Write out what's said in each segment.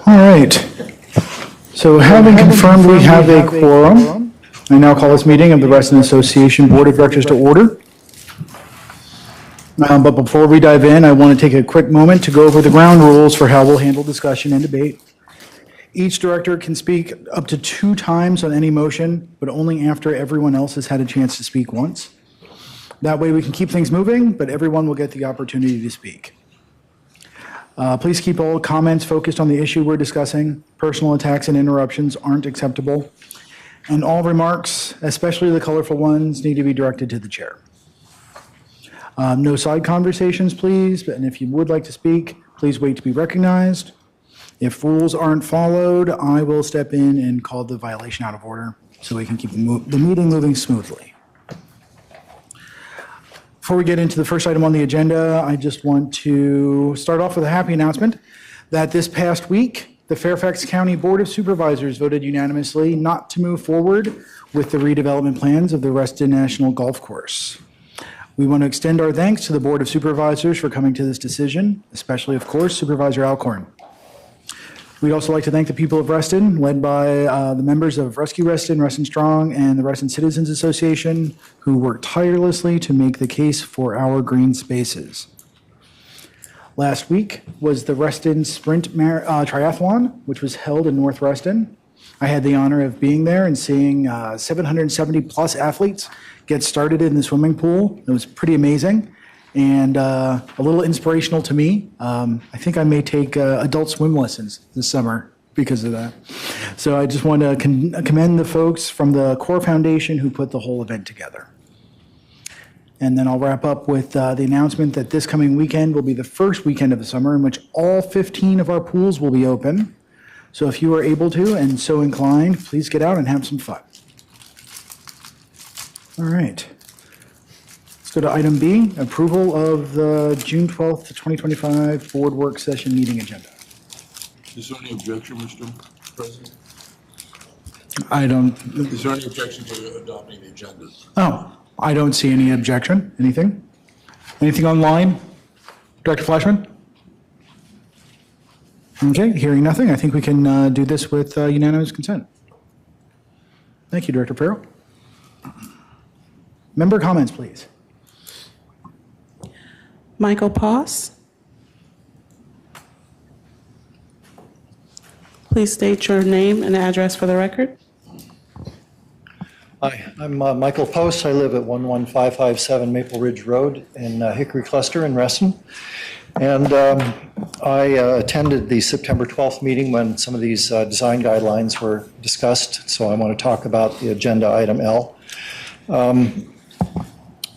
All right. So having confirmed we have a quorum, I now call this meeting of the Reston Association Board of Directors to order. But before we dive in, I want to take a quick moment to go over the ground rules for how we'll handle discussion and debate. Each director can speak up to 2 times on any motion, but only after everyone else has had a chance to speak once. That way we can keep things moving, but everyone will get the opportunity to speak. Please keep all comments focused on the issue we're discussing. Personal attacks and interruptions aren't acceptable. And all remarks, especially the colorful ones, need to be directed to the chair. No side conversations, please, and if you would like to speak, please wait to be recognized. If rules aren't followed, I will step in and call the violation out of order so we can keep the meeting moving smoothly. Before we get into the first item on the agenda, I just want to start off with a happy announcement that this past week, the Fairfax County Board of Supervisors voted unanimously not to move forward with the redevelopment plans of the Reston National Golf Course. We want to extend our thanks to the Board of Supervisors for coming to this decision, especially, of course, Supervisor Alcorn. We'd also like to thank the people of Reston, led by the members of Rescue Reston, Reston Strong, and the Reston Citizens Association, who worked tirelessly to make the case for our green spaces. Last week was the Reston Sprint Triathlon, which was held in North Reston. I had the honor of being there and seeing 770 plus athletes get started in the swimming pool. It was pretty amazing and a little inspirational to me. I think I may take adult swim lessons this summer because of that. So I just want to commend the folks from the Core Foundation who put the whole event together. And then I'll wrap up with the announcement that this coming weekend will be the first weekend of the summer in which all 15 of our pools will be open. So if you are able to and so inclined, please get out and have some fun. All right. Let's go to item B, approval of the June 12th, 2025 board work session meeting agenda. Is there any objection, Mr. President? Is there any objection to adopting the agenda? Oh, I don't see any objection. Anything? Anything online? Director Flashman? Okay, hearing nothing, I think we can do this with unanimous consent. Thank you, Director Farrell. Member comments, please. Michael Poss. Please state your name and address for the record. Hi, I'm Michael Post. I live at 11557 Maple Ridge Road in Hickory Cluster in Reston. And I attended the September 12th meeting when some of these design guidelines were discussed. So I want to talk about the agenda item L.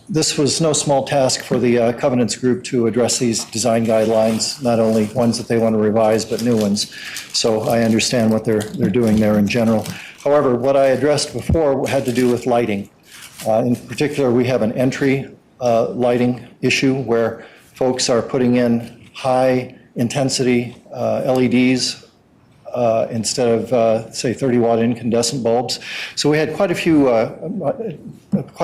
This was no small task for the Covenants Group to address these design guidelines, not only ones that they want to revise, but new ones. So I understand what they're doing there in general. However, what I addressed before had to do with lighting. In particular, we have an entry lighting issue where folks are putting in high intensity LEDs instead of, say, 30-watt incandescent bulbs. So we had quite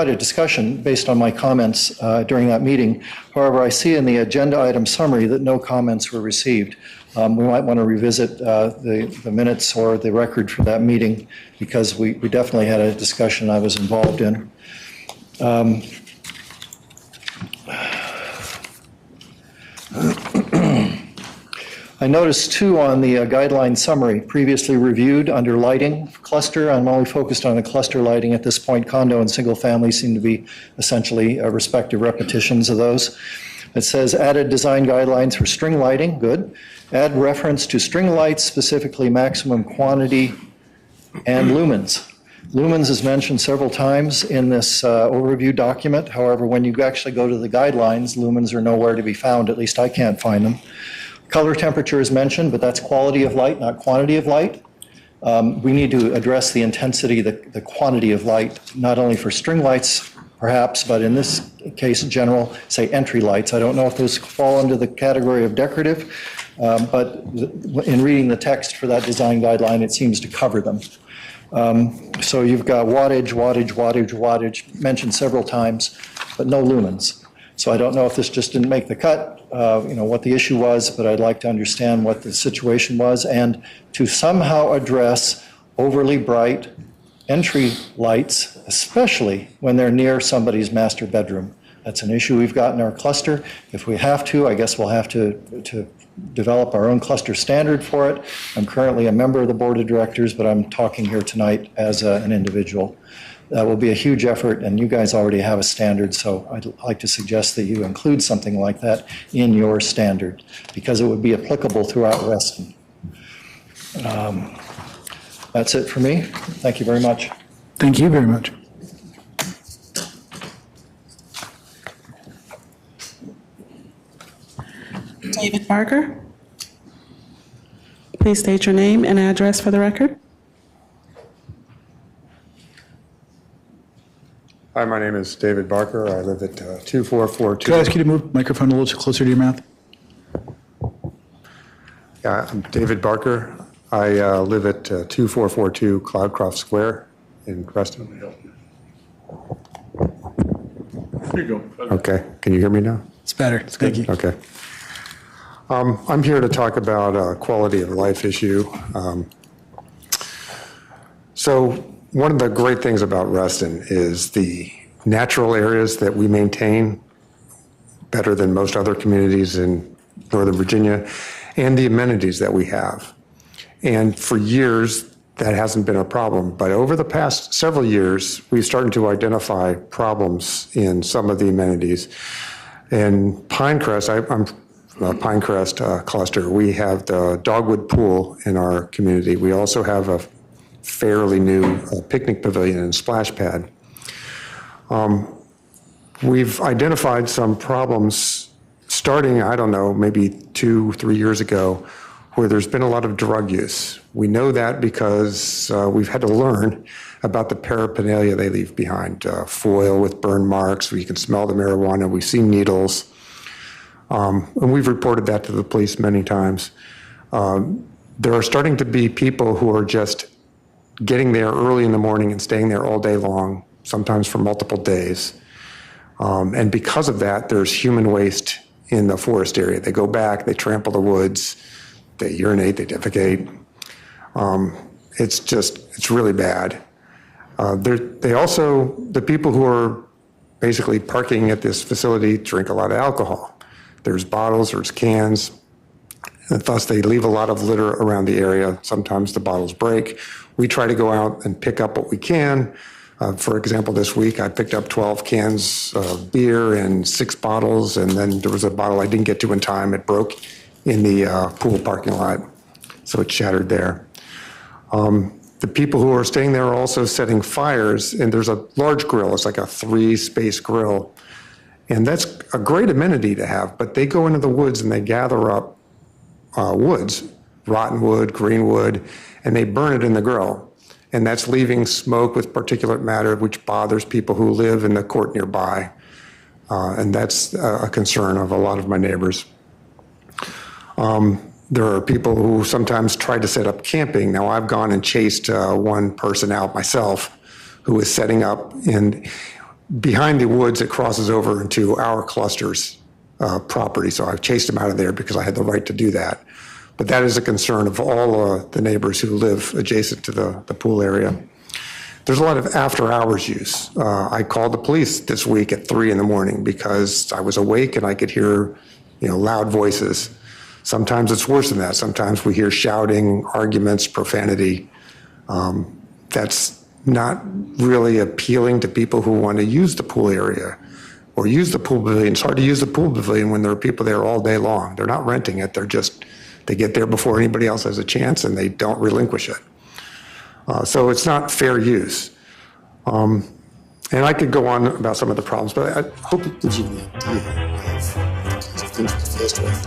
a discussion based on my comments during that meeting. However, I see in the agenda item summary that no comments were received. We might want to revisit the minutes or the record for that meeting because we definitely had a discussion I was involved in. I noticed too on the guideline summary, previously reviewed under lighting cluster. I'm only focused on the cluster lighting at this point. Condo and single family seem to be essentially respective repetitions of those. It says added design guidelines for string lighting, good. Add reference to string lights, specifically maximum quantity and lumens. Lumens is mentioned several times in this overview document. However, when you actually go to the guidelines, lumens are nowhere to be found. At least I can't find them. Color temperature is mentioned, but that's quality of light, not quantity of light. We need to address the intensity, the quantity of light, not only for string lights, perhaps, but in this case, in general, say entry lights. I don't know if those fall under the category of decorative, but in reading the text for that design guideline, it seems to cover them. So you've got wattage, wattage, wattage, wattage, mentioned several times, but no lumens. So I don't know if this just didn't make the cut, what the issue was, but I'd like to understand what the situation was and to somehow address overly bright entry lights, especially when they're near somebody's master bedroom. That's an issue we've got in our cluster. If we have to, I guess we'll have to develop our own cluster standard for it. I'm currently a member of the board of directors, but I'm talking here tonight as an individual. That will be a huge effort, and you guys already have a standard, so I'd like to suggest that you include something like that in your standard, because it would be applicable throughout Reston. That's it for me. Thank you very much. Thank you very much. David Barker. Please state your name and address for the record. Hi, my name is David Barker. I live at 2442. Could I ask you to move the microphone a little closer to your mouth? Yeah, I'm David Barker. I live at 2442 Cloudcroft Square in Reston. Here you go. Okay, can you hear me now? It's better. Thank you. Okay. I'm here to talk about a quality of life issue. So one of the great things about Reston is the natural areas that we maintain better than most other communities in Northern Virginia, and the amenities that we have. And for years, that hasn't been a problem. But over the past several years, we've started to identify problems in some of the amenities. In Pinecrest, I'm Pinecrest cluster, we have the Dogwood Pool in our community. We also have a fairly new picnic pavilion and splash pad. We've identified some problems starting, I don't know, maybe 2-3 years ago, where there's been a lot of drug use. We know that because we've had to learn about the paraphernalia they leave behind. Foil with burn marks, where you can smell the marijuana. We've seen needles. And we've reported that to the police many times. There are starting to be people who are just getting there early in the morning and staying there all day long, sometimes for multiple days. And because of that, there's human waste in the forest area. They go back, they trample the woods, they urinate, they defecate. It's really bad. The people who are basically parking at this facility drink a lot of alcohol. There's bottles, there's cans, and thus they leave a lot of litter around the area. Sometimes the bottles break. We try to go out and pick up what we can. For example, this week I picked up 12 cans of beer and 6 bottles, and then there was a bottle I didn't get to in time. It broke in the pool parking lot, so it shattered there. The people who are staying there are also setting fires, and there's a large grill. It's like a 3-space grill, and that's a great amenity to have, but they go into the woods and they gather up woods, rotten wood, green wood, and they burn it in the grill. And that's leaving smoke with particulate matter, which bothers people who live in the court nearby. And that's a concern of a lot of my neighbors. There are people who sometimes try to set up camping. Now, I've gone and chased one person out myself who was setting up in behind the woods. It crosses over into our cluster's property. So I've chased him out of there because I had the right to do that. But that is a concern of all the neighbors who live adjacent to the pool area. There's a lot of after-hours use. I called the police this week at 3 in the morning because I was awake and I could hear, loud voices. Sometimes it's worse than that. Sometimes we hear shouting, arguments, profanity. That's not really appealing to people who want to use the pool area or use the pool pavilion. It's hard to use the pool pavilion when there are people there all day long. They're not renting it. They get there before anybody else has a chance, and they don't relinquish it. So it's not fair use. And I could go on about some of the problems, but I hope it gives you the idea of things to faced with.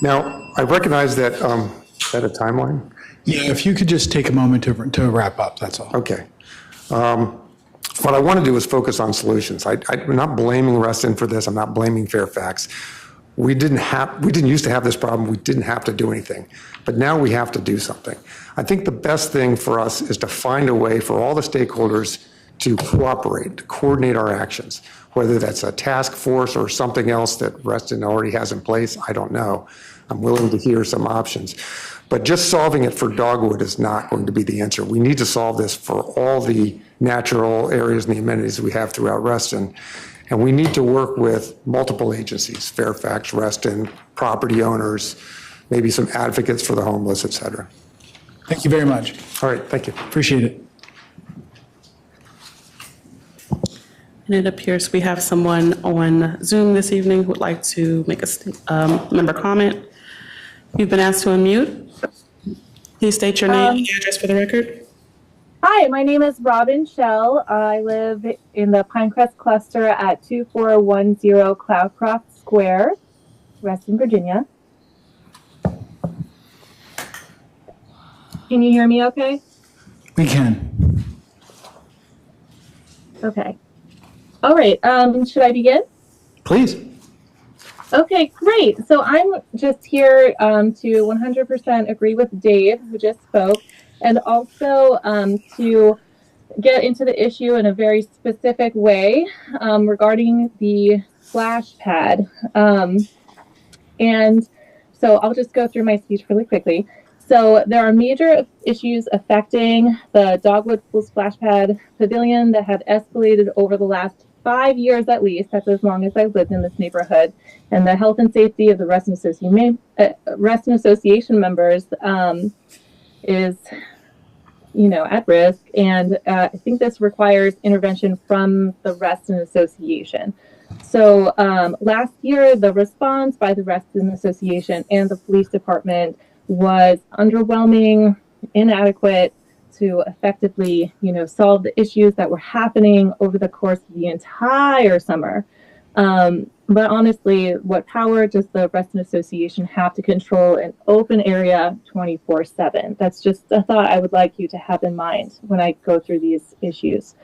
Now, I recognize that, is that a timeline? Yeah, if you could just take a moment to wrap up, that's all. Okay. What I want to do is focus on solutions. I'm not blaming Reston for this. I'm not blaming Fairfax. We didn't used to have this problem. We didn't have to do anything. But now we have to do something. I think the best thing for us is to find a way for all the stakeholders to cooperate, to coordinate our actions. Whether that's a task force or something else that Reston already has in place, I don't know. I'm willing to hear some options. But just solving it for Dogwood is not going to be the answer. We need to solve this for all the natural areas and the amenities we have throughout Reston. And we need to work with multiple agencies, Fairfax, Reston, property owners, maybe some advocates for the homeless, et cetera. Thank you very much. All right, thank you. Appreciate it. And it appears we have someone on Zoom this evening who would like to make a member comment. You've been asked to unmute. Please state your name and address for the record. Hi, my name is Robin Shell. I live in the Pinecrest cluster at 2410 Cloudcroft Square, Reston, Virginia. Can you hear me okay? We can. Okay. All right. Should I begin? Please. Okay, great. So I'm just here to 100% agree with Dave, who just spoke, and also to get into the issue in a very specific way regarding the splash pad. And so I'll just go through my speech really quickly. So there are major issues affecting the Dogwood Pool Splash Pad Pavilion that have escalated over the last 5 years at least. That's as long as I've lived in this neighborhood. And the health and safety of the Reston Association members is, at risk. And I think this requires intervention from the Reston Association. So last year, the response by the Reston Association and the police department was underwhelming, inadequate to effectively, solve the issues that were happening over the course of the entire summer. But honestly, what power does the Reston Association have to control an open area 24/7? That's just a thought I would like you to have in mind when I go through these issues.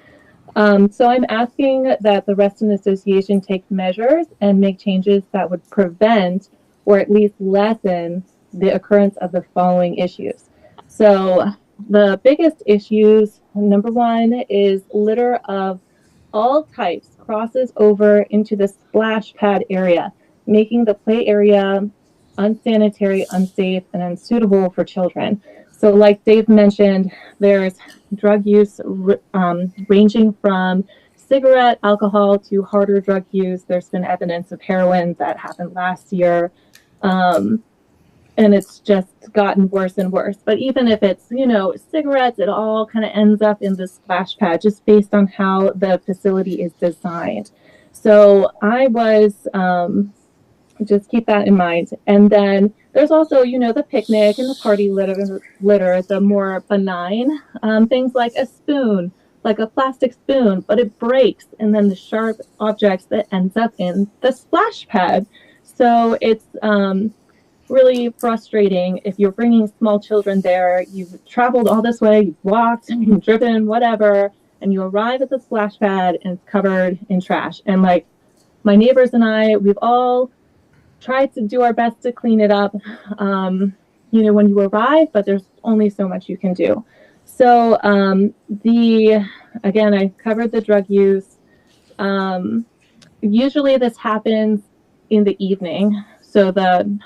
So I'm asking that the Reston Association take measures and make changes that would prevent or at least lessen the occurrence of the following issues. So the biggest issues, number one, is litter of all types crosses over into the splash pad area, making the play area unsanitary, unsafe, and unsuitable for children. So like Dave mentioned, there's drug use ranging from cigarette, alcohol to harder drug use. There's been evidence of heroin that happened last year. And it's just gotten worse and worse. But even if it's, cigarettes, it all kind of ends up in the splash pad just based on how the facility is designed. So I was, just keep that in mind. And then there's also, the picnic and the party litter, the more benign things like a spoon, like a plastic spoon, but it breaks. And then the sharp objects that ends up in the splash pad. So it's, really frustrating if you're bringing small children there. You've traveled all this way, you've walked, you've driven, whatever, and you arrive at the splash pad and it's covered in trash. And like my neighbors and I, we've all tried to do our best to clean it up, when you arrive, but there's only so much you can do. So again, I covered the drug use. Usually this happens in the evening. So the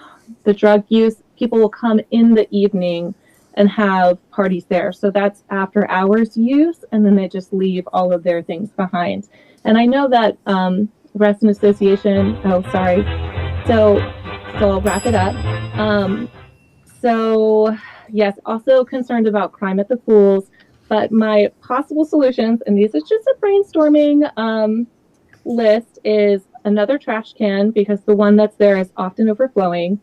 drug use, people will come in the evening and have parties there. So that's after hours use, and then they just leave all of their things behind. And I know that Reston Association, So I'll wrap it up. So yes, also concerned about crime at the pools, but my possible solutions, and these are just a brainstorming list, is another trash can because the one that's there is often overflowing.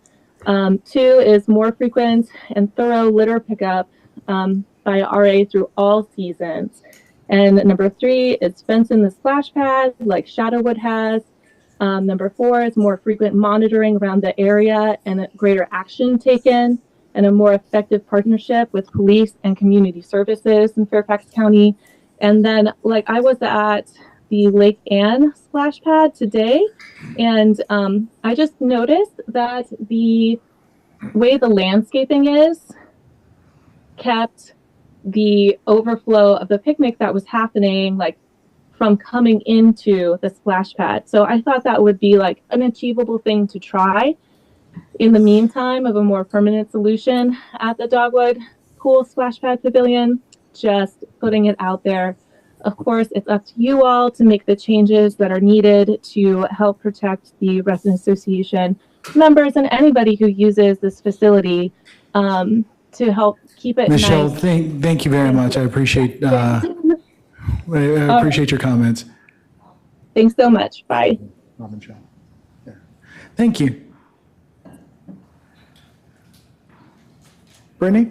2 is more frequent and thorough litter pickup by RA through all seasons. And number 3 is fence in the splash pad like Shadowwood has. Number 4 is more frequent monitoring around the area and greater action taken and a more effective partnership with police and community services in Fairfax County. And then like I was at the Lake Ann splash pad today, and I just noticed that the way the landscaping is kept the overflow of the picnic that was happening, like from coming into the splash pad. So I thought that would be like an achievable thing to try in the meantime of a more permanent solution at the Dogwood Pool Splash Pad Pavilion. Just putting it out there. Of course, it's up to you all to make the changes that are needed to help protect the resident association members and anybody who uses this facility to help keep it Michelle, nice. thank you very much. I appreciate your comments. Thanks so much. Bye. Robin Shaw. Yeah. Thank you. Brittany?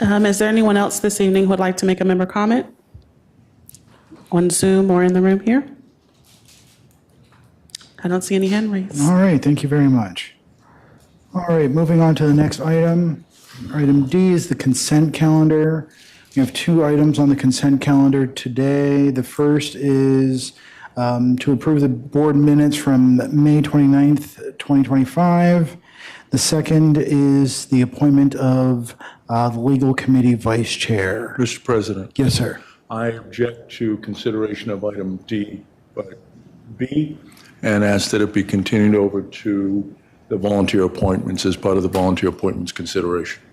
Is there anyone else this evening who would like to make a member comment on Zoom or in the room here? I don't see any hand raised. All right, thank you very much. All right, moving on to the next item. Item D is the consent calendar. We have 2 items on the consent calendar today. The first is to approve the board minutes from May 29th, 2025. The second is the appointment of the legal committee vice chair. Mr. President, Yes, sir. I object to consideration of item D, but B, and ask that it be continued over to the volunteer appointments as part of the volunteer appointments consideration.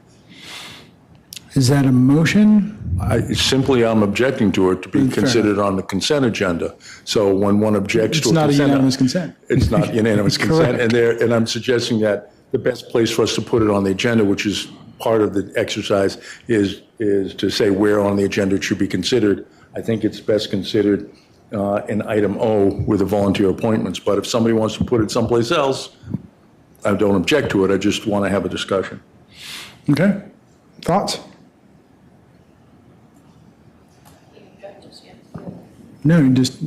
Is that a motion? I'm objecting to it to be Fair considered on the consent agenda. So when one objects to It's a not a consent. unanimous consent. It's not unanimous consent. Correct. And I'm suggesting that the best place for us to put it on the agenda, which is part of the exercise, is to say where on the agenda it should be considered. I think it's best considered in item O with the volunteer appointments. But if somebody wants to put it someplace else, I don't object to it. I just want to have a discussion. Okay. Thoughts? No, just,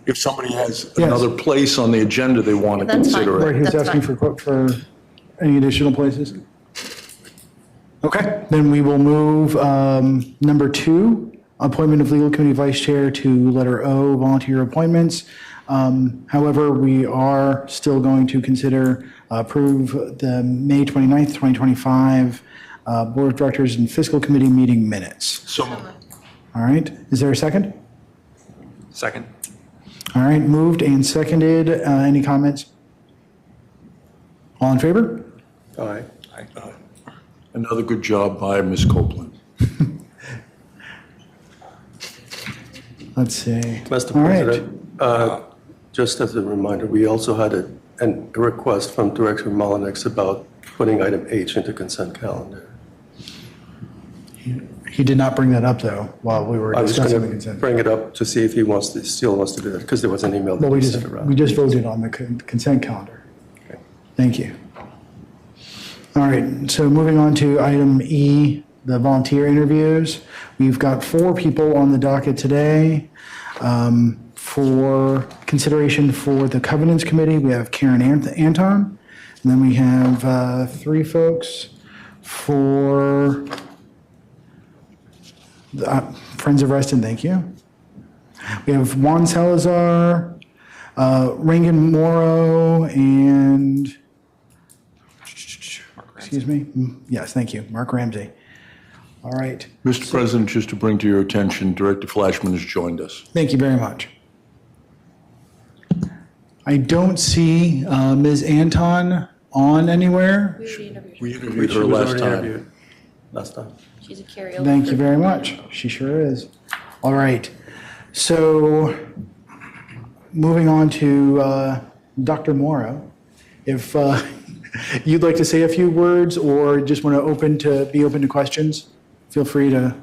If somebody has another place on the agenda they want to That's fine. consider right, it. he was That's asking for any additional places? Okay, then we will move number 2, appointment of legal committee vice chair, to letter O, volunteer appointments. However, we are still going to approve the May 29th, 2025 Board of Directors and Fiscal Committee meeting minutes. So All right, is there a second? Second. All right, moved and seconded. Any comments? All in favor? Aye. another good job by Ms. Copeland. Let's see. Mr. All right. President, just as a reminder, we also had a request from Director Mullinex about putting item H into consent calendar. He did not bring that up, though, while we were I was discussing the going to consent. bring it up to see if he still wants to do that, because there was an email that Well, we was sent around. just voted on the consent calendar. Okay. Thank you. All right, so moving on to item E, the volunteer interviews. We've got 4 people on the docket today. For consideration for the Covenants Committee, we have Karen Anton. And then we have 3 folks for Friends of Reston, thank you. We have Juan Salazar, Rangan Morrow, and, excuse me? Yes, thank you, Mark Ramsey. All right. Mr. President, just to bring to your attention, Director Flashman has joined us. Thank you very much. I don't see Ms. Anton on anywhere. We interviewed She her was last already time. interviewed last time. She's a carryover. Thank you very much. She sure is. All right. So moving on to Dr. Morrow, if you'd like to say a few words or just want to be open to questions, feel free to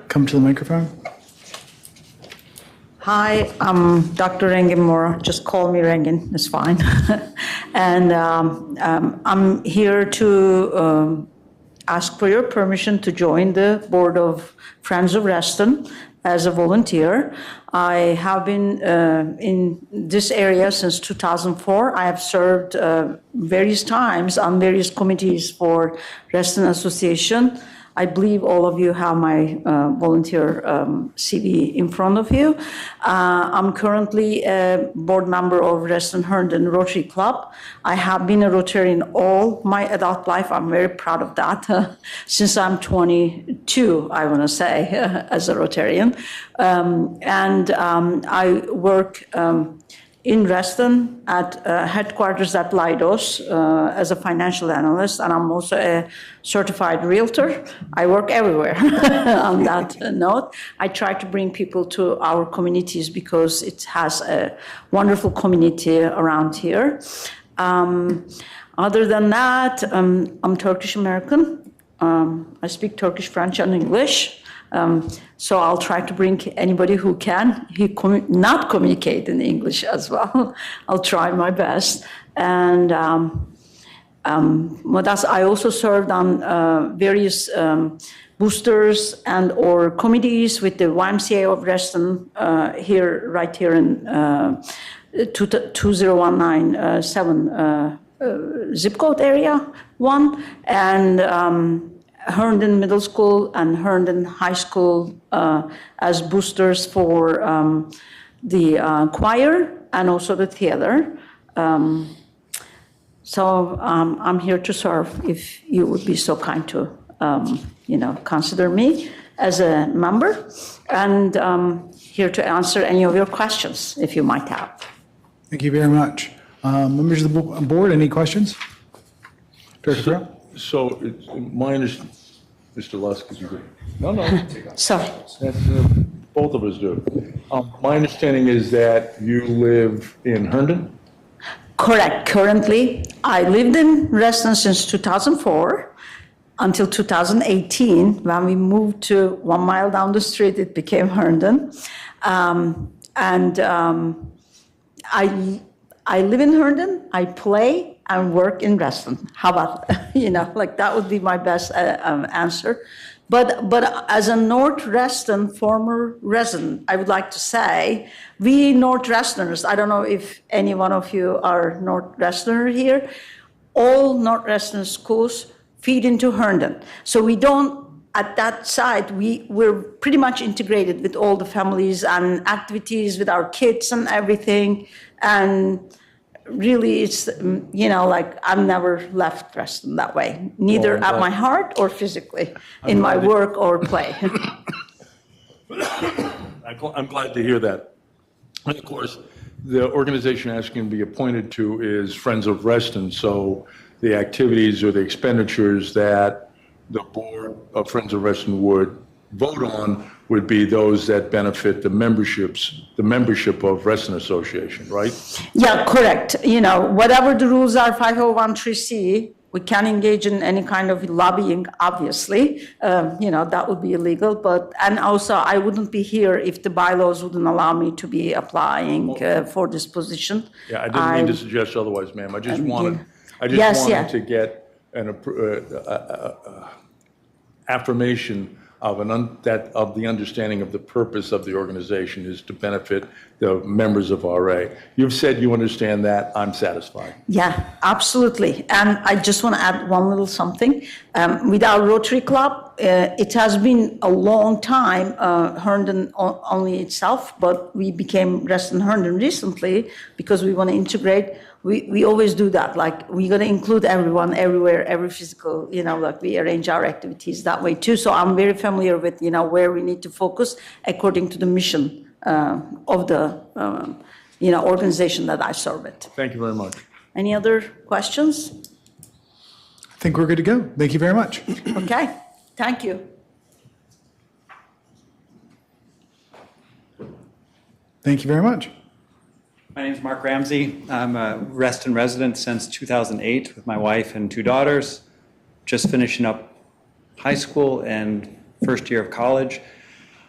come to the microphone. Hi, I'm Dr. Rangan Mora. Just call me Rangan, it's fine. And I'm here to ask for your permission to join the Board of Friends of Reston as a volunteer. I have been in this area since 2004. I have served various times on various committees for Reston Association. I believe all of you have my volunteer CV in front of you. I'm currently a board member of Reston Herndon Rotary Club. I have been a Rotarian all my adult life. I'm very proud of that. Since I'm 22, I want to say, as a Rotarian. I work in Reston at headquarters at Leidos as a financial analyst, and I'm also a certified realtor. I work everywhere on that note. I try to bring people to our communities because it has a wonderful community around here. Other than that, I'm Turkish American. I speak Turkish, French, and English. So I'll try to bring anybody who can not communicate in English as well. I'll try my best. And what else? I also served on various boosters and or committees with the YMCA of Reston right here in 20197 zip code area 1, and Herndon Middle School and Herndon High School as boosters for the choir and also the theater. So I'm here to serve if you would be so kind to, consider me as a member, and here to answer any of your questions if you might have. Thank you very much. Members of the board, any questions? Director Farrell? So it's my understanding, Mr. Lusk, is you good? No. Sorry. Both of us do. My understanding is that you live in Herndon? Correct. Currently, I lived in Reston since 2004 until 2018. When we moved to 1 mile down the street, it became Herndon. I live in Herndon, I play and work in Reston. How about, that would be my best answer. But as a North Reston former resident, I would like to say, we North Restoners, I don't know if any one of you are North Restoners here, all North Reston schools feed into Herndon. So we don't, at that side, we're pretty much integrated with all the families and activities with our kids and everything. And really, it's, I've never left Reston that way, neither at my heart or physically, in my work or play. I'm glad to hear that. And of course, the organization asking to be appointed to is Friends of Reston, so the activities or the expenditures that the board of Friends of Reston would vote on would be those that benefit the membership of Reston Association, right? Yeah, correct. Whatever the rules are, 5013C, we can engage in any kind of lobbying, obviously. That would be illegal. And also, I wouldn't be here if the bylaws wouldn't allow me to be applying for this position. Yeah, I didn't mean to suggest otherwise, ma'am. I just wanted to get an affirmation of the understanding of the purpose of the organization is to benefit the members of RA. You've said you understand that. I'm satisfied. Yeah, absolutely. And I just want to add one little something. With our Rotary Club, it has been a long time, Herndon only itself, but we became Reston Herndon recently because we want to integrate. We always do that. We're going to include everyone, everywhere, every physical, we arrange our activities that way too. So I'm very familiar with, where we need to focus according to the mission of the, organization that I serve with. Thank you very much. Any other questions? I think we're good to go. Thank you very much. Okay, thank you. Thank you very much. My name is Mark Ramsey. I'm a Reston resident since 2008 with my wife and 2 daughters, just finishing up high school and first year of college.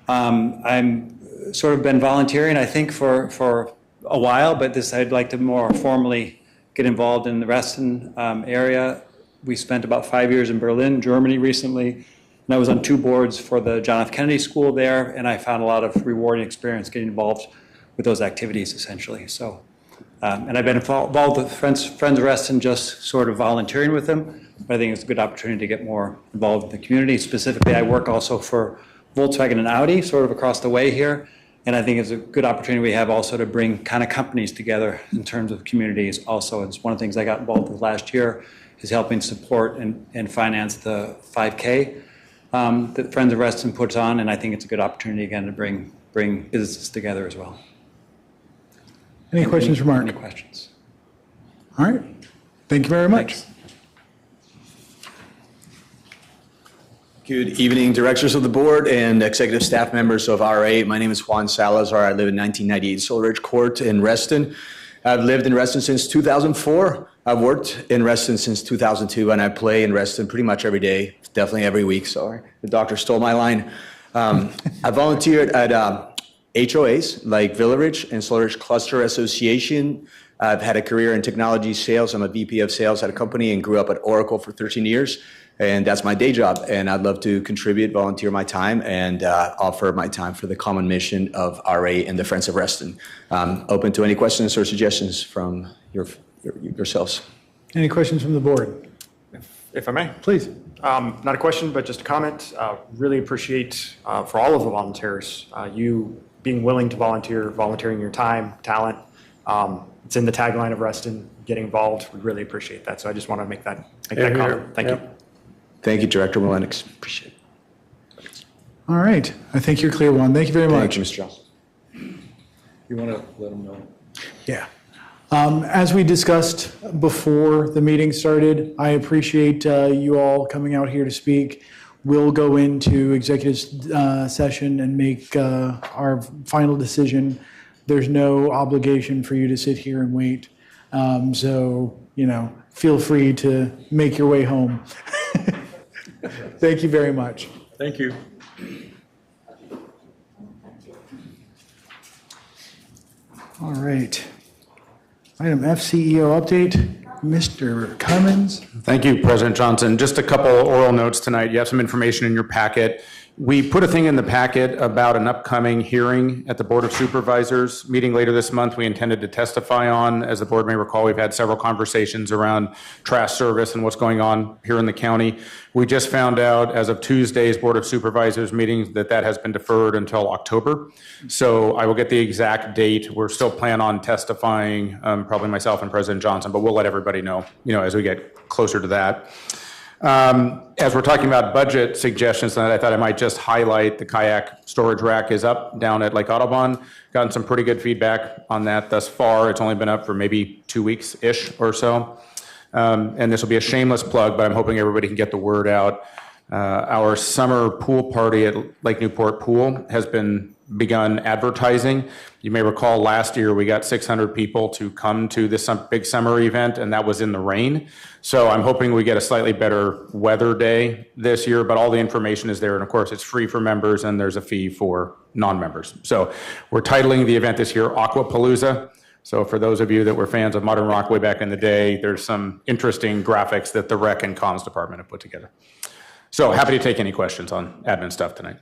I'm sort of been volunteering, I think, for a while, but I'd like to more formally get involved in the Reston area. We spent about 5 years in Berlin, Germany recently, and I was on 2 boards for the John F. Kennedy School there, and I found a lot of rewarding experience getting involved with those activities, essentially. So, and I've been involved with Friends of Reston, just sort of volunteering with them but I think it's a good opportunity to get more involved in the community. Specifically, I work also for Volkswagen and Audi, sort of across the way here. And I think it's a good opportunity we have also to bring kind of companies together in terms of communities also. It's one of the things I got involved with last year is helping support and finance the 5K that Friends of Reston puts on. And I think it's a good opportunity, again, to bring businesses together as well. Any questions for Mark? Any questions? All right. Thank you very much. Thanks. Good evening, directors of the board and executive staff members of RA. My name is Juan Salazar. I live in 1998 Soul Ridge Court in Reston. I've lived in Reston since 2004. I've worked in Reston since 2002, and I play in Reston pretty much every day, definitely every week. Sorry, the doctor stole my line. I volunteered at HOAs like Villa Ridge and Soul Ridge Cluster Association. I've had a career in technology sales. I'm a VP of sales at a company and grew up at Oracle for 13 years. And that's my day job. And I'd love to contribute, volunteer my time, and offer my time for the common mission of RA and the Friends of Reston. Open to any questions or suggestions from yourselves. Any questions from the board? If I may. Please. Not a question, but just a comment. Really appreciate for all of the volunteers, you being willing to volunteer, volunteering your time, talent. It's in the tagline of Reston, getting involved. We really appreciate that. So I just want to make that comment. Thank you. Thank you, Director Malenix. Appreciate it. All right. I think you're clear, Juan. Thank you very much. Thank you, Mr. Johnson. You want to let them know? Yeah. As we discussed before the meeting started, I appreciate you all coming out here to speak. We'll go into executive session and make our final decision. There's no obligation for you to sit here and wait. So, feel free to make your way home. Thank you very much. Thank you. All right. Item F, CEO update. Mr. Cummins. Thank you, President Johnson. Just a couple oral notes tonight. You have some information in your packet. We put a thing in the packet about an upcoming hearing at the Board of Supervisors meeting later this month we intended to testify on. As the board may recall, we've had several conversations around trash service and what's going on here in the county. We just found out as of Tuesday's Board of Supervisors meeting that has been deferred until October. So I will get the exact date. We're still planning on testifying, probably myself and President Johnson, but we'll let everybody know, as we get closer to that. As we're talking about budget suggestions tonight, I thought I might just highlight the kayak storage rack is up down at Lake Audubon. Gotten some pretty good feedback on that thus far. It's only been up for maybe 2 weeks-ish or so. And this will be a shameless plug, but I'm hoping everybody can get the word out. Our summer pool party at Lake Newport Pool has begun advertising. You may recall last year we got 600 people to come to this big summer event, and that was in the rain. So I'm hoping we get a slightly better weather day this year, but all the information is there. And of course, it's free for members and there's a fee for non-members. So we're titling the event this year Aquapalooza. So for those of you that were fans of Modern Rock way back in the day, there's some interesting graphics that the Rec and Comms Department have put together. So happy to take any questions on admin stuff tonight.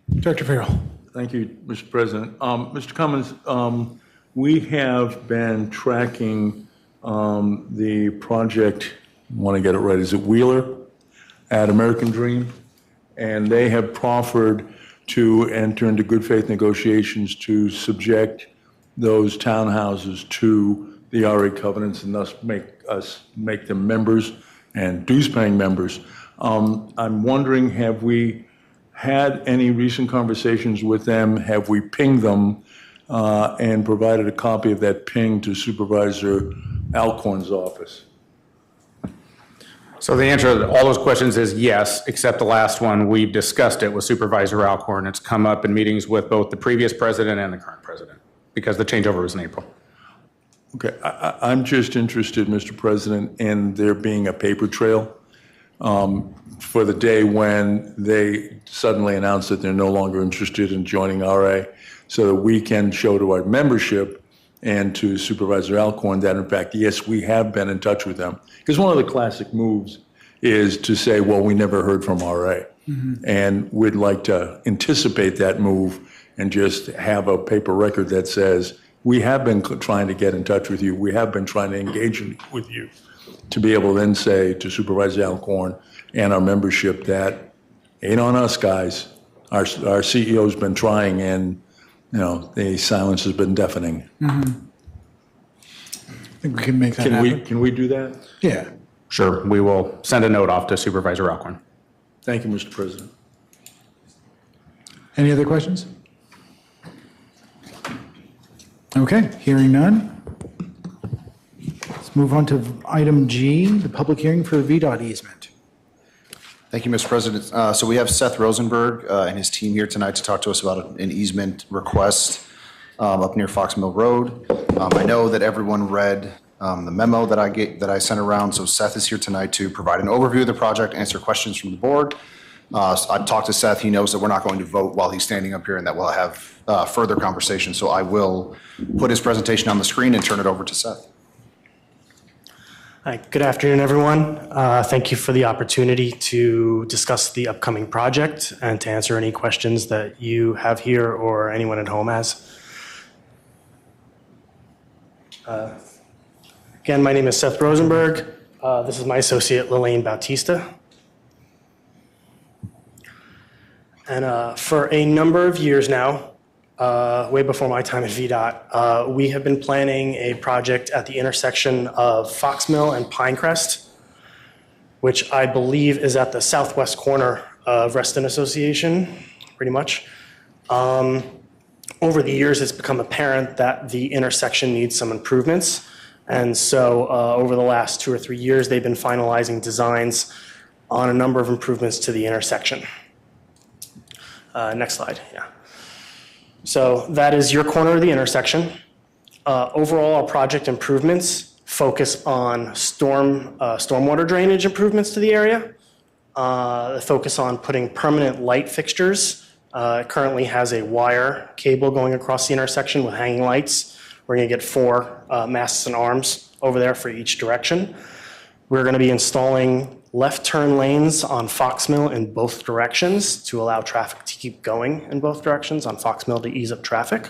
Director Farrell. Thank you, Mr. President. Mr. Cummins, we have been tracking the project, I want to get it right, is it Wheeler at American Dream? And they have proffered to enter into good faith negotiations to subject those townhouses to the RA covenants and thus make them members and dues-paying members. I'm wondering, have we had any recent conversations with them? Have we pinged them and provided a copy of that ping to Supervisor Alcorn's office? So the answer to all those questions is yes, except the last one. We've discussed it with Supervisor Alcorn. It's come up in meetings with both the previous president and the current president because the changeover was in April. Okay, I'm just interested, Mr. President, in there being a paper trail for the day when they suddenly announce that they're no longer interested in joining RA, so that we can show to our membership and to Supervisor Alcorn that, in fact, yes, we have been in touch with them. Because one of the classic moves is to say, well, we never heard from RA. Mm-hmm. And we'd like to anticipate that move and just have a paper record that says, we have been trying to get in touch with you. We have been trying to engage with you. to be able to then say to Supervisor Alcorn and our membership that ain't on us, guys. Our CEO's been trying, and the silence has been deafening. I think we can make that happen. Can we do that? Yeah. Sure, we will send a note off to Supervisor Alcorn. Thank you, Mr. President. Any other questions? Okay, hearing none. Let's move on to item G, the public hearing for the VDOT easement. Thank you, Mr. President. So we have Seth Rosenberg and his team here tonight to talk to us about an easement request up near Fox Mill Road. I know that everyone read the memo that I sent around, so Seth is here tonight to provide an overview of the project, answer questions from the board. So I talked to Seth. He knows that we're not going to vote while he's standing up here and that we'll have further conversation. So I will put his presentation on the screen and turn it over to Seth. Hi, good afternoon, everyone. Thank you for the opportunity to discuss the upcoming project and to answer any questions that you have here or anyone at home has. Again, my name is Seth Rosenberg. This is my associate, Lelaine Bautista. And for a number of years now, way before my time at VDOT, we have been planning a project at the intersection of Fox Mill and Pinecrest, which I believe is at the southwest corner of Reston Association, pretty much. Over the years, it's become apparent that the intersection needs some improvements. And so over the last 2 or 3 years, they've been finalizing designs on a number of improvements to the intersection. Next slide, yeah. So that is your corner of the intersection. Overall, our project improvements focus on stormwater drainage improvements to the area. They focus on putting permanent light fixtures. It currently has a wire cable going across the intersection with hanging lights. We're going to get 4 masts and arms over there for each direction. We're going to be installing left turn lanes on Fox Mill in both directions to allow traffic to keep going in both directions on Fox Mill to ease up traffic.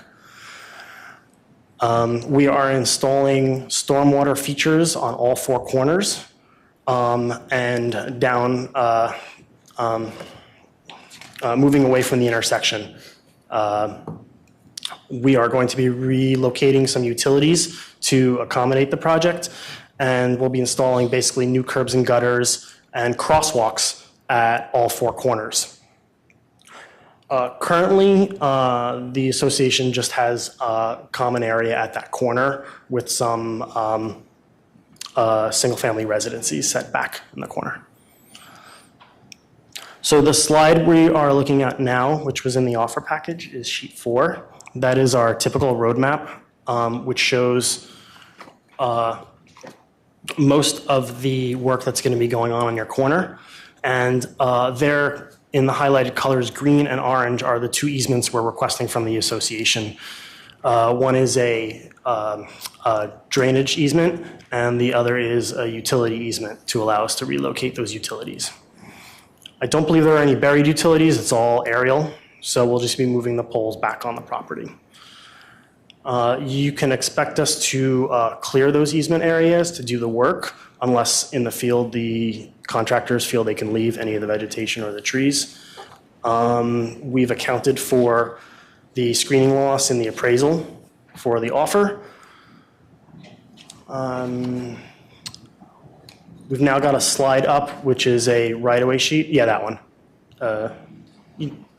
We are installing stormwater features on all 4 corners and down, moving away from the intersection. We are going to be relocating some utilities to accommodate the project, and we'll be installing basically new curbs and gutters and crosswalks at all 4 corners. Currently, the association just has a common area at that corner with some single-family residencies set back in the corner. So the slide we are looking at now, which was in the offer package, is sheet 4. That is our typical roadmap, which shows most of the work that's going to be going on your corner. And there in the highlighted colors, green and orange, are the 2 easements we're requesting from the association. One is a drainage easement, and the other is a utility easement to allow us to relocate those utilities. I don't believe there are any buried utilities. It's all aerial, so we'll just be moving the poles back on the property. You can expect us to clear those easement areas to do the work, unless in the field the contractors feel they can leave any of the vegetation or the trees. We've accounted for the screening loss in the appraisal for the offer. We've now got a slide up, which is a right-of-way sheet. Yeah, that one.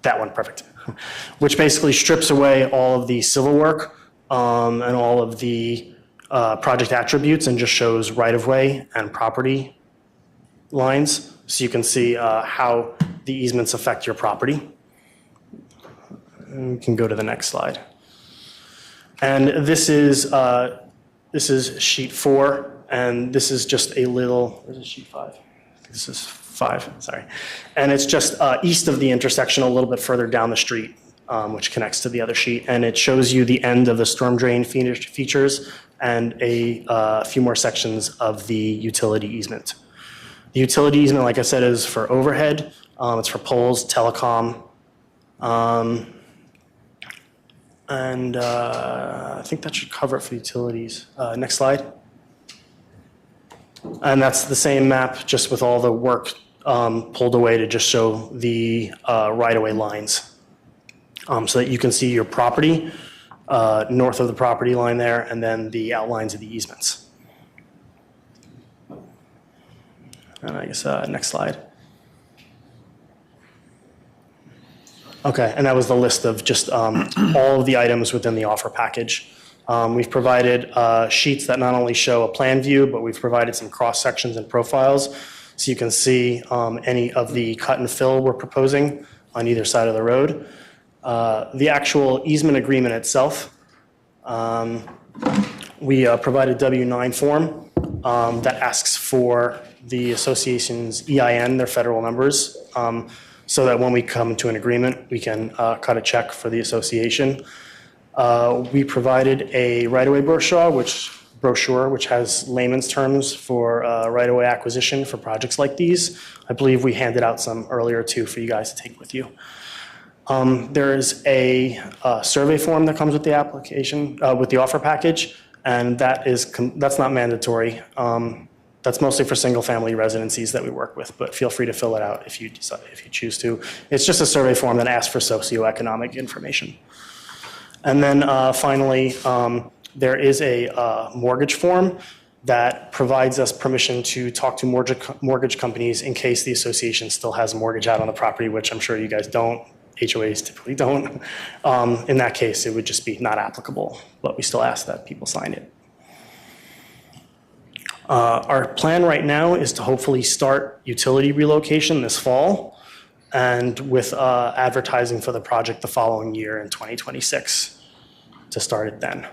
That one, perfect. Which basically strips away all of the civil work and all of the project attributes and just shows right-of-way and property lines. So you can see how the easements affect your property. And we can go to the next slide. And this is sheet 4, and this is just a little, where's sheet 5? This is 5, sorry. And it's just east of the intersection, a little bit further down the street, which connects to the other sheet. And it shows you the end of the storm drain features and a few more sections of the utility easement. The utility easement, like I said, is for overhead. It's for poles, telecom. And I think that should cover it for utilities. Next slide. And that's the same map, just with all the work pulled away to just show the right-of-way lines. So that you can see your property north of the property line there, and then the outlines of the easements. And I guess next slide. Okay, and that was the list of just all of the items within the offer package. We've provided sheets that not only show a plan view, but we've provided some cross sections and profiles, so you can see any of the cut and fill we're proposing on either side of the road. The actual easement agreement itself, we provided W-9 form that asks for the association's EIN, their federal numbers, so that when we come to an agreement, we can cut a check for the association. We provided a right-of-way brochure, which has layman's terms for right-of-way acquisition for projects like these. I believe we handed out some earlier too for you guys to take with you. There is a survey form that comes with the application, with the offer package, and that's not mandatory. That's mostly for single-family residencies that we work with, but feel free to fill it out if you choose to. It's just a survey form that asks for socioeconomic information. And then finally, there is a mortgage form that provides us permission to talk to mortgage companies in case the association still has a mortgage out on the property, which I'm sure you guys don't. HOAs typically don't. In that case, it would just be not applicable, but we still ask that people sign it. Our plan right now is to hopefully start utility relocation this fall, and with advertising for the project the following year in 2026 to start it then.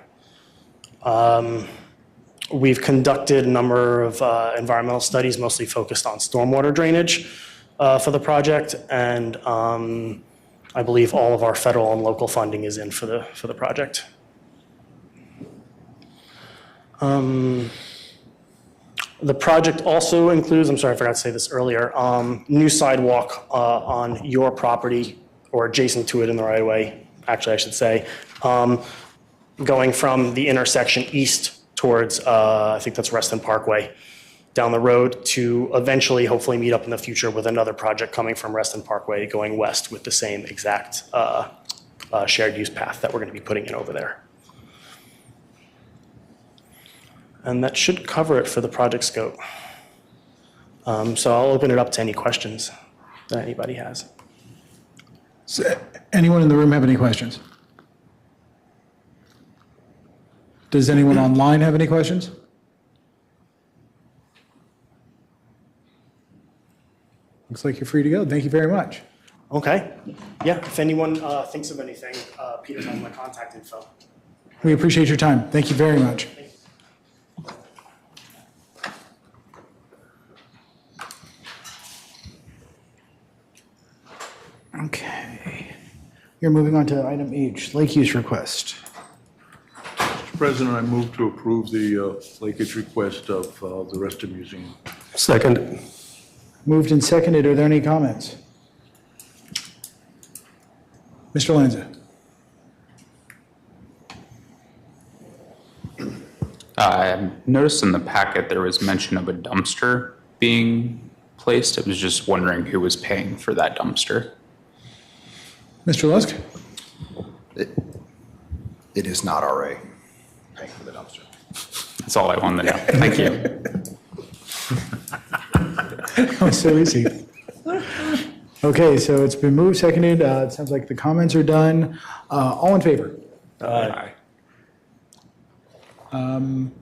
We've conducted a number of environmental studies, mostly focused on stormwater drainage for the project, and I believe all of our federal and local funding is in for the project. The project also includes, I'm sorry, I forgot to say this earlier, new sidewalk on your property or adjacent to it in the right of way, actually I should say, going from the intersection east towards, I think that's Reston Parkway, down the road to eventually hopefully meet up in the future with another project coming from Reston Parkway going west with the same exact shared use path that we're going to be putting in over there. And that should cover it for the project scope. So I'll open it up to any questions that anybody has. So, anyone in the room have any questions? Does anyone online have any questions? Looks like you're free to go. Thank you very much. Okay. Yeah, if anyone thinks of anything, Peter has my contact info. We appreciate your time. Thank you very much. Okay. We're moving on to item H, lake use request. Mr. President, I move to approve the leakage request of the Reston Museum. Second. Moved and seconded. Are there any comments? Mr. Lanza. I noticed in the packet there was mention of a dumpster being placed. I was just wondering who was paying for that dumpster. Mr. Lusk? It is not RA paying for the dumpster. That's all I wanted to know. Thank you. Oh, so easy. Okay, so it's been moved, seconded. It sounds like the comments are done. All in favor? Aye.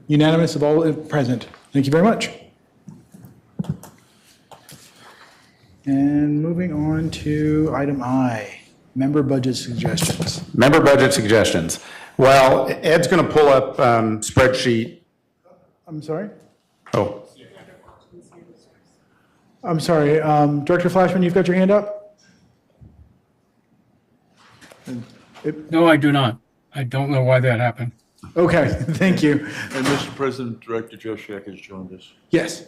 Unanimous of all present. Thank you very much. And moving on to item I, member budget suggestions. Member budget suggestions. Well, Ed's going to pull up spreadsheet. I'm sorry? Oh. I'm sorry. Director Flashman, you've got your hand up? No, I do not. I don't know why that happened. Okay, thank you. And Mr. President, Director Joe Scheck has joined us. Yes.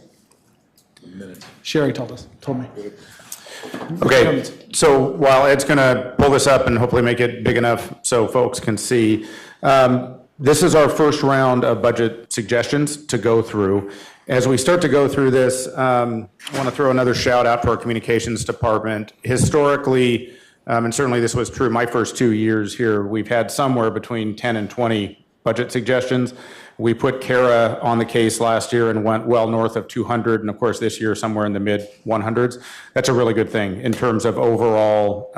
In minutes. Sherry told me. Okay, so while Ed's going to pull this up and hopefully make it big enough so folks can see, This is our first round of budget suggestions to go through. As we start to go through this, I want to throw another shout out to our communications department. Historically, and certainly this was true my first 2 years here, we've had somewhere between 10 and 20 budget suggestions. We put Kara on the case last year and went well north of 200, and of course this year somewhere in the mid 100s. That's a really good thing in terms of overall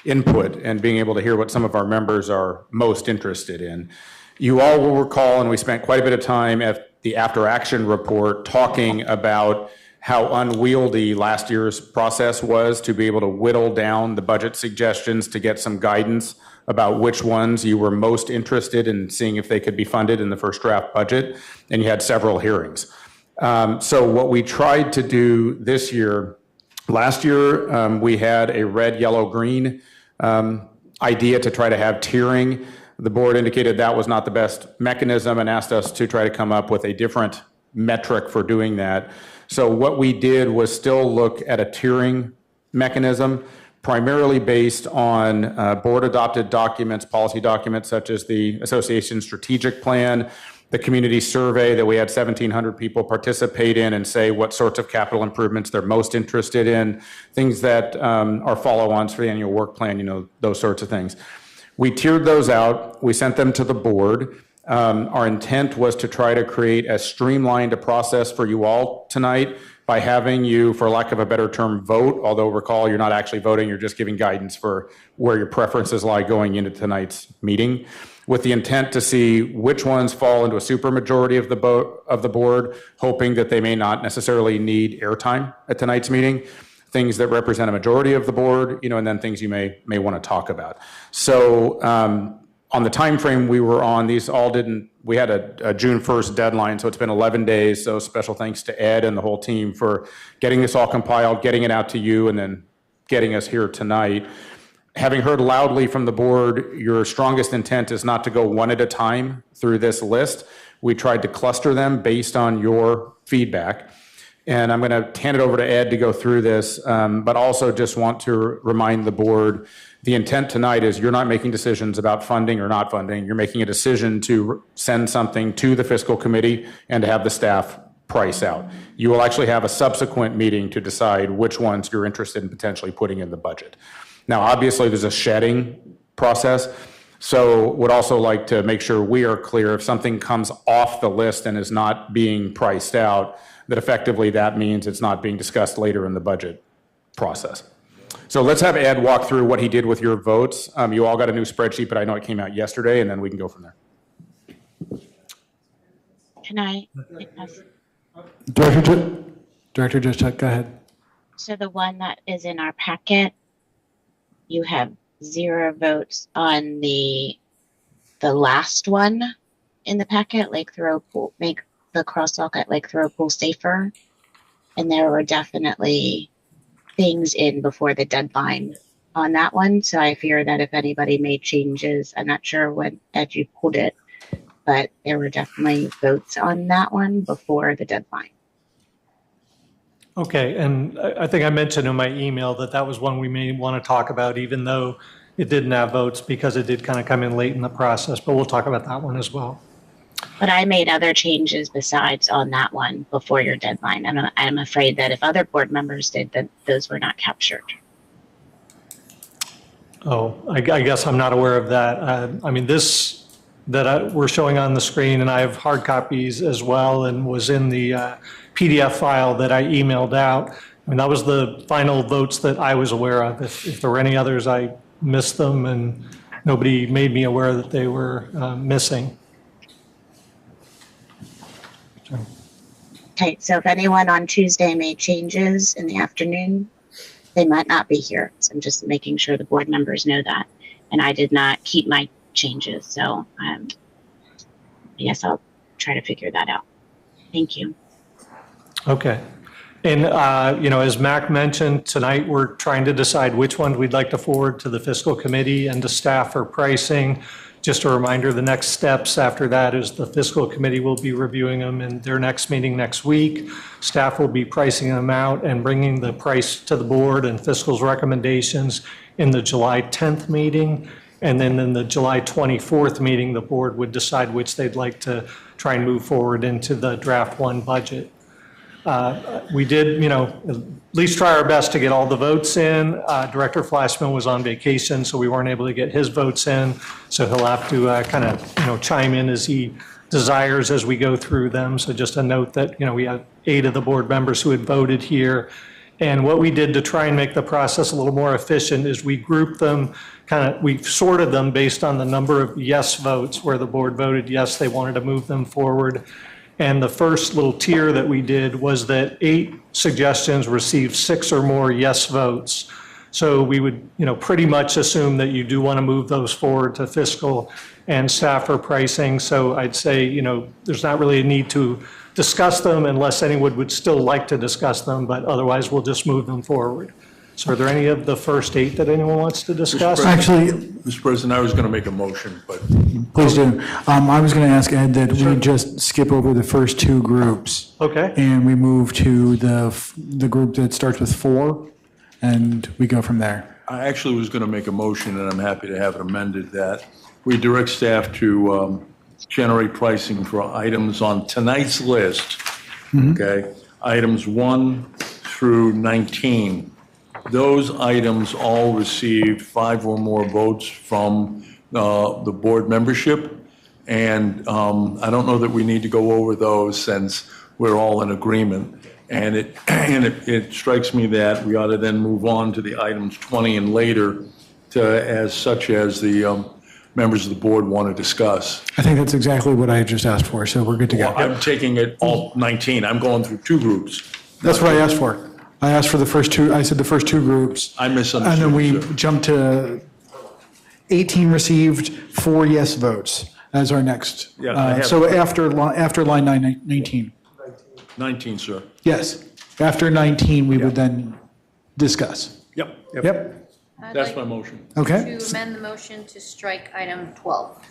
input and being able to hear what some of our members are most interested in. You all will recall, and we spent quite a bit of time at the after action report talking about how unwieldy last year's process was to be able to whittle down the budget suggestions to get some guidance about which ones you were most interested in seeing if they could be funded in the first draft budget, and you had several hearings. So what we tried to do this year, last year we had a red, yellow, green idea to try to have tiering. The board indicated that was not the best mechanism and asked us to try to come up with a different metric for doing that. So what we did was still look at a tiering mechanism, primarily based on board-adopted documents, policy documents such as the association strategic plan, the community survey that we had 1,700 people participate in and say what sorts of capital improvements they're most interested in, things that are follow-ons for the annual work plan, you know, those sorts of things. We tiered those out. We sent them to the board. Our intent was to try to create as streamlined a process for you all tonight by having you, for lack of a better term, vote, although recall you're not actually voting, you're just giving guidance for where your preferences lie going into tonight's meeting, with the intent to see which ones fall into a supermajority of the board, hoping that they may not necessarily need airtime at tonight's meeting, things that represent a majority of the board, you know, and then things you may want to talk about. So on the time frame we were on, these all didn't, we had a June 1st deadline, so it's been 11 days. So special thanks to Ed and the whole team for getting this all compiled, getting it out to you, and then getting us here tonight. Having heard loudly from the board, your strongest intent is not to go one at a time through this list. We tried to cluster them based on your feedback. And I'm going to hand it over to Ed to go through this, but also just want to remind the board, the intent tonight is you're not making decisions about funding or not funding. You're making a decision to send something to the fiscal committee and to have the staff price out. You will actually have a subsequent meeting to decide which ones you're interested in potentially putting in the budget. Now, obviously, there's a shedding process. So would also like to make sure we are clear if something comes off the list and is not being priced out, that effectively that means it's not being discussed later in the budget process. So let's have Ed walk through what he did with your votes. You all got a new spreadsheet, but I know it came out yesterday, and then we can go from there. Can I? Director Jessica, go ahead. So the one that is in our packet, you have 0 votes on the last one in the packet, Lake Thoreau Pool, make the crosswalk at Lake Thoreau Pool safer. And there were definitely things in before the deadline on that one. So I fear that if anybody made changes, I'm not sure when Ed you pulled it, but there were definitely votes on that one before the deadline. Okay, and I think I mentioned in my email that that was one we may want to talk about, even though it didn't have votes, because it did kind of come in late in the process, but we'll talk about that one as well. But I made other changes besides on that one before your deadline. And I'm afraid that if other board members did, that those were not captured. Oh, I guess I'm not aware of that. I mean, this that we're showing on the screen, and I have hard copies as well, and was in the PDF file that I emailed out. I mean, that was the final votes that I was aware of. If there were any others, I missed them, and nobody made me aware that they were missing. Okay, so if anyone on Tuesday made changes in the afternoon, they might not be here. So I'm just making sure the board members know that. And I did not keep my changes. So I guess I'll try to figure that out. Thank you. Okay. And, you know, as Mac mentioned, tonight we're trying to decide which ones we'd like to forward to the fiscal committee and to staff for pricing. Just a reminder, the next steps after that is the fiscal committee will be reviewing them in their next meeting next week. Staff will be pricing them out and bringing the price to the board and fiscal's recommendations in the July 10th meeting. And then in the July 24th meeting, the board would decide which they'd like to try and move forward into the draft one budget. We did, at least try our best to get all the votes in. Director Flashman was on vacation, so we weren't able to get his votes in. So he'll have to kind of, chime in as he desires as we go through them. So just a note that, we have 8 of the board members who had voted here. And what we did to try and make the process a little more efficient is we grouped them, we sorted them based on the number of yes votes, where the board voted yes, they wanted to move them forward. And the first little tier that we did was that 8 suggestions received 6 or more yes votes. So we would, pretty much assume that you do want to move those forward to fiscal and staffer pricing. So I'd say, there's not really a need to discuss them unless anyone would still like to discuss them, but otherwise we'll just move them forward. So are there any of the first 8 that anyone wants to discuss? Actually, Mr. President, I was going to make a motion, but please do. I was going to ask Ed that we just skip over the first 2 groups. Okay. And we move to the group that starts with 4, and we go from there. I actually was going to make a motion, and I'm happy to have it amended, that we direct staff to generate pricing for items on tonight's list, okay? Items 1 through 19. Those items all received 5 or more votes from the board membership. And I don't know that we need to go over those since we're all in agreement. And it strikes me that we ought to then move on to the items 20 and later such as the members of the board want to discuss. I think that's exactly what I just asked for, so we're good to go. Well, I'm taking it all 19. I'm going through 2 groups. That's what I asked for. I asked for the first 2, I said the first 2 groups. I misunderstood. And then we jumped to 18 received 4 yes votes as our next. Yeah, So after line 19. 19, sir. Yes, after 19, we would then discuss. Yep. Yep. That's my motion. Okay. To amend the motion to strike item 12,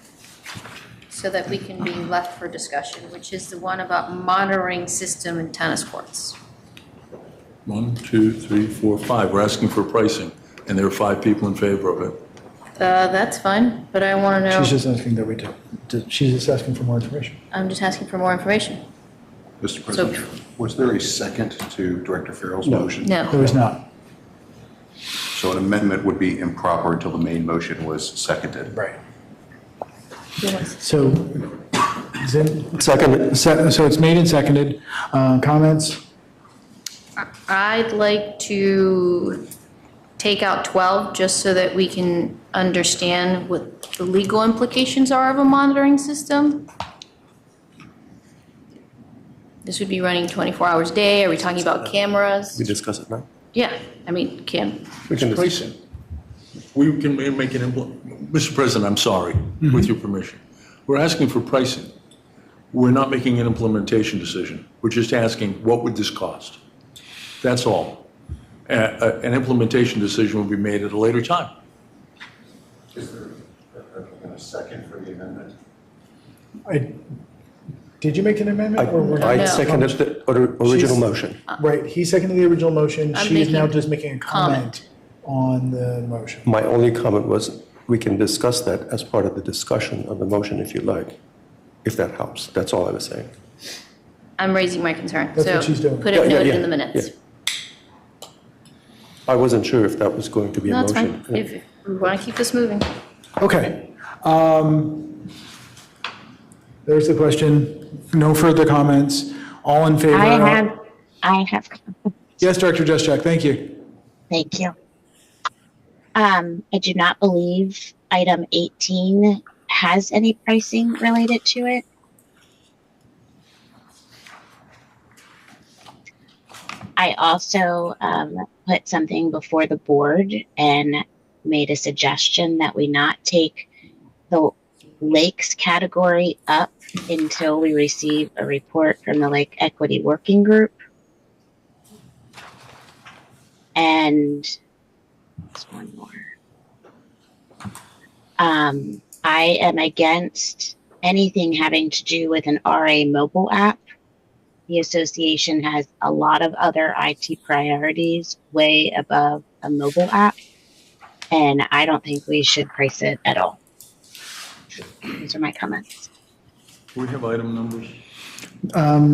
so that we can be left for discussion, which is the one about monitoring system in tennis courts. 1, 2, 3, 4, 5. We're asking for pricing, and there are 5 people in favor of it. That's fine, but I want to know. She's just asking that we she's just asking for more information. I'm just asking for more information. Mr. President, was there a second to Director Farrell's motion? No. There was not. So an amendment would be improper until the main motion was seconded. Right. So, is it? Seconded. So it's made and seconded. Comments? I'd like to take out 12 just so that we can understand what the legal implications are of a monitoring system. This would be running 24 hours a day. Are we talking about cameras? We discuss it now. Yeah, I mean, We can pricing. We can make an Mr. President, I'm sorry, with your permission. We're asking for pricing. We're not making an implementation decision. We're just asking, what would this cost? That's all. An implementation decision will be made at a later time. Is there a second for the amendment? Did you make an amendment? I seconded the original motion. Right, he seconded the original motion. I'm She is now making just making a comment on the motion. My only comment was, we can discuss that as part of the discussion of the motion if you like, if that helps. That's all I was saying. I'm raising my concern. That's what she's doing. So put it noted in the minutes. Yeah. I wasn't sure if that was going to be a No, it's motion. fine. If we want to keep this moving. Okay. There's the question. No further comments. All in favor? I have. Yes, Director Juszczyk, thank you. Thank you. I do not believe item 18 has any pricing related to it. I also put something before the board and made a suggestion that we not take the lakes category up until we receive a report from the Lake Equity Working Group. And there's one more. I am against anything having to do with an RA mobile app. The association has a lot of other IT priorities way above a mobile app. and I don't think we should price it at all. These are my comments. Do we have item numbers?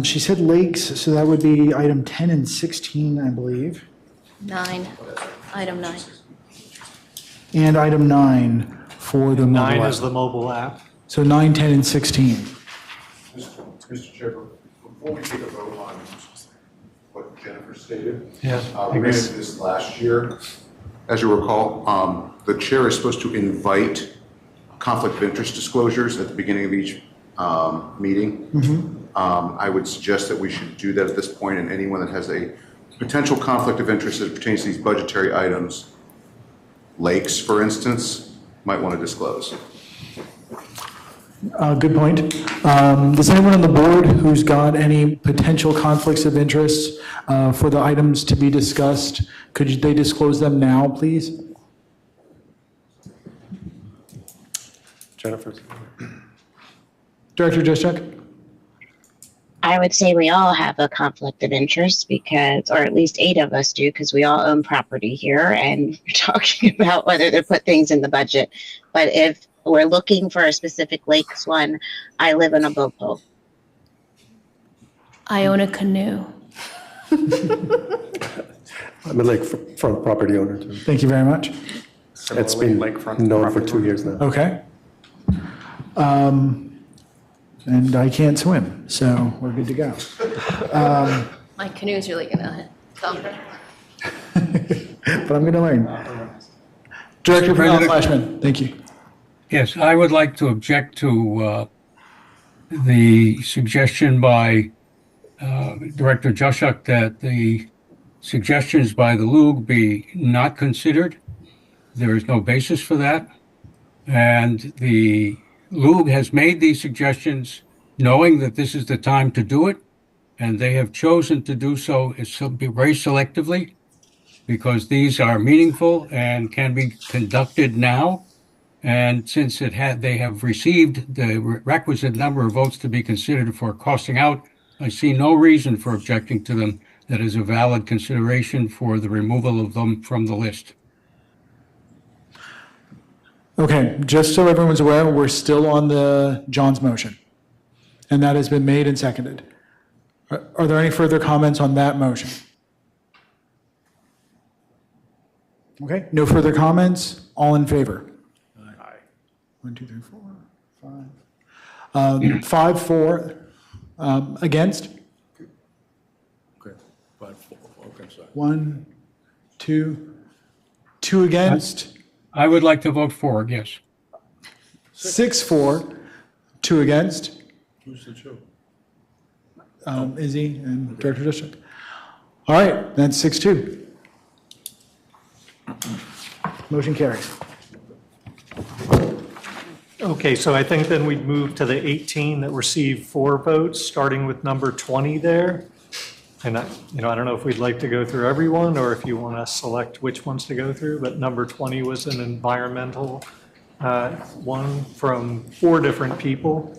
She said lakes, so that would be item 10 and 16, I believe. 9, item 9. And item 9 for the mobile app. 9 is the mobile app. So 9, 10, and 16. Mr. Chairman, before we take a vote on what Jennifer stated. Yes. We ran into this last year. As you recall, the chair is supposed to invite conflict of interest disclosures at the beginning of each meeting. I would suggest that we should do that at this point, and anyone that has a potential conflict of interest that pertains to these budgetary items, lakes, for instance, might want to disclose. Good point. Does anyone on the board who's got any potential conflicts of interest for the items to be discussed, could they disclose them now, please? Jennifer. Director Juszczyk? I would say we all have a conflict of interest because, or at least 8 of us do, because we all own property here and we're talking about whether to put things in the budget. But if we're looking for a specific lakes one, I live in a boat. I own a canoe. I'm a lakefront property owner too. Thank you very much. It's been known for 2 years now. Okay. And I can't swim, so we're good to go. My canoe's really gonna come. But I'm going to learn. Director Flashman, thank you. Yes, I would like to object to the suggestion by Director Juszczyk that the suggestions by the Loog be not considered. There is no basis for that. And the Loog has made these suggestions knowing that this is the time to do it, and they have chosen to do so very selectively because these are meaningful and can be conducted now. And since they have received the requisite number of votes to be considered for costing out, I see no reason for objecting to them. That is a valid consideration for the removal of them from the list. Okay, just so everyone's aware, we're still on the John's motion, and that has been made and seconded. Are there any further comments on that motion? Okay, no further comments. All in favor? Aye. 1, 2, 3, 4, 5. 5, 4. Against? Okay, 5, 4. Okay, sorry. 1, 2. 2 against. I would like to vote for, yes. 6, 4. 2 against. Who's the 2? Izzy and Director Juszczyk. All right, that's 6-2. Motion carries. Okay, so I think then we'd move to the 18 that received 4 votes, starting with number 20 there. And I don't know if we'd like to go through everyone or if you want to select which ones to go through, but number 20 was an environmental one from 4 different people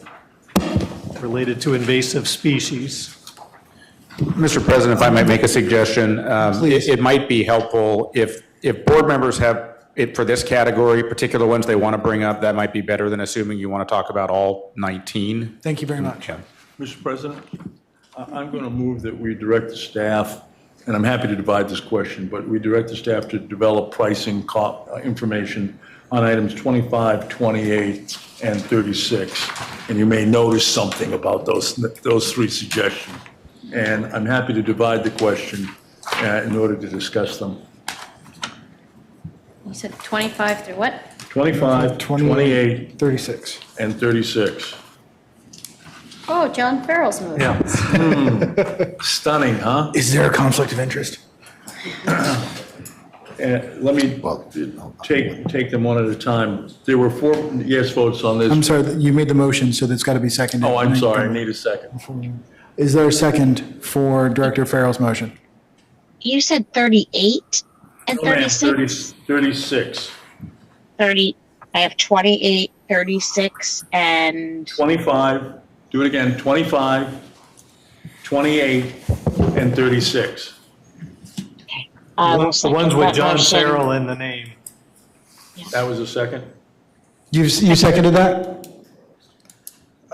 related to invasive species. Mr. President, if I might make a suggestion, it might be helpful if board members have it for this category, particular ones they want to bring up, that might be better than assuming you want to talk about all 19. Thank you very much. Mr. President, I'm going to move that we direct the staff, and I'm happy to divide this question, but we direct the staff to develop pricing information on items 25, 28, and 36. And you may notice something about those 3 suggestions. And I'm happy to divide the question in order to discuss them. You said 25 through what? 25, 28, 36. And 36. Oh, John Farrell's movie. Yeah. Stunning, huh? Is there a conflict of interest? Let me take them one at a time. There were 4 yes votes on this. I'm sorry, you made the motion, so that's got to be seconded. Oh, I'm sorry, I need a second. Is there a second for Director Farrell's motion? You said 38 and 36? 36. 30. I have 28, 36, and 25. Do it again. 25, 28, and 36. we'll The ones with that John motion. Farrell in the name. That was a second? You seconded that?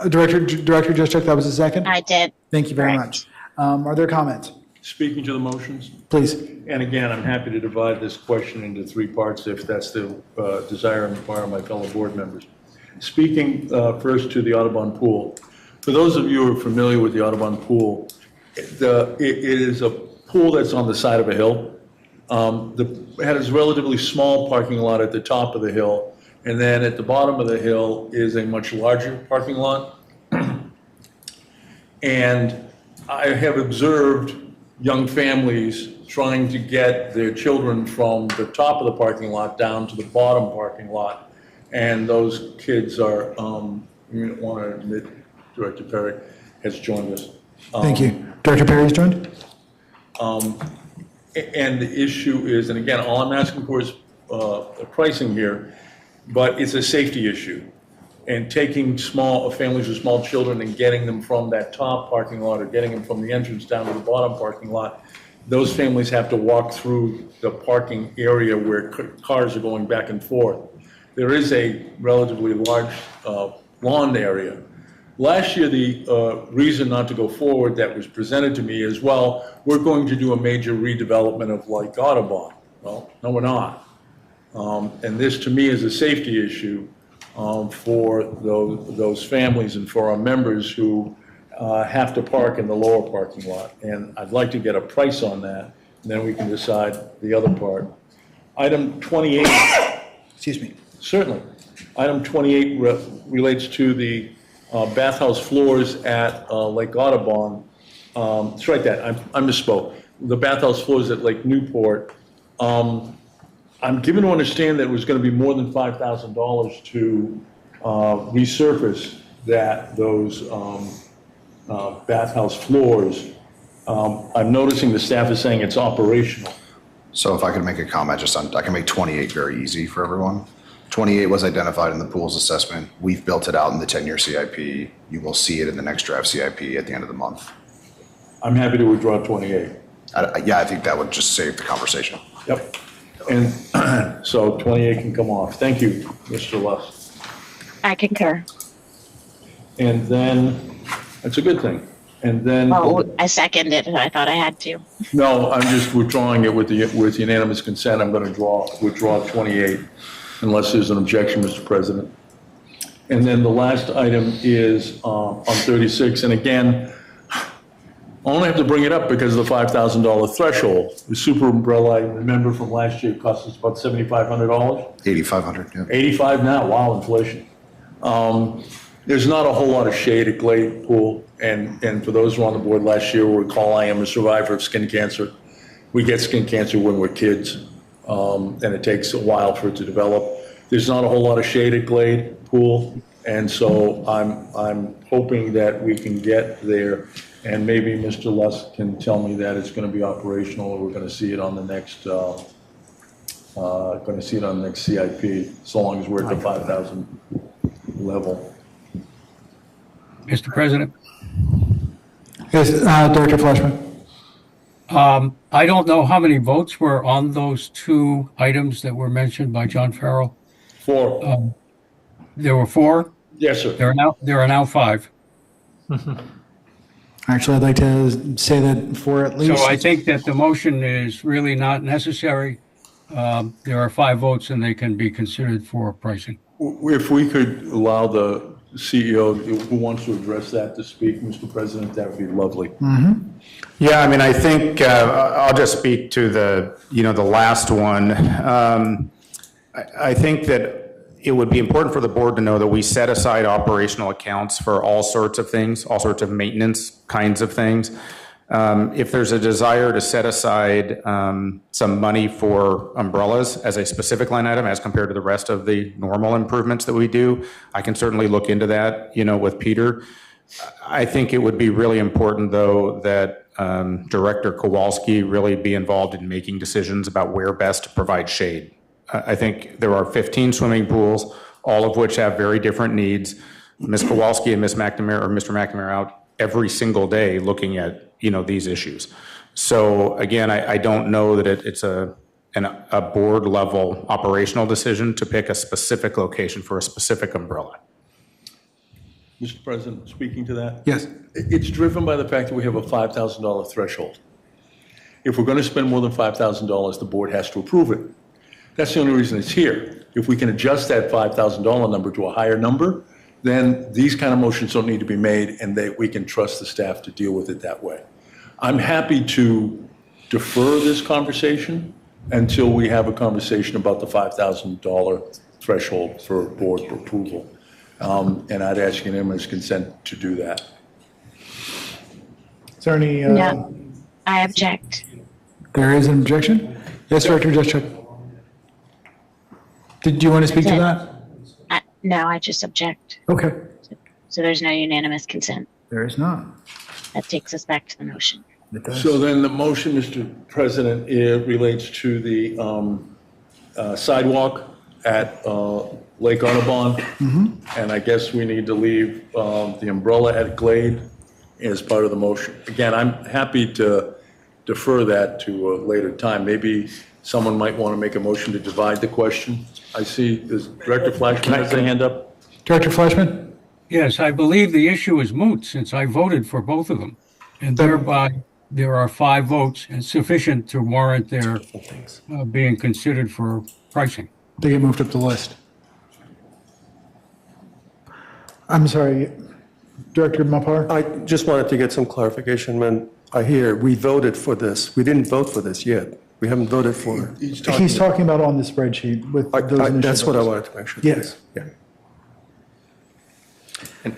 Director Juszczyk, that was a second? I did. Thank you very much. Are there comments? Speaking to the motions? Please. And again, I'm happy to divide this question into three parts if that's the desire on the part of my fellow board members. Speaking first to the Audubon Pool. For those of you who are familiar with the Audubon Pool, it is a pool that's on the side of a hill. It has a relatively small parking lot at the top of the hill, and then at the bottom of the hill is a much larger parking lot. And I have observed young families trying to get their children from the top of the parking lot down to the bottom parking lot. And those kids are, you want to admit, Director Perry has joined us. Thank you. Director Perry has joined? And the issue is, and again, all I'm asking for is pricing here, but it's a safety issue. And taking families with small children and getting them from that top parking lot or getting them from the entrance down to the bottom parking lot, those families have to walk through the parking area where cars are going back and forth. There is a relatively large lawn area. Last year, the reason not to go forward that was presented to me is, well, we're going to do a major redevelopment of Lake Audubon. Well, no, we're not. And this, to me, is a safety issue for those families and for our members who have to park in the lower parking lot. And I'd like to get a price on that, and then we can decide the other part. Item 28. Excuse me. Certainly. Item 28 relates to the bathhouse floors at Lake Audubon. Strike that, I misspoke. The bathhouse floors at Lake Newport. I'm given to understand that it was going to be more than $5,000 to resurface those bathhouse floors. I'm noticing the staff is saying it's operational. So if I could make a comment, I can make 28 very easy for everyone. 28 was identified in the pools assessment. We've built it out in the 10-year CIP. You will see it in the next draft CIP at the end of the month. I'm happy to withdraw 28. Yeah, I think that would just save the conversation. Yep. And so 28 can come off. Thank you, Mr. Luss. I concur. And then, that's a good thing. And then. Oh, I seconded it. I thought I had to. No, I'm just withdrawing it with unanimous consent. I'm going to withdraw 28 unless there's an objection, Mr. President. And then the last item is on 36. And again, I only have to bring it up because of the $5,000 threshold. The super umbrella, I remember from last year, cost us about $7,500. $8,500, yeah. 85 now, wow, inflation. There's not a whole lot of shade at Glade Pool. And for those who were on the board last year will recall I am a survivor of skin cancer. We get skin cancer when we're kids, and it takes a while for it to develop. There's not a whole lot of shade at Glade Pool, and so I'm hoping that we can get there. And maybe Mr. Luss can tell me that it's going to be operational, or we're going to see it on the next CIP, so long as we're at the 5,000 level. Mr. President? Yes, Director Fleshman. I don't know how many votes were on those two items that were mentioned by John Farrell. 4. There were 4? Yes, sir. There are now 5. Actually, I'd like to say that for at least. So I think that the motion is really not necessary. There are 5 votes and they can be considered for pricing. If we could allow the CEO who wants to address that to speak, Mr. President, that would be lovely. Mm-hmm. Yeah, I mean, I think I'll just speak to the last one. I think that it would be important for the board to know that we set aside operational accounts for all sorts of things, all sorts of maintenance kinds of things. If there's a desire to set aside some money for umbrellas as a specific line item as compared to the rest of the normal improvements that we do, I can certainly look into that, with Peter. I think it would be really important, though, that Director Kowalski really be involved in making decisions about where best to provide shade. I think there are 15 swimming pools, all of which have very different needs. Ms. Kowalski and Ms. McNamara or Mr. McNamara out every single day looking at these issues. So again, I don't know that it's a a board level operational decision to pick a specific location for a specific umbrella. Mr. President, speaking to that? Yes. It's driven by the fact that we have a $5,000 threshold. If we're going to spend more than $5,000, the board has to approve it. That's the only reason it's here. If we can adjust that $5,000 number to a higher number, then these kind of motions don't need to be made, and we can trust the staff to deal with it that way. I'm happy to defer this conversation until we have a conversation about the $5,000 threshold for board approval. And I'd ask unanimous consent to do that. Is there any? No, I object. There is an objection? Yes, Director Juszczyk. Did you want to speak to that? No, I just object. Okay. So there's no unanimous consent. There is not. That takes us back to the motion. So then the motion, Mr. President, it relates to the sidewalk at Lake Audubon. And I guess we need to leave the umbrella at Glade as part of the motion. Again, I'm happy to defer that to a later time. Maybe someone might want to make a motion to divide the question. I see, is Director Flashman has a hand up? Director Flashman? Yes, I believe the issue is moot since I voted for both of them. And thereby, there are 5 votes and sufficient to warrant their being considered for pricing. They get moved up the list. I'm sorry, Director Mapar? I just wanted to get some clarification. When I hear we voted for this, we didn't vote for this yet. We haven't voted for it. He's talking about on the spreadsheet with those initial That's what I votes. wanted to make sure. Yes. Yeah.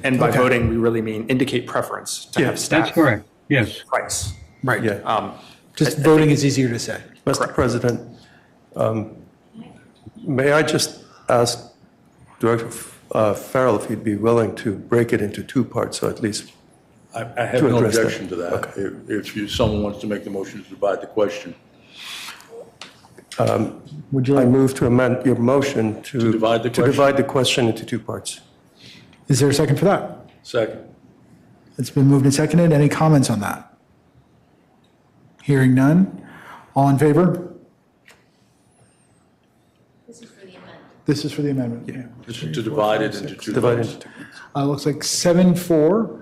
And by Okay. voting, we really mean indicate preference to have staff. That's correct, yes. Price. Right. Yeah. Just voting is easier to say. Mr. President, may I just ask Director Farrell if he'd be willing to break it into 2 parts, so at least I have to no address that. objection to that. If someone wants to make the motion to divide the question. Would you I like, move to amend your motion to divide the question? divide the question into 2 parts. is there a second for that? Second. It's been moved and seconded. Any comments on that? Hearing none. All in favor? This is for the amendment. Yeah. This is to divide it into 2 Divide votes. into 2. Looks like 7-4.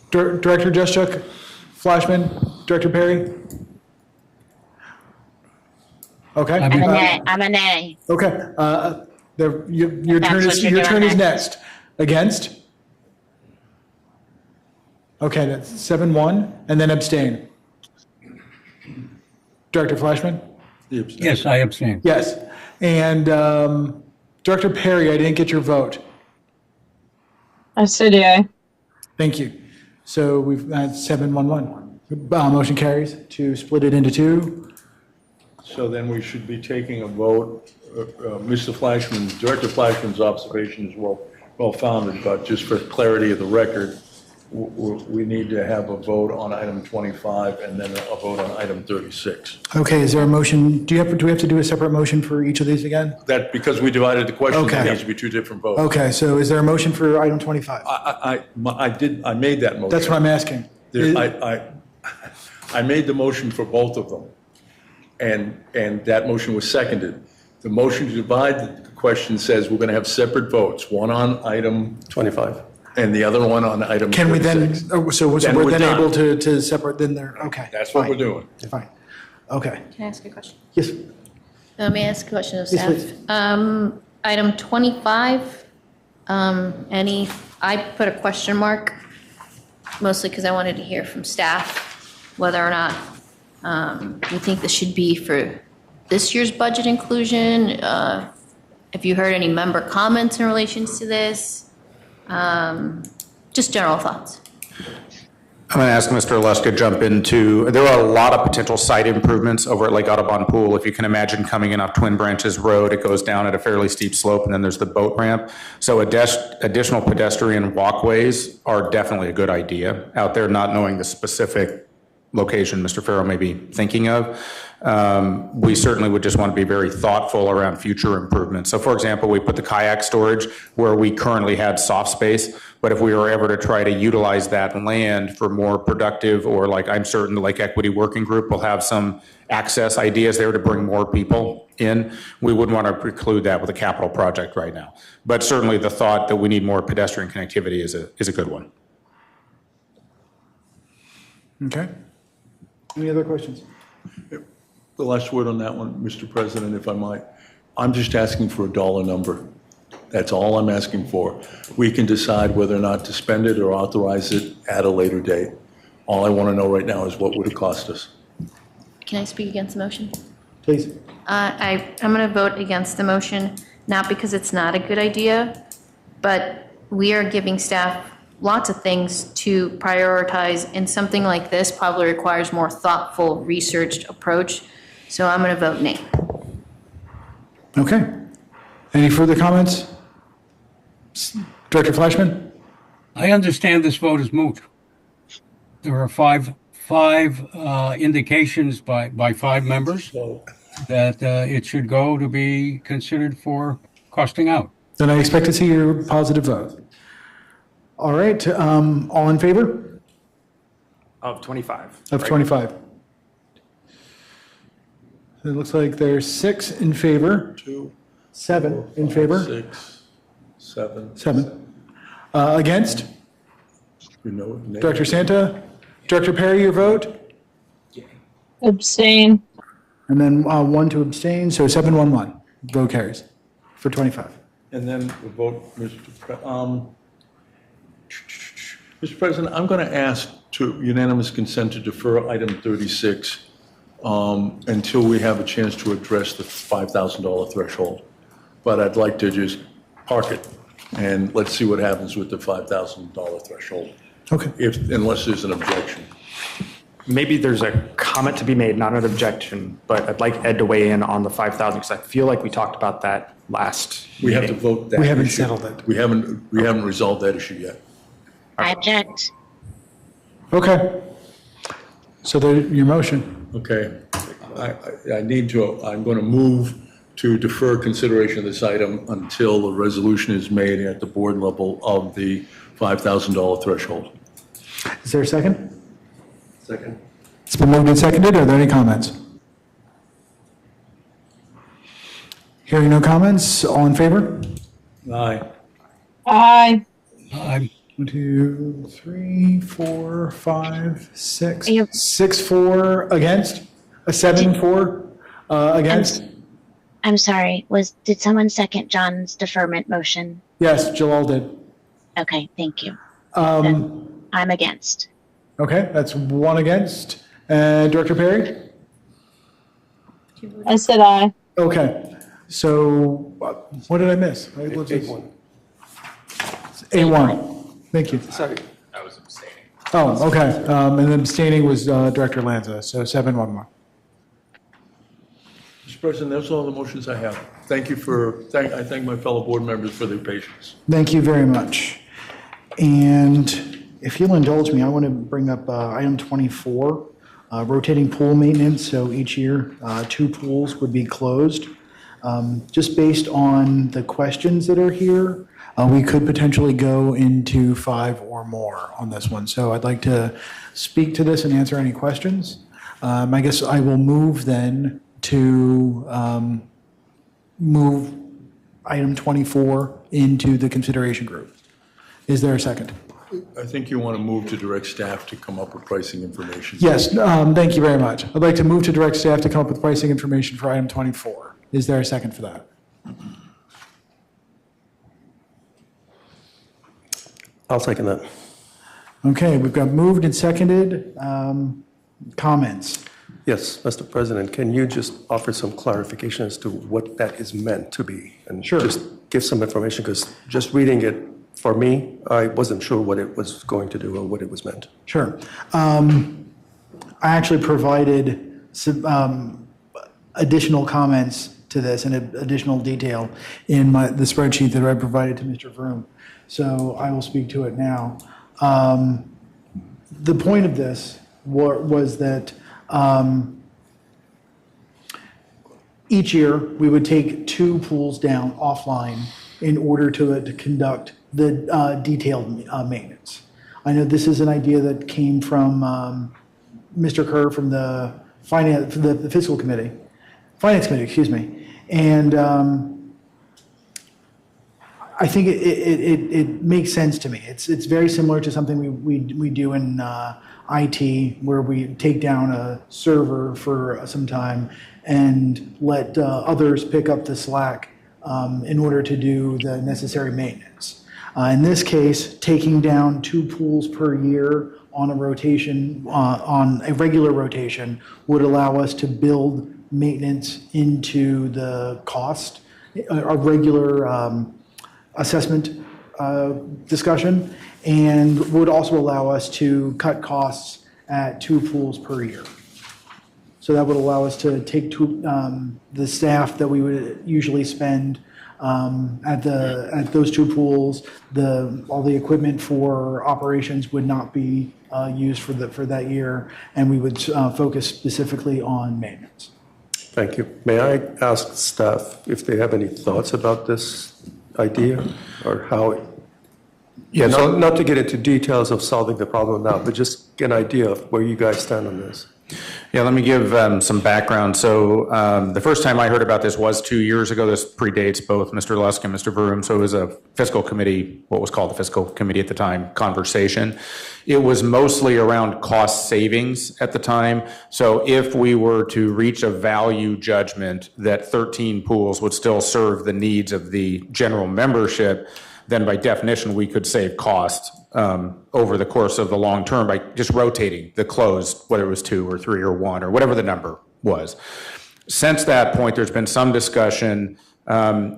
Director Juszczyk, Flashman, Director Perry? Okay. I'm a nay. I'm a nay. Okay. Your That's turn what is, you're your doing turn is next. next. Against? Okay, that's 7-1, and then abstain. Director Flashman? Yes, I abstain. Yes. And Director Perry, I didn't get your vote. I said yay. Thank you. So we've had 7-1-1. Motion carries to split it into 2. So then we should be taking a vote. Mr. Flashman, Director Flashman's observation is well-founded, but just for clarity of the record, we need to have a vote on item 25 and then a vote on item 36. Okay, is there a motion? Do we have to do a separate motion for each of these again? That, because we divided the question, Okay. there needs to be 2 different votes. Okay, so is there a motion for item 25? I made that motion. That's what I'm asking. I made the motion for both of them, and that motion was seconded. The motion to divide the question says we're going to have separate votes, one on item 25. and the other one on item 36. Can we then, so Then we're we're then done. able to separate, then there, okay. That's what we're doing. Fine. Okay. Can I ask a question? Yes. Let me ask a question of Yes, staff. Item 25, I put a question mark, mostly because I wanted to hear from staff whether or not you think this should be for this year's budget inclusion. If you heard any member comments in relation to this, just general thoughts. I'm going to ask Mr. Leska to jump into, there are a lot of potential site improvements over at Lake Audubon Pool. If you can imagine coming in off Twin Branches Road, it goes down at a fairly steep slope, and then there's the boat ramp. So additional pedestrian walkways are definitely a good idea out there, not knowing the specific location Mr. Farrell may be thinking of. we certainly would just want to be very thoughtful around future improvements. So for example, we put the kayak storage where we currently had soft space, but if we were ever to try to utilize that land for more productive, or like I'm certain the Lake Equity Working Group will have some access ideas there to bring more people in, we wouldn't want to preclude that with a capital project right now. But certainly the thought that we need more pedestrian connectivity is a good one. Okay. Any other questions? The last word on that one, Mr. President, if I might. I'm just asking for a dollar number. That's all I'm asking for. We can decide whether or not to spend it or authorize it at a later date. All I want to know right now is what would it cost us? Can I speak against the motion? Please. I'm going to vote against the motion, not because it's not a good idea, but we are giving staff lots of things to prioritize, and something like this probably requires more thoughtful, researched approach. So I'm going to vote nay. Okay. Any further comments? Director Flashman? I understand this vote is moot. There are five indications by 5 members that it should go to be considered for costing out. Then I expect to see your positive vote. All right, all in favor? Of 25. Of 25. It looks like there's 6 in favor. 2, 7 in favor. 6, 7. 7. Against? Nay. Director Santa? Director Perry, your vote? Abstain. And then 1 to abstain, so 7-1-1. Vote carries for 25. And then the vote, Mr. President, I'm going to ask to unanimous consent to defer item 36 until we have a chance to address the $5,000 threshold. But I'd like to just park it and let's see what happens with the $5,000 threshold. Okay. Unless there's an objection. Maybe there's a comment to be made, not an objection, but I'd like Ed to weigh in on the 5,000 because I feel like we talked about that last We have to meeting. vote that. We haven't issue. settled it. We haven't resolved that issue yet. I object. Okay. So your motion. Okay. I'm going to move to defer consideration of this item until the resolution is made at the board level of the $5,000 threshold. Is there a second? Second. It's been moved and seconded. Are there any comments? Hearing no comments, all in favor? Aye. Aye. I'm 1, 2, 3, 4, 5, 6. Yep. 6-4 against? A 7-4 against? I'm sorry. Did someone second John's deferment motion? Yes, Jalal did. Okay, thank you. Um, I'm against. Okay, that's 1 against. Director Perry? I said aye. Okay, so what did I miss? A1. A1. Thank you. Sorry. I was abstaining. Oh, okay. And then abstaining was Director Lanza, so 7-1-1. Mr. President, those are all the motions I have. Thank you I thank my fellow board members for their patience. Thank you very much. And if you'll indulge me, I want to bring up item 24, rotating pool maintenance. So each year, 2 pools would be closed. Just based on the questions that are here, we could potentially go into 5 or more on this one. So I'd like to speak to this and answer any questions. I guess I will move then to move item 24 into the consideration group. Is there a second? I think you want to move to direct staff to come up with pricing information. Yes, thank you very much. I'd like to move to direct staff to come up with pricing information for item 24. Is there a second for that? I'll second that. Okay, we've got moved and seconded. Comments? Yes, Mr. President, can you just offer some clarification as to what that is meant to be? And Sure. just give some information, because just reading it, for me, I wasn't sure what it was going to do or what it was meant. Sure. I actually provided some additional comments to this and additional detail in the spreadsheet that I provided to Mr. Vroom. So I will speak to it now. The point of this was that each year, we would take 2 pools down offline in order to conduct the detailed maintenance. I know this is an idea that came from Mr. Kerr from the fiscal committee, finance committee, excuse me. And I think it makes sense to me. It's very similar to something we do in IT, where we take down a server for some time and let others pick up the slack in order to do the necessary maintenance. In this case, taking down 2 pools per year on a rotation, on a regular rotation, would allow us to build maintenance into the cost, a regular assessment discussion, and would also allow us to cut costs at 2 pools per year. So that would allow us to take the staff that we would usually spend at those 2 pools. All the equipment for operations would not be used for that year, and we would focus specifically on maintenance. Thank you. May I ask staff if they have any thoughts about this idea or how it, Yeah, not to get into details of solving the problem now, but just get an idea of where you guys stand on this. Yeah, let me give some background. So the first time I heard about this was 2 years ago. This predates both Mr. Lusk and Mr. Vroom. So it was a fiscal committee, what was called the fiscal committee at the time, conversation. It was mostly around cost savings at the time. So if we were to reach a value judgment that 13 pools would still serve the needs of the general membership, then by definition, we could save costs over the course of the long term by just rotating the closed, whether it was 2 or 3 or 1 or whatever the number was. Since that point, there's been some discussion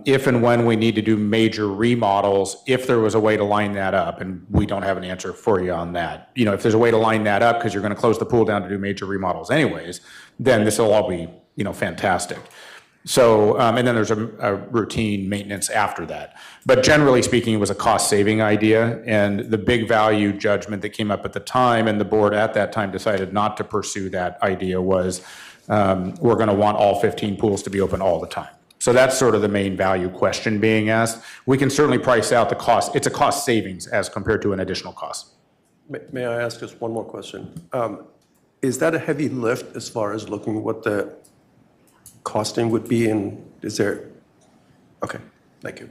if and when we need to do major remodels, if there was a way to line that up, and we don't have an answer for you on that. You know, if there's a way to line that up because you're going to close the pool down to do major remodels anyways, then this will all be, you know, fantastic. So, and then there's a routine maintenance after that. But generally speaking, it was a cost-saving idea, and the big value judgment that came up at the time, and the board at that time decided not to pursue that idea, was we're going to want all 15 pools to be open all the time. So that's sort of the main value question being asked. We can certainly price out the cost. It's a cost savings as compared to an additional cost. May I ask just one more question? Is that a heavy lift as far as looking at what the costing would be, and is there, okay, thank you.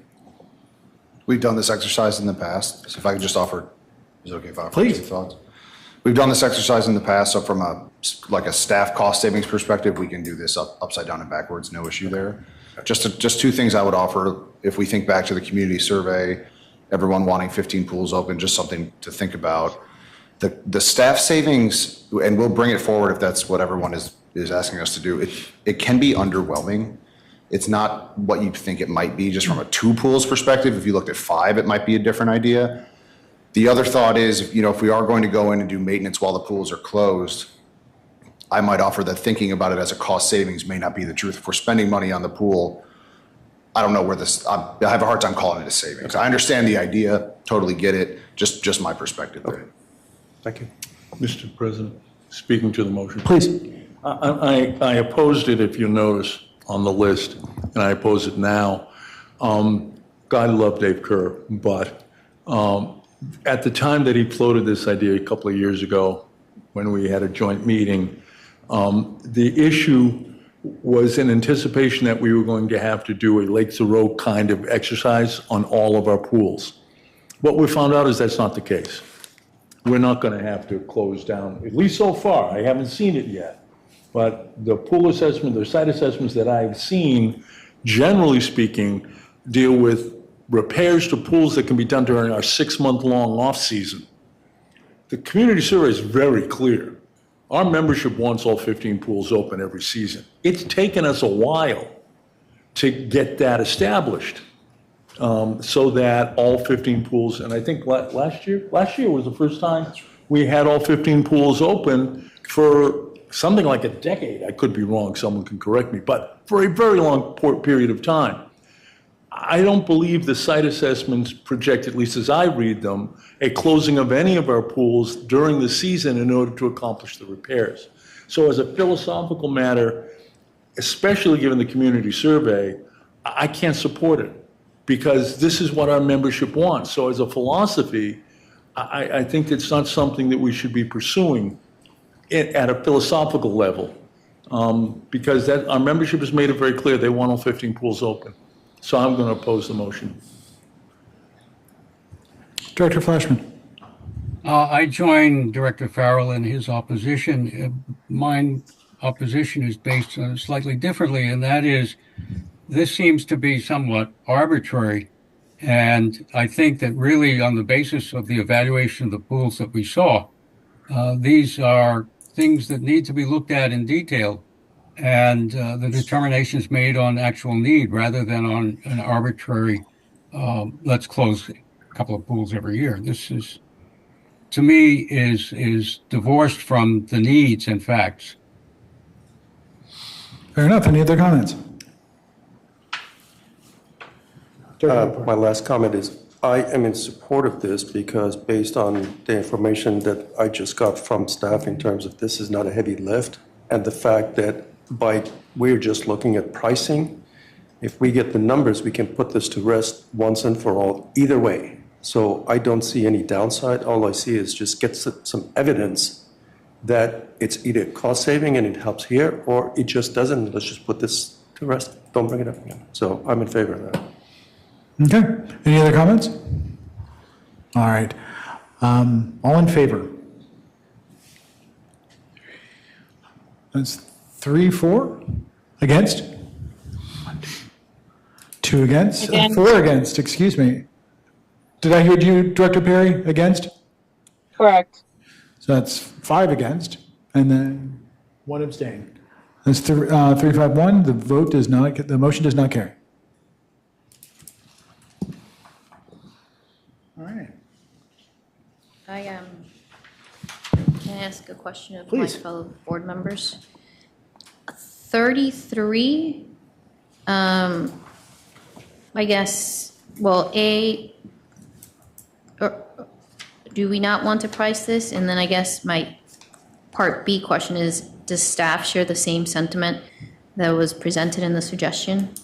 We've done this exercise in the past, so if I could just offer, is it okay if I offer Please. 2 thoughts? We've done this exercise in the past, so from a staff cost savings perspective, we can do this upside down and backwards, no issue there. Just 2 things I would offer. If we think back to the community survey, everyone wanting 15 pools open, just something to think about. The staff savings, and we'll bring it forward if that's what everyone is asking us to do, it can be underwhelming. It's not what you think it might be just from a 2 pools perspective. If you looked at 5, it might be a different idea. The other thought is, you know, if we are going to go in and do maintenance while the pools are closed, I might offer that thinking about it as a cost savings may not be the truth. If we're spending money on the pool, I don't know where this, I have a hard time calling it a savings. I understand the idea, totally get it, just my perspective. Okay, thank you. Mr. President, speaking to the motion. Please. I opposed it, if you notice, on the list, and I oppose it now. God love Dave Kerr, but at the time that he floated this idea a couple of years ago, when we had a joint meeting, the issue was in anticipation that we were going to have to do a Lake Thoreau kind of exercise on all of our pools. What we found out is that's not the case. We're not going to have to close down, at least so far. I haven't seen it yet. But the pool assessment, the site assessments that I've seen, generally speaking, deal with repairs to pools that can be done during our 6-month-long off-season. The community survey is very clear. Our membership wants all 15 pools open every season. It's taken us a while to get that established so that all 15 pools, and I think last year was the first time we had all 15 pools open for something like a decade. I could be wrong, someone can correct me, but for a very long period of time. I don't believe the site assessments project, at least as I read them, a closing of any of our pools during the season in order to accomplish the repairs. So as a philosophical matter, especially given the community survey, I can't support it because this is what our membership wants. So as a philosophy, I think it's not something that we should be pursuing at a philosophical level, because our membership has made it very clear they want all 15 pools open. So I'm going to oppose the motion. Director Flashman. I join Director Farrell in his opposition. Mine opposition is based on slightly differently, and that is this seems to be somewhat arbitrary. And I think that really on the basis of the evaluation of the pools that we saw, these are things that need to be looked at in detail, and the determinations made on actual need rather than on an arbitrary, let's close a couple of pools every year. This is, to me, is divorced from the needs and facts. Fair enough. Any other comments? My last comment is I am in support of this because based on the information that I just got from staff in terms of this is not a heavy lift and the fact that we're just looking at pricing, if we get the numbers, we can put this to rest once and for all either way. So I don't see any downside. All I see is just get some evidence that it's either cost saving and it helps here or it just doesn't. Let's just put this to rest. Don't bring it up again. So I'm in favor of that. Okay. Any other comments? All right. All in favor? That's 3-4. Against? 2 against? Again. 4 against, excuse me. Did I hear you, Director Perry, against? Correct. So that's 5 against, and then 1 abstain. That's 3-5-1. The motion does not carry. All right. Can I ask a question of Please. my fellow board members? 33, I guess, well, do we not want to price this? And then I guess my part B question is, does staff share the same sentiment that was presented in the suggestion?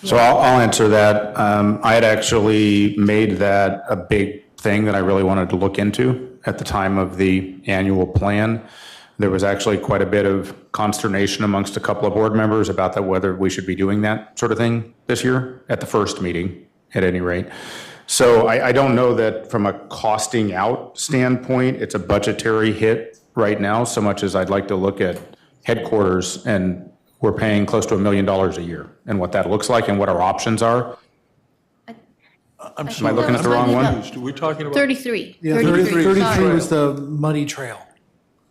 So I'll answer that. I had actually made that a big thing that I really wanted to look into at the time of the annual plan. There was actually quite a bit of consternation amongst a couple of board members about that, whether we should be doing that sort of thing this year, at the first meeting, at any rate. So I don't know that from a costing out standpoint, it's a budgetary hit right now, so much as I'd like to look at headquarters, and we're paying close to $1 million a year, and what that looks like and what our options are. I'm Am I looking at the wrong one? Are we talking about? 33. Yeah, 33 was the muddy trail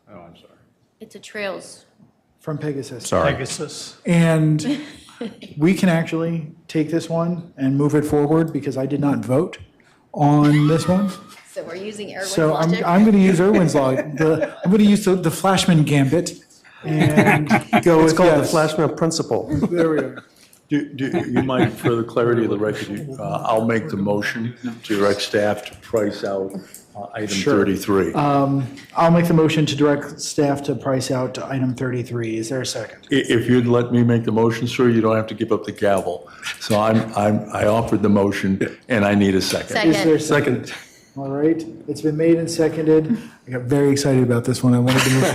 Oh, I'm sorry. It's a trails. from Pegasus. Sorry. Pegasus. And we can actually take this one and move it forward because I did not vote on this one. So we're using Erwin's So logic? I'm going to use Irwin's law. I'm going to use the Flashman gambit and go It's with called the yes. Flashman Principle. There we go. Do you mind, for the clarity of the record, I'll make the motion to direct staff to price out item Sure. 33. I'll make the motion to direct staff to price out item 33. Is there a second? If you'd let me make the motion, sir, you don't have to give up the gavel. So I offered the motion, and I need a second. Second. Is there a second? All right. It's been made and seconded. I got very excited about this one. I wanted to move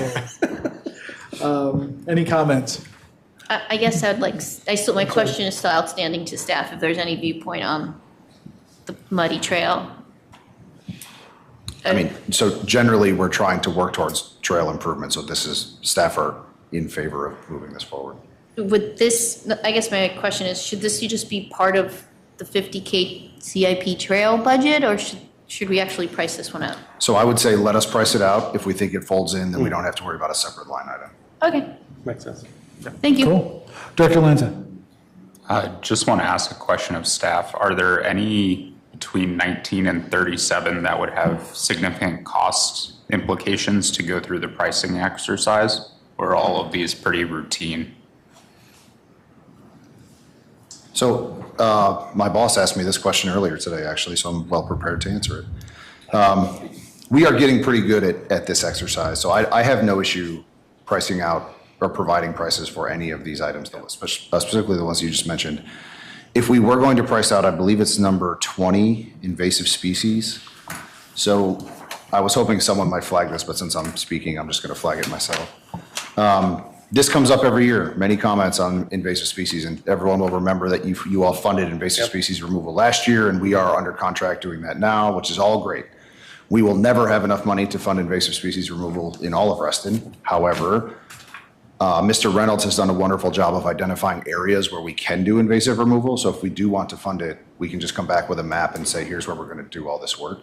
forward. Any comments? I guess my question is still outstanding to staff, if there's any viewpoint on the muddy trail. I mean, so generally, we're trying to work towards trail improvement, so staff are in favor of moving this forward. Would this, I guess my question is, should this just be part of the 50K CIP trail budget, or should we actually price this one out? So I would say let us price it out. If we think it folds in, then we don't have to worry about a separate line item. Okay, Makes sense. thank you. Cool. Director Lanza. I just want to ask a question of staff. Are there any between 19 and 37 that would have significant cost implications to go through the pricing exercise? Or are all of these pretty routine? So my boss asked me this question earlier today, actually, so I'm well prepared to answer it. We are getting pretty good at this exercise, so I have no issue pricing out or providing prices for any of these items, specifically the ones you just mentioned. If we were going to price out, I believe it's number 20, invasive species. So I was hoping someone might flag this, but since I'm speaking, I'm just going to flag it myself. This comes up every year, many comments on invasive species, and everyone will remember that you all funded invasive species removal last year, and we are under contract doing that now, which is all great. We will never have enough money to fund invasive species removal in all of Reston. However, Mr. Reynolds has done a wonderful job of identifying areas where we can do invasive removal. So if we do want to fund it, we can just come back with a map and say, here's where we're going to do all this work.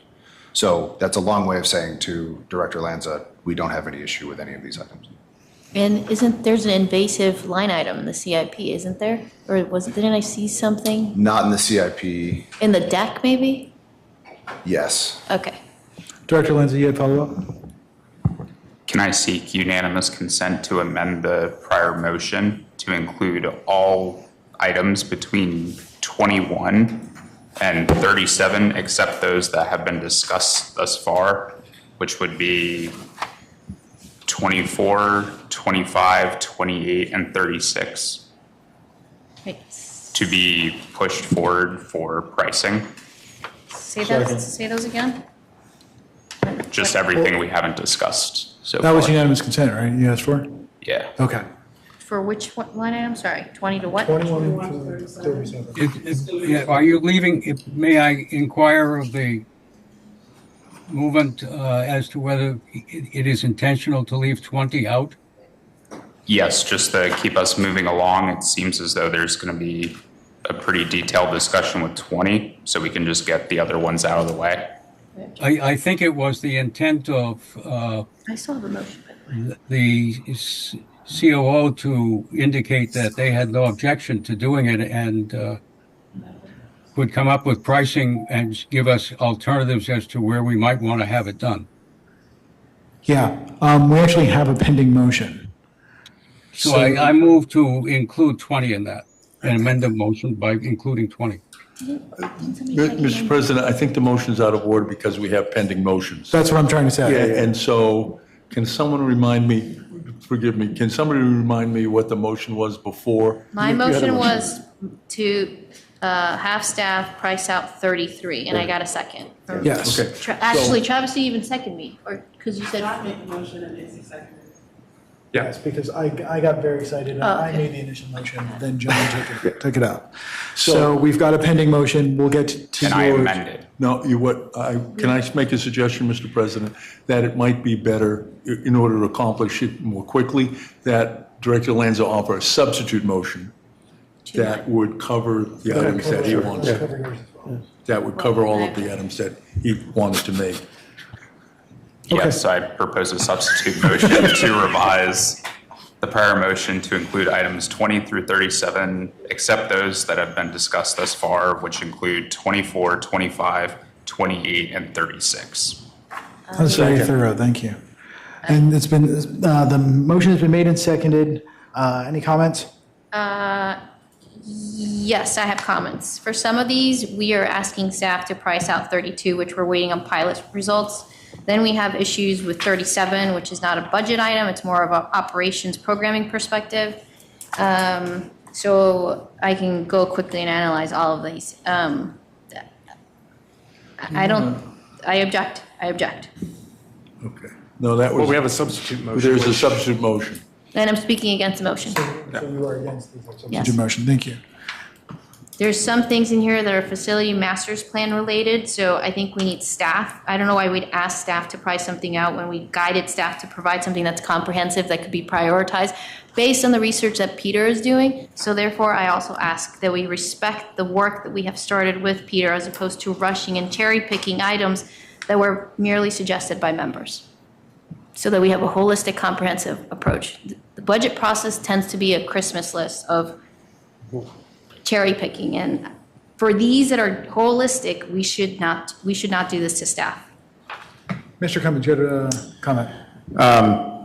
So that's a long way of saying to Director Lanza, we don't have any issue with any of these items. And there's an invasive line item in the CIP, isn't there? Or didn't I see something? Not in the CIP. In the deck, maybe? Yes. Okay. Director Lindsay, you had follow-up? Can I seek unanimous consent to amend the prior motion to include all items between 21 and 37, except those that have been discussed thus far, which would be 24, 25, 28, and 36, to be pushed forward for pricing? Say those again? Just everything we haven't discussed so That was far. unanimous consent, right? You asked for? Yeah. Okay. For which line item? Sorry, 20 to what? 21 to 37. Are you leaving, may I inquire of the movement as to whether it is intentional to leave 20 out? Yes, just to keep us moving along. It seems as though there's going to be a pretty detailed discussion with 20, so we can just get the other ones out of the way. I think it was the intent of I still have a motion. the COO to indicate that they had no objection to doing it and would come up with pricing and give us alternatives as to where we might want to have it done. Yeah, we actually have a pending motion. So I move to include 20 in that and amend the motion by including 20. Mr. President, I think the motion's out of order because we have pending motions. That's what I'm trying to say. Yeah, and so can someone remind me, forgive me, can somebody remind me what the motion was before? My motion was to have staff price out 33, and I got a second. Yes. Okay. Actually, Travis didn't even second me, or because you said. motion and Nancy seconded. Yes, because I got very excited and I made the initial motion, then John took it out. So we've got a pending motion. We'll get to yours. Can I amend it? No, can I make a suggestion, Mr. President, that it might be better, in order to accomplish it more quickly, that Director Lanza offer a substitute motion that would cover the items that he wants. That would cover all of the items that he wanted to make. Yes, I propose a substitute motion to revise the prior motion to include items 20 through 37, except those that have been discussed thus far, which include 24, 25, 28, and 36. That's very thorough, thank you. And it's been, the motion has been made and seconded. Any comments? Yes, I have comments. For some of these, we are asking staff to price out 32, which we're waiting on pilot results. Then we have issues with 37, which is not a budget item. It's more of an operations programming perspective. So I can go quickly and analyze all of these. I object. Okay. No, that was. Well, we have a substitute motion. There's a substitute motion. And I'm speaking against the motion. So you are against the substitute Yes. motion, thank you. There's some things in here that are facility master's plan related, so I think we need staff. I don't know why we'd ask staff to price something out when we guided staff to provide something that's comprehensive, that could be prioritized based on the research that Peter is doing. So therefore, I also ask that we respect the work that we have started with Peter as opposed to rushing and cherry picking items that were merely suggested by members, so that we have a holistic, comprehensive approach. The budget process tends to be a Christmas list of cherry picking, and for these that are holistic, we should not do this to staff. Mr. Cummings, you had a comment.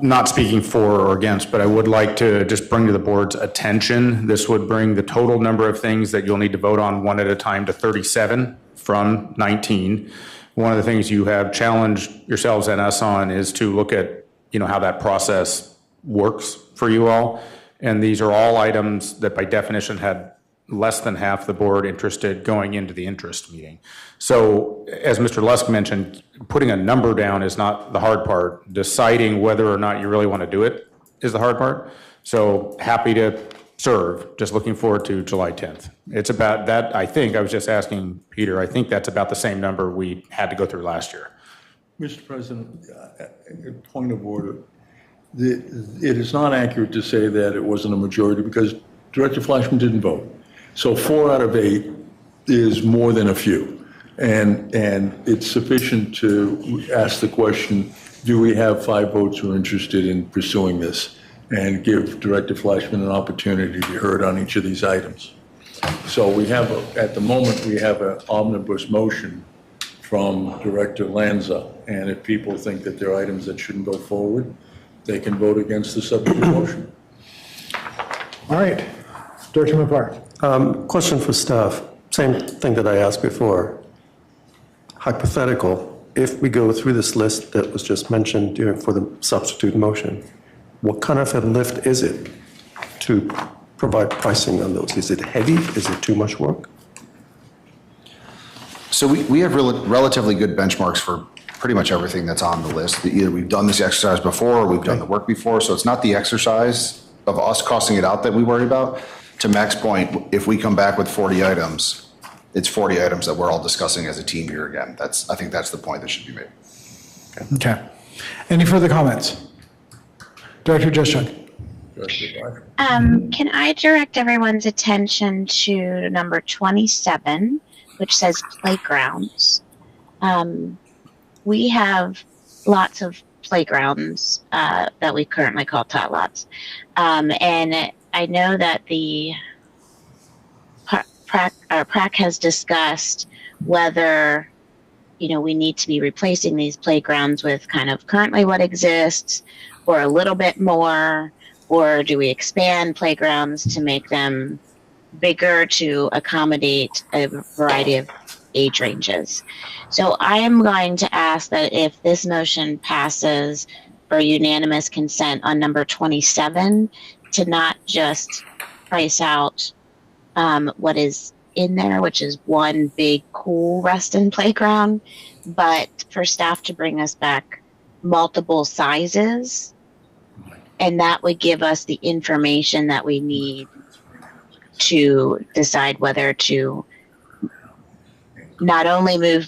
Not speaking for or against, but I would like to just bring to the board's attention, this would bring the total number of things that you'll need to vote on one at a time to 37 from 19. One of the things you have challenged yourselves and us on is to look at, how that process works for you all. And these are all items that by definition had less than half the board interested going into the interest meeting. So as Mr. Lusk mentioned, putting a number down is not the hard part. Deciding whether or not you really want to do it is the hard part. So happy to serve, just looking forward to July 10th. It's about that, I think, I was just asking Peter, I think that's about the same number we had to go through last year. Mr. President, point of order. It is not accurate to say that it wasn't a majority because Director Flashman didn't vote. So 4 out of 8 is more than a few. And it's sufficient to ask the question, do we have 5 votes who are interested in pursuing this? And give Director Flashman an opportunity to be heard on each of these items. So we have, at the moment, we have an omnibus motion from Director Lanza. And if people think that there are items that shouldn't go forward, they can vote against the subject motion. All right, Director Mapar. Question for staff, same thing that I asked before. Hypothetical, if we go through this list that was just mentioned for the substitute motion, what kind of a lift is it to provide pricing on those? Is it heavy? Is it too much work? So we have relatively good benchmarks for pretty much everything that's on the list. Either we've done this exercise before or we've done the work before. So it's not the exercise of us costing it out that we worry about. To Mac's point, if we come back with 40 items, it's 40 items that we're all discussing as a team here again. I think that's the point that should be made. Okay. Any further comments? Director Juszczyk. Can I direct everyone's attention to number 27, which says playgrounds? We have lots of playgrounds that we currently call tot lots. And I know that the PrAC has discussed whether we need to be replacing these playgrounds with kind of currently what exists or a little bit more, or do we expand playgrounds to make them bigger to accommodate a variety of age ranges. So I am going to ask that if this motion passes for unanimous consent on number 27, to not just price out what is in there, which is one big cool Reston playground, but for staff to bring us back multiple sizes, and that would give us the information that we need to decide whether to not only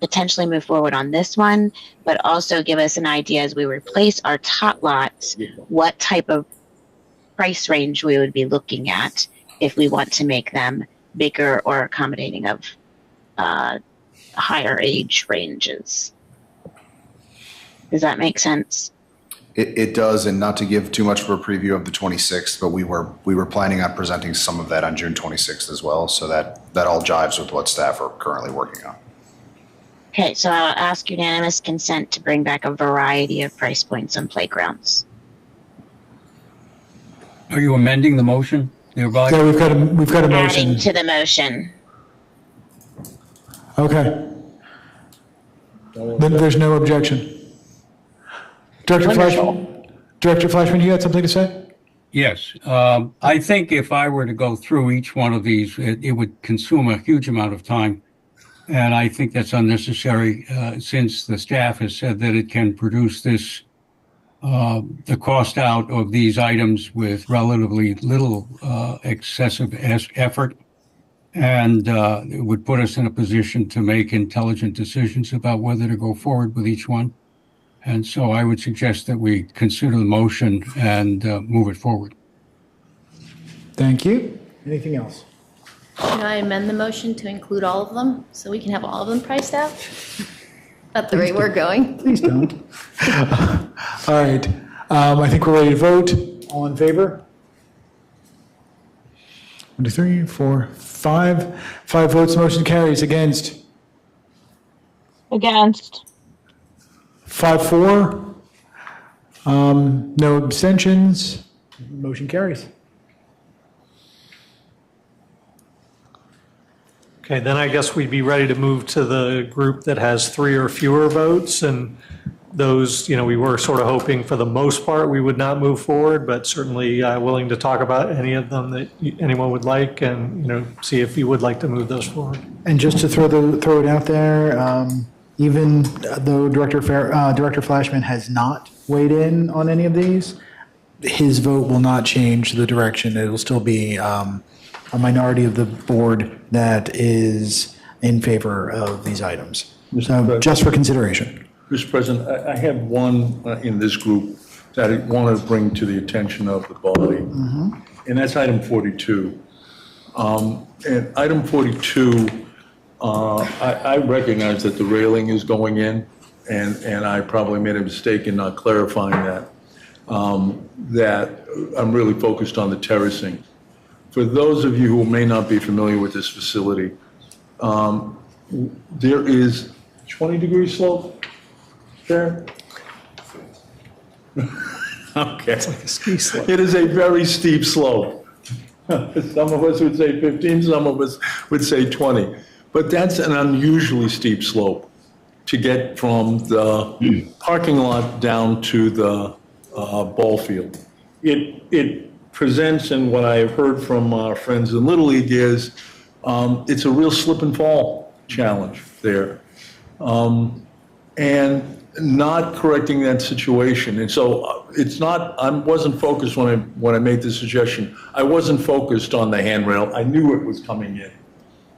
potentially move forward on this one, but also give us an idea as we replace our tot lots, what type of price range we would be looking at if we want to make them bigger or accommodating of higher age ranges. Does that make sense? It does, and not to give too much of a preview of the 26th, but we were planning on presenting some of that on June 26th as well, so that all jives with what staff are currently working on. Okay, so I'll ask unanimous consent to bring back a variety of price points on playgrounds. Are you amending the motion thereby? Yeah, we've got a motion. Adding to the motion. Okay. Then there's no objection. Director Flashman, you had something to say? Yes. I think if I were to go through each one of these, it would consume a huge amount of time. And I think that's unnecessary since the staff has said that it can produce this, the cost out of these items with relatively little excessive effort. And it would put us in a position to make intelligent decisions about whether to go forward with each one. And so I would suggest that we consider the motion and move it forward. Thank you. Anything else? Can I amend the motion to include all of them so we can have all of them priced out? Not the rate we're going. Please don't. All right. I think we're ready to vote. All in favor? 1, 2, 3, 4, 5. 5 votes. Motion carries. Against? Against. 5, 4. No abstentions. Motion carries. Okay, then I guess we'd be ready to move to the group that has 3 or fewer votes. And those, we were sort of hoping for the most part we would not move forward, but certainly willing to talk about any of them that anyone would like and, see if you would like to move those forward. And just to throw it out there, even though Director Flashman has not weighed in on any of these, his vote will not change the direction. It will still be a minority of the board that is in favor of these items. So just for consideration. Mr. President, I have one in this group that I want to bring to the attention of the body, and that's item 42. And item 42, I recognize that the railing is going in, and I probably made a mistake in not clarifying that, that I'm really focused on the terracing. For those of you who may not be familiar with this facility, there is 20-degree slope there? Okay. It's like a ski slope. It is a very steep slope. Some of us would say 15, some of us would say 20. But that's an unusually steep slope to get from the parking lot down to the ball field. It presents, and what I have heard from our friends in Little League is, it's a real slip and fall challenge there. And not correcting that situation. And so it's not, I wasn't focused when I made the suggestion. I wasn't focused on the handrail. I knew it was coming in,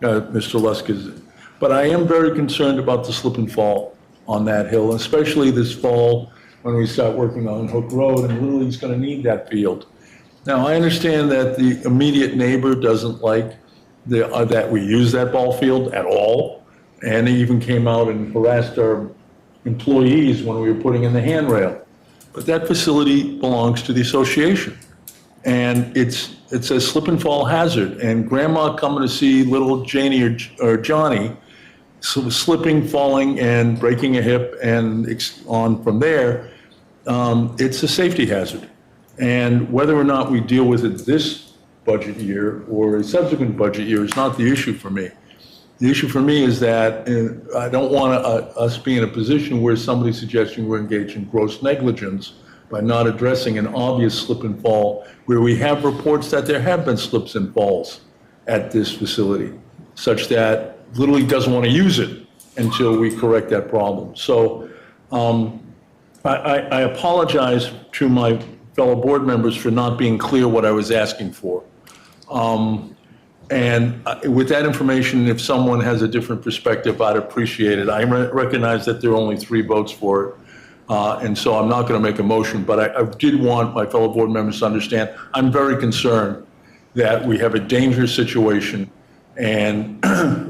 Mr. Lusk's. But I am very concerned about the slip and fall on that hill, especially this fall when we start working on Hook Road, and Little League's going to need that field. Now, I understand that the immediate neighbor doesn't like that we use that ball field at all, and they even came out and harassed our employees when we were putting in the handrail. But that facility belongs to the association, and it's a slip and fall hazard. And grandma coming to see little Janie or Johnny slipping, falling, and breaking a hip, and on from there, it's a safety hazard. And whether or not we deal with it this budget year or a subsequent budget year is not the issue for me. The issue for me is that I don't want us be in a position where somebody's suggesting we're engaged in gross negligence by not addressing an obvious slip and fall, where we have reports that there have been slips and falls at this facility, such that Little League doesn't want to use it until we correct that problem. So I apologize to my fellow board members for not being clear what I was asking for. And with that information, if someone has a different perspective, I'd appreciate it. I recognize that there are only 3 votes for it, and so I'm not going to make a motion, but I did want my fellow board members to understand I'm very concerned that we have a dangerous situation, and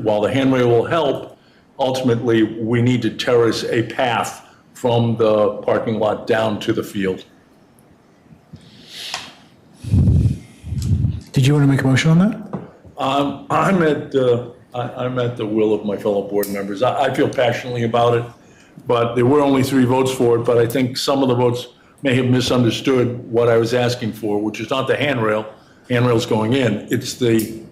while the handrail will help, ultimately we need to terrace a path from the parking lot down to the field. Did you want to make a motion on that? I'm at the will of my fellow board members. I feel passionately about it, but there were only 3 votes for it, but I think some of the votes may have misunderstood what I was asking for, which is not the handrail. Handrail's going in. It's the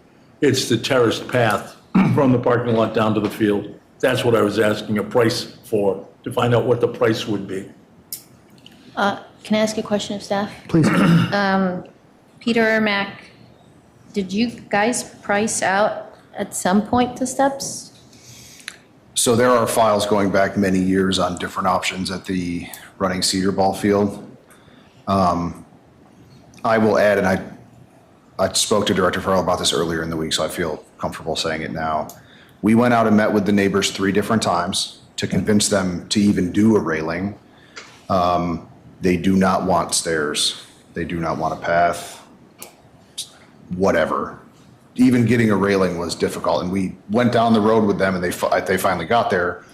terraced path from the parking lot down to the field. That's what I was asking a price for, to find out what the price would be. Can I ask a question of staff? Please. Peter or Mac, did you guys price out at some point the steps? So there are files going back many years on different options at the running Cedar ball field. I will add, and I spoke to Director Farrell about this earlier in the week, so I feel comfortable saying it now. We went out and met with the neighbors 3 different times to convince them to even do a railing. They do not want stairs. They do not want a path. Whatever. Even getting a railing was difficult, and we went down the road with them, and they finally got there.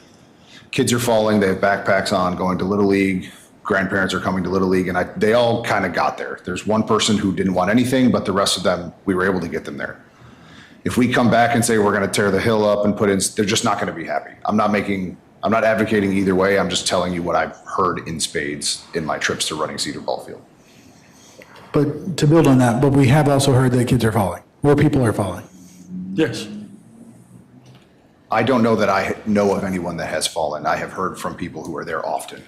Kids are falling. They have backpacks on, going to Little League. Grandparents are coming to Little League, and they all kind of got there. There's one person who didn't want anything, but the rest of them, we were able to get them there. If we come back and say we're going to tear the hill up and put in, they're just not going to be happy. I'm not advocating either way. I'm just telling you what I've heard in spades in my trips to running Cedar ball field. But to build on that, but we have also heard that kids are falling, or people are falling. Yes. I don't know that I know of anyone that has fallen. I have heard from people who are there often.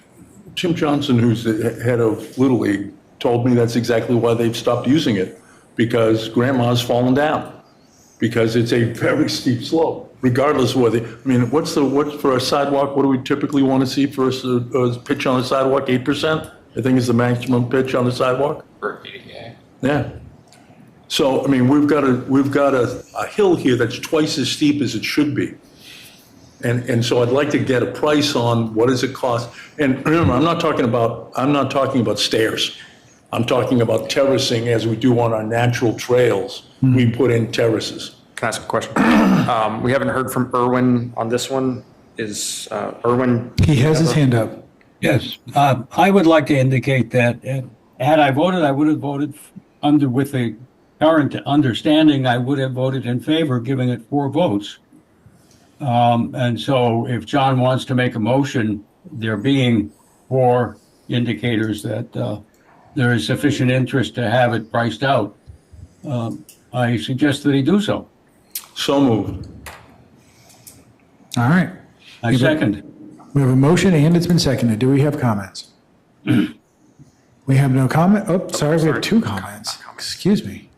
Jim Johnson, who's the head of Little League, told me that's exactly why they've stopped using it, because grandma's fallen down, because it's a very steep slope, regardless of whether, I mean, what's for a sidewalk, what do we typically want to see for a pitch on the sidewalk? 8%, I think is the maximum pitch on the sidewalk. Yeah. So, I mean, we've got a hill here that's twice as steep as it should be. And so I'd like to get a price on what does it cost. And remember, I'm not talking about stairs. I'm talking about terracing as we do on our natural trails. We put in terraces. Can I ask a question? We haven't heard from Erwin on this one. Is Erwin? He has his hand up. Yes, I would like to indicate that had I voted, I would have voted with the current understanding, I would have voted in favor, giving it 4 votes. And so if John wants to make a motion, there being 4 indicators that there is sufficient interest to have it priced out, I suggest that he do so. So moved. All right. I second. We have a motion and it's been seconded. Do we have comments? We have no comment. Oh, sorry, we have 2 comments. Excuse me.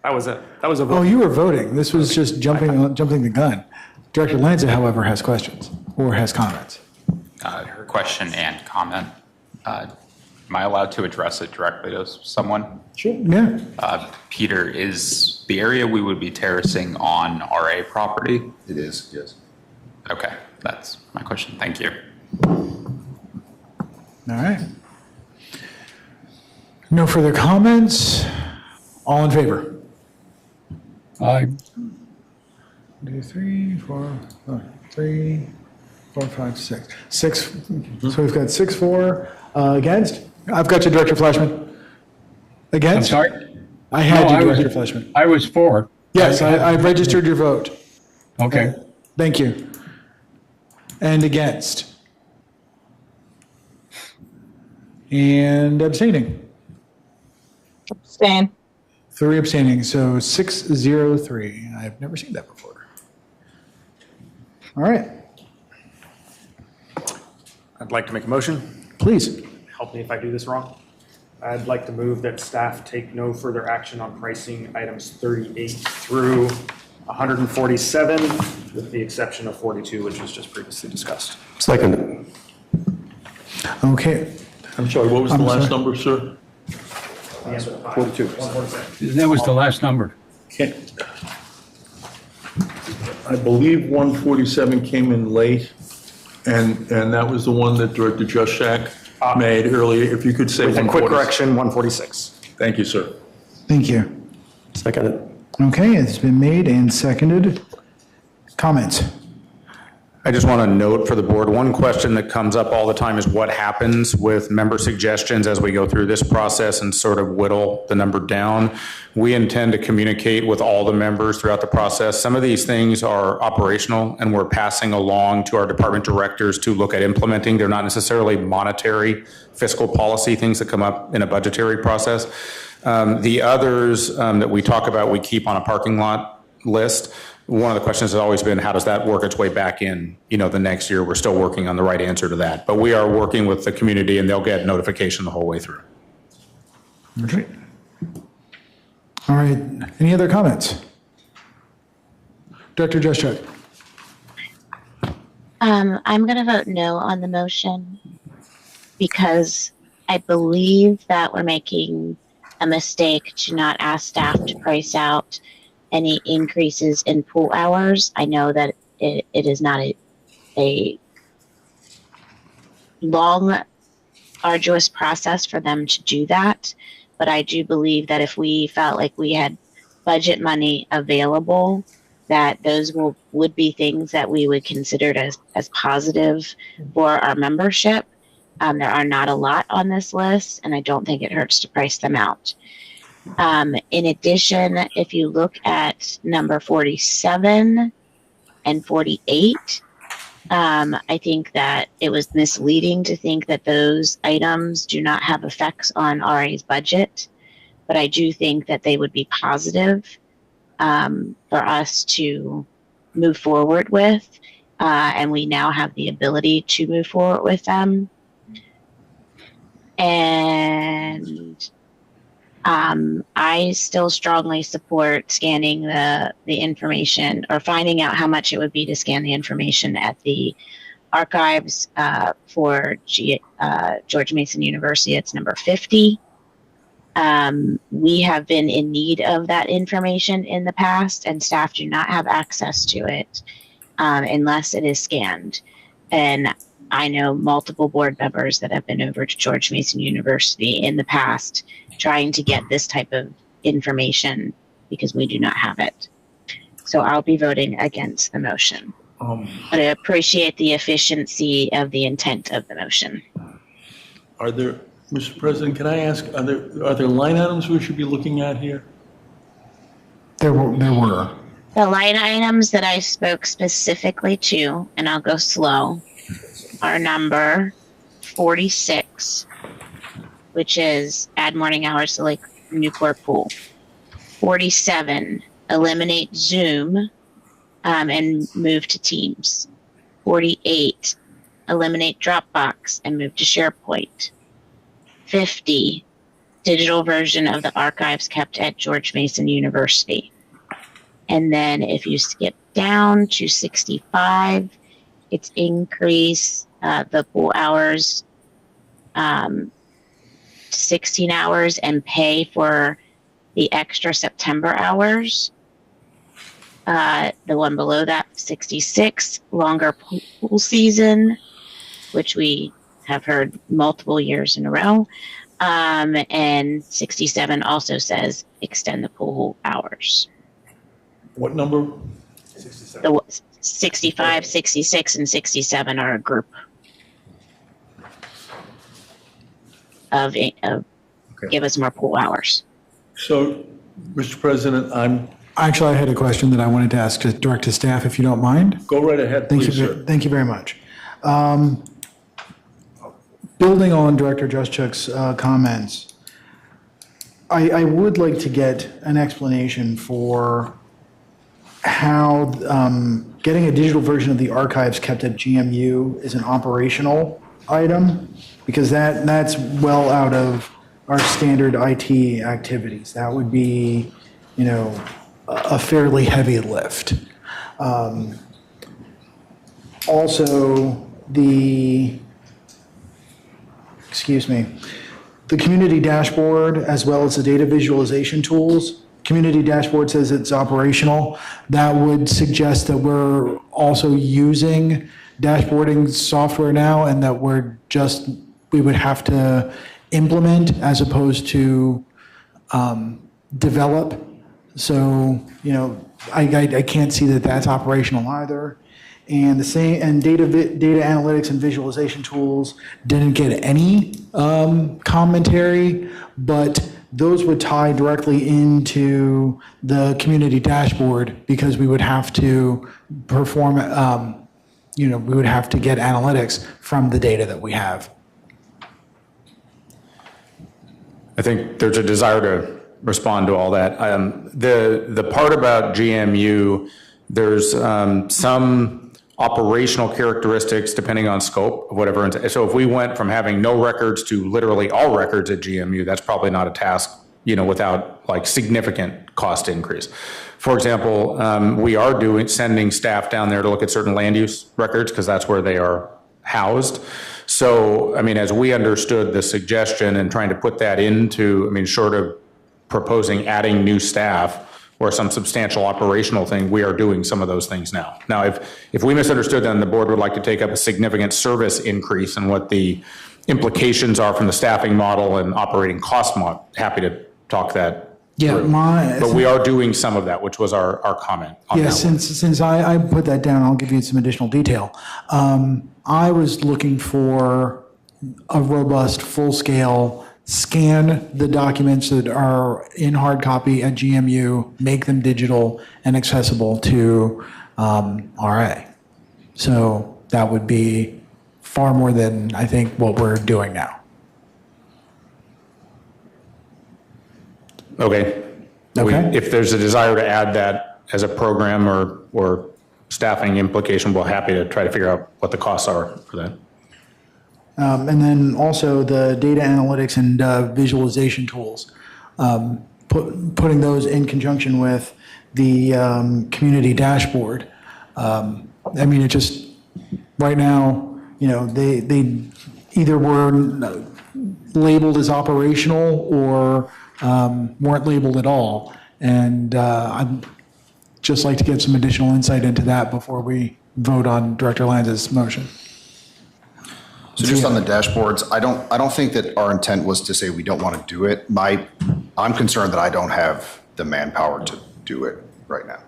That was a vote. Oh, you were voting. This was just jumping the gun. Director Lanza, however, has questions or has comments. Her question and comment. Am I allowed to address it directly to someone? Sure. Yeah. Peter, is the area we would be terracing on RA property? It is, yes. Okay, that's my question. Thank you. All right. No further comments. All in favor? Aye. 2, 3, 4, 3, 4, 5, 6. 6. So we've got 6-4 against. I've got you, Director Fleshman. Against? I'm sorry? I had you, No, Director Fleshman. I was for. Yes, I've registered your vote. Okay. Thank you. And against? And abstaining? Abstain. 3 abstaining, so 6-0-3. I've never seen that before. All right. I'd like to make a motion. Please. Help me if I do this wrong. I'd like to move that staff take no further action on pricing items 38 through 147, with the exception of 42, which was just previously discussed. Second. Okay. I'm sorry, what was the last number, sir? 42. That was the last number. Okay. I believe 147 came in late, and that was the one that Director Juszak made earlier. If you could say With a 146. quick correction, 146. Thank you, sir. Thank you. Second. Okay, it's been made and seconded. Comments? I just want to note for the board, one question that comes up all the time is what happens with member suggestions as we go through this process and sort of whittle the number down. We intend to communicate with all the members throughout the process. Some of these things are operational and we're passing along to our department directors to look at implementing. They're not necessarily monetary fiscal policy things that come up in a budgetary process. The others that we talk about, we keep on a parking lot list. One of the questions has always been, how does that work its way back in, the next year? We're still working on the right answer to that. But we are working with the community and they'll get notification the whole way through. Okay. All right. Any other comments? Director Juszczyk. I'm going to vote no on the motion because I believe that we're making a mistake to not ask staff to price out any increases in pool hours. I know that it is not a long, arduous process for them to do that, but I do believe that if we felt like we had budget money available, that those would be things that we would consider as positive for our membership. There are not a lot on this list, and I don't think it hurts to price them out. In addition, if you look at number 47 and 48, I think that it was misleading to think that those items do not have effects on RA's budget, but I do think that they would be positive for us to move forward with, and we now have the ability to move forward with them. And I still strongly support scanning the information, or finding out how much it would be to scan the information at the archives for George Mason University. It's number 50. We have been in need of that information in the past, and staff do not have access to it unless it is scanned. And I know multiple board members that have been over to George Mason University in the past trying to get this type of information because we do not have it. So I'll be voting against the motion. But I appreciate the efficiency of the intent of the motion. Are there, Mr. President, can I ask, are there line items we should be looking at here? There were. The line items that I spoke specifically to, and I'll go slow, are number 46, which is add morning hours to Lake Newport Pool. 47, eliminate Zoom and move to Teams. 48, eliminate Dropbox and move to SharePoint. 50, digital version of the archives kept at George Mason University. And then if you skip down to 65, it's increase the pool hours to 16 hours and pay for the extra September hours. The one below that, 66, longer pool season, which we have heard multiple years in a row. And 67 also says extend the pool hours. What number? 67. The 65, 66, and 67 are a group of give us more pool hours. So, Mr. President, Actually, I had a question that I wanted to ask to direct to staff, if you don't mind. Go right ahead, please, sir. Thank you very much. Building on Director Juszczyk's comments, I would like to get an explanation for how getting a digital version of the archives kept at GMU is an operational item, because that's well out of our standard IT activities. That would be, a fairly heavy lift. Also, the community dashboard, as well as the data visualization tools. Community dashboard says it's operational. That would suggest that we're also using dashboarding software now, and that we would have to implement as opposed to develop. So, I can't see that that's operational either. And data analytics and visualization tools didn't get any commentary, but those would tie directly into the community dashboard, because we would have to perform, we would have to get analytics from the data that we have. I think there's a desire to respond to all that. The part about GMU, there's some operational characteristics depending on scope of whatever. So if we went from having no records to literally all records at GMU, that's probably not a task, without like significant cost increase. For example, we are sending staff down there to look at certain land use records, because that's where they are housed. So, as we understood the suggestion and trying to put that into, short of proposing adding new staff or some substantial operational thing, we are doing some of those things now. Now, if we misunderstood, then the board would like to take up a significant service increase and what the implications are from the staffing model and operating cost model. Happy to talk that through. But we are doing some of that, which was our comment on that. Yeah, since I put that down, I'll give you some additional detail. I was looking for a robust, full-scale scan the documents that are in hard copy at GMU, make them digital and accessible to RA. So that would be far more than, I think, what we're doing now. Okay. If there's a desire to add that as a program or staffing implication, we're happy to try to figure out what the costs are for that. And then also the data analytics and visualization tools, putting those in conjunction with the community dashboard. I mean, it just, right now, they either were labeled as operational or weren't labeled at all. And I'd just like to get some additional insight into that before we vote on Director Lanza's motion. So just on the dashboards, I don't think that our intent was to say we don't want to do it. I'm concerned that I don't have the manpower to do it right now.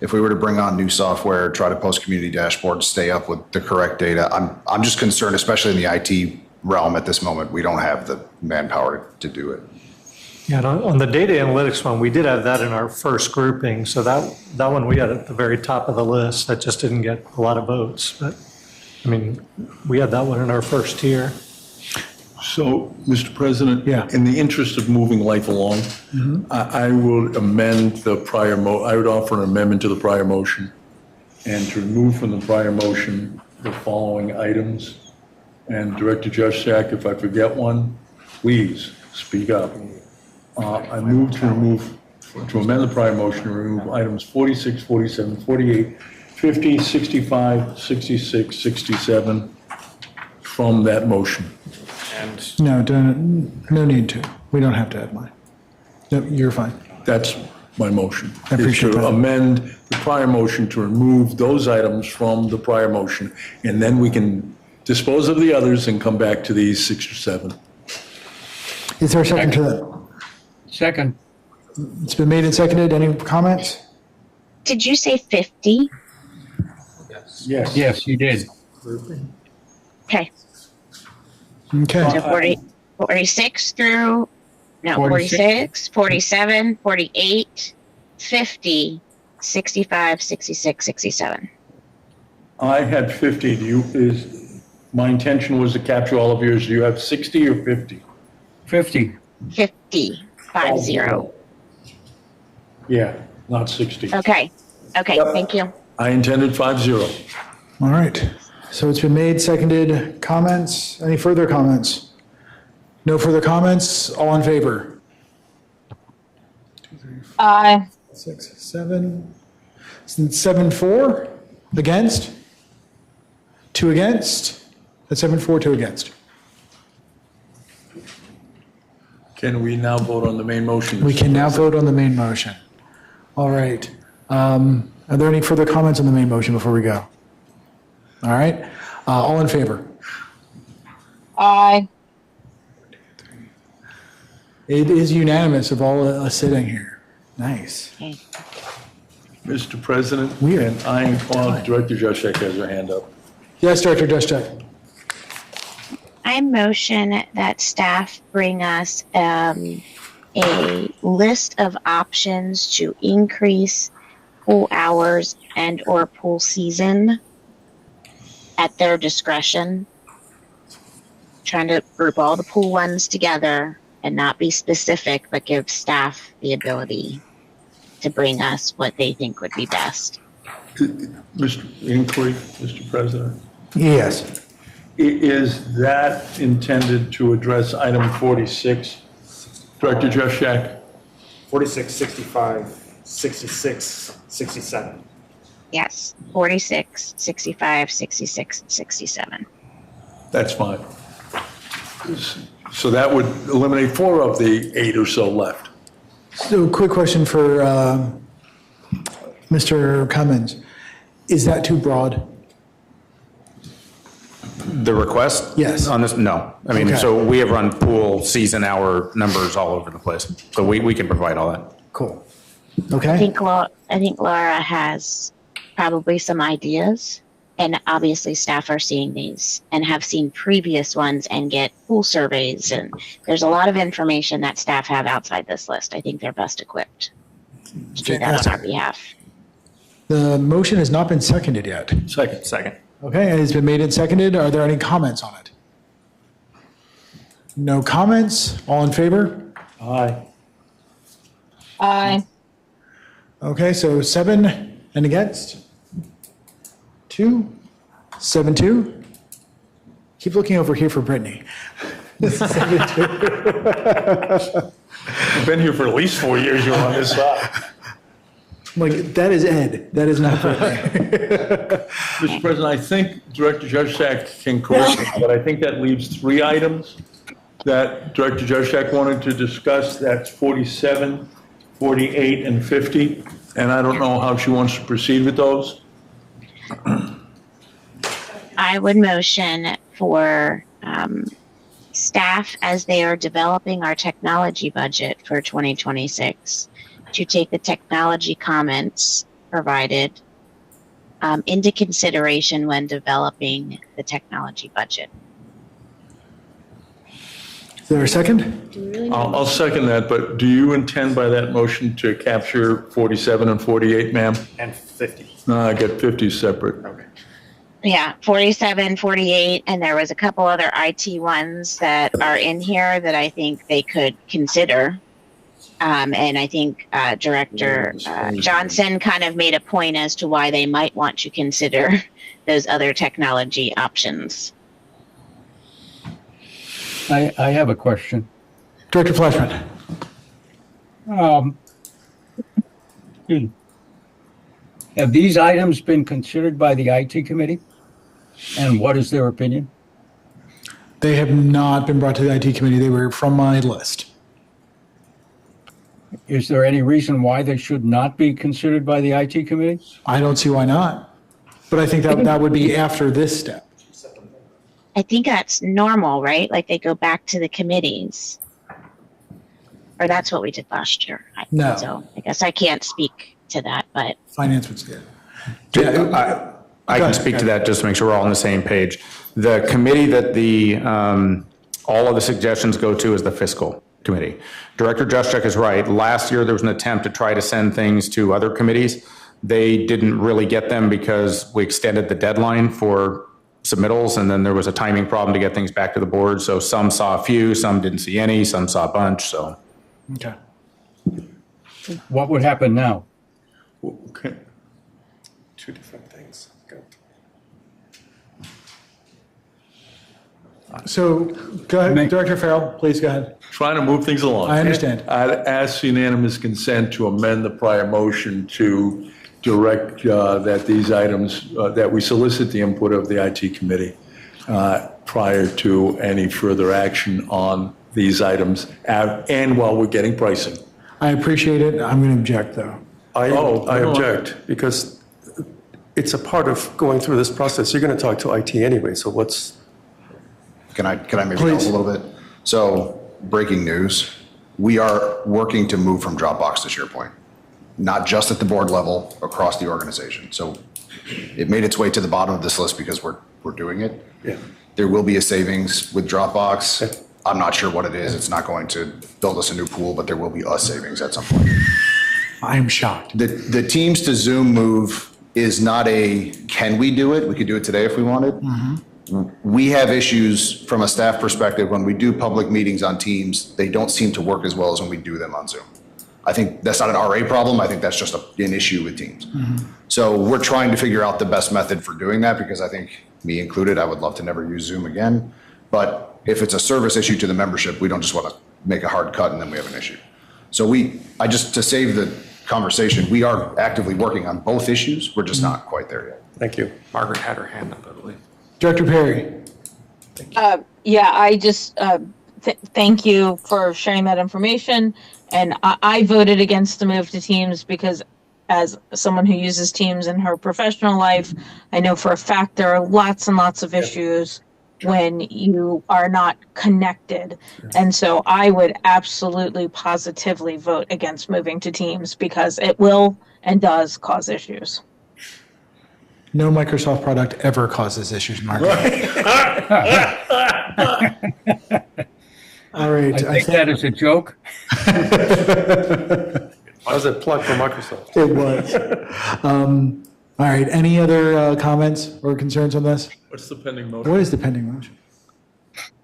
If we were to bring on new software, try to post community dashboards, stay up with the correct data, I'm just concerned, especially in the IT realm at this moment, we don't have the manpower to do it. Yeah, and on the data analytics one, we did have that in our first grouping. So that one we had at the very top of the list. That just didn't get a lot of votes. But I mean, we had that one in our first tier. So, Mr. President, in the interest of moving life along, I will amend the prior I would offer an amendment to the prior motion and to remove from the prior motion the following items. And Director Juszczyk, if I forget one, please speak up. I move to amend the prior motion to remove items 46, 47, 48, 50, 65, 66, 67 from that motion. No, no need to. We don't have to add mine. No, you're fine. That's my motion. I appreciate is to that. amend the prior motion to remove those items from the prior motion, and then we can dispose of the others and come back to these 6 or 7. Is there a second to that? Second. It's been made and seconded. Any comments? Did you say 50? Yes. Yes, you did. Okay. Okay. So 46 through, no, 46, 47, 48, 50, 65, 66, 67. I had 50. My intention was to capture all of yours. Do you have 60 or 50? 50. 50, 50. Yeah, not 60. Okay. Okay, thank you. I intended 50. All right. So it's been made, seconded. Comments? Any further comments? No further comments? All in favor? 'Aye. 6, 7. 7-4. Against? 2 against? That's 7-4, 2 against. Can we now vote on the main motion? We can now vote on the main motion. All right. Are there any further comments on the main motion before we go? All right. All in favor? Aye. It is unanimous of all us sitting here. Nice. Mr. President, and Director Juszczyk has her hand up. Yes, Director Juszczyk. I motion that staff bring us a list of options to increase pool hours and or pool season at their discretion. Trying to group all the pool ones together and not be specific, but give staff the ability to bring us what they think would be best. Mr. Inquiry, Mr. President? Yes. Is that intended to address item 46? Director Juszczyk? 46, 65, 66, 67. Yes, 46, 65, 66, 67. That's fine. So that would eliminate 4 of the 8 or so left. So quick question for Mr. Cummins. Is that too broad? The request? Yes. On this, no. I mean, Okay. so we have run pool season hour numbers all over the place. So we can provide all that. Cool. I Okay. think Laura has probably some ideas, and obviously staff are seeing these and have seen previous ones and get pool surveys, and there's a lot of information that staff have outside this list. I think they're best equipped to do that on our behalf. The motion has not been seconded yet. Second. Okay, it's been made and seconded. Are there any comments on it? No comments? All in favor? Aye. Aye. Okay, so 7 and against? 7-2. Keep looking over here for Brittany. 7-2. I've been here for at least 4 years, you're on this side. I'm like, that is Ed. That is not Brittany. Mr. President, I think Director Juszczyk can correct me, but I think that leaves 3 items that Director Juszczyk wanted to discuss. That's 47, 48, and 50. And I don't know how she wants to proceed with those. I would motion for staff, as they are developing our technology budget for 2026, to take the technology comments provided into consideration when developing the technology budget. Is there a second? I'll second that, but do you intend by that motion to capture 47 and 48, ma'am? And 50. No, I get 50 separate. Okay. Yeah, 47, 48, and there was a couple other IT ones that are in here that I think they could consider. And I think Director Johnson kind of made a point as to why they might want to consider those other technology options. I have a question. Director Fleshman. Have these items been considered by the IT committee? And what is their opinion? They have not been brought to the IT committee. They were from my list. Is there any reason why they should not be considered by the IT committee? I don't see why not. But I think that would be after this step. I think that's normal, right? Like they go back to the committees. Or that's what we did last year. No. So I guess I can't speak to that, but. Finance would say it. I can speak to that just to make sure we're all on the same page. The committee that all of the suggestions go to is the fiscal committee. Director Juszczyk is right. Last year, there was an attempt to try to send things to other committees. They didn't really get them because we extended the deadline for submittals, and then there was a timing problem to get things back to the board. So some saw a few, some didn't see any, some saw a bunch, so. Okay. What would happen now? Okay. 2 different things. Go. So, go ahead, Director Farrell, please go ahead. Trying to move things along. I understand. I'd ask unanimous consent to amend the prior motion to direct that these items, that we solicit the input of the IT committee prior to any further action on these items, and while we're getting pricing. I appreciate it. I'm going to object, though. I object, because it's a part of going through this process. You're going to talk to IT anyway, so what's... Can I maybe help a little bit? So, breaking news, we are working to move from Dropbox to SharePoint, not just at the board level, across the organization. So it made its way to the bottom of this list because we're doing it. Yeah. There will be a savings with Dropbox. I'm not sure what it is. It's not going to build us a new pool, but there will be a savings at some point. I'm shocked. The Teams to Zoom move is not a, can we do it? We could do it today if we wanted. Mm-hmm. We have issues from a staff perspective. When we do public meetings on Teams, they don't seem to work as well as when we do them on Zoom. I think that's not an RA problem. I think that's just an issue with Teams. Mm-hmm. So we're trying to figure out the best method for doing that, because I think, me included, I would love to never use Zoom again. But if it's a service issue to the membership, we don't just want to make a hard cut and then we have an issue. So to save the conversation, we are actively working on both issues. We're just not quite there yet. Thank you. Margaret had her hand up, I believe. Director Perry. Yeah, I just thank you for sharing that information. And I voted against the move to Teams because, as someone who uses Teams in her professional life, I know for a fact there are lots and lots of issues when you are not connected. And so I would absolutely positively vote against moving to Teams because it will and does cause issues. No Microsoft product ever causes issues, Mark. All right. I think that is a joke. That was a plug for Microsoft. It was. All right. Any other comments or concerns on this? What's the pending motion? What is the pending motion?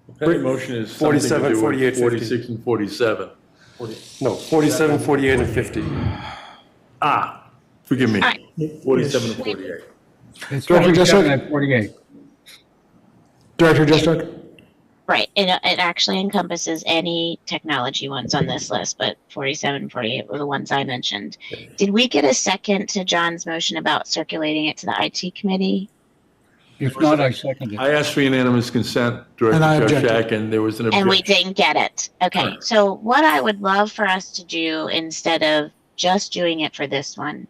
The pending motion is 47, 48, 50. 46 and 47. 47, 48, and 50. Forgive me. 47 and 48. It's Director 47 Jessup? and 48. Director Jessup? Right, it actually encompasses any technology ones on this list, but 47 and 48 were the ones I mentioned. Did we get a second to John's motion about circulating it to the IT committee? If not, I second it. I asked for unanimous consent, And I Director objected. Joshak, and there was an And we objection. didn't get it. Okay, so what I would love for us to do instead of just doing it for this one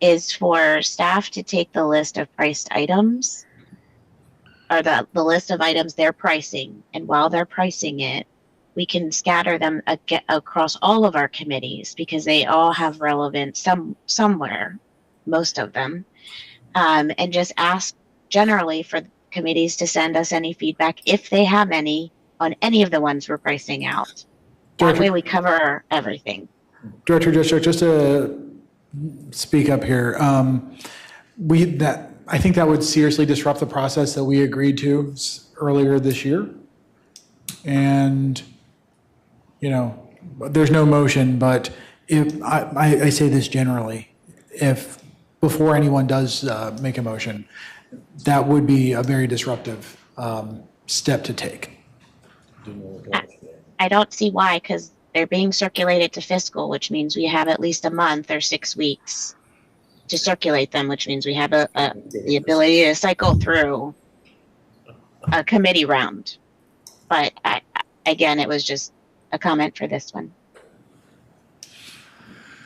is for staff to take the list of priced items or the list of items they're pricing. And while they're pricing it, we can scatter them across all of our committees because they all have relevance somewhere, most of them, and just ask generally for committees to send us any feedback if they have any on any of the ones we're pricing out. That way we cover everything. Director Jessup, just to speak up here, I think that would seriously disrupt the process that we agreed to earlier this year. And, there's no motion, but if I say this generally, if before anyone does make a motion, that would be a very disruptive step to take. I don't see why, because they're being circulated to fiscal, which means we have at least a month or 6 weeks to circulate them, which means we have the ability to cycle through a committee round. But again, it was just a comment for this one.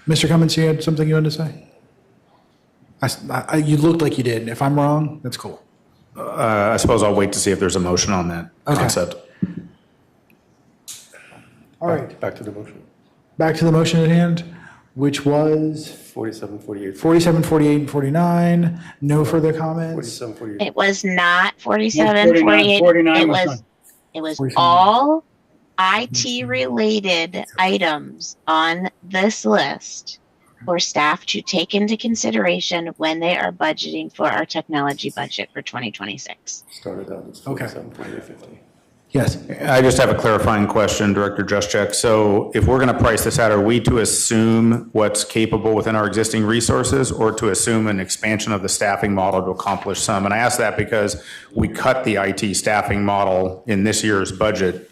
Mr. Cummins, you had something you wanted to say? You looked like you did. If I'm wrong, that's cool. I suppose I'll wait to see if there's a motion on that concept. All right. Back to the motion. Back to the motion at hand, which was 47, 48. 47, 48, and 49. No further comments. 47, 48. It was not 47, 49, 48. 49 It was was, done. it was 47. all IT related items on this list for staff to take into consideration when they are budgeting for our technology budget for 2026. Started out as 47, 48, 50. Yes. I just have a clarifying question, Director Juszczyk. So if we're going to price this out, are we to assume what's capable within our existing resources or to assume an expansion of the staffing model to accomplish some? And I ask that because we cut the IT staffing model in this year's budget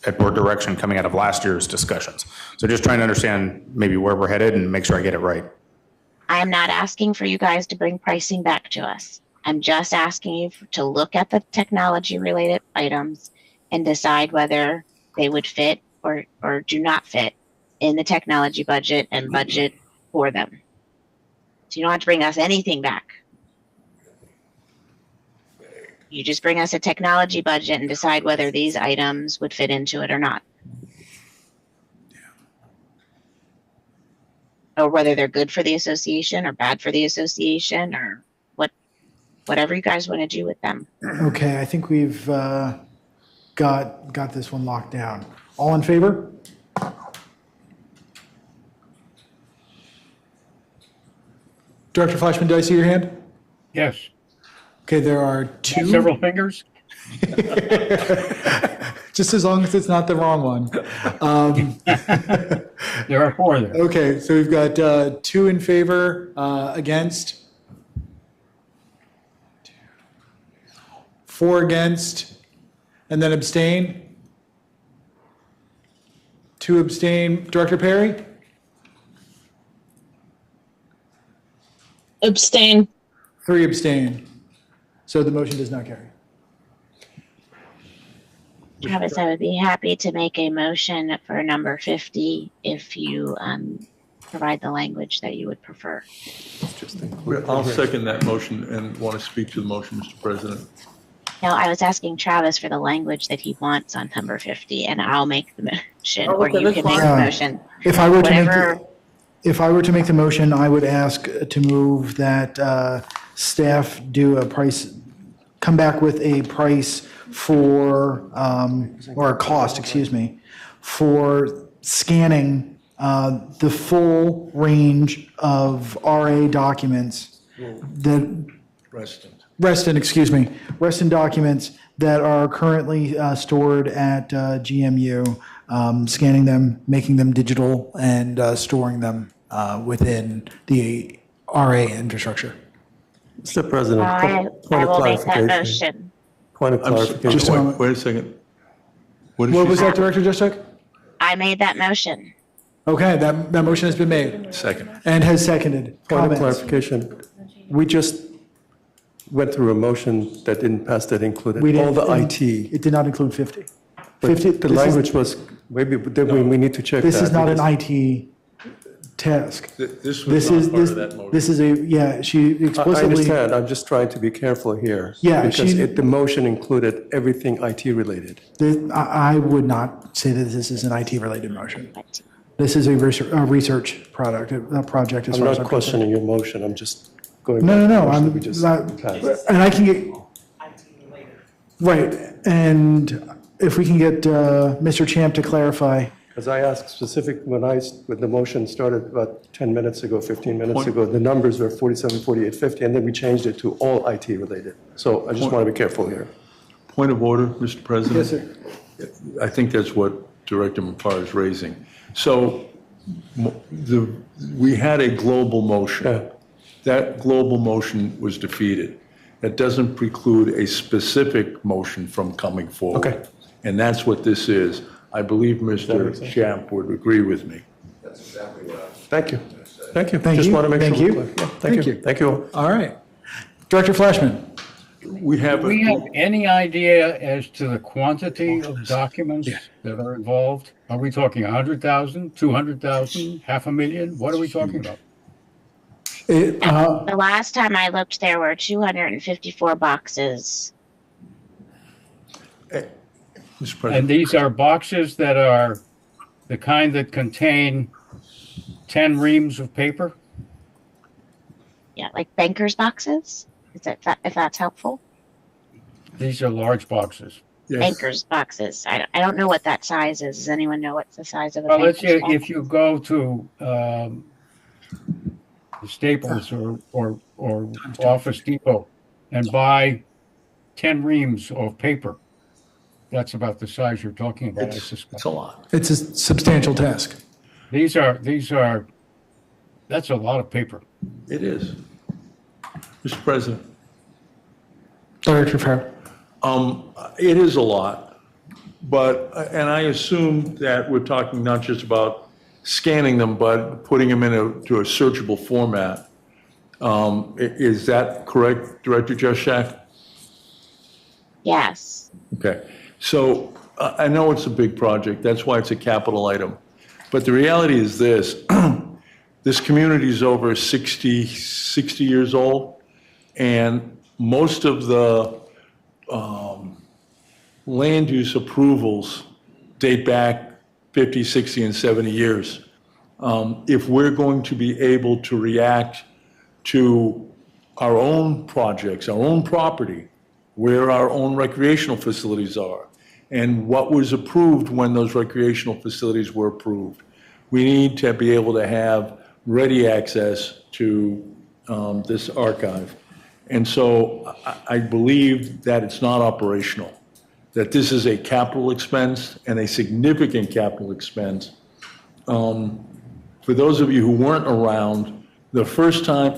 at board direction coming out of last year's discussions. So just trying to understand maybe where we're headed and make sure I get it right. I am not asking for you guys to bring pricing back to us. I'm just asking you to look at the technology related items and decide whether they would fit or do not fit in the technology budget and budget for them. So you don't have to bring us anything back. You just bring us a technology budget and decide whether these items would fit into it or not. Or whether they're good for the association or bad for the association or whatever you guys want to do with them. Okay, I think we've got this one locked down. All in favor? Director Flashman, did I see your hand? Yes. Okay, there are two. Several fingers? Just as long as it's not the wrong one. There are 4 there. Okay, so we've got 2 in favor, against, 4 against, and then abstain. 2 abstain. Director Perry? Abstain. 3 abstain. So the motion does not carry. Travis, I would be happy to make a motion for number 50 if you provide the language that you would prefer. I'll second that motion and want to speak to the motion, Mr. President. No, I was asking Travis for the language that he wants on number 50, and I'll make the motion, or you can make the motion. If I were Whatever. to make the motion, I would ask to move that staff do a price, come back with a price for, or a cost, excuse me, for scanning the full range of RA documents that Reston documents that are currently stored at GMU, scanning them, making them digital, and storing them within the RA infrastructure. Mr. President, I point of will make that clarification. motion. Point of clarification. Just a moment. Wait a second. What What was that, Director Juszczyk? I made that motion. Okay, that motion has been made Second. and has seconded. Point of Comments? clarification. We just went through a motion that didn't pass that included We all didn't- the IT. It did not include 50. But 50 the this is- language was, maybe we need to check that. This is not an because- IT task. This was not part of that motion. This is she I explicitly. understand, I'm just trying to be careful here. Yeah, Because she- the motion included everything IT related. I would not say that this is an IT-related motion. This is a research project as I'm far as not I'm concerned. questioning your motion, I'm just going. No, back to the no, motion I'm we just not, passed. and I can get. Right, and if we can get Mr. Champ to clarify. Because I asked specific, when the motion started about 10 minutes ago, 15 minutes ago, the numbers were 47, 48, 50, and then we changed it to all IT related. So I just want to be careful here. Point of order, Mr. President? Yes, sir. I think that's what Director McCarr is raising. So we had a global motion. That global motion was defeated. That doesn't preclude a specific motion from coming forward. Okay. And that's what this is. I believe Mr. Champ would agree with me. That's exactly what I was. Thank you. Thank you. Thank Just you. want to make Thank sure. you. we're clear. Yeah, Thank you. Thank you. All right. Director Flashman. We have. Do we have any idea as to the quantity of documents that are involved? Are we talking 100,000, 200,000, 500,000? What are we talking about? The last time I looked, there were 254 boxes. Mr. And President, these are boxes that are the kind that contain 10 reams of paper? Yeah, like banker's boxes. Is that if that's helpful? These are large boxes. Banker's boxes. I don't know what that size is. Does anyone know what's the size of a Well, let's banker's say if you go to Staples or Office Depot and buy 10 reams of paper, that's about the size you're talking about, I suspect. it's a lot. It's a substantial task. These are, that's a lot of paper. It is. Mr. President. Director Farrell. It is a lot, but, and I assume that we're talking not just about scanning them, but putting them into a searchable format. Is that correct, Director Juszczyk? Yes. Okay, so I know it's a big project, that's why it's a capital item. But the reality is this, this community is over 60 years old, and most of the land use approvals date back 50, 60, and 70 years. If we're going to be able to react to our own projects, our own property, where our own recreational facilities are, and what was approved when those recreational facilities were approved, we need to be able to have ready access to this archive. And so I believe that it's not operational, that this is a capital expense and a significant capital expense. For those of you who weren't around, the first time,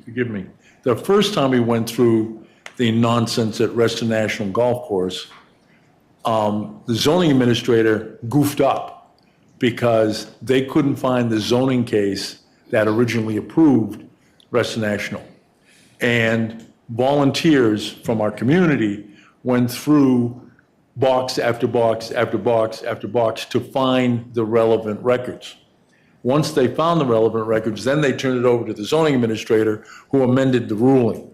forgive me, the first time we went through the nonsense at Reston National Golf Course, the zoning administrator goofed up because they couldn't find the zoning case that originally approved Reston National. And volunteers from our community went through box after box after box after box to find the relevant records. Once they found the relevant records, then they turned it over to the zoning administrator who amended the ruling.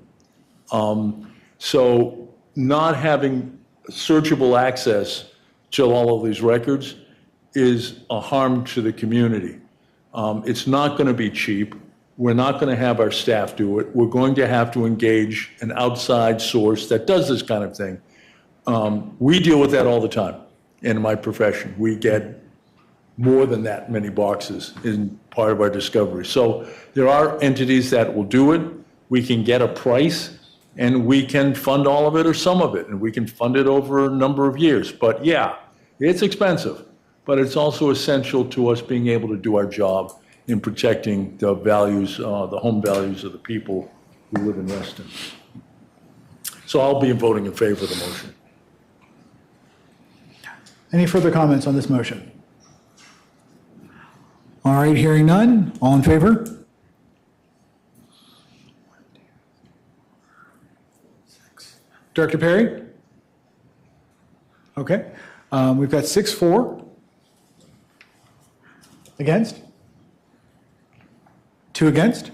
So not having searchable access to all of these records is a harm to the community. It's not going to be cheap. We're not going to have our staff do it. We're going to have to engage an outside source that does this kind of thing. We deal with that all the time in my profession. We get more than that many boxes in part of our discovery. So there are entities that will do it. We can get a price and we can fund all of it or some of it, and we can fund it over a number of years. But yeah, it's expensive, but it's also essential to us being able to do our job in protecting the values, the home values of the people who live in Reston. So I'll be voting in favor of the motion. Any further comments on this motion? All right, hearing none. All in favor? Director Perry? Okay. We've got 6-4. Against? 2 against?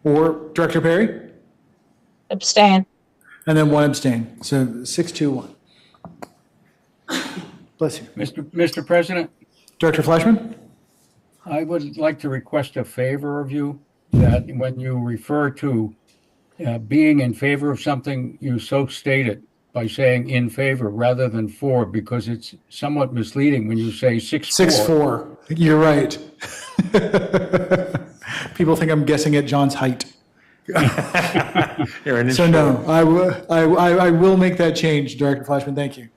Or Director Perry? Abstain. And then 1 abstain. So 6-2-1. Bless you. Mr. President, Director Flashman? I would like to request a favor of you, that when you refer to being in favor of something, you so state it by saying in favor rather than for, because it's somewhat misleading when you say 6-4. 6-4. You're right. People think I'm guessing at John's height. So no, I will make that change, Director Flashman. Thank you.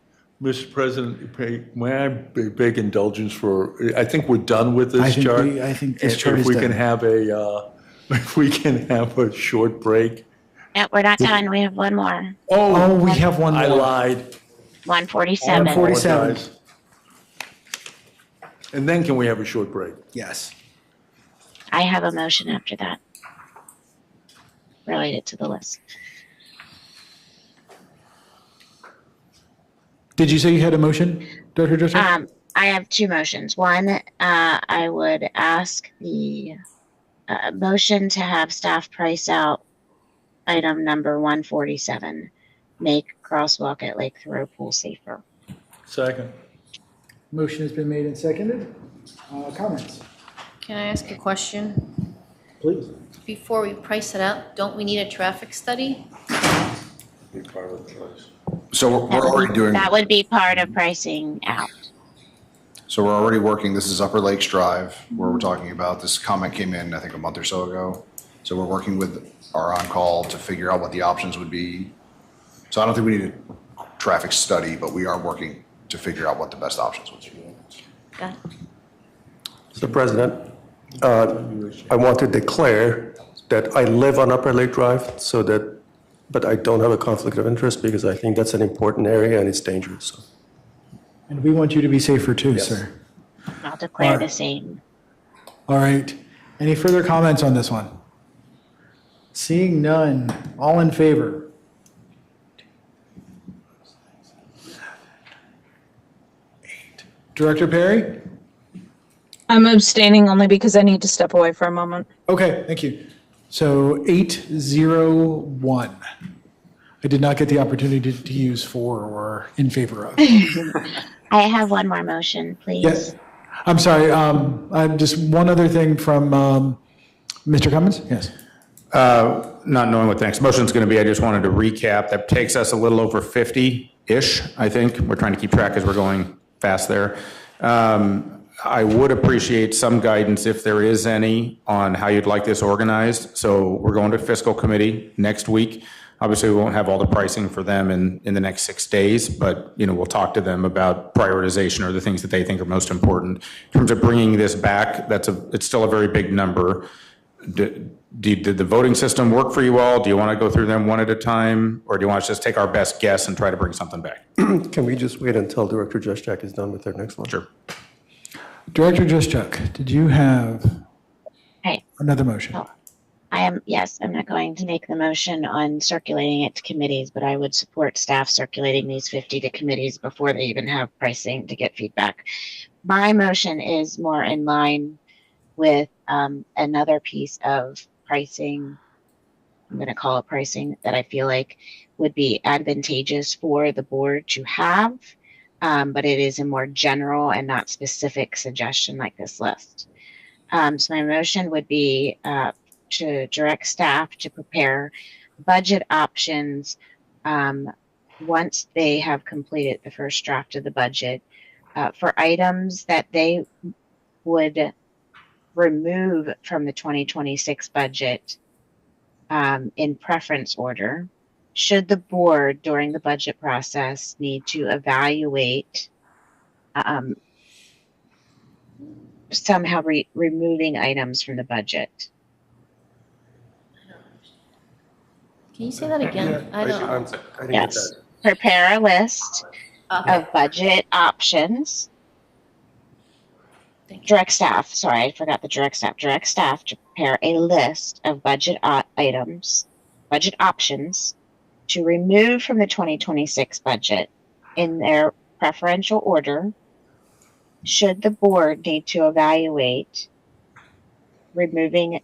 Mr. President, may I beg indulgence for, I think we're done with this I think chart. I think this chart If is we done. can have if we can have a short break. No, we're not done. We have one more. Oh, we have one more. I lied. 147. 147. Apologize. And then can we have a short break? Yes. I have a motion after that related to the list. Did you say you had a motion, Dr. Joseph? I have 2 motions. One, I would ask the motion to have staff price out item number 147, make crosswalk at Lake Thoreau Pool safer. Second. Motion has been made and seconded. Comments? Can I ask a question? Please. Before we price it out, don't we need a traffic study? So we're already doing, That would be part of pricing out. so we're already working, this is Upper Lakes Drive, where we're talking about, this comment came in, I think, a month or so ago. So we're working with our on-call to figure out what the options would be. So I don't think we need a traffic study, but we are working to figure out what the best options would be. Got it. Mr. President, I want to declare that I live on Upper Lake Drive, but I don't have a conflict of interest because I think that's an important area and it's dangerous. So. And we want you to be safer too, sir. I'll declare All the right. same. All right. Any further comments on this one? Seeing none. All in favor? Director Perry? I'm abstaining only because I need to step away for a moment. Okay, thank you. So 8-0-1. I did not get the opportunity to use for or in favor of. I have one more motion, please. Yes. I'm sorry. Just one other thing from Mr. Cummins. Yes. Not knowing what the next motion is going to be, I just wanted to recap. That takes us a little over 50-ish, I think. We're trying to keep track as we're going fast there. I would appreciate some guidance, if there is any, on how you'd like this organized. So we're going to fiscal committee next week. Obviously, we won't have all the pricing for them in the next 6 days, but we'll talk to them about prioritization or the things that they think are most important. In terms of bringing this back, it's still a very big number. Did the voting system work for you all? Do you want to go through them one at a time, or do you want us to just take our best guess and try to bring something back? Can we just wait until Director Juszczyk is done with their next one? Sure. Director Juszczyk, did you have Hey. another motion? Oh, yes, I'm not going to make the motion on circulating it to committees, but I would support staff circulating these 50 to committees before they even have pricing to get feedback. My motion is more in line with another piece of pricing. I'm going to call it pricing that I feel like would be advantageous for the board to have, but it is a more general and not specific suggestion like this list. So my motion would be to direct staff to prepare budget options once they have completed the first draft of the budget for items that they would remove from the 2026 budget in preference order. Should the board during the budget process need to evaluate somehow removing items from the budget? Can you say that again? I don't. I didn't get Yes. that. Prepare a list of budget options. Direct staff, sorry, I forgot the direct staff. Direct staff to prepare a list of budget items, budget options to remove from the 2026 budget in their preferential order. Should the board need to evaluate removing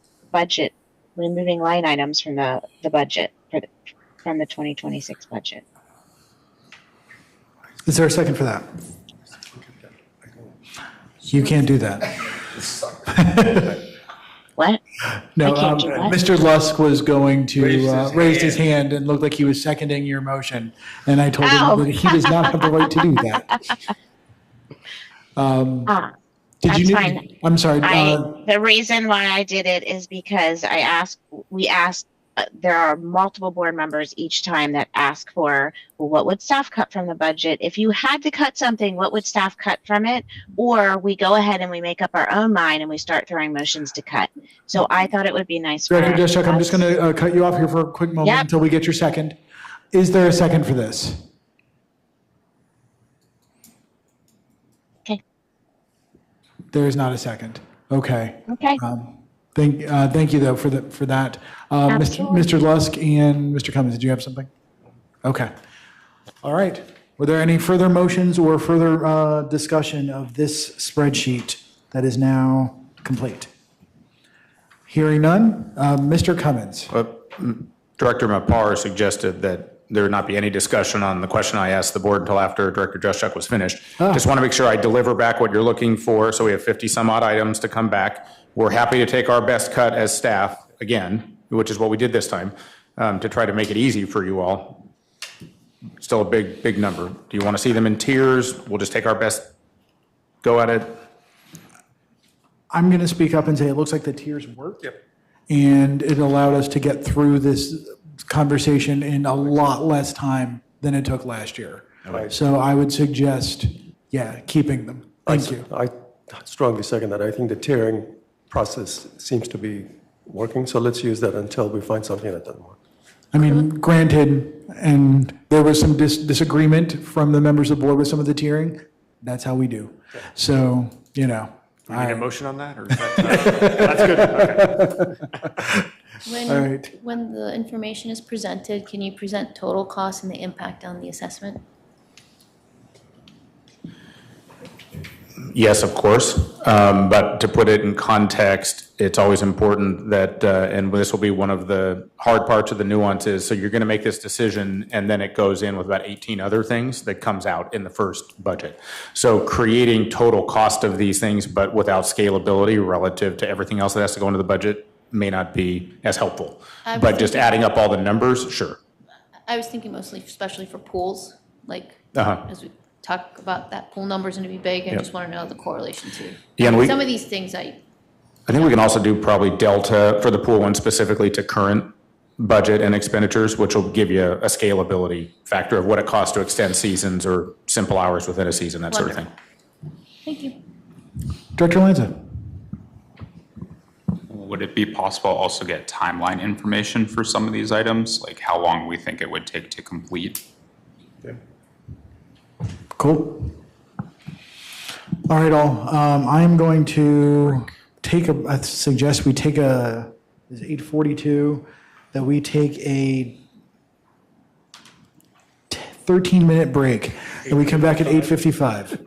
line items from the budget from the 2026 budget. Is there a second for that? You can't do that. What? No, I can't do what? Mr. Lusk was going to raise his hand and looked like he was seconding your motion. And I told him that he does not have the right to do that. That's fine. I'm sorry. The reason why I did it is because we asked, there are multiple board members each time that ask for, well, what would staff cut from the budget? If you had to cut something, what would staff cut from it? Or we go ahead and we make up our own mind and we start throwing motions to cut. So I thought it would be nice for Director Juszczyk, I'm just going to cut you off here for a quick moment until we get your second. Is there a second for this? Okay. There is not a second. Okay. Okay. Thank you, though, for that. Mr. Lusk and Mr. Cummins, did you have something? Okay. All right. Were there any further motions or further discussion of this spreadsheet that is now complete? Hearing none, Mr. Cummins. Director Mapar suggested that there would not be any discussion on the question I asked the board until after Director Juszczyk was finished. Just want to make sure I deliver back what you're looking for. So we have 50 some odd items to come back. We're happy to take our best cut as staff, again, which is what we did this time, to try to make it easy for you all. Still a big number. Do you want to see them in tiers? We'll just take our best go at it. I'm going to speak up and say it looks like the tiers worked. Yep. And it allowed us to get through this conversation in a lot less time than it took last year. Right. So I would suggest, keeping them. Thank you. I strongly second that. I think the tiering process seems to be working, so let's use that until we find something that doesn't work. I mean, granted, and there was some disagreement from the members of the board with some of the tiering. That's how we do. So, Do we need a motion on that? Or is that, that's good. Okay. When the information is presented, can you present total cost and the impact on the assessment? Yes, of course. But to put it in context, it's always important that, and this will be one of the hard parts of the nuances, so you're going to make this decision and then it goes in with about 18 other things that comes out in the first budget. So creating total cost of these things, but without scalability relative to everything else that has to go into the budget may not be as helpful. But just adding up all the numbers, sure. I was thinking mostly, especially for pools, like as we talk about that pool number's going to be big. I just want to know the correlation too. Yeah, and some of these things I think we can also do probably delta for the pool one specifically to current budget and expenditures, which will give you a scalability factor of what it costs to extend seasons or simple hours within a season, that sort of thing. Thank you. Director Lanza. Would it be possible to also get timeline information for some of these items, like how long we think it would take to complete? Cool. All right, all. I'm going to I suggest we take is 8:42, that we take a 13-minute break, and we come back at 8:55.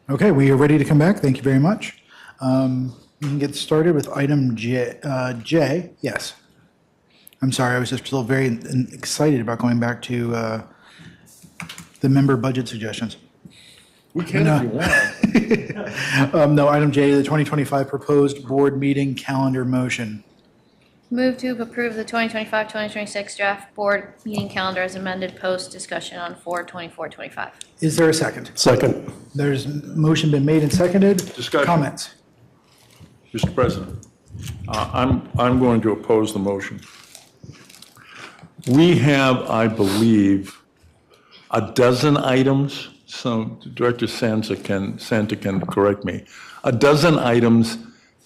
Okay, we are ready to come back. Thank you very much. We can get started with item J. Yes. I'm sorry, I was just still very excited about going back to the member budget suggestions. We can if you want. No, item J, the 2025 proposed board meeting calendar motion. Move to approve the 2025-2026 draft board meeting calendar as amended post discussion on 4/24/25. Is there a second? Second. There's motion been made and seconded. Discussion. Comments? Mr. President, I'm going to oppose the motion. We have, I believe, a dozen items, so Director Santa can correct me, a dozen items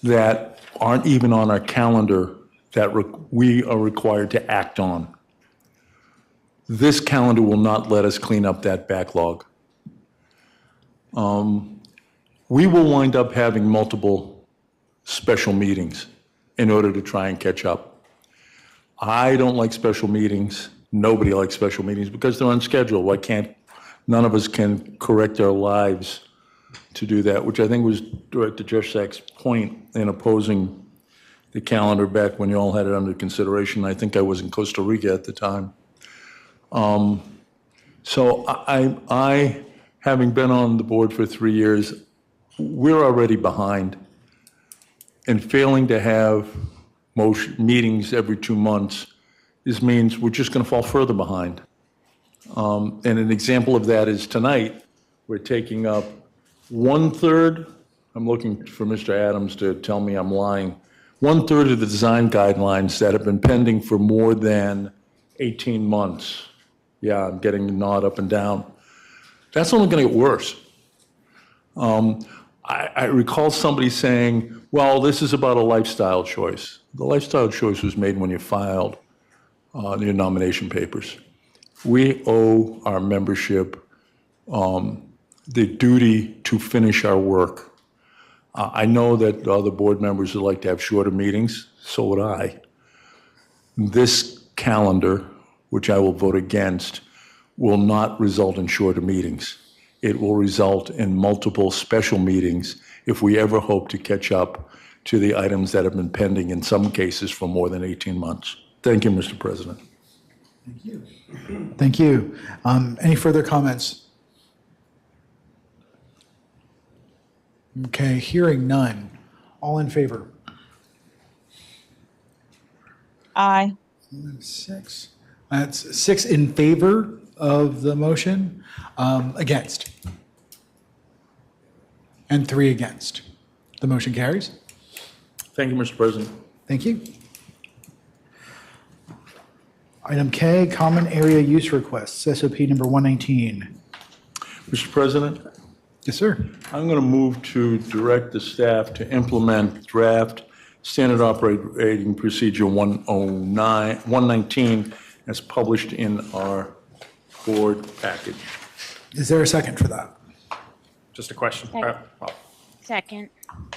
that aren't even on our calendar that we are required to act on. This calendar will not let us clean up that backlog. We will wind up having multiple special meetings in order to try and catch up. I don't like special meetings. Nobody likes special meetings because they're unscheduled. None of us can correct our lives to do that, which I think was Director Juszak's point in opposing the calendar back when you all had it under consideration. I think I was in Costa Rica at the time. So I, having been on the board for 3 years, we're already behind. And failing to have meetings every 2 months means we're just going to fall further behind. And an example of that is tonight, we're taking up 1/3, I'm looking for Mr. Adams to tell me I'm lying, 1/3 of the design guidelines that have been pending for more than 18 months. Yeah, I'm getting a nod up and down. That's only going to get worse. I recall somebody saying, well, this is about a lifestyle choice. The lifestyle choice was made when you filed your nomination papers. We owe our membership the duty to finish our work. I know that other board members would like to have shorter meetings, so would I. This calendar, which I will vote against, will not result in shorter meetings. It will result in multiple special meetings if we ever hope to catch up to the items that have been pending in some cases for more than 18 months. Thank you, Mr. President. Thank you. Thank you. Any further comments? Okay, hearing none. All in favor? Aye. 6. That's 6 in favor of the motion, against, and 3 against. The motion carries. Thank you, Mr. President. Thank you. Item K, common area use requests, SOP number 119. Mr. President? Yes, sir. I'm going to move to direct the staff to implement draft standard operating procedure 119 as published in our board package. Is there a second for that? Just a question. Second.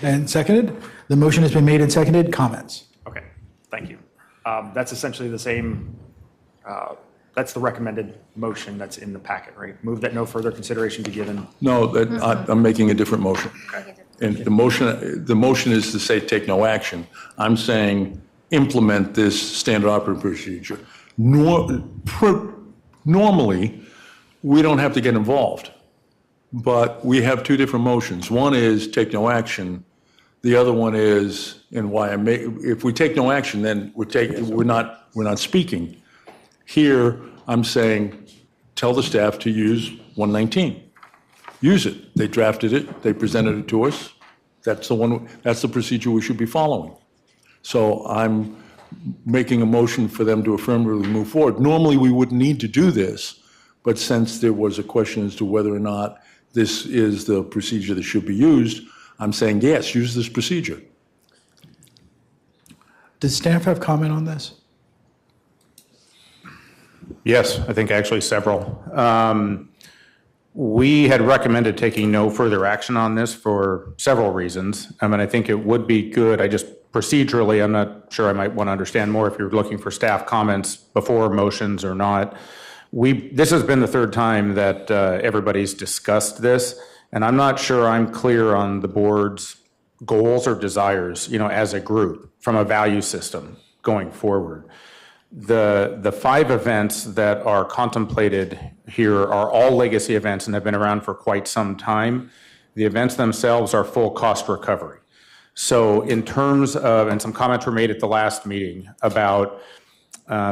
And seconded? The motion has been made and seconded. Comments? Okay, thank you. That's essentially the same, that's the recommended motion that's in the packet, right? Move that no further consideration be given. No, I'm making a different motion. And the motion is to say take no action. I'm saying implement this standard operating procedure. Normally, we don't have to get involved, but we have 2 different motions. One is take no action. The other one is, and why if we take no action, then we're not speaking. Here, I'm saying, tell the staff to use 119. Use it. They drafted it. They presented it to us. That's the procedure we should be following. So I'm making a motion for them to affirmatively move forward. Normally, we wouldn't need to do this, but since there was a question as to whether or not this is the procedure that should be used, I'm saying, yes, use this procedure. Does staff have comment on this? Yes, I think actually several. We had recommended taking no further action on this for several reasons. I mean, I think it would be good, procedurally, I'm not sure I might want to understand more if you're looking for staff comments before motions or not. This has been the 3rd time that everybody's discussed this, And I'm not sure I'm clear on the board's goals or desires, as a group from a value system going forward. The 5 events that are contemplated here are all legacy events and have been around for quite some time. The events themselves are full cost recovery. So in terms of, and some comments were made at the last meeting about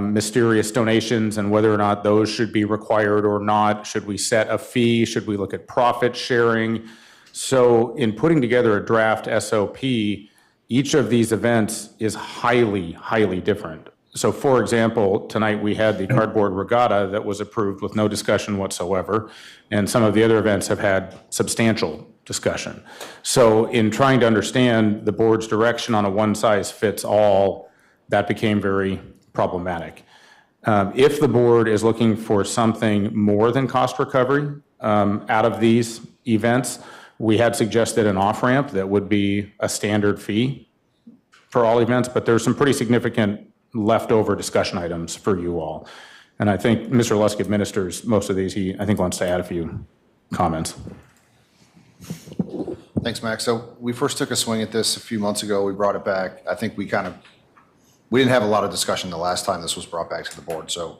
mysterious donations and whether or not those should be required or not. Should we set a fee? Should we look at profit sharing? So in putting together a draft SOP, each of these events is highly, highly different. So for example, tonight we had the cardboard regatta that was approved with no discussion whatsoever, and some of the other events have had substantial discussion. So in trying to understand the board's direction on a one-size-fits-all, that became very problematic. If the board is looking for something more than cost recovery out of these events, we had suggested an off-ramp that would be a standard fee for all events, but there's some pretty significant leftover discussion items for you all. And I think Mr. Lusk administers most of these. He, I think, wants to add a few comments. Thanks, Max. So we first took a swing at this a few months ago. We brought it back. I think we didn't have a lot of discussion the last time this was brought back to the board. So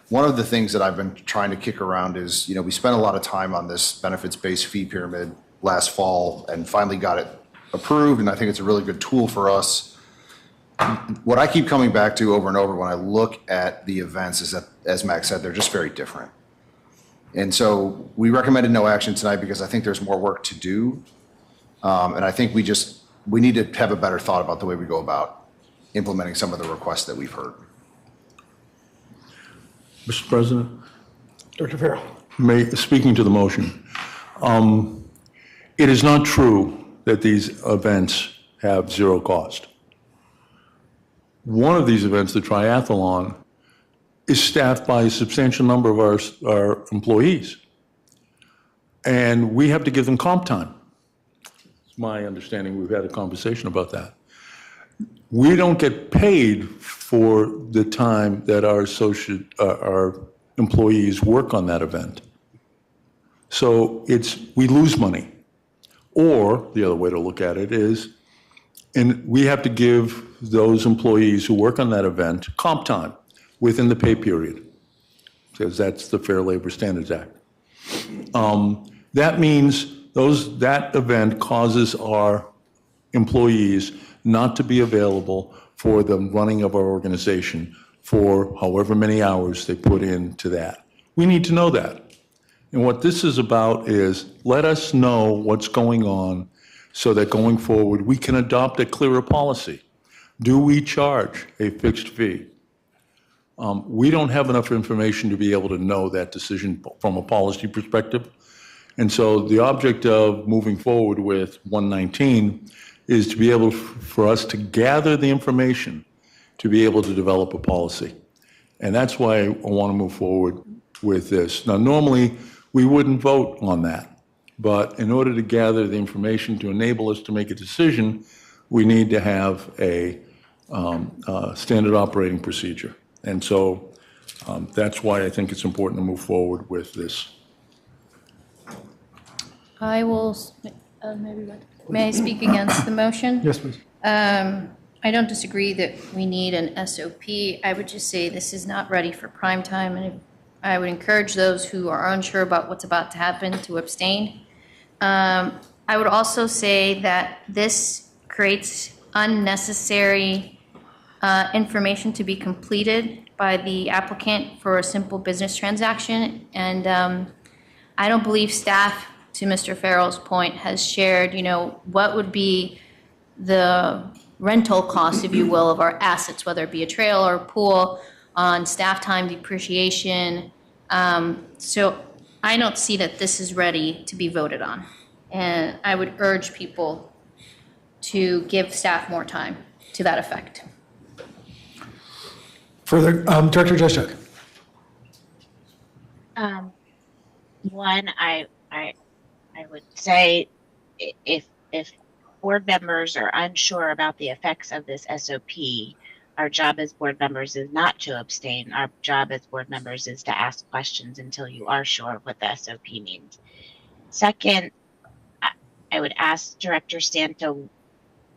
one of the things that I've been trying to kick around is, we spent a lot of time on this benefits-based fee pyramid last fall and finally got it approved, and I think it's a really good tool for us. What I keep coming back to over and over when I look at the events is that, as Max said, they're just very different. And so we recommended no action tonight because I think there's more work to do. And I think we need to have a better thought about the way we go about implementing some of the requests that we've heard. Mr. President? Dr. Farrell. Speaking to the motion, it is not true that these events have zero cost. One of these events, the triathlon, is staffed by a substantial number of our employees. And we have to give them comp time. It's my understanding, we've had a conversation about that. We don't get paid for the time that our employees work on that event. So we lose money. Or the other way to look at it is, and we have to give those employees who work on that event comp time within the pay period, because that's the Fair Labor Standards Act. That means that event causes our employees not to be available for the running of our organization for however many hours they put into that. We need to know that. And what this is about is let us know what's going on so that going forward we can adopt a clearer policy. Do we charge a fixed fee? We don't have enough information to be able to know that decision from a policy perspective. And so the object of moving forward with 119 is to be able for us to gather the information to be able to develop a policy. And that's why I want to move forward with this. Now, normally we wouldn't vote on that, but in order to gather the information to enable us to make a decision, we need to have a standard operating procedure. And so that's why I think it's important to move forward with this. I will, may I speak against the motion? Yes, please. I don't disagree that we need an SOP. I would just say this is not ready for prime time, and I would encourage those who are unsure about what's about to happen to abstain. I would also say that this creates unnecessary information to be completed by the applicant for a simple business transaction, and I don't believe staff, to Mr. Farrell's point, has shared, what would be the rental cost, if you will, of our assets, whether it be a trail or a pool, on staff time depreciation. So I don't see that this is ready to be voted on. And I would urge people to give staff more time to that effect. Further, Director Joshuk. One, I would say if board members are unsure about the effects of this SOP, our job as board members is not to abstain. Our job as board members is to ask questions until you are sure of what the SOP means. Second, I would ask Director Santo,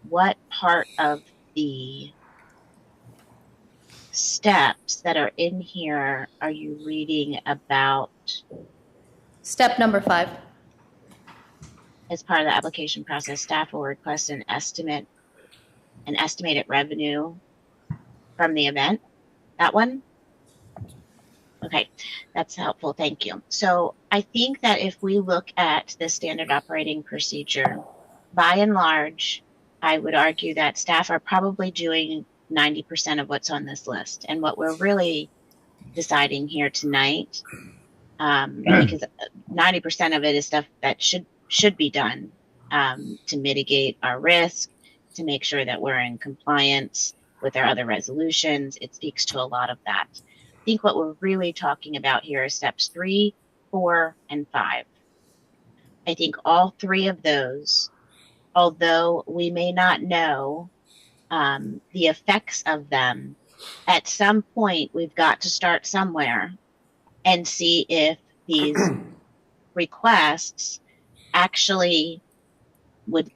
what part of the steps that are in here are you reading about? Step number 5. As part of the application process, staff will request an estimated revenue from the event. That one? Okay, that's helpful. Thank you. So I think that if we look at the standard operating procedure, by and large, I would argue that staff are probably doing 90% of what's on this list. And what we're really deciding here tonight, because 90% of it is stuff that should be done to mitigate our risk, to make sure that we're in compliance with our other resolutions. It speaks to a lot of that. I think what we're really talking about here is steps 3, 4, and 5. I think all 3 of those, although we may not know the effects of them, at some point we've got to start somewhere and see if these requests actually would,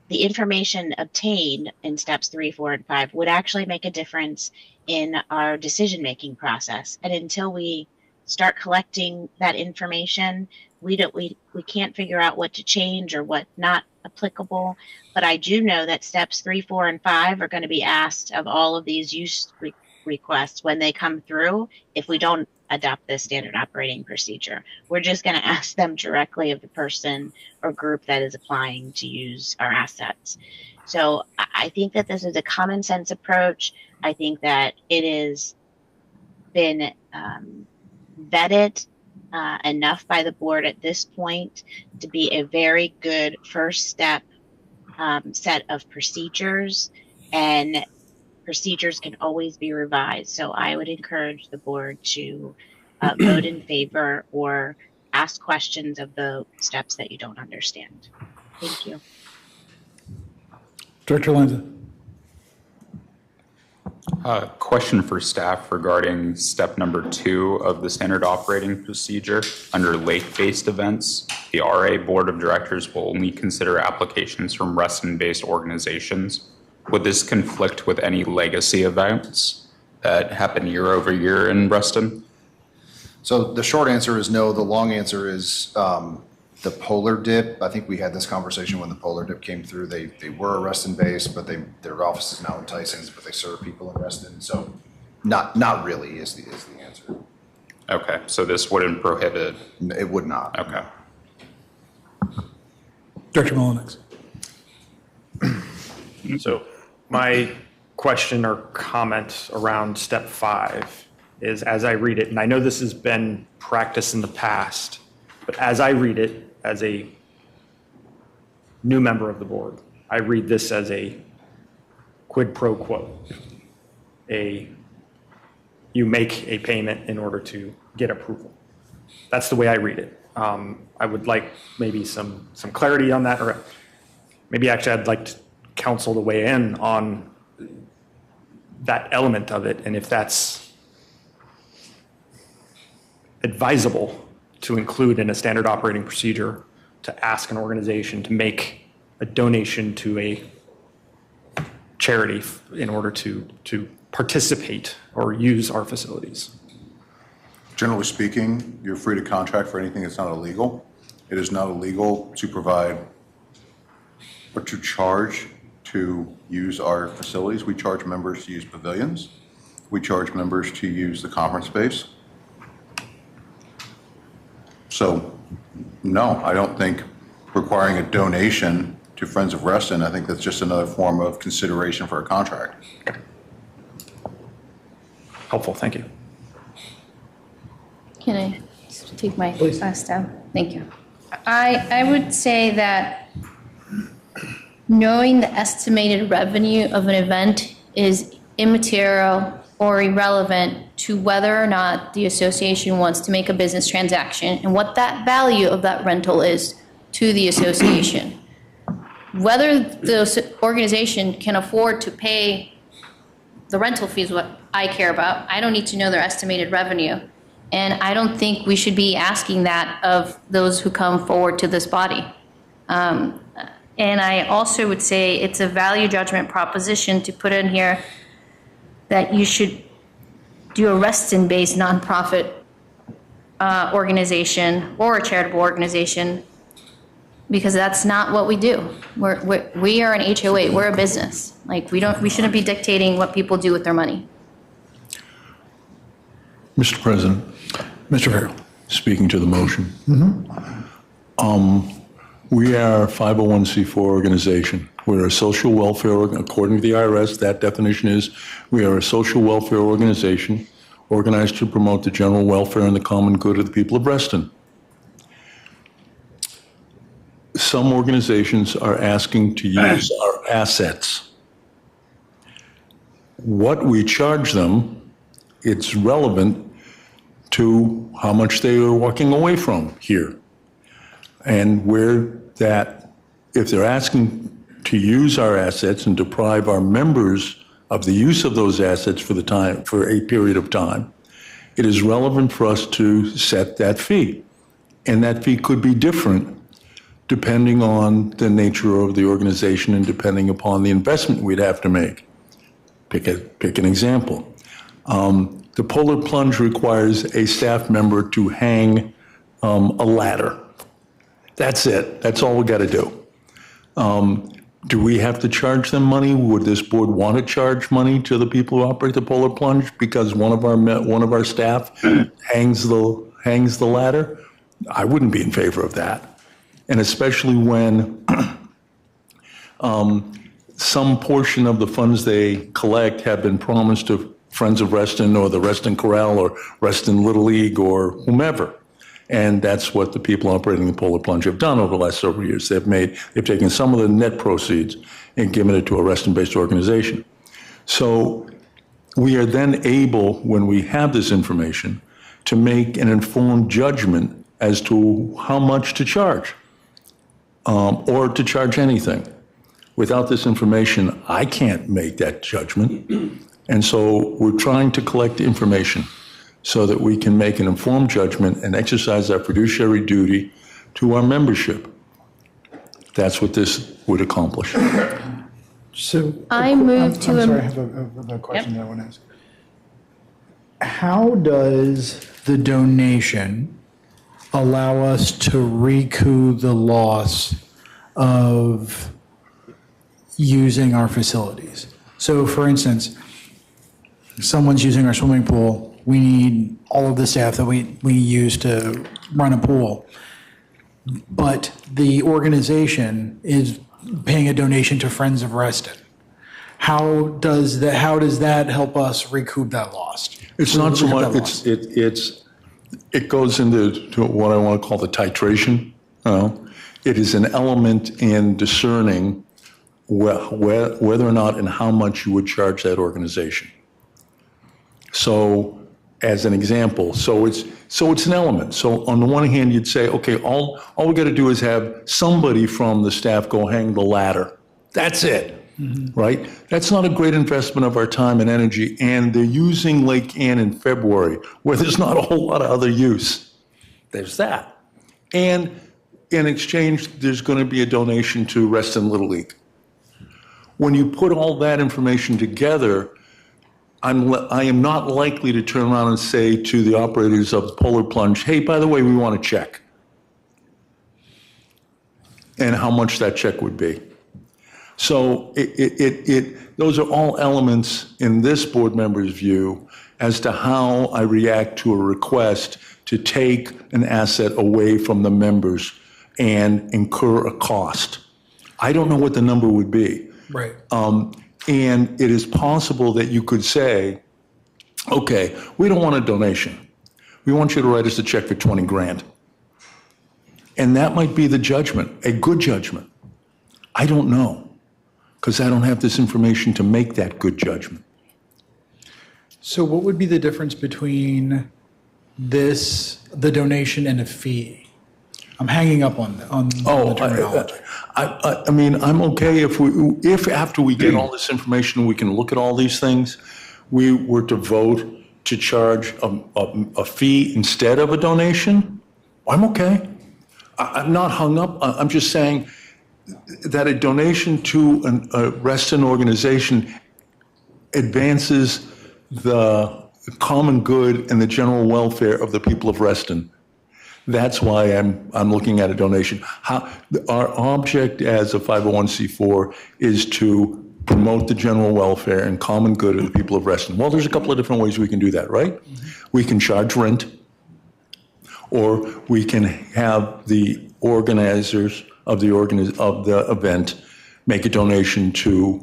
the information obtained in steps 3, 4, and 5 would actually make a difference in our decision-making process. And until we start collecting that information, we can't figure out what to change or what not applicable. But I do know that steps 3, 4, and 5 are going to be asked of all of these use requests when they come through. If we don't adopt this standard operating procedure, we're just going to ask them directly of the person or group that is applying to use our assets. So I think that this is a common sense approach. I think that it has been vetted enough by the board at this point to be a very good first step set of procedures, and procedures can always be revised. So I would encourage the board to vote in favor or ask questions of the steps that you don't understand. Thank you. Director Lanza. Question for staff regarding step number 2 of the standard operating procedure. Under lake-based events, the RA Board of Directors will only consider applications from Reston-based organizations. Would this conflict with any legacy events that happen year over year in Reston? So the short answer is no. The long answer is the Polar Dip. I think we had this conversation when the Polar Dip came through. They were a Reston based, but their office is now in Tyson's, but they serve people in Reston. So not really is the answer. Okay, so this wouldn't prohibit? It would not. Okay. Director Mullenix. So my question or comment around step 5 is, as I read it, and I know this has been practiced in the past, but as I read it as a new member of the board, I read this as a quid pro quo. You make a payment in order to get approval. That's the way I read it. I would like maybe some clarity on that, or maybe actually I'd like council to weigh in on that element of it, and if that's advisable to include in a standard operating procedure to ask an organization to make a donation to a charity in order to participate or use our facilities. Generally speaking, you're free to contract for anything that's not illegal. It is not illegal to provide or to charge to use our facilities. We charge members to use pavilions. We charge members to use the conference space. So, no, I don't think requiring a donation to Friends of Reston, I think that's just another form of consideration for a contract. Helpful, thank you. Can I take my glass down? Thank you. I would say that knowing the estimated revenue of an event is immaterial or irrelevant to whether or not the association wants to make a business transaction and what that value of that rental is to the association. Whether the organization can afford to pay the rental fee is what I care about. I don't need to know their estimated revenue. And I don't think we should be asking that of those who come forward to this body. And I also would say it's a value judgment proposition to put in here that you should do a Reston-based nonprofit organization or a charitable organization, because that's not what we do. We are an HOA. We're a business. Like, we shouldn't be dictating what people do with their money. Mr. President. Mr. Farrell. Speaking to the motion. We are a 501c4 organization. We're a social welfare, according to the IRS, that definition is, we are a social welfare organization organized to promote the general welfare and the common good of the people of Reston. Some organizations are asking to use our assets. What we charge them, it's relevant to how much they are walking away from here. And where that, if they're asking to use our assets and deprive our members of the use of those assets for a period of time, it is relevant for us to set that fee. And that fee could be different depending on the nature of the organization and depending upon the investment we'd have to make. Pick an example. The Polar Plunge requires a staff member to hang a ladder. That's it. That's all we got to do. Do we have to charge them money? Would this board want to charge money to the people who operate the Polar Plunge because one of our staff hangs the ladder? I wouldn't be in favor of that. And especially when some portion of the funds they collect have been promised to Friends of Reston or the Reston Corral or Reston Little League or whomever. And that's what the people operating the Polar Plunge have done over the last several years. They've taken some of the net proceeds and given it to a Reston-based organization. So we are then able, when we have this information, to make an informed judgment as to how much to charge, or to charge anything. Without this information, I can't make that judgment. And so we're trying to collect information so that we can make an informed judgment and exercise our fiduciary duty to our membership. That's what this would accomplish. So I move I'm to sorry, I have a question that I want to ask. How does the donation allow us to recoup the loss of using our facilities? So for instance, someone's using our swimming pool, we need all of the staff that we use to run a pool. But the organization is paying a donation to Friends of Reston. How does that help us recoup that loss? It's not so much, it goes into what I want to call the titration. It is an element in discerning whether or not and how much you would charge that organization. So, as an example, so it's an element. So on the one hand, you'd say, okay, all we got to do is have somebody from the staff go hang the ladder. That's it, right? That's not a great investment of our time and energy. And they're using Lake Ann in February, where there's not a whole lot of other use. There's that. And in exchange, there's going to be a donation to Reston Little League. When you put all that information together, I am not likely to turn around and say to the operators of the Polar Plunge, hey, by the way, we want a check. And how much that check would be. So those are all elements in this board member's view as to how I react to a request to take an asset away from the members and incur a cost. I don't know what the number would be. Right. And it is possible that you could say, okay, we don't want a donation. We want you to write us a check for 20 grand. And that might be the judgment, a good judgment. I don't know, because I don't have this information to make that good judgment. So what would be the difference between the donation and a fee? I'm hanging up on the terminology. I mean, I'm okay if after we get all this information, we can look at all these things, we were to vote to charge a fee instead of a donation, I'm okay. I'm not hung up. I'm just saying that a donation to a Reston organization advances the common good and the general welfare of the people of Reston. That's why I'm looking at a donation. Our object as a 501c4 is to promote the general welfare and common good of the people of Reston. Well, there's a couple of different ways we can do that, right? We can charge rent, or we can have the organizers of the event make a donation to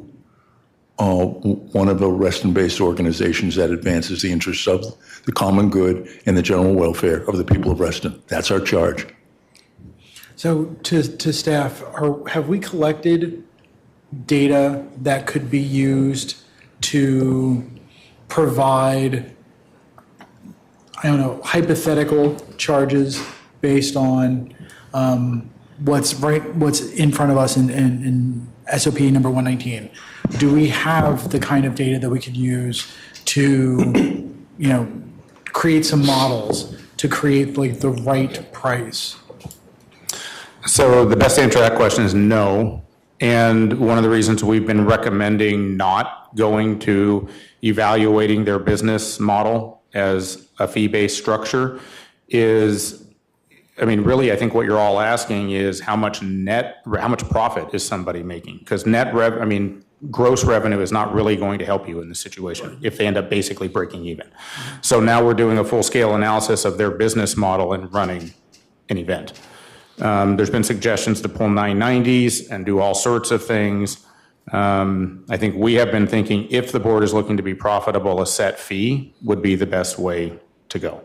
one of the Reston-based organizations that advances the interests of the common good and the general welfare of the people of Reston. That's our charge. So to staff, have we collected data that could be used to provide, I don't know, hypothetical charges based on what's in front of us in SOP number 119? Do we have the kind of data that we could use to, create some models to create like the right price? So the best answer to that question is no. And one of the reasons we've been recommending not going to evaluating their business model as a fee-based structure is, really, I think what you're all asking is how much profit is somebody making? Because gross revenue is not really going to help you in this situation if they end up basically breaking even. So now we're doing a full-scale analysis of their business model and running an event. There's been suggestions to pull 990s and do all sorts of things. I think we have been thinking if the board is looking to be profitable, a set fee would be the best way to go.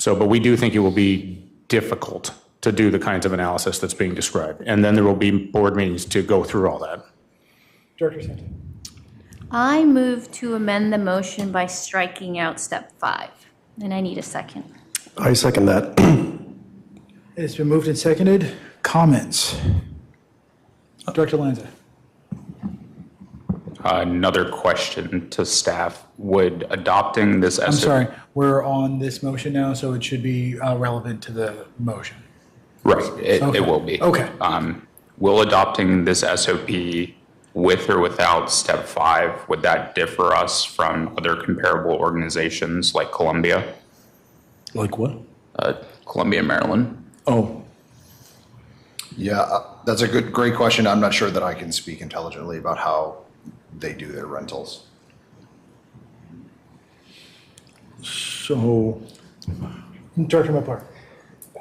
But we do think it will be difficult to do the kinds of analysis that's being described. And then there will be board meetings to go through all that. Director Santi. I move to amend the motion by striking out step 5, and I need a second. I second that. It's been moved and seconded. Comments? Director Lanza. Another question to staff. Would adopting this I'm sorry, we're on this motion now, so it should be relevant to the motion. Right, it will be. Okay. Will adopting this SOP with or without step 5, would that differ us from other comparable organizations like Columbia? Like what? Columbia, Maryland. Oh. Yeah, that's a great question. I'm not sure that I can speak intelligently about how they do their rentals. So, Director Mopar.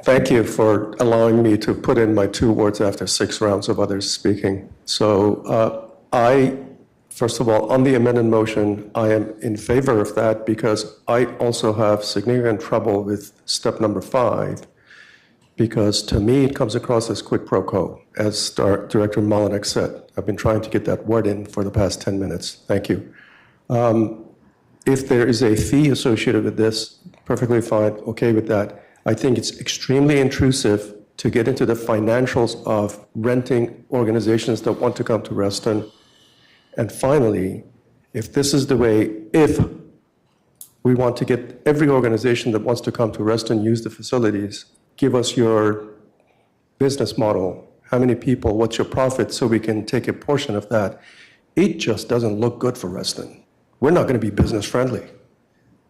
Thank you for allowing me to put in my 2 words after 6 rounds of others speaking. So first of all, on the amended motion, I am in favor of that because I also have significant trouble with step number 5, because to me it comes across as quid pro quo, as Director Molinek said. I've been trying to get that word in for the past 10 minutes. Thank you. If there is a fee associated with this, perfectly fine, okay with that. I think it's extremely intrusive to get into the financials of renting organizations that want to come to Reston. And finally, if this is the way, if we want to get every organization that wants to come to Reston use the facilities, give us your business model, how many people, what's your profit, so we can take a portion of that. It just doesn't look good for Reston. We're not going to be business friendly.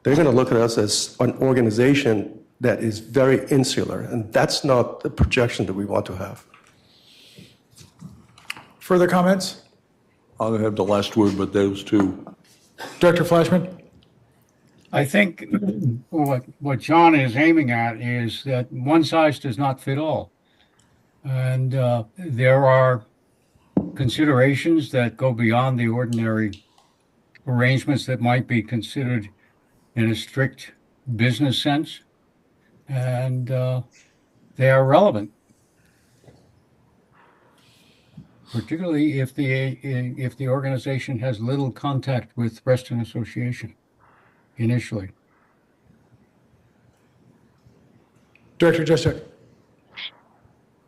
They're going to look at us as an organization that is very insular, and that's not the projection that we want to have. Further comments? I'll have the last word, but those two. Director Flashman? I think what John is aiming at is that one size does not fit all. And there are considerations that go beyond the ordinary arrangements that might be considered in a strict business sense. And they are relevant, particularly if the organization has little contact with Reston Association initially. Director Jessica.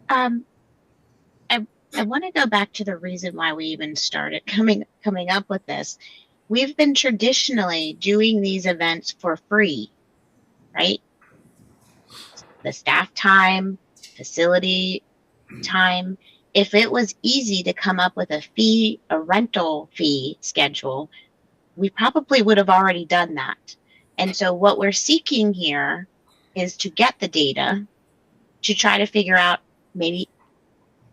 I want to go back to the reason why we even started coming up with this. We've been traditionally doing these events for free, right? The staff time, facility time. If it was easy to come up with a rental fee schedule, we probably would have already done that. And so what we're seeking here is to get the data to try to figure out, maybe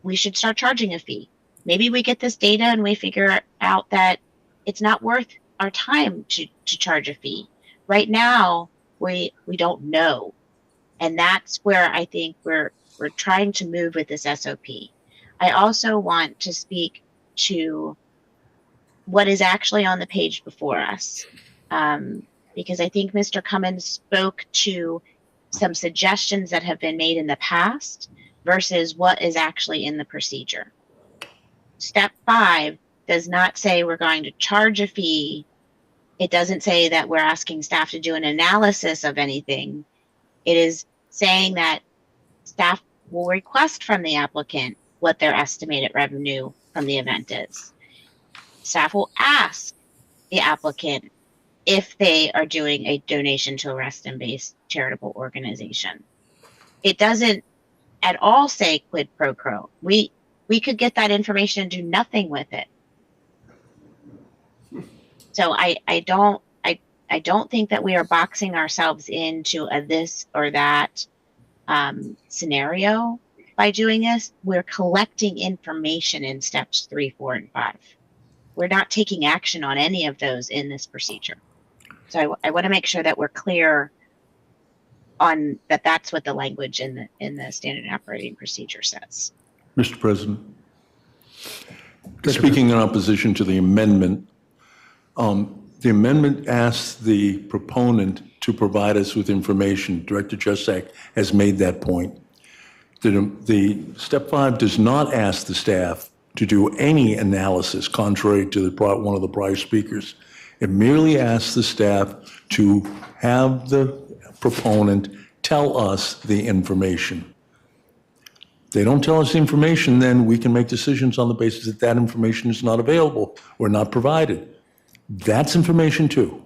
we should start charging a fee. Maybe we get this data and we figure out that it's not worth our time to charge a fee. Right now, we don't know. And that's where I think we're trying to move with this SOP. I also want to speak to what is actually on the page before us, because I think Mr. Cummins spoke to some suggestions that have been made in the past versus what is actually in the procedure. Step 5 does not say we're going to charge a fee. It doesn't say that we're asking staff to do an analysis of anything. It is saying that staff will request from the applicant what their estimated revenue from the event is. Staff will ask the applicant if they are doing a donation to a Reston-based charitable organization. It doesn't at all say quid pro quo. We could get that information and do nothing with it. So I don't think that we are boxing ourselves into a this or that scenario by doing this. We're collecting information in steps 3, 4, and 5. We're not taking action on any of those in this procedure. So I want to make sure that we're clear on that. That's what the language in the standard operating procedure says. Mr. President, speaking in opposition to the amendment asks the proponent to provide us with information. Director Jusak has made that point. The step 5 does not ask the staff to do any analysis, contrary to one of the prior speakers. It merely asks the staff to have the proponent tell us the information. They don't tell us the information, then we can make decisions on the basis that that information is not available or not provided. That's information too.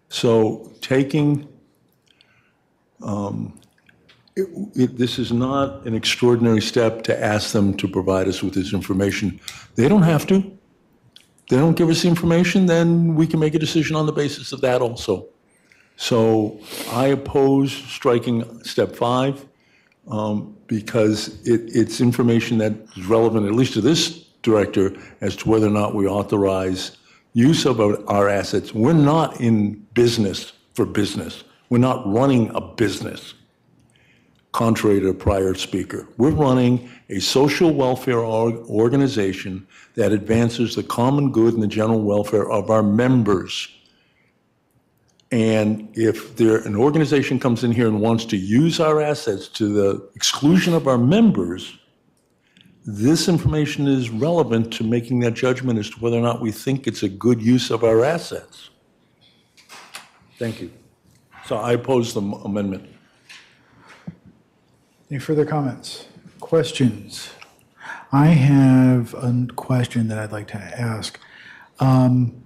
So taking, this is not an extraordinary step to ask them to provide us with this information. They don't have to. They don't give us the information, then we can make a decision on the basis of that also. So I oppose striking step 5 because it's information that is relevant, at least to this director, as to whether or not we authorize use of our assets. We're not in business for business. We're not running a business, contrary to the prior speaker. We're running a social welfare organization that advances the common good and the general welfare of our members. And if an organization comes in here and wants to use our assets to the exclusion of our members, this information is relevant to making that judgment as to whether or not we think it's a good use of our assets. Thank you. So I oppose the amendment. Any further comments? Questions? I have a question that I'd like to ask. And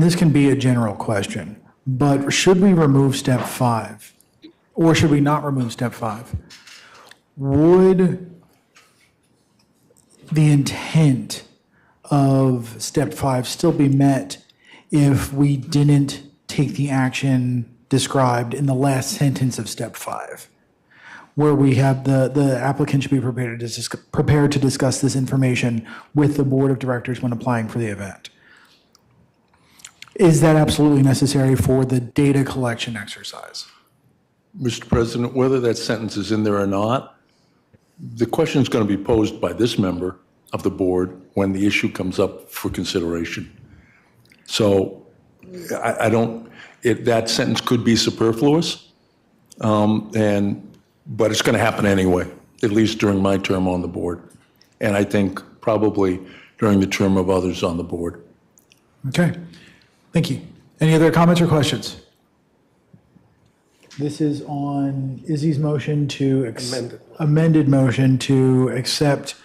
this can be a general question, but should we remove step 5? Or should we not remove step 5? Would the intent of step 5 still be met if we didn't take the action described in the last sentence of step 5, where we have the applicant should be prepared to discuss this information with the board of directors when applying for the event? Is that absolutely necessary for the data collection exercise? Mr. President, whether that sentence is in there or not, the question is going to be posed by this member of the board when the issue comes up for consideration. So that sentence could be superfluous, but it's going to happen anyway, at least during my term on the board. And I think probably during the term of others on the board. Okay, thank you. Any other comments or questions? This is on Izzy's motion to amended motion to accept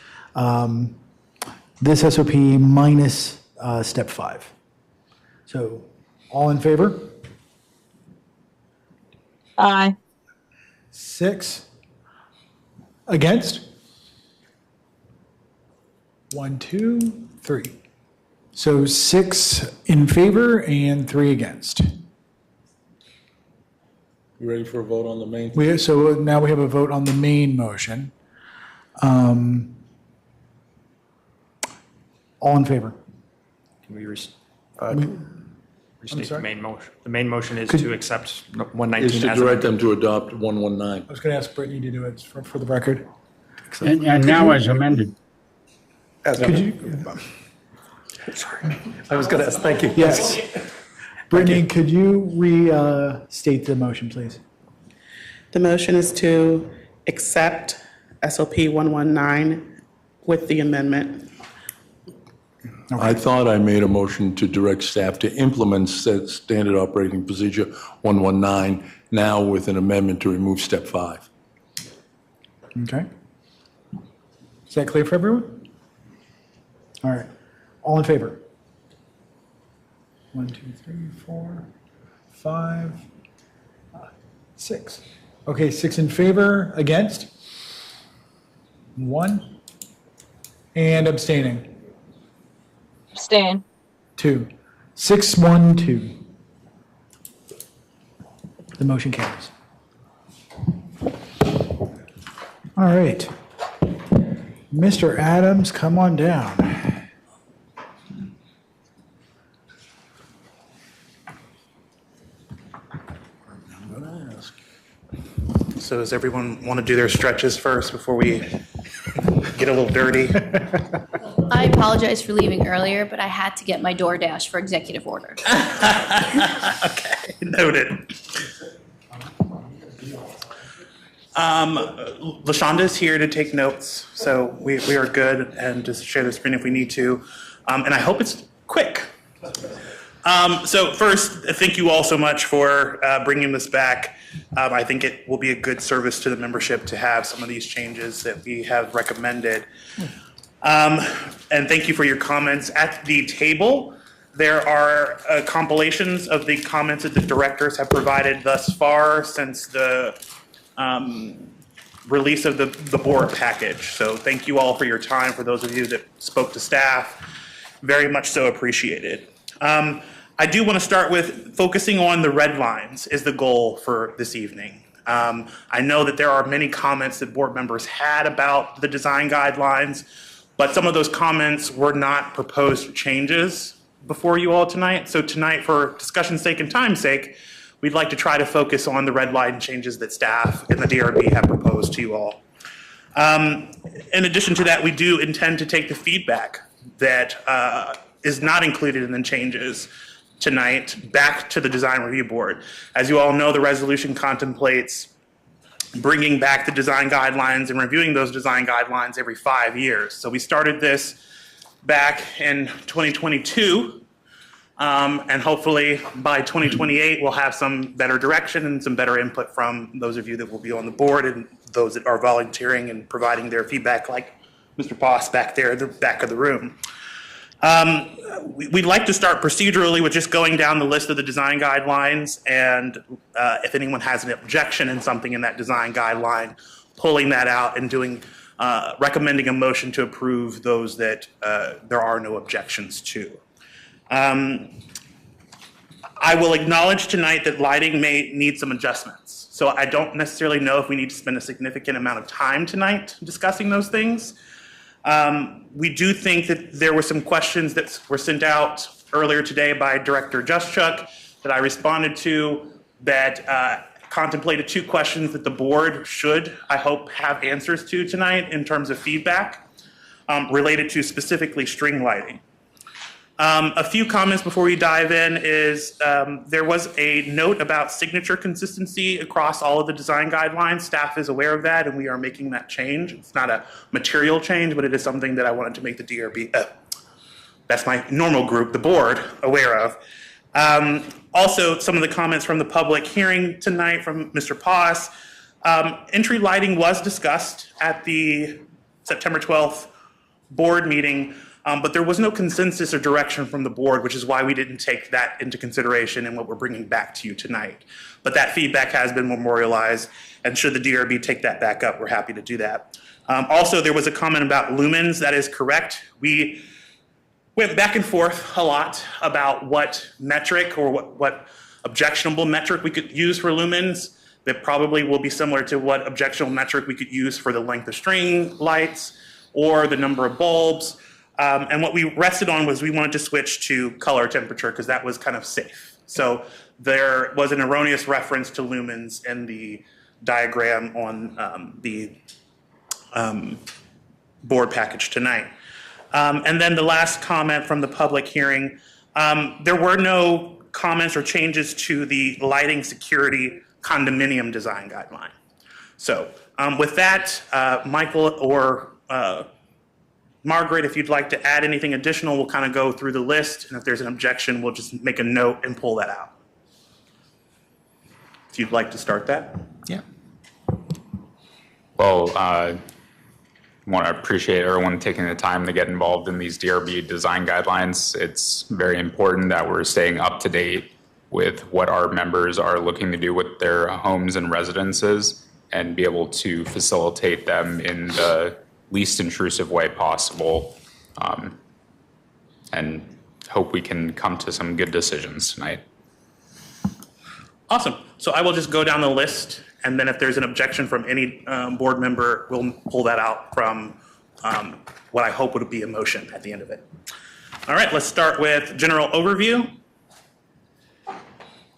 this SOP minus step 5. So all in favor? Aye. 6 against. 1, 2, 3. So 6 in favor and 3 against. You ready for a vote on the main? So now we have a vote on the main motion. All in favor? Can we restate the sorry? main motion? The main motion is Could- to accept 119 Is to as direct amended. them to adopt 119. I was going to ask Brittany to do it for the record. And now as amended. Could you? Sorry. I was going to ask, thank you. Yes. Brittany, could you restate the motion, please? The motion is to accept SOP 119 with the amendment. I thought I made a motion to direct staff to implement standard operating procedure 119, now with an amendment to remove step 5. Okay. Is that clear for everyone? All right. All in favor? 1, 2, 3, 4, 5, 6. Okay, 6 in favor, against? 1. And abstaining? Abstain. 2. 6, 1, 2. The motion carries. All right. Mr. Adams, come on down. So does everyone want to do their stretches first before we get a little dirty? I apologize for leaving earlier, but I had to get my DoorDash for executive order. Okay, noted. LaShonda's here to take notes, so we are good, and just share the screen if we need to. And I hope it's quick. So first, thank you all so much for bringing this back. I think it will be a good service to the membership to have some of these changes that we have recommended. And thank you for your comments. At the table, there are compilations of the comments that the directors have provided thus far since the release of the board package. So thank you all for your time. For those of you that spoke to staff, very much so appreciated. I do want to start with focusing on the red lines is the goal for this evening. I know that there are many comments that board members had about the design guidelines, but some of those comments were not proposed changes before you all tonight. So tonight, for discussion's sake and time's sake, we'd like to try to focus on the red line changes that staff and the DRB have proposed to you all. In addition to that, we do intend to take the feedback that is not included in the changes tonight back to the design review board. As you all know, the resolution contemplates bringing back the design guidelines and reviewing those design guidelines every 5 years. So we started this back in 2022, and hopefully by 2028 we'll have some better direction and some better input from those of you that will be on the board and those that are volunteering and providing their feedback, like Mr. Boss back there at the back of the room. We'd like to start procedurally with just going down the list of the design guidelines, and if anyone has an objection in something in that design guideline, pulling that out and doing recommending a motion to approve those that there are no objections to. I will acknowledge tonight that lighting may need some adjustments. So I don't necessarily know if we need to spend a significant amount of time tonight discussing those things. We do think that there were some questions that were sent out earlier today by Director Juszczyk that I responded to that contemplated 2 questions that the board should, I hope, have answers to tonight in terms of feedback related to specifically string lighting. A few comments before we dive in is there was a note about signature consistency across all of the design guidelines. Staff is aware of that, and we are making that change. It's not a material change, but it is something that I wanted to make the DRB, that's my normal group, the board, aware of. Also, some of the comments from the public hearing tonight from Mr. Poss. Entry lighting was discussed at the September 12th board meeting. But there was no consensus or direction from the board, which is why we didn't take that into consideration in what we're bringing back to you tonight. But that feedback has been memorialized, And should the DRB take that back up, we're happy to do that. Also, there was a comment about lumens. That is correct. We went back and forth a lot about what metric or what objectionable metric we could use for lumens. That probably will be similar to what objectionable metric we could use for the length of string lights or the number of bulbs. And what we rested on was we wanted to switch to color temperature because that was kind of safe. So there was an erroneous reference to lumens in the diagram on the board package tonight. And then the last comment from the public hearing, there were no comments or changes to the lighting security condominium design guideline. So with that, Michael or Margaret, if you'd like to add anything additional, we'll kind of go through the list, and if there's an objection, we'll just make a note and pull that out. If you'd like to start that. Yeah. Well, I want to appreciate everyone taking the time to get involved in these DRB design guidelines. It's very important that we're staying up to date with what our members are looking to do with their homes and residences and be able to facilitate them in the least intrusive way possible, and hope we can come to some good decisions tonight. Awesome. So I will just go down the list, and then if there's an objection from any board member, we'll pull that out from what I hope would be a motion at the end of it. All right, let's start with general overview.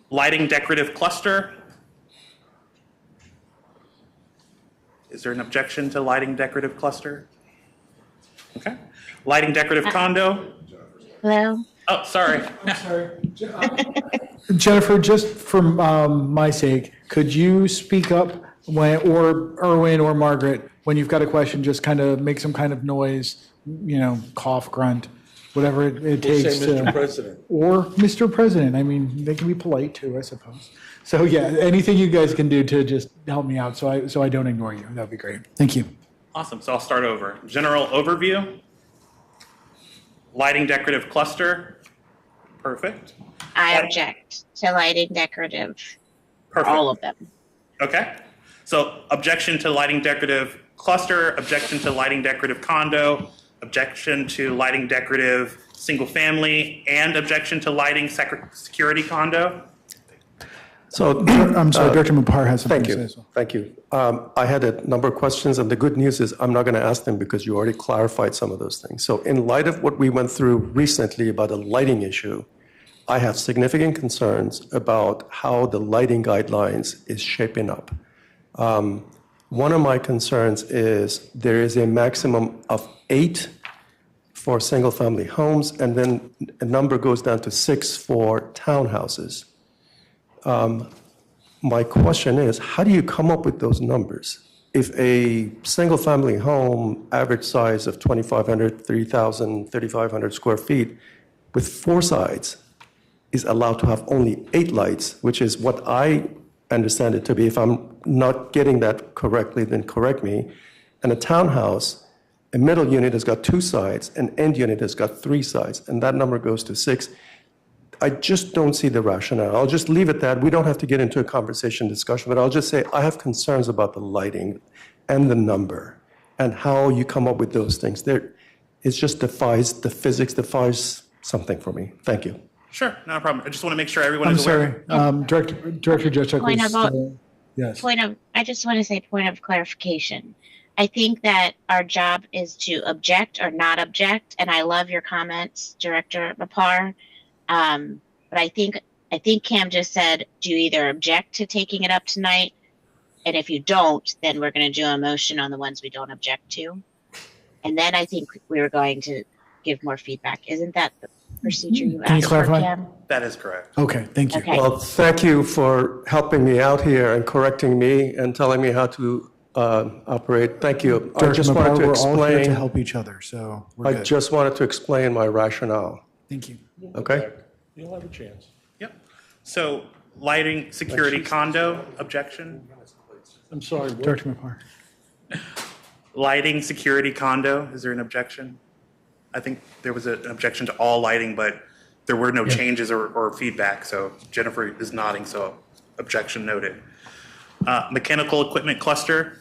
Lighting decorative cluster. Is there an objection to lighting decorative cluster? Okay. Lighting decorative condo. Hello? Oh, sorry. I'm sorry. Jennifer, just for my sake, could you speak up when, or Erwin or Margaret, when you've got a question, just kind of make some kind of noise, you know, cough, grunt, whatever it takes. Say Mr. President. Or Mr. President. I mean, they can be polite too, I suppose. So yeah, anything you guys can do to just help me out so I don't ignore you, that'd be great. Thank you. Awesome. So I'll start over. General overview. Lighting decorative cluster. Perfect. I object to lighting decorative. Perfect. All of them. Okay. So objection to lighting decorative cluster, objection to lighting decorative condo, objection to lighting decorative single family, and objection to lighting security condo. So I'm sorry, Director Mapar has something to say as well. Thank you. I had a number of questions, and the good news is I'm not going to ask them because you already clarified some of those things. So in light of what we went through recently about a lighting issue, I have significant concerns about how the lighting guidelines is shaping up. One of my concerns is there is a maximum of 8 for single-family homes, and then a number goes down to 6 for townhouses. My question is, how do you come up with those numbers? If a single-family home, average size of 2,500, 3,000, 3,500 square feet, with 4 sides, is allowed to have only 8 lights, which is what I understand it to be. If I'm not getting that correctly, then correct me. And a townhouse, a middle unit has got 2 sides, an end unit has got 3 sides, and that number goes to 6. I just don't see the rationale. I'll just leave it that. We don't have to get into a conversation discussion, but I'll just say I have concerns about the lighting and the number and how you come up with those things. It just defies, the physics defies something for me. Thank you. Sure, not a problem. I just want to make sure everyone I'm is aware. sorry, Director Judge. Point of, yes. I just want to say point of clarification. I think that our job is to object or not object, and I love your comments, Director Mapar. But I think Cam just said, do you either object to taking it up tonight? And if you don't, then we're going to do a motion on the ones we don't object to. And then I think we were going to give more feedback. Isn't that the procedure you Can you asked for, clarify? Cam? That is correct. Okay, thank you. Okay. Well, thank you for helping me out here and correcting me and telling me how to operate. Thank you. I Director just wanted Mapar, to we're all here to explain. help each other, so we're I good. just wanted to explain my rationale. Thank you. Okay? You'll have a chance. Yep. So lighting security condo, objection. I'm sorry. what? Director Mapar. Lighting security condo, is there an objection? I think there was an objection to all lighting, but there were no changes or feedback. So Jennifer is nodding, so objection noted. Mechanical equipment cluster,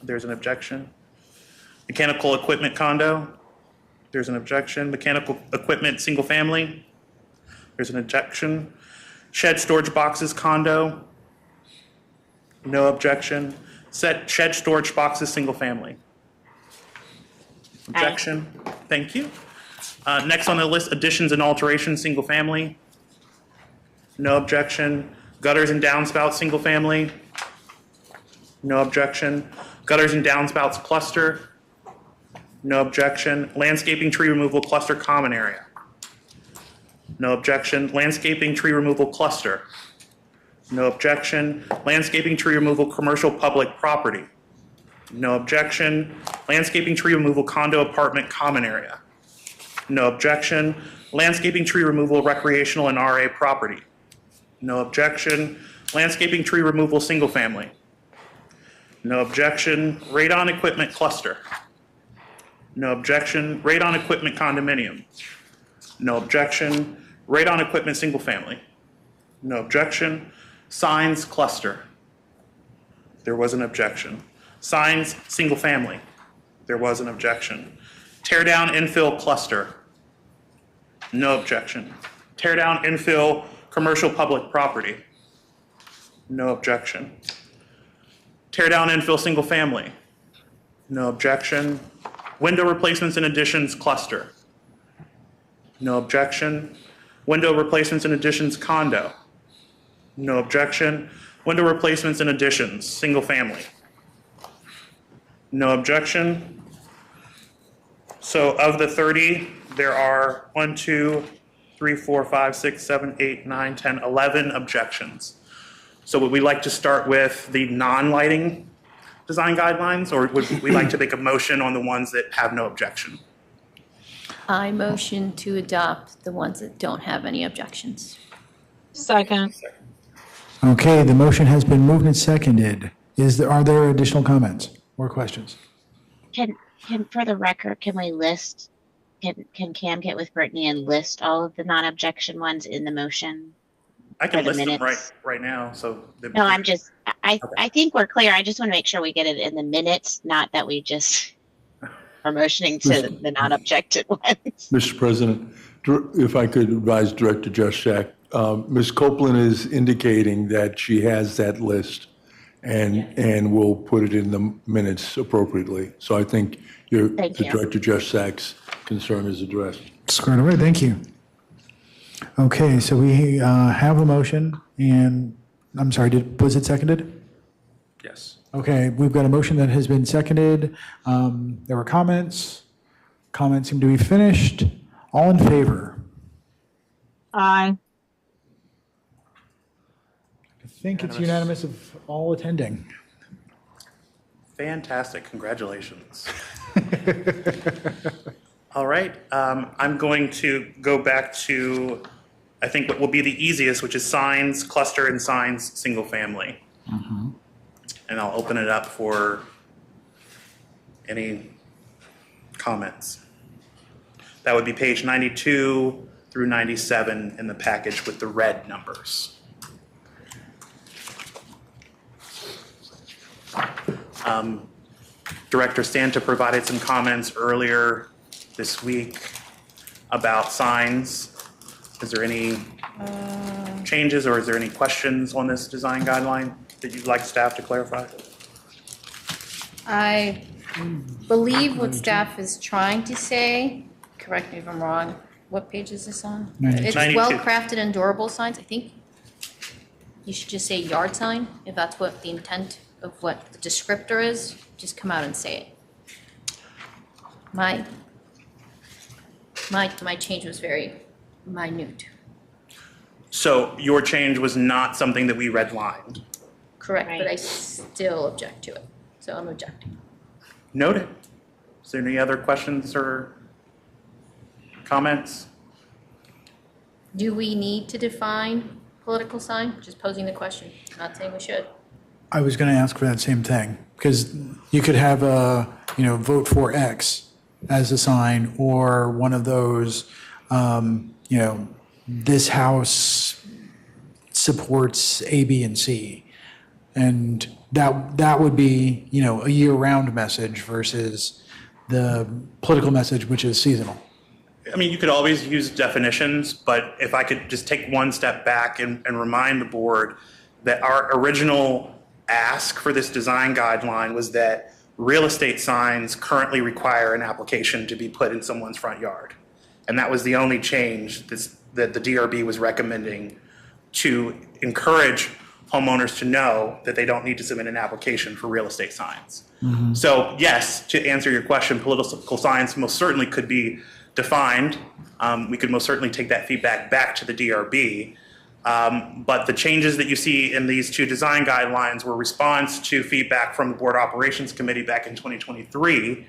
there's an objection. Mechanical equipment condo, there's an objection. Mechanical equipment single family, there's an objection. Shed storage boxes condo, no objection. Shed storage boxes single family. Objection. Thank you. Next on the list, additions and alterations single family. No objection. Gutters and downspouts single family. No objection. Gutters and downspouts cluster. No objection. Landscaping tree removal cluster common area. No objection. Landscaping tree removal cluster. No objection. Landscaping tree removal commercial public property. No objection. Landscaping tree removal condo apartment common area. No objection. Landscaping tree removal recreational and RA property. No objection. Landscaping tree removal single family. No objection. Radon equipment cluster. No objection. Radon equipment condominium. No objection. Radon equipment single family. No objection. Signs cluster. There was an objection. Signs single family. There was an objection. Tear down infill cluster. No objection. Tear down infill commercial public property. No objection. Tear down infill single family. No objection. Window replacements and additions cluster. No objection. Window replacements and additions condo. No objection. Window replacements and additions single family. No objection. So of the 30, there are 1, 2, 3, 4, 5, 6, 7, 8, 9, 10, 11 objections. So would we like to start with the non-lighting design guidelines, or would we like to make a motion on the ones that have no objection? I motion to adopt the ones that don't have any objections. Second. Okay, the motion has been moved and seconded. Are there additional comments or questions? Can for the record, can we list, can Cam get with Brittany and list all of the non-objection ones in the motion? I can For the list them minutes? right now, so. No, I think we're clear. I just want to make sure we get it in the minutes, not that we just are motioning to the non-objected ones. Mr. President, if I could advise Director Juszczak, Ms. Copeland is indicating that she has that list and will put it in the minutes appropriately. So I think Director Juszczak's concern is addressed. Squared away, thank you. Okay, so we have a motion, and I'm sorry, was it seconded? Yes. Okay, we've got a motion that has been seconded. There were comments. Comments seem to be finished. All in favor? Aye. I think it's unanimous of all attending. Fantastic, congratulations. All right, I'm going to go back to, I think what will be the easiest, which is signs, cluster, and signs, single family. And I'll open it up for any comments. That would be page 92 through 97 in the package with the red numbers. Director Santa provided some comments earlier this week about signs. Is there any changes, or is there any questions on this design guideline that you'd like staff to clarify? I believe what staff is trying to say, correct me if I'm wrong, what page is this on? 92. It's 92. well-crafted and durable signs. I think you should just say yard sign, if that's what the intent of what the descriptor is. Just come out and say it. My change was very minute. So your change was not something that we redlined? Correct, but I still object to it. So I'm objecting. Noted. Is there any other questions or comments? Do we need to define political sign? Just posing the question, not saying we should. I was going to ask for that same thing, because you could have a, vote for X as a sign, or one of those, this house supports A, B, and C. And that would be, you know, a year-round message versus the political message, which is seasonal. I mean, you could always use definitions, but if I could just take one step back and remind the board that our original ask for this design guideline was that real estate signs currently require an application to be put in someone's front yard. And that was the only change that the DRB was recommending to encourage homeowners to know that they don't need to submit an application for real estate signs. Mm-hmm. So yes, to answer your question, political signs most certainly could be defined. We could most certainly take that feedback back to the DRB. But the changes that you see in these two design guidelines were response to feedback from the Board Operations Committee back in 2023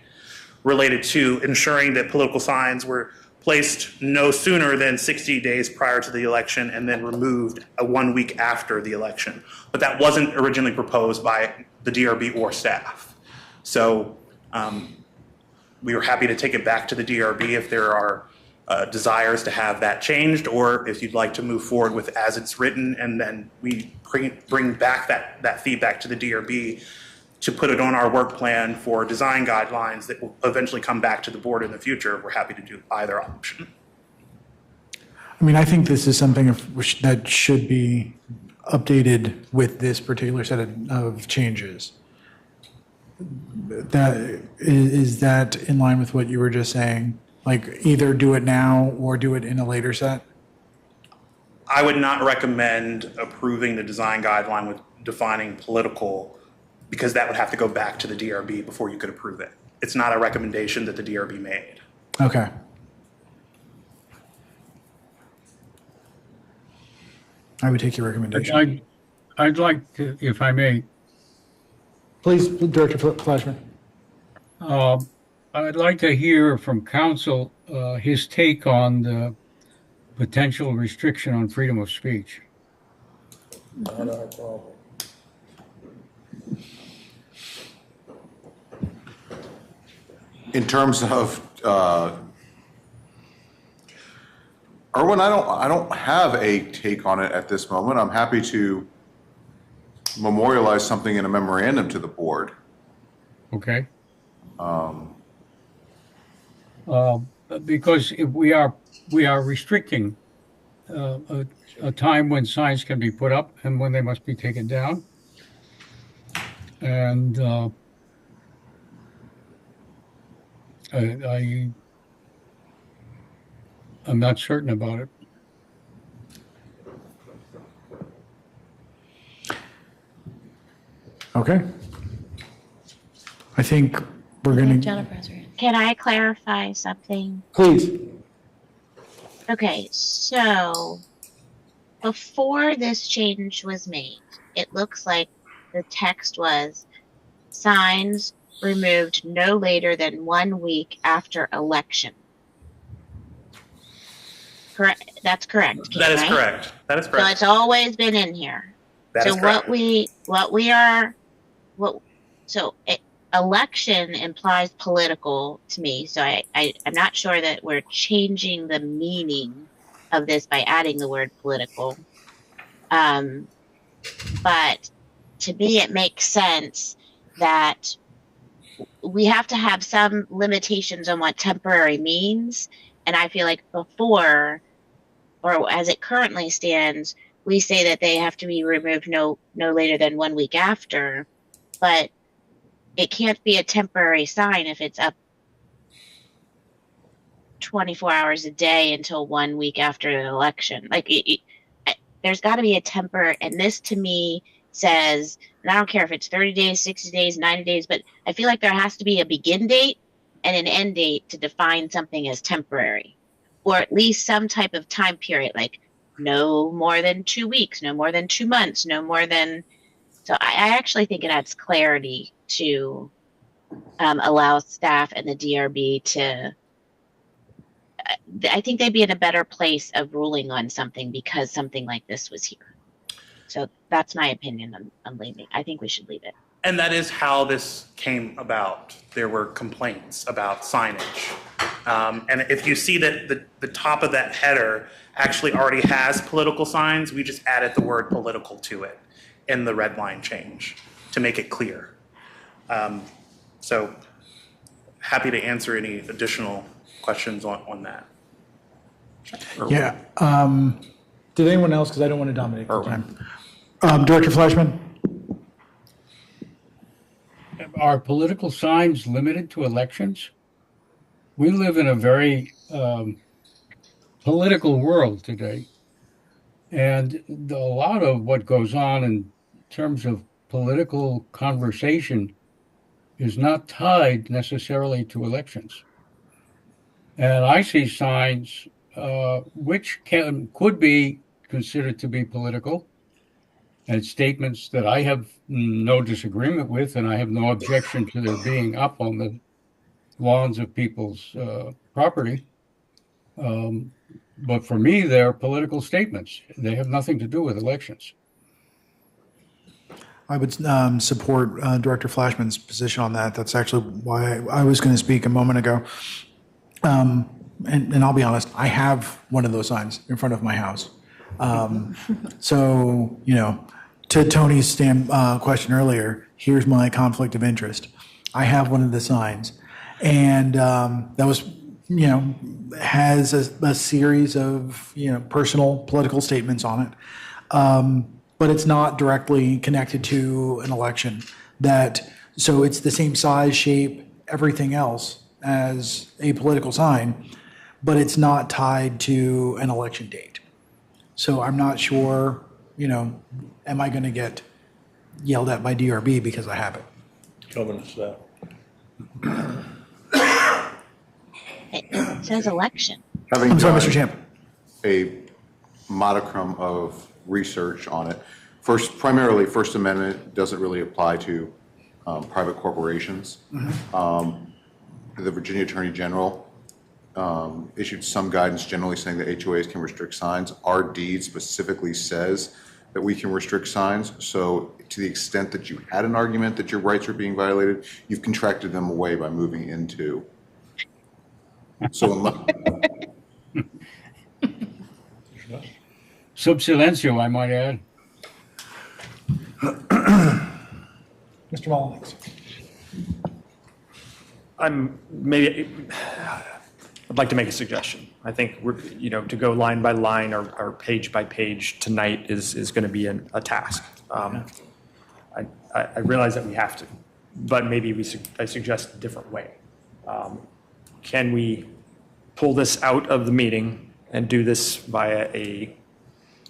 related to ensuring that political signs were placed no sooner than 60 days prior to the election and then removed 1 week after the election. But that wasn't originally proposed by the DRB or staff. So we were happy to take it back to the DRB if there are desires to have that changed, or if you'd like to move forward with as it's written, and then we bring back that feedback to the DRB to put it on our work plan for design guidelines that will eventually come back to the board in the future. We're happy to do either option. I mean, I think this is something that should be updated with this particular set of changes. Is that in line with what you were just saying? Like either do it now or do it in a later set? I would not recommend approving the design guideline with defining political, because that would have to go back to the DRB before you could approve it. It's not a recommendation that the DRB made. Okay. I would take your recommendation. I'd like to, if I may. Please, Director Flashman. I'd like to hear from council his take on the potential restriction on freedom of speech. Not our problem. In terms of, Erwin, I don't have a take on it at this moment. I'm happy to memorialize something in a memorandum to the board. Okay. Because if we are restricting a time when signs can be put up and when they must be taken down. And I'm not certain about it. Okay. I think we're going to. Can I clarify something? Please. Okay, so before this change was made, it looks like the text was signs removed no later than 1 week after election. Correct. That's correct. That is right? correct. That is correct. So it's always been in here. That so is correct. Election implies political to me. So I'm not sure that we're changing the meaning of this by adding the word political. But to me, it makes sense that we have to have some limitations on what temporary means. And I feel like before, or as it currently stands, we say that they have to be removed no later than 1 week after, but it can't be a temporary sign if it's up 24 hours a day until 1 week after the election. Like there's got to be a and this to me says, and I don't care if it's 30 days, 60 days, 90 days, but I feel like there has to be a begin date and an end date to define something as temporary, or at least some type of time period, like no more than 2 weeks, no more than 2 months, no more than. So I actually think it adds clarity to allow staff and the DRB to. I think they'd be in a better place of ruling on something because something like this was here. So that's my opinion on leaving. I think we should leave it. And that is how this came about. There were complaints about signage. And if you see that the top of that header actually already has political signs, we just added the word political to it. in the red line change to make it clear. So happy to answer any additional questions on that. Yeah. Did anyone else, because I don't want to dominate the time. Director Flashman? Are political signs limited to elections? We live in a very political world today. And a lot of what goes on in terms of political conversation is not tied necessarily to elections. And I see signs which could be considered to be political, and statements that I have no disagreement with, and I have no objection to their being up on the lawns of people's property. But for me, they're political statements. They have nothing to do with elections. I would support Director Flashman's position on that. That's actually why I was going to speak a moment ago. And I'll be honest, I have one of those signs in front of my house. So, you know, to Tony's question earlier, here's my conflict of interest. I have one of the signs, and that was, you know, has a series of, you know, personal political statements on it. But it's not directly connected to an election. So it's the same size, shape, everything else as a political sign, but it's not tied to an election date. So I'm not sure, you know, am I going to get yelled at by DRB because I have it? Governor staff. It says election. I'm sorry, Mr. Champ. A modicum of research on it. Primarily, First Amendment doesn't really apply to private corporations. The Virginia Attorney General issued some guidance generally saying that HOAs can restrict signs. Our deed specifically says that we can restrict signs. So to the extent that you had an argument that your rights are being violated, you've contracted them away by moving into. So Sub silencio, I might add. Mr. Mullins. I'd like to make a suggestion. I think to go line by line or page by page tonight is going to be a task. I realize that we have to, but maybe I suggest a different way. Can we pull this out of the meeting and do this via a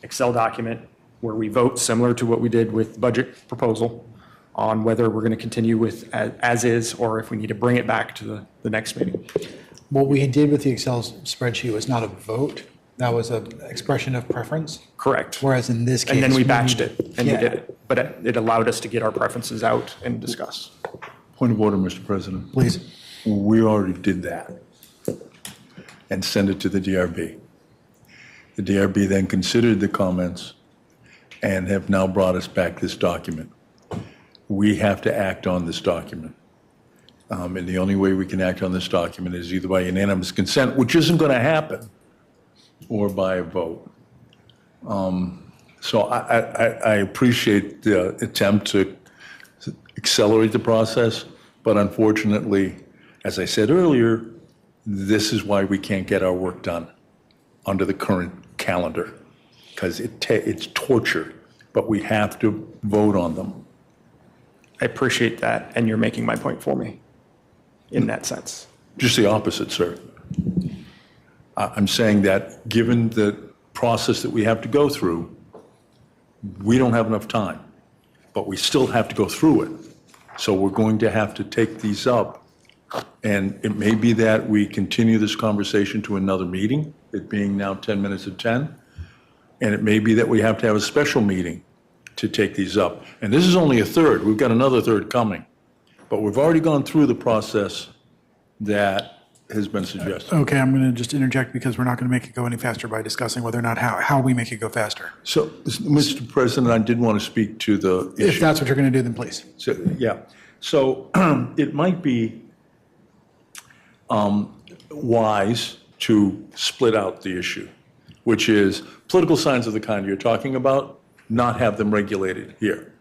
Excel document where we vote similar to what we did with budget proposal on whether we're going to continue with as is or if we need to bring it back to the next meeting? What we did with the Excel spreadsheet was not a vote. That was an expression of preference. Correct. Whereas in this case. And then we batched it and we did it. But it allowed us to get our preferences out and discuss. Point of order, Mr. President. Please. We already did that and sent it to the DRB. The DRB then considered the comments and have now brought us back this document. We have to act on this document. And the only way we can act on this document is either by unanimous consent, which isn't going to happen, or by a vote. So I appreciate the attempt to accelerate the process, but unfortunately, as I said earlier, this is why we can't get our work done under the current calendar, because it's torture, but we have to vote on them. I appreciate that, and you're making my point for me in that sense. Just the opposite, sir. I'm saying that given the process that we have to go through, we don't have enough time, but we still have to go through it. So we're going to have to take these up. And it may be that we continue this conversation to another meeting, it being now 10 minutes to 10. And it may be that we have to have a special meeting to take these up. And this is only a third. We've got another third coming. But we've already gone through the process that has been suggested. Okay, I'm going to just interject because we're not going to make it go any faster by discussing whether or not how we make it go faster. So, Mr. President, I did want to speak to the issue. If that's what you're going to do, then please. So, yeah. So it might be wise to split out the issue, which is political signs of the kind you're talking about not have them regulated here.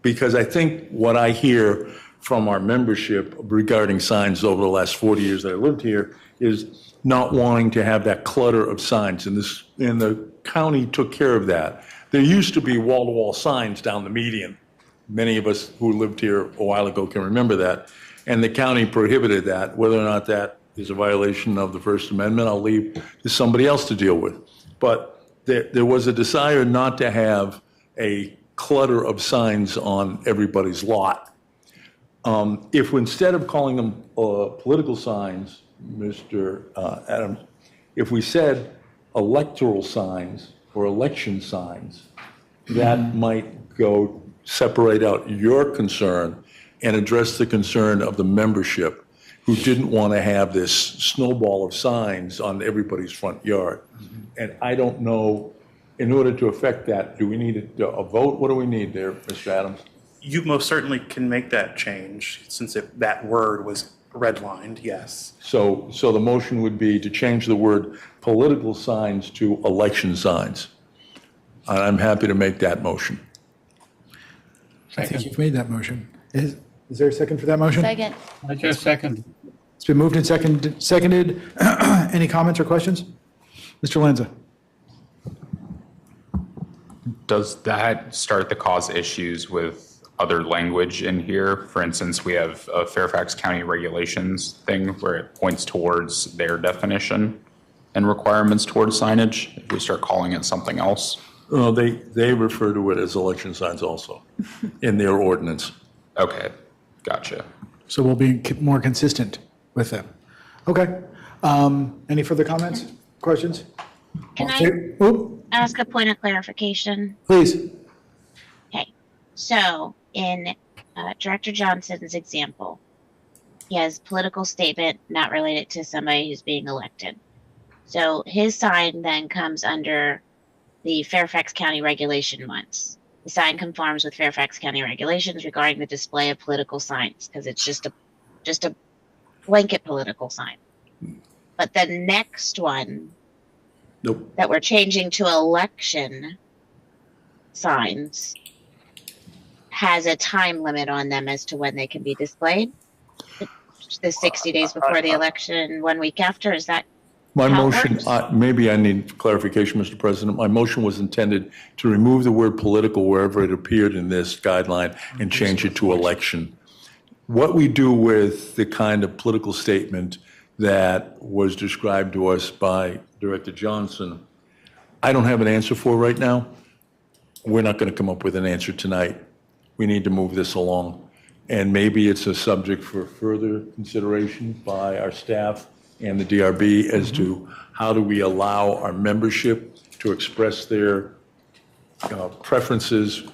Because I think what I hear from our membership regarding signs over the last 40 years that I lived here is not wanting to have that clutter of signs, and the county took care of that. There used to be wall-to-wall signs down the median. Many of us who lived here a while ago can remember that, and the county prohibited that. Whether or not that is a violation of the First Amendment, I'll leave to somebody else to deal with. But there was a desire not to have a clutter of signs on everybody's lot. If instead of calling them political signs, Mr. Adams, if we said electoral signs or election signs, that might go separate out your concern and address the concern of the membership who didn't want to have this snowball of signs on everybody's front yard. And I don't know, in order to affect that, do we need a vote? What do we need there, Mr. Adams? You most certainly can make that change since that word was redlined, yes. So the motion would be to change the word political signs to election signs. And I'm happy to make that motion. I think you've made that motion. Is there a second for that motion? Second. I just second. It's been moved and seconded. Any comments or questions? Mr. Lanza? Does that start to cause issues with other language in here? For instance, we have a Fairfax County regulations thing where it points towards their definition and requirements towards signage. If we start calling it something else. Well, they refer to it as election signs also in their ordinance. Okay, gotcha. So we'll be more consistent with them. Okay. Any further comments, questions? Can I ask a point of clarification? Please. Okay, so in Director Johnson's example, he has political statement not related to somebody who's being elected. So his sign then comes under the Fairfax County regulation ones. The sign conforms with Fairfax County regulations regarding the display of political signs because it's just a blanket political sign. But the next one that we're changing to election signs has a time limit on them as to when they can be displayed. The 60 days before the election, 1 week after, is that My how it motion, works? maybe I need clarification, Mr. President. My motion was intended to remove the word political wherever it appeared in this guideline and change it to election. What we do with the kind of political statement that was described to us by Director Johnson, I don't have an answer for right now. We're not going to come up with an answer tonight. We need to move this along. And maybe it's a subject for further consideration by our staff and the DRB as to how do we allow our membership to express their preferences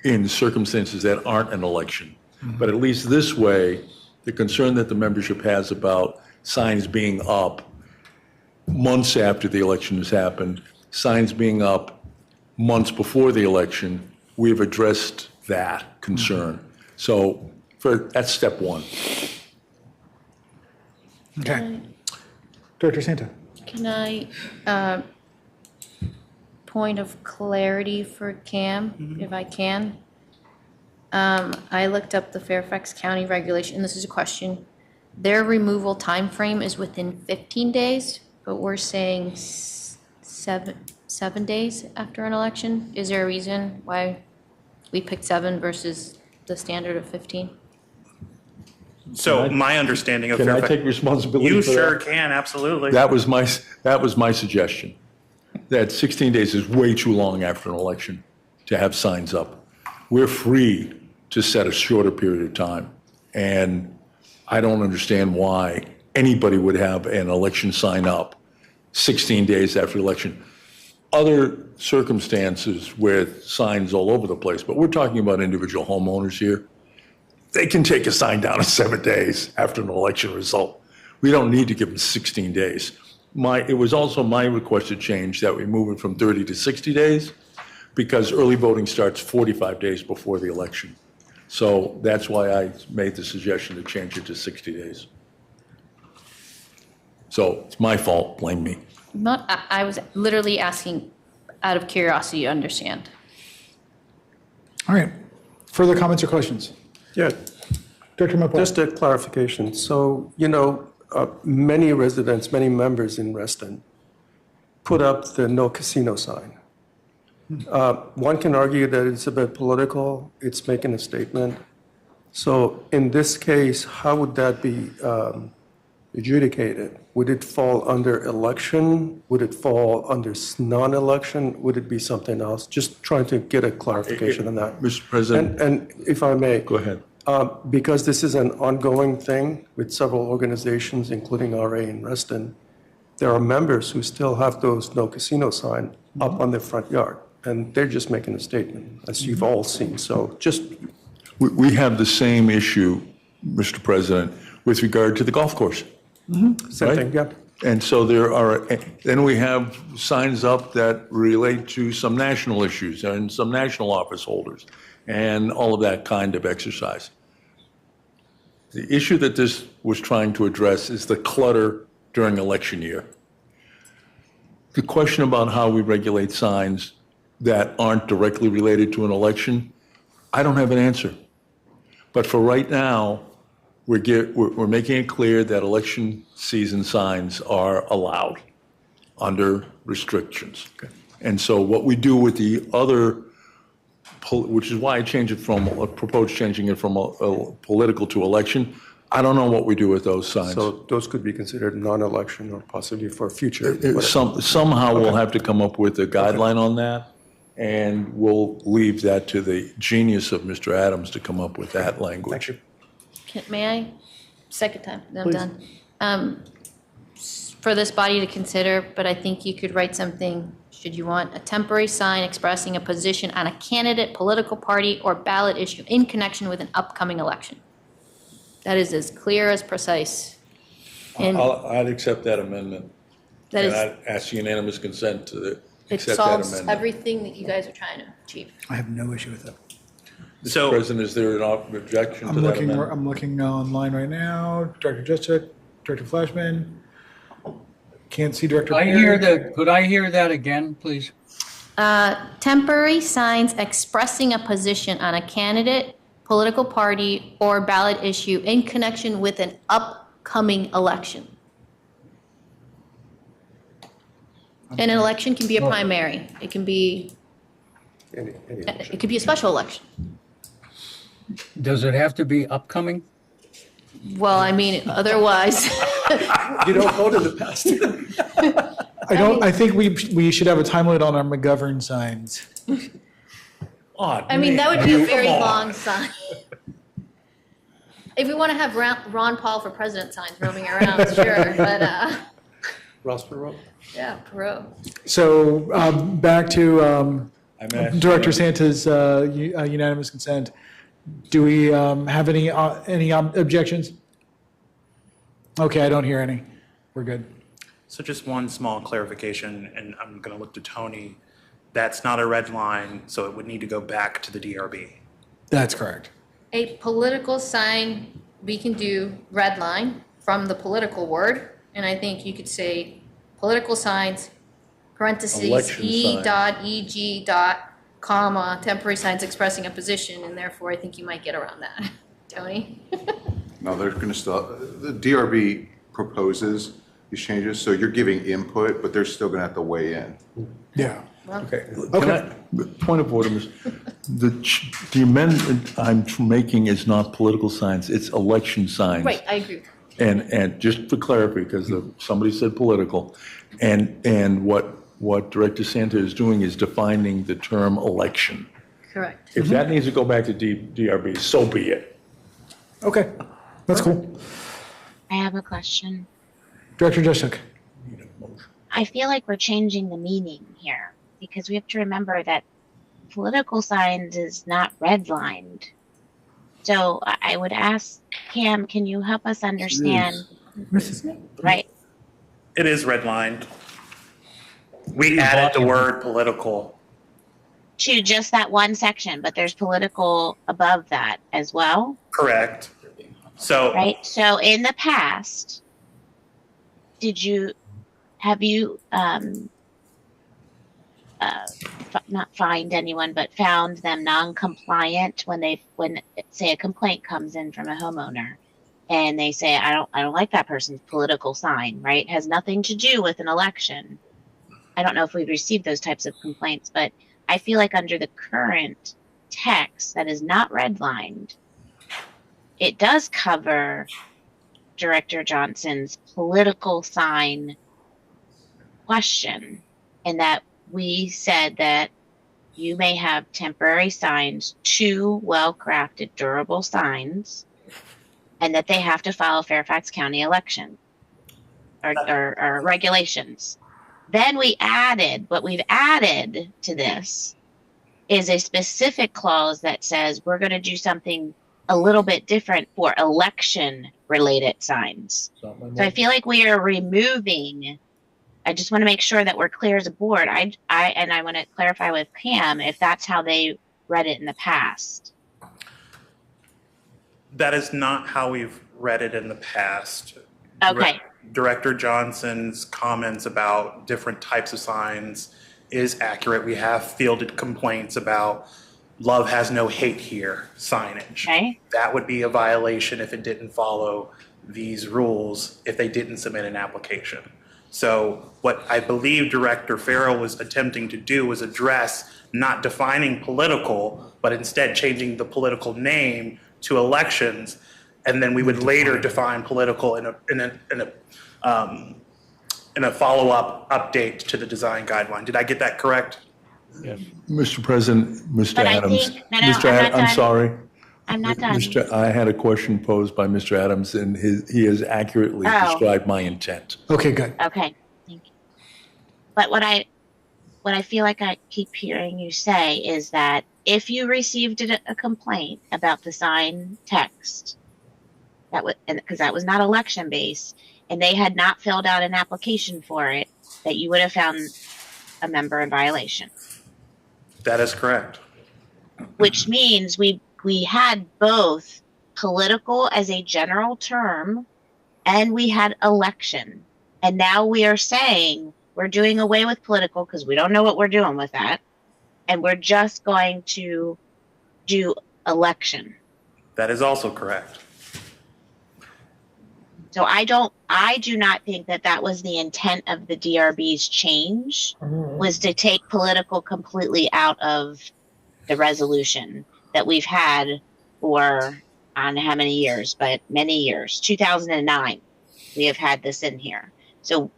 in circumstances that aren't an election. But at least this way, the concern that the membership has about signs being up months after the election has happened, signs being up months before the election, we've addressed that concern. So that's step one. Okay. Director Santa. Can I, point of clarity for Cam, if I can? I looked up the Fairfax County regulation, and this is a question. Their removal time frame is within 15 days, but we're saying 7 days after an election. Is there a reason why we picked 7 versus the standard of 15? So my understanding of Can I Fairfax. take responsibility You for that? sure can, absolutely. That was my suggestion, that 16 days is way too long after an election to have signs up. We're free to set a shorter period of time. And I don't understand why anybody would have an election sign up 16 days after election. Other circumstances with signs all over the place, but we're talking about individual homeowners here. They can take a sign down in 7 days after an election result. We don't need to give them 16 days. It was also my requested change that we move it from 30 to 60 days because early voting starts 45 days before the election. So that's why I made the suggestion to change it to 60 days. So it's my fault, blame me. I was literally asking out of curiosity to understand. All right. Further comments or questions? Yeah, Director Mopar. just a clarification. So, many residents, many members in Reston put up the no casino sign. One can argue that it's a bit political, it's making a statement. So in this case, how would that be adjudicated? Would it fall under election? Would it fall under non-election? Would it be something else? Just trying to get a clarification on that. Mr. President. And if I may. Go ahead. Because this is an ongoing thing with several organizations, including RA in Reston, there are members who still have those no casino sign up on their front yard. And they're just making a statement, as you've all seen. So just. We have the same issue, Mr. President, with regard to the golf course. Same thing, yeah. And so then we have signs up that relate to some national issues and some national office holders and all of that kind of exercise. The issue that this was trying to address is the clutter during election year. The question about how we regulate signs that aren't directly related to an election, I don't have an answer. But for right now, we're making it clear that election season signs are allowed under restrictions. Okay. And so what we do with the other, which is why I proposed changing it from a political to election, I don't know what we do with those signs. So those could be considered non-election or possibly for future. Somehow we'll have to come up with a guideline on that. And we'll leave that to the genius of Mr. Adams to come up with that language. May I? Second time, then I'm done. For this body to consider, but I think you could write something, should you want a temporary sign expressing a position on a candidate, political party, or ballot issue in connection with an upcoming election. That is as clear as precise. And I'd accept that amendment. that And is, I'd ask unanimous consent to it accept that solves amendment. everything that you guys are trying to achieve. I have no issue with that. Mr. President, is there an objection to that amendment? I'm looking online right now. Director Justice, Director Flashman. Can't see Director. Could I hear that again, please? Temporary signs expressing a position on a candidate, political party, or ballot issue in connection with an upcoming election. And an election can be a primary. It can be, it could be a special election. Does it have to be upcoming? Well, I mean, otherwise. You don't go to the past. I think we should have a time limit on our McGovern signs. I mean, that would be a very long sign. If we want to have Ron Paul for president signs roaming around, sure, but. Ross Perot? Yeah, Perot. So back to Director Santa's unanimous consent. Do we have any objections? Okay, I don't hear any. We're good. So just one small clarification, and I'm going to look to Tony. That's not a red line, so it would need to go back to the DRB. That's correct. A political sign, we can do red line from the political word, and I think you could say political signs, parentheses, Election E.E.G. comma, temporary signs expressing a position, and therefore I think you might get around that. Tony? No, they're going to still, the DRB proposes these changes, so you're giving input, but they're still going to have to weigh in. Yeah. Okay. Point of order, the amendment I'm making is not political signs, it's election signs. Right, I agree. And just for clarity, because somebody said political, and what Director Santa is doing is defining the term election. Correct. If that needs to go back to DRB, so be it. Okay, that's cool. I have a question. Director Justice. I feel like we're changing the meaning here because we have to remember that political signs is not redlined. So I would ask Cam, can you help us understand? Right. It is redlined. We added the word political. To just that one section, but there's political above that as well. Correct. So right. So in the past, have you not fined anyone, but found them non-compliant when say a complaint comes in from a homeowner and they say, I don't like that person's political sign, right? It has nothing to do with an election. I don't know if we've received those types of complaints, but I feel like under the current text that is not redlined, it does cover Director Johnson's political sign question, in that we said that you may have temporary signs, 2 well-crafted, durable signs, and that they have to follow Fairfax County election or regulations. Then what we've added to this is a specific clause that says we're going to do something a little bit different for election-related signs. So I feel like we are removing. I just want to make sure that we're clear as a board. I want to clarify with Pam if that's how they read it in the past. That is not how we've read it in the past. Okay. Director Johnson's comments about different types of signs is accurate. We have fielded complaints about love has no hate here signage. Okay. That would be a violation if it didn't follow these rules, if they didn't submit an application. So what I believe Director Farrell was attempting to do was address not defining political, but instead changing the political name to elections, and then we would later define political in a follow-up update to the design guideline. Did I get that correct? Yes. Mr. President, Mr. But Adams. I'm sorry. I'm not done. I had a question posed by Mr. Adams, and he has accurately described my intent. Okay, good. Okay, thank you. But what I feel like I keep hearing you say is that if you received a complaint about the sign text, because that was not election based, and they had not filled out an application for it, that you would have found a member in violation. That is correct. Which means we had both political as a general term, and we had election. And now we are saying we're doing away with political because we don't know what we're doing with that. And we're just going to do election. That is also correct. So I do not think that was the intent of the DRB's change, was to take political completely out of the resolution that we've had for, I don't know how many years, but many years. 2009, we have had this in here. So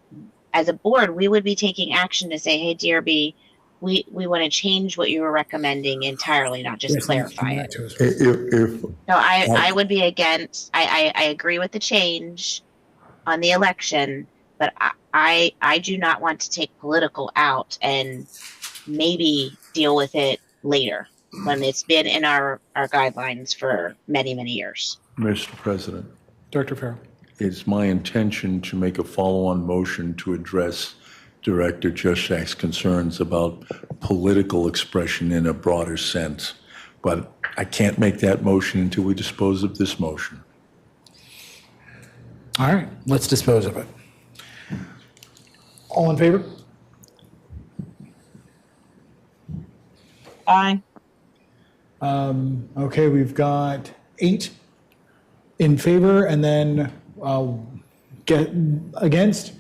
as a board, we would be taking action to say, hey, DRB, we want to change what you were recommending entirely, not just clarify it. So I would be against, I agree with the change on the election, but I do not want to take political out and maybe deal with it later when it's been in our guidelines for many, many years. Mr. President. Director Farrell. It's my intention to make a follow-on motion to address Director Juszczak's concerns about political expression in a broader sense, but I can't make that motion until we dispose of this motion. All right, let's dispose of it. All in favor? Aye. Okay, we've got 8 in favor, and then get against.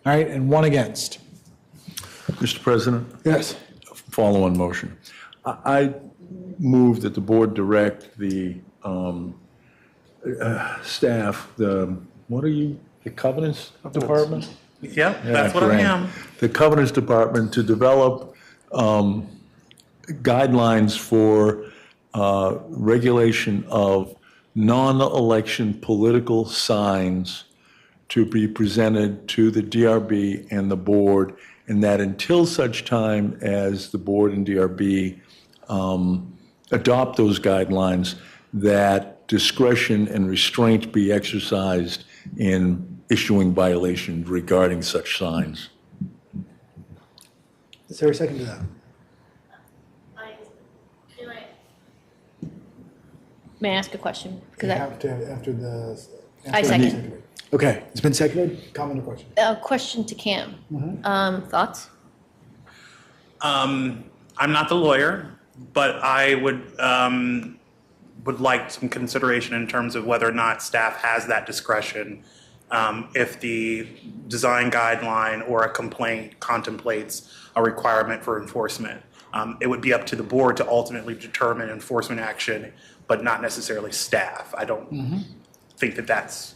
All right, and 1 against. Mr. President? Yes. Follow-on motion. I move that the board direct the staff, the covenants department? Yeah, that's what I am. The covenants department to develop guidelines for regulation of non-election political signs to be presented to the DRB and the board, and that until such time as the board and DRB adopt those guidelines, that discretion and restraint be exercised in issuing violations regarding such signs. Is there a second to that? May I ask a question? You have to, after the... I second. Okay, it's been seconded. Comment or question? A question to Cam. Thoughts? I'm not the lawyer, but I would like some consideration in terms of whether or not staff has that discretion if the design guideline or a complaint contemplates a requirement for enforcement. It would be up to the board to ultimately determine enforcement action, but not necessarily staff. I don't think that that's...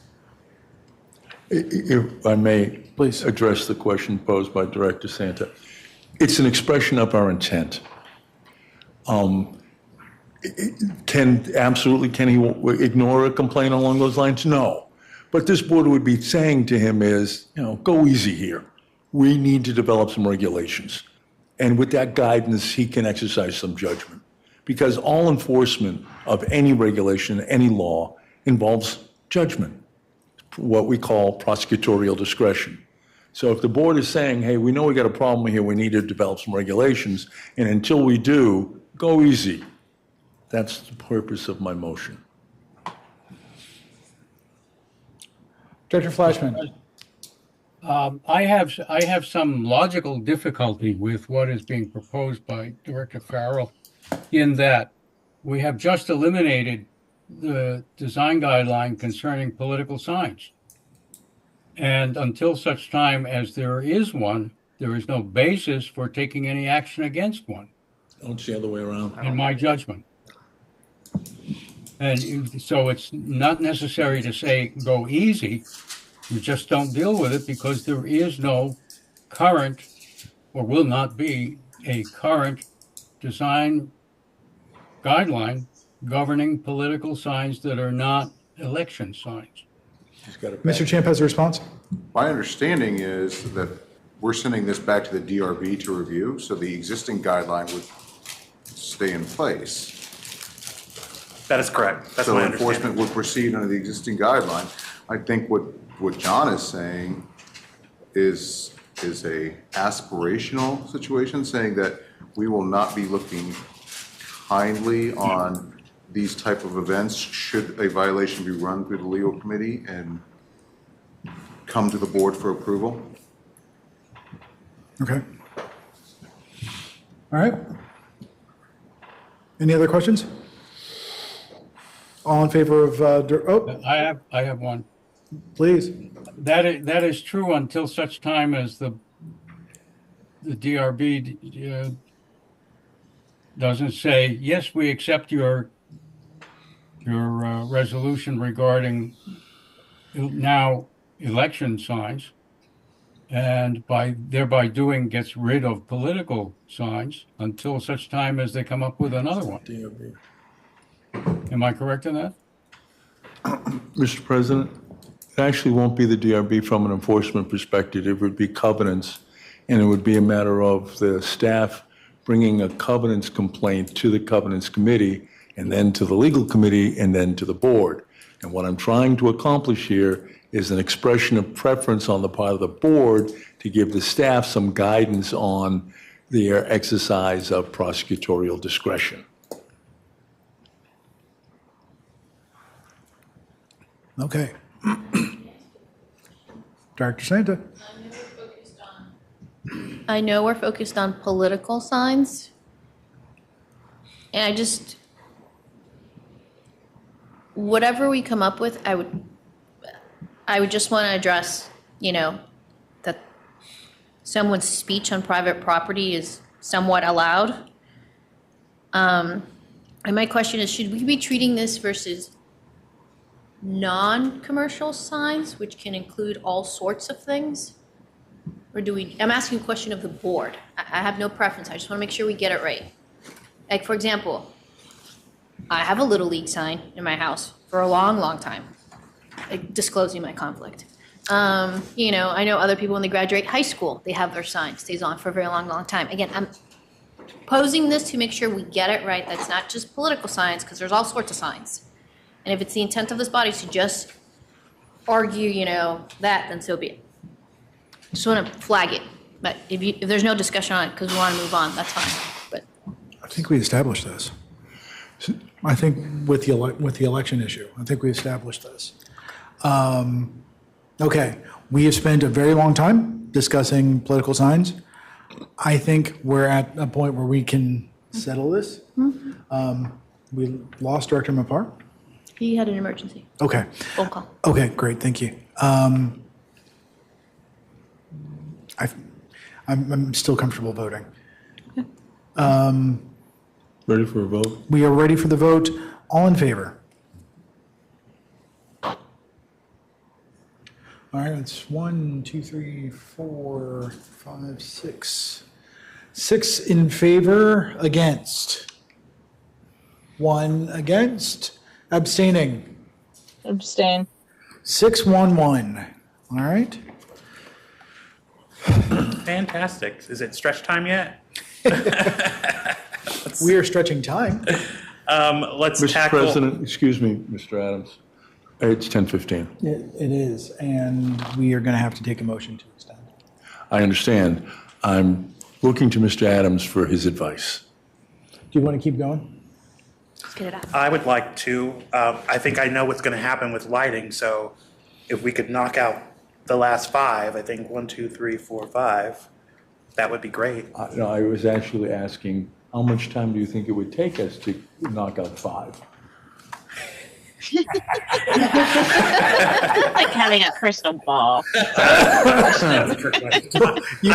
If I may, please address the question posed by Director Santa. It's an expression of our intent. Can he ignore a complaint along those lines? No. But this board would be saying to him is, go easy here. We need to develop some regulations. And with that guidance, he can exercise some judgment. Because all enforcement of any regulation, any law, involves judgment, what we call prosecutorial discretion. So if the board is saying, hey, we know we got a problem here, we need to develop some regulations, and until we do, go easy. That's the purpose of my motion. Director Flashman. I have some logical difficulty with what is being proposed by Director Farrell in that we have just eliminated the design guideline concerning political signs. And until such time as there is one, there is no basis for taking any action against one. Oh, it's the other way around. In my judgment. And so it's not necessary to say go easy. You just don't deal with it because there is no current or will not be a current design guideline governing political signs that are not election signs. Mr. Champ has a response. My understanding is that we're sending this back to the DRB to review, so the existing guideline would stay in place. That is correct. That's so my enforcement would proceed under the existing guideline. I think what John is saying is a aspirational situation, saying that we will not be looking kindly on these type of events should a violation be run through the legal committee and come to the board for approval. Okay. All right. Any other questions? All in favor of, I have one. Please. That is true until such time as the DRB doesn't say, yes, we accept your resolution regarding now election signs, and thereby gets rid of political signs until such time as they come up with another one. Am I correct in that? Mr. President, it actually won't be the DRB from an enforcement perspective. It would be covenants, and it would be a matter of the staff bringing a covenants complaint to the covenants committee, and then to the legal committee, and then to the board. And what I'm trying to accomplish here is an expression of preference on the part of the board to give the staff some guidance on their exercise of prosecutorial discretion. Okay. Director Santa. I know we're focused on political signs. And whatever we come up with, I would just want to address, that someone's speech on private property is somewhat allowed. And my question is, should we be treating this versus non-commercial signs, which can include all sorts of things? Or I'm asking a question of the board. I have no preference. I just want to make sure we get it right. Like, for example, I have a Little League sign in my house for a long, long time, like disclosing my conflict. I know other people when they graduate high school, they have their sign, stays on for a very long, long time. Again, I'm posing this to make sure we get it right. That's not just political signs, because there's all sorts of signs. And if it's the intent of this body to just argue, that, then so be it. Just want to flag it. But if there's no discussion on it because we want to move on, that's fine. But I think we established this. I think with the election issue, I think we established this. Okay, we have spent a very long time discussing political signs. I think we're at a point where we can settle this. We lost Director Mapar. He had an emergency. Okay. Phone call. Okay, great, thank you. I'm still comfortable voting. Ready for a vote? We are ready for the vote. All in favor? All right, it's 1, 2, 3, 4, 5, 6. 6 in favor, against. 1 against, abstaining. Abstain. 6-1-1. All right. Fantastic. Is it stretch time yet? We are stretching time. Let's Mr. tackle. President, excuse me, Mr. Adams. It's 10:15. It is, and we are going to have to take a motion to extend. I understand. I'm looking to Mr. Adams for his advice. Do you want to keep going? Let's get it out. I would like to. I think I know what's going to happen with lighting, so if we could knock out the last 5, I think 1, 2, 3, 4, 5, that would be great. No, I was actually asking, how much time do you think it would take us to knock out 5? Like having a crystal ball. I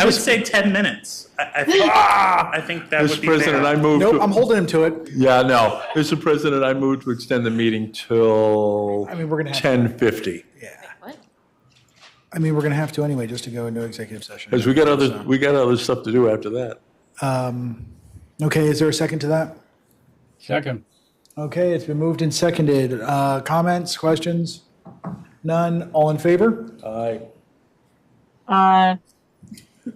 would say 10 minutes. I think that would Mr. be President, fair. I move Nope, to... I'm holding him to it. Yeah, no. Mr. President, I move to extend the meeting till I mean, we're going to have 10:50. I mean, we're going to have to anyway, just to go into executive session. Because we got other stuff to do after that. Okay, is there a second to that? Second. Okay, it's been moved and seconded. Comments, questions? None. All in favor? Aye.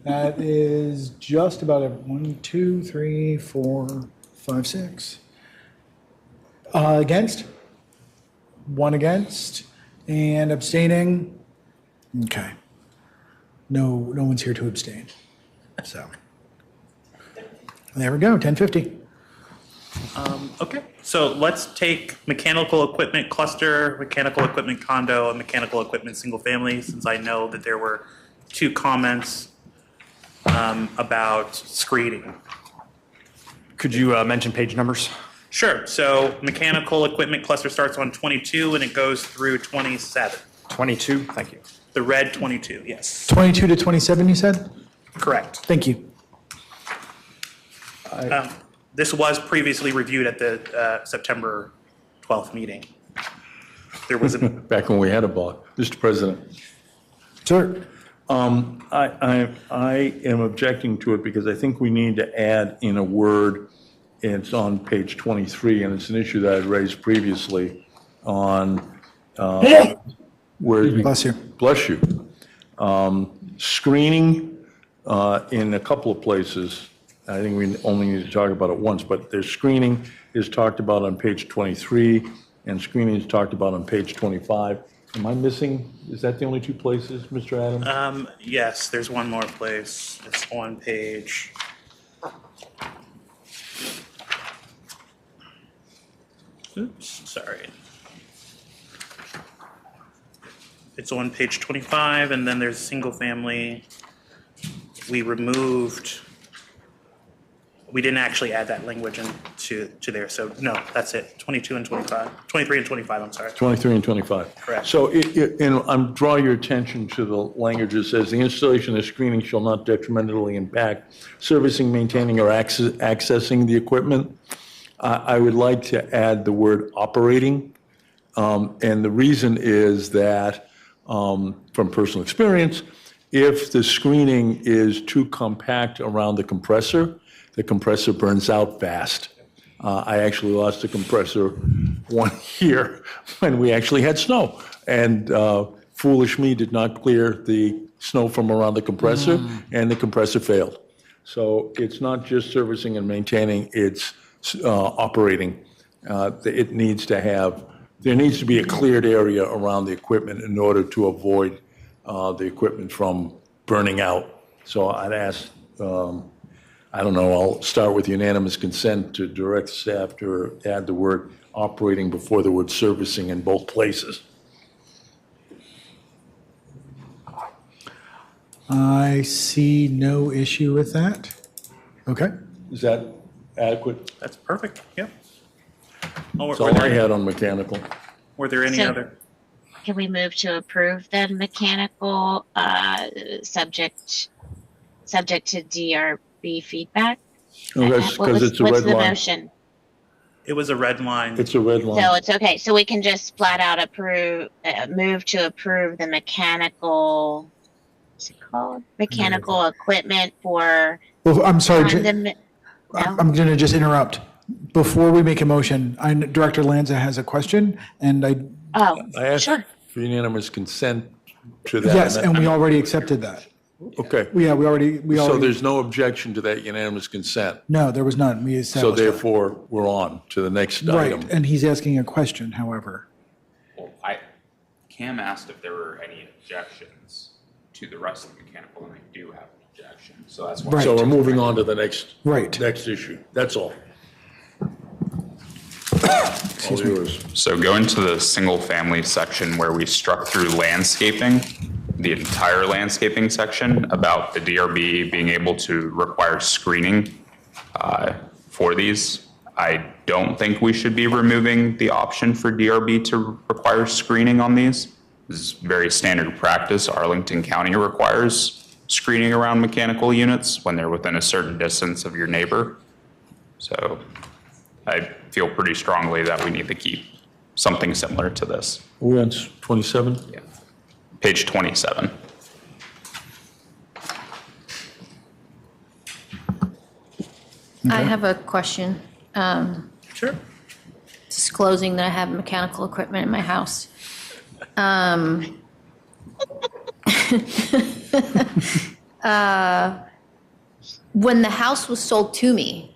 That is just about 1, 2, 3, 4, 5, 6. Against? 1 against. And abstaining? Okay. No one's here to abstain. So, there we go, 10:50. Okay, so let's take mechanical equipment cluster, mechanical equipment condo, and mechanical equipment single family, since I know that there were 2 comments about screening. Could you mention page numbers? Sure, so mechanical equipment cluster starts on 22 and it goes through 27. 22, thank you. The red 22, yes. 22 to 27, you said? Correct. Thank you. This was previously reviewed at the September 12th meeting. There was a Back when we had a ball. Mr. President. Sir. I am objecting to it because I think we need to add in a word, it's on page 23, and it's an issue that I raised previously on where. Bless you. Bless you. Screening in a couple of places. I think we only need to talk about it once, but there's screening is talked about on page 23, and screening is talked about on page 25. Am I missing? Is that the only 2 places, Mr. Adams? yes, there's one more place. It's on page. Oops, sorry. It's on page 25, and then there's single family. We didn't actually add that language to there, so no, that's it. 22 and 25, 23 and 25, I'm sorry. 23 and 25. Correct. So, and I'm drawing your attention to the language that says, the installation of screening shall not detrimentally impact servicing, maintaining, or accessing the equipment. I would like to add the word operating. And the reason is that, from personal experience, if the screening is too compact around the compressor burns out fast. I actually lost a compressor one year when we actually had snow. And foolish me did not clear the snow from around the compressor, and the compressor failed. So it's not just servicing and maintaining, it's operating. There needs to be a cleared area around the equipment in order to avoid the equipment from burning out. So I'd ask, I don't know, I'll start with unanimous consent to direct staff to add the word operating before the word servicing in both places. I see no issue with that. Okay. Is that adequate? That's perfect, yep. Oh, That's all I had on mechanical. Were there any So- other? Can we move to approve the mechanical, subject to DRB feedback? Oh, that's What 'cause was- it's a what's red the line. motion? It was a red line. It's a red line. So it's okay. So we can just flat out approve, move to approve the mechanical, what's it called? Mechanical equipment for. Well, I'm sorry, condom- I'm going to just interrupt. Before we make a motion, Director Lanza has a question, and I asked for unanimous consent to that. yes, and we already accepted that. Okay. Yeah, we already. So there's no objection to that unanimous consent. No, there was none. We So established that. therefore, we're on to the next Right, item. and he's asking a question, however. Well, Cam asked if there were any objections to the rest of the mechanical, and I do have an objection, so that's why. So we're moving on to the next issue. That's all. All yours. So going to the single-family section where we struck through landscaping, the entire landscaping section about the DRB being able to require screening for these, I don't think we should be removing the option for DRB to require screening on these. This is very standard practice. Arlington County requires screening around mechanical units when they're within a certain distance of your neighbor. So I feel pretty strongly that we need to keep something similar to this. We're on 27? Yeah. Page 27. I have a question. Sure. Disclosing that I have mechanical equipment in my house. When the house was sold to me,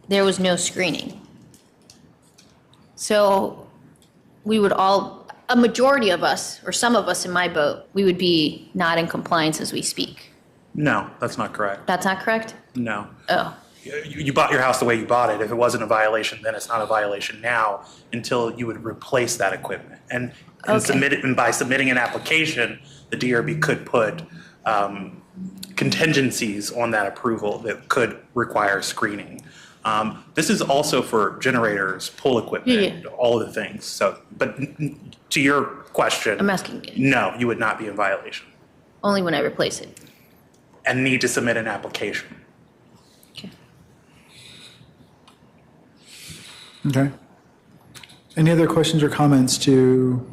there was no screening. So we would all, a majority of us, or some of us in my boat, we would be not in compliance as we speak. No, that's not correct. That's not correct? No. Oh. You bought your house the way you bought it. If it wasn't a violation, then it's not a violation now until you would replace that equipment. And submit it, and by submitting an application, the DRB could put contingencies on that approval that could require screening. This is also for generators, pool equipment, all of the things. So, but to your question, I'm asking. No, you would not be in violation Only when I replace it. and need to submit an application. Okay. Any other questions or comments to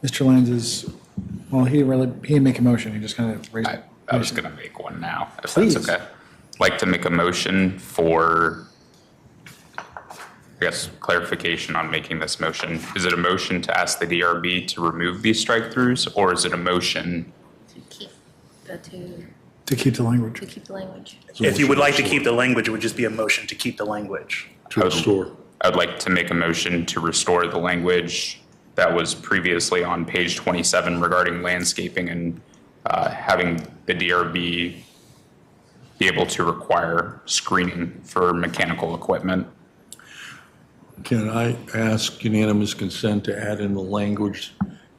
Mr. Lanza's, well, he didn't make a motion, he just kind of raised it. I was going to make one now, if Please. that's okay. I'd like to make a motion for, I guess, clarification on making this motion. Is it a motion to ask the DRB to remove these strike-throughs, or is it a motion? To keep the language. To keep the language. If you would like to keep the language, it would just be a motion to keep the language. To restore. I'd like to make a motion to restore the language that was previously on page 27 regarding landscaping and having the DRB be able to require screening for mechanical equipment. Can I ask unanimous consent to add in the language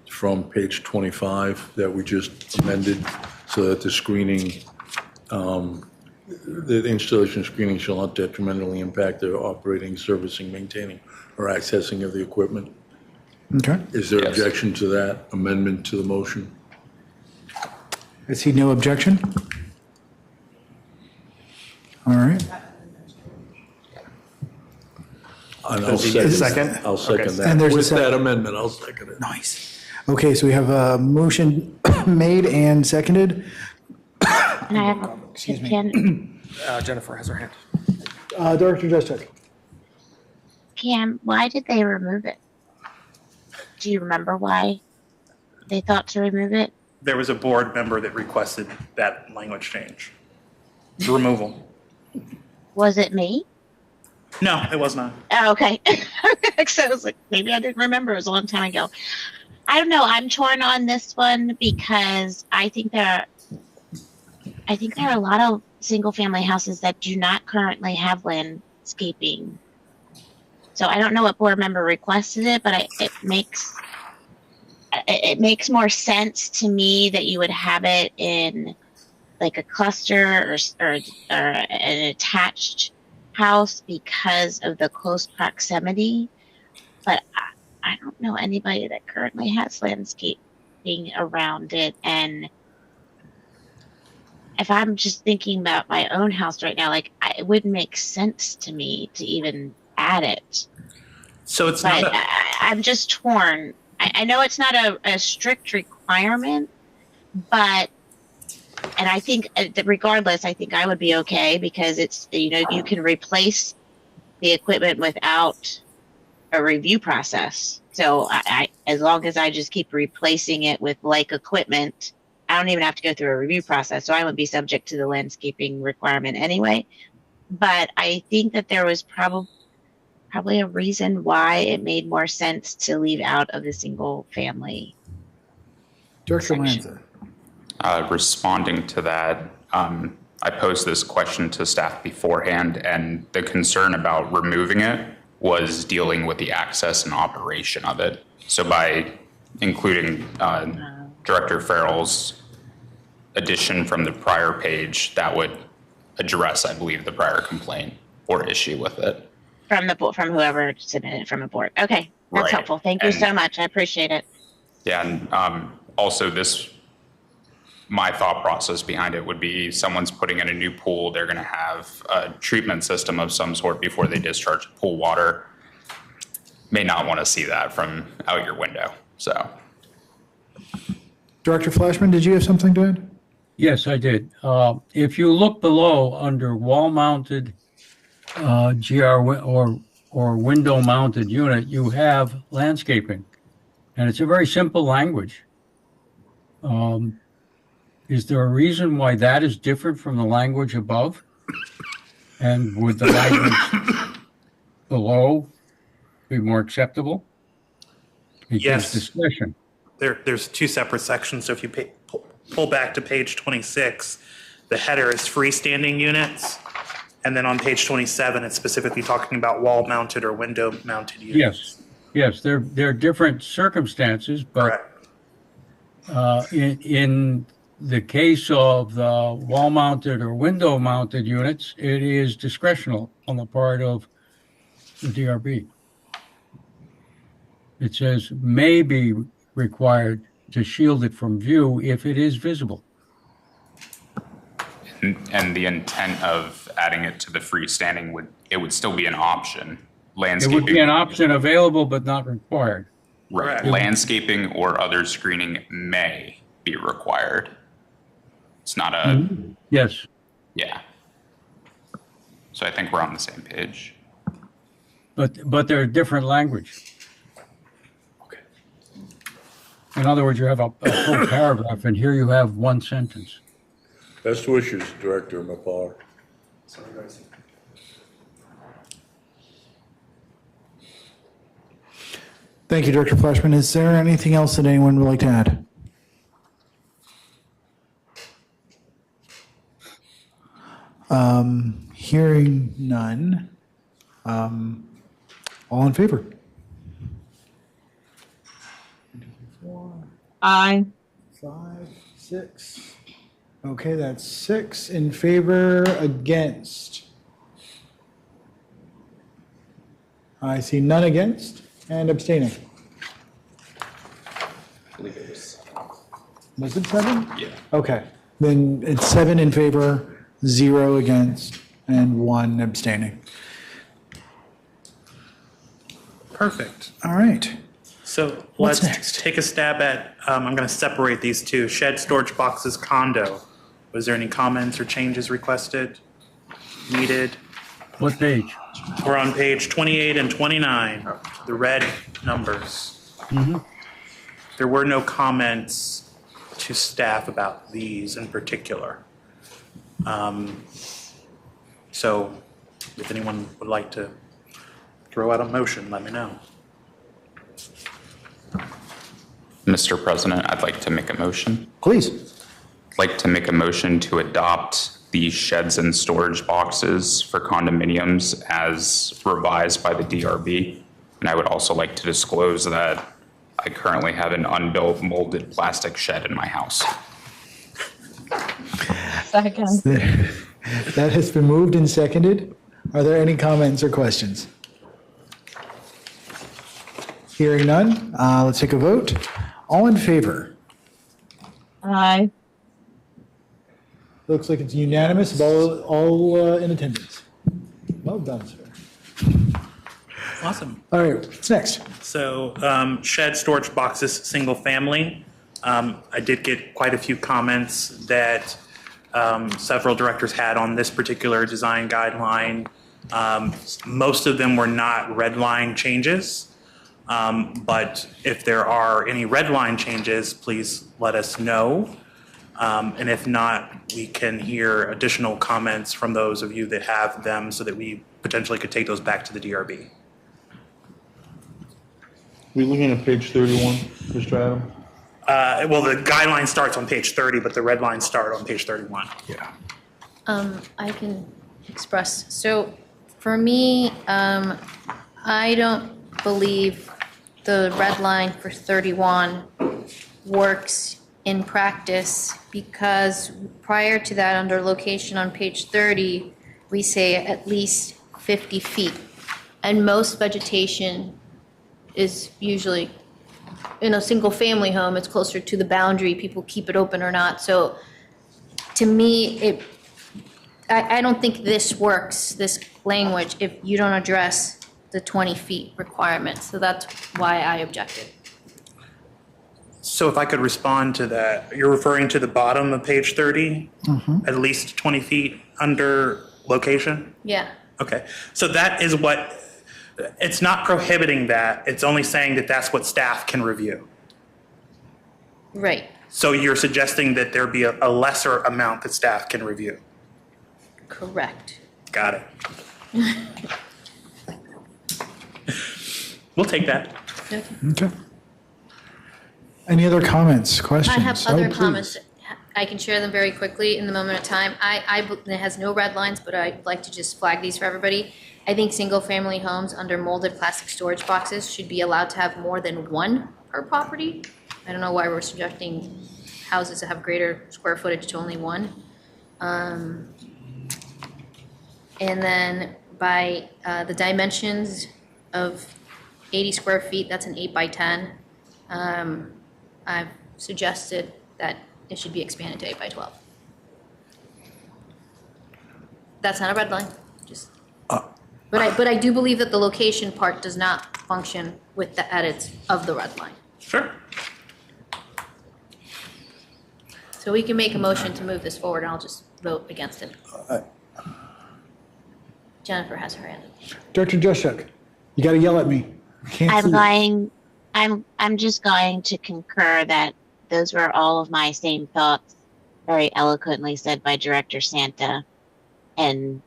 from page 25 that we just amended so that the screening, the installation of screening shall not detrimentally impact the operating, servicing, maintaining, or accessing of the equipment? Okay. Is there objection to that amendment to the motion? I see no objection. All right. And I'll second. I'll second Okay. that. And there's a With sec- that amendment, I'll second it. Nice. Okay, so we have a motion made and seconded. And I have a, Excuse me. Jennifer has her hand. Director Justice. Cam, why did they remove it? Do you remember why they thought to remove it? There was a board member that requested that language change. The removal. Was it me? No, it was not. Oh, okay. So I was like, maybe I didn't remember. It was a long time ago. I don't know. I'm torn on this one because I think there are a lot of single-family houses that do not currently have landscaping. So I don't know what board member requested it, but it makes. it makes more sense to me that you would have it in like a cluster or an attached house because of the close proximity. But I don't know anybody that currently has landscaping around it. And if I'm just thinking about my own house right now, like it wouldn't make sense to me to even add it. So it's But not. I'm just torn. I know it's not a strict requirement, but, and I think regardless, I think I would be okay because it's, you know, you can replace the equipment without a review process. So I as long as I just keep replacing it with like equipment, I don't even have to go through a review process. So I would be subject to the landscaping requirement anyway. But I think that there was probably a reason why it made more sense to leave out of the single family. Director Lanza. Responding to that, I posed this question to staff beforehand, and the concern about removing it was dealing with the access and operation of it. So by including Director Farrell's addition from the prior page, that would address, I believe, the prior complaint or issue with it. From whoever submitted from a board. Okay, that's Right. helpful. Thank you And- so much. I appreciate it. Yeah, and also my thought process behind it would be someone's putting in a new pool, they're gonna have a treatment system of some sort before they discharge pool water. May not wanna see that from out your window, so. Director Flashman, did you have something to add? Yes, I did. If you look below under wall-mounted or window-mounted unit, you have landscaping, and it's a very simple language. Is there a reason why that is different from the language above? And would the language below be more acceptable? It gives Yes. discretion. There's two separate sections. So if you pull back to page 26, the header is freestanding units. And then on page 27, it's specifically talking about wall-mounted or window-mounted units. Yes, there are different circumstances, but in the case of the wall-mounted or window-mounted units, it is discretional on the part of the DRB. It says may be required to shield it from view if it is visible. And the intent of adding it to the freestanding would still be an option. It Landscaping. would be an option available but not required. Right. Landscaping or other screening may be required. It's not a. Yes. Yeah. So I think we're on the same page. But they're different language. Okay. In other words, you have a full paragraph, and here you have one sentence. Best wishes, Director McClure. Sorry, guys. Thank you, Director Flashman. Is there anything else that anyone would like to add? Hearing none. All in favor? Aye. 5, 6. Okay, that's 6 in favor, against. I see none against and abstaining. I believe it was. Was it 7? Yeah. Okay, then it's 7 in favor, 0 against, and 1 abstaining. Perfect. All right. So What's let's next? take a stab at, I'm going to separate these two. Shed, storage boxes, condo. Was there any comments or changes requested, needed? What page? We're on page 28 and 29, the red numbers. There were no comments to staff about these in particular. So if anyone would like to throw out a motion, let me know. Mr. President, I'd like to make a motion. Please. I'd like to make a motion to adopt the sheds and storage boxes for condominiums as revised by the DRB. And I would also like to disclose that I currently have an unbuilt molded plastic shed in my house. Second. That has been moved and seconded. Are there any comments or questions? Hearing none, let's take a vote. All in favor? Aye. Looks like it's unanimous of all in attendance. Well done, sir. Awesome. All right, what's next? So shed storage boxes, single family. I did get quite a few comments that several directors had on this particular design guideline. Most of them were not red line changes. But if there are any red line changes, please let us know. And if not, we can hear additional comments from those of you that have them so that we potentially could take those back to the DRB. We're looking at page 31, Mr. Adam? Well, the guideline starts on page 30, but the red lines start on page 31. Yeah. I can express. So for me, I don't believe the red line for 31 works in practice because prior to that, under location on page 30, we say at least 50 feet. And most vegetation is usually, in a single family home, it's closer to the boundary, people keep it open or not. So to me, I don't think this works, this language, if you don't address the 20 feet requirement. So that's why I objected. So if I could respond to that, you're referring to the bottom of page 30, at least 20 feet under location? Yeah. Okay, so that is what, it's not prohibiting that, it's only saying that that's what staff can review. Right. So you're suggesting that there be a lesser amount that staff can review? Correct. Got it. We'll take that. Okay. Any other comments, questions? I have other please. comments. I can share them very quickly in the moment of time. It has no red lines, but I'd like to just flag these for everybody. I think single-family homes under molded plastic storage boxes should be allowed to have more than one per property. I don't know why we're subjecting houses that have greater square footage to only one. And then by the dimensions of 80 square feet, that's an 8 by 10. I've suggested that it should be expanded to 8 by 12. That's not a red line, just. But I do believe that the location part does not function with the edits of the red line. Sure. So we can make a motion to move this forward, and I'll just vote against it. Jennifer has her hand up. Director Joshuk, you got to yell at me. I can't see. I'm just going to concur that those were all of my same thoughts, very eloquently said by Director Santa, and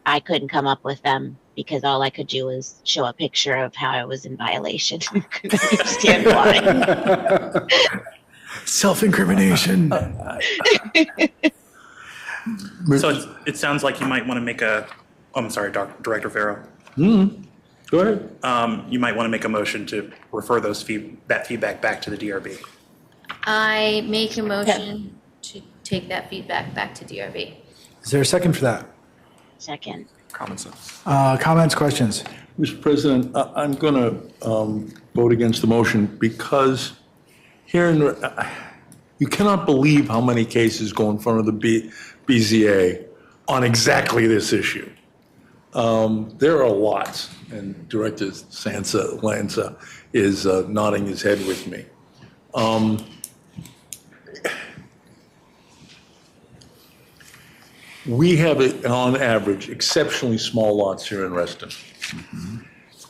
I couldn't come up with them because all I could do was show a picture of how I was in violation. Couldn't understand why. Self-incrimination. So it sounds like you might want to make I'm sorry, Director Farrow. Go ahead. You might want to make a motion to refer that feedback back to the DRB. I make a motion to take that feedback back to DRB. Is there a second for that? Second. Common sense. Comments, questions? Mr. President, I'm going to vote against the motion because here you cannot believe how many cases go in front of the BZA on exactly this issue. There are lots, and Director Lanza is nodding his head with me. We have, on average, exceptionally small lots here in Reston.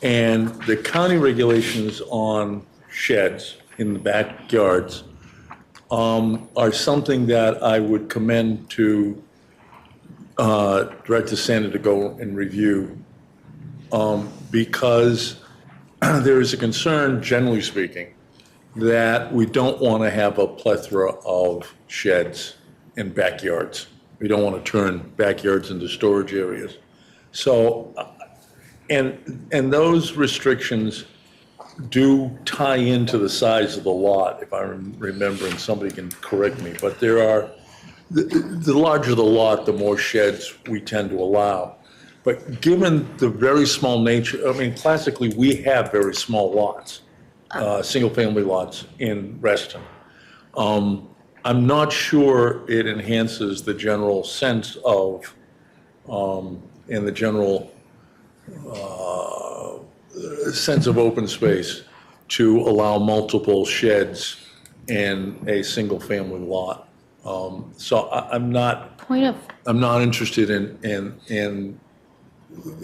And the county regulations on sheds in the backyards are something that I would commend to Director Santa to go and review because there is a concern, generally speaking, that we don't want to have a plethora of sheds in backyards. We don't want to turn backyards into storage areas. So, and those restrictions do tie into the size of the lot, if I'm remembering, somebody can correct me, but there are, the larger the lot, the more sheds we tend to allow. But given the very small nature, I mean, classically, we have very small lots, single-family lots in Reston. I'm not sure it enhances the general sense of, and the general sense of open space to allow multiple sheds in a single-family lot. So I'm not interested in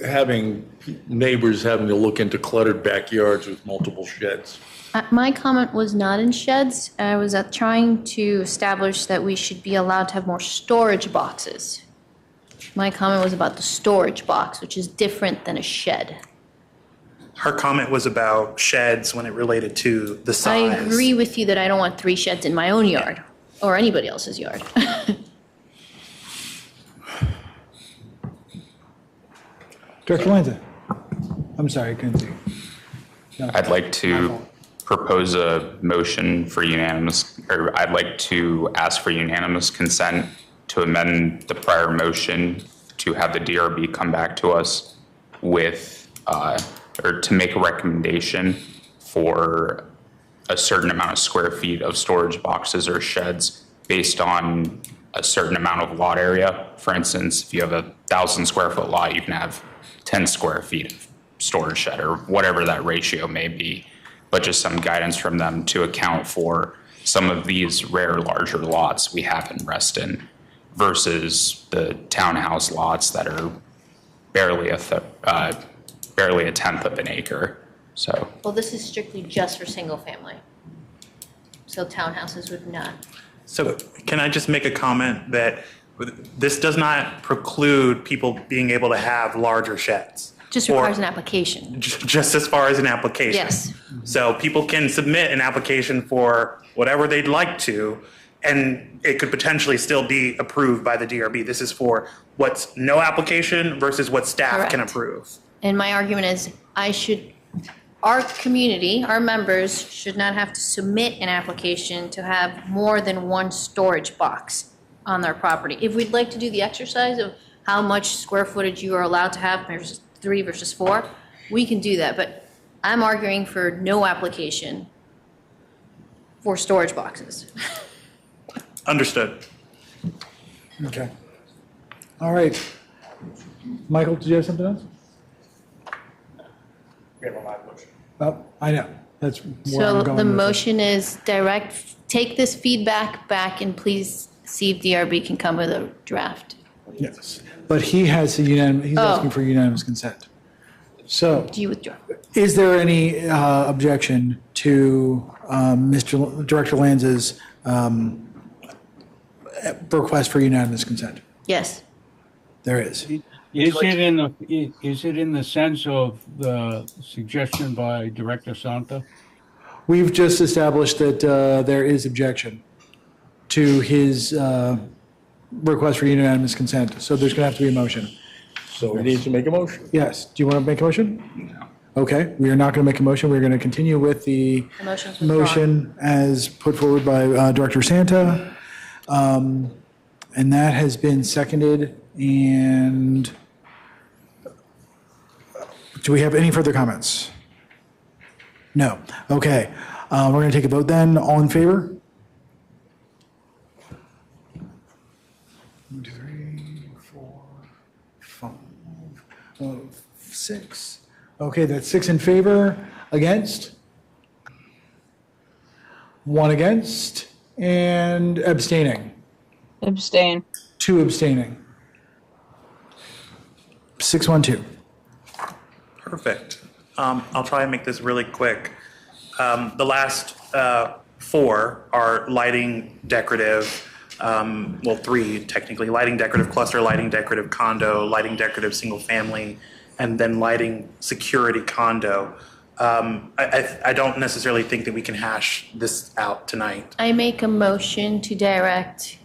having neighbors having to look into cluttered backyards with multiple sheds. My comment was not in sheds. I was trying to establish that we should be allowed to have more storage boxes. My comment was about the storage box, which is different than a shed. Her comment was about sheds when it related to the size. I agree with you that I don't want 3 sheds in my own yard or anybody else's yard. Director Lanza. I'm sorry, I couldn't see. No. I'd like to propose a motion for unanimous, or I'd like to ask for unanimous consent to amend the prior motion to have the DRB come back to us with, or to make a recommendation for a certain amount of square feet of storage boxes or sheds based on a certain amount of lot area. For instance, if you have 1,000 square foot lot, you can have 10 square feet of storage shed or whatever that ratio may be, but just some guidance from them to account for some of these rare larger lots we have in Reston versus the townhouse lots that are barely a tenth of an acre. So. Well, this is strictly just for single family. So townhouses would not. So can I just make a comment that this does not preclude people being able to have larger sheds? Just requires an application. Just as far as an application. Yes. So people can submit an application for whatever they'd like to, and it could potentially still be approved by the DRB. This is for what's no application versus what staff can approve. And my argument is our community, our members should not have to submit an application to have more than 1 storage box on their property. If we'd like to do the exercise of how much square footage you are allowed to have versus 3 versus 4, we can do that. But I'm arguing for no application for storage boxes. Understood. Okay. All right. Michael, did you have something else? We have a live motion. Oh, I know. That's where So I'm going the with it. motion is take this feedback back and please see if DRB can come with a draft. Yes, but he's asking for unanimous consent. So. Do you withdraw? Is there any objection to Mr. Director Lanza's request for unanimous consent? Yes. There is. Is it in the sense of the suggestion by Director Santa? We've just established that there is objection to his request for unanimous consent, so there's going to have to be a motion. So we need to make a motion. Yes. Do you want to make a motion? No. Okay, we are not going to make a motion. We're going to continue with the motion as put forward by Director Santa. And that has been seconded. And do we have any further comments? No. Okay. We're going to take a vote then. All in favor? 1, 2, 3, 4, 5, 6. Okay, that's 6 in favor. Against? 1 against. And abstaining? Abstain. 2 abstaining. 612. Perfect. I'll try and make this really quick. The last 4 are lighting decorative, well, 3 technically, lighting decorative cluster, lighting decorative condo, lighting decorative single family, and then lighting security condo. I don't necessarily think that we can hash this out tonight. I make a motion to direct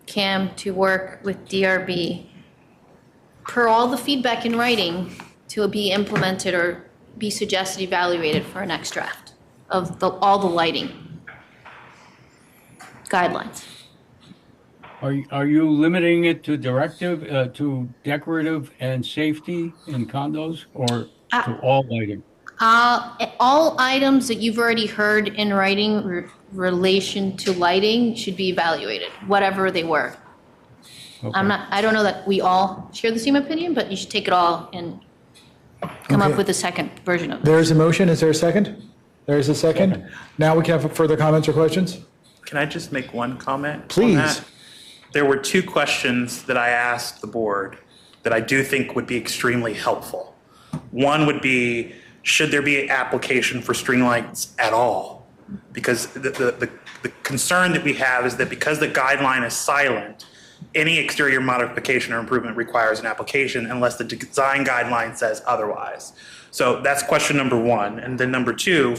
Cam to work with DRB per all the feedback in writing to be implemented or be suggested evaluated for a next draft of all the lighting guidelines. Are you limiting it to to decorative and safety in condos, or to all lighting? All items that you've already heard in writing relation to lighting should be evaluated, whatever they were. Okay. I don't know that we all share the same opinion, but you should take it all and come up Okay. with a second version of it. There's a motion. Is there a second? There is a second. Now we can have further comments or questions? Can I just make one comment? Please. On that? There were two questions that I asked the board that I do think would be extremely helpful. One would be, should there be an application for string lights at all? Because the concern that we have is that because the guideline is silent, any exterior modification or improvement requires an application unless the design guideline says otherwise. So that's question number one. And then number two,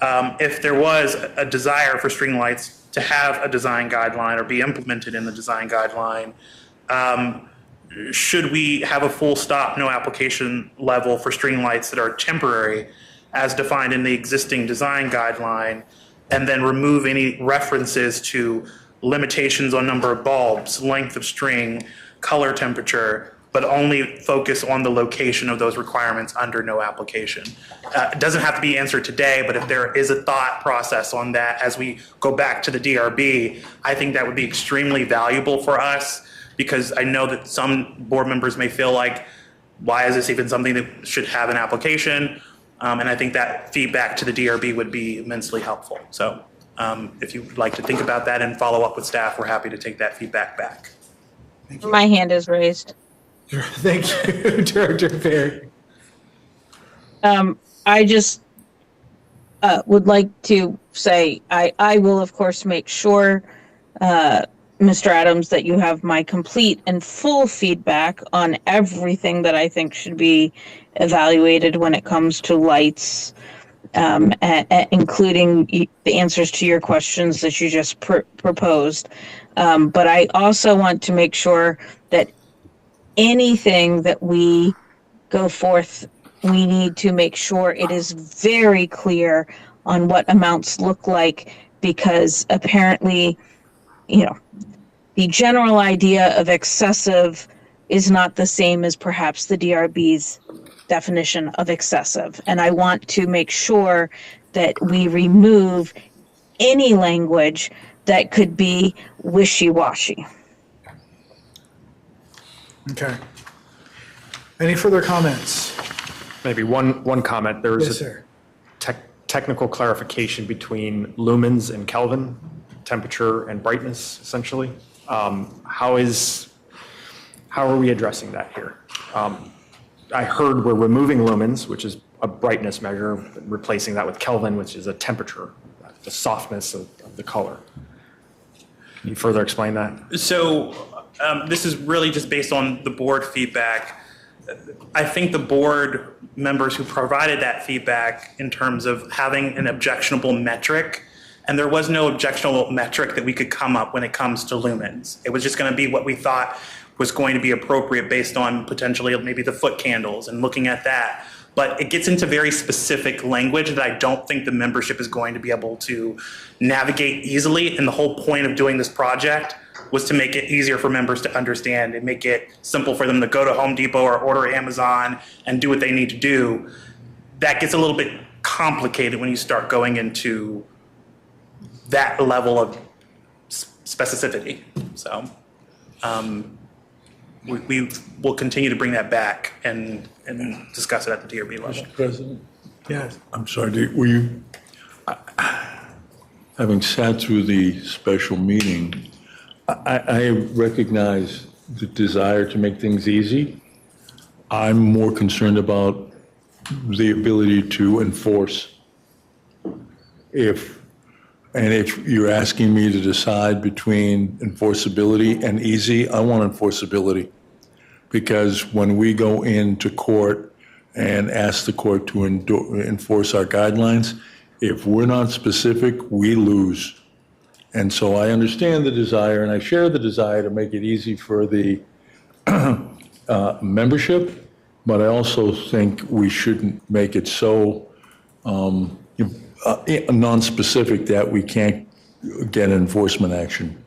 if there was a desire for string lights to have a design guideline or be implemented in the design guideline, should we have a full stop, no application level for string lights that are temporary as defined in the existing design guideline, and then remove any references to limitations on number of bulbs, length of string, color temperature, but only focus on the location of those requirements under no application? It doesn't have to be answered today, but if there is a thought process on that as we go back to the DRB, I think that would be extremely valuable for us, because I know that some board members may feel like, why is this even something that should have an application? And I think that feedback to the DRB would be immensely helpful. So if you'd like to think about that and follow up with staff, we're happy to take that feedback back. My hand is raised. Thank you, Director Perry. I just would like to say I will, of course, make sure, Mr. Adams, that you have my complete and full feedback on everything that I think should be evaluated when it comes to lights, including the answers to your questions that you just proposed. But I also want to make sure that anything that we go forth, we need to make sure it is very clear on what amounts look like, because apparently, the general idea of excessive is not the same as perhaps the DRB's definition of excessive. And I want to make sure that we remove any language that could be wishy-washy. Okay. Any further comments? Maybe one comment. There was Yes, sir. Technical clarification between lumens and Kelvin, temperature and brightness, essentially. How are we addressing that here? I heard we're removing lumens, which is a brightness measure, replacing that with Kelvin, which is a temperature, the softness of the color. Can you further explain that? So this is really just based on the board feedback. I think the board members who provided that feedback in terms of having an objectionable metric, and there was no objectionable metric that we could come up when it comes to lumens. It was just going to be what we thought was going to be appropriate based on potentially maybe the foot candles and looking at that. But it gets into very specific language that I don't think the membership is going to be able to navigate easily. And the whole point of doing this project was to make it easier for members to understand and make it simple for them to go to Home Depot or order Amazon and do what they need to do. That gets a little bit complicated when you start going into that level of specificity. So we will continue to bring that back and discuss it at the DRB level. Mr. President? Yes. I'm sorry, were you, having sat through the special meeting, I recognize the desire to make things easy. I'm more concerned about the ability to enforce. If you're asking me to decide between enforceability and easy, I want enforceability. Because when we go into court and ask the court to enforce our guidelines, if we're not specific, we lose. And so I understand the desire, and I share the desire to make it easy for the membership, but I also think we shouldn't make it so non-specific that we can't get enforcement action.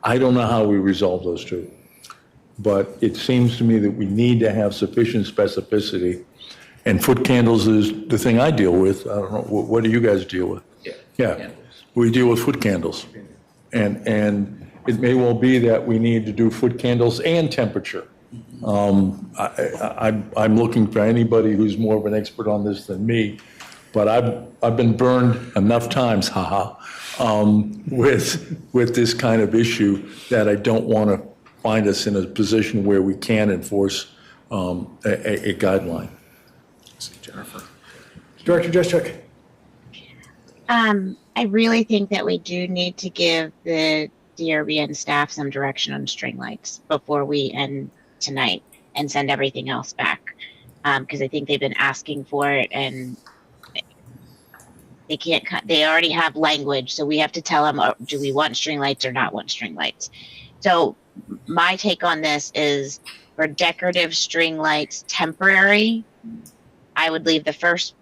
I don't know how we resolve those two, but it seems to me that we need to have sufficient specificity. And foot candles is the thing I deal with. I don't know, what do you guys deal with? Yeah, we deal with foot candles. And it may well be that we need to do foot candles and temperature. I'm looking for anybody who's more of an expert on this than me, but I've been burned enough times, with this kind of issue that I don't want to find us in a position where we can enforce a guideline. Jennifer. Director Juszczyk. I really think that we do need to give the DRB and staff some direction on string lights before we end tonight and send everything else back. Because I think they've been asking for it and they can't, they already have language. So we have to tell them, do we want string lights or not want string lights? So my take on this is for decorative string lights, temporary, I would leave the first,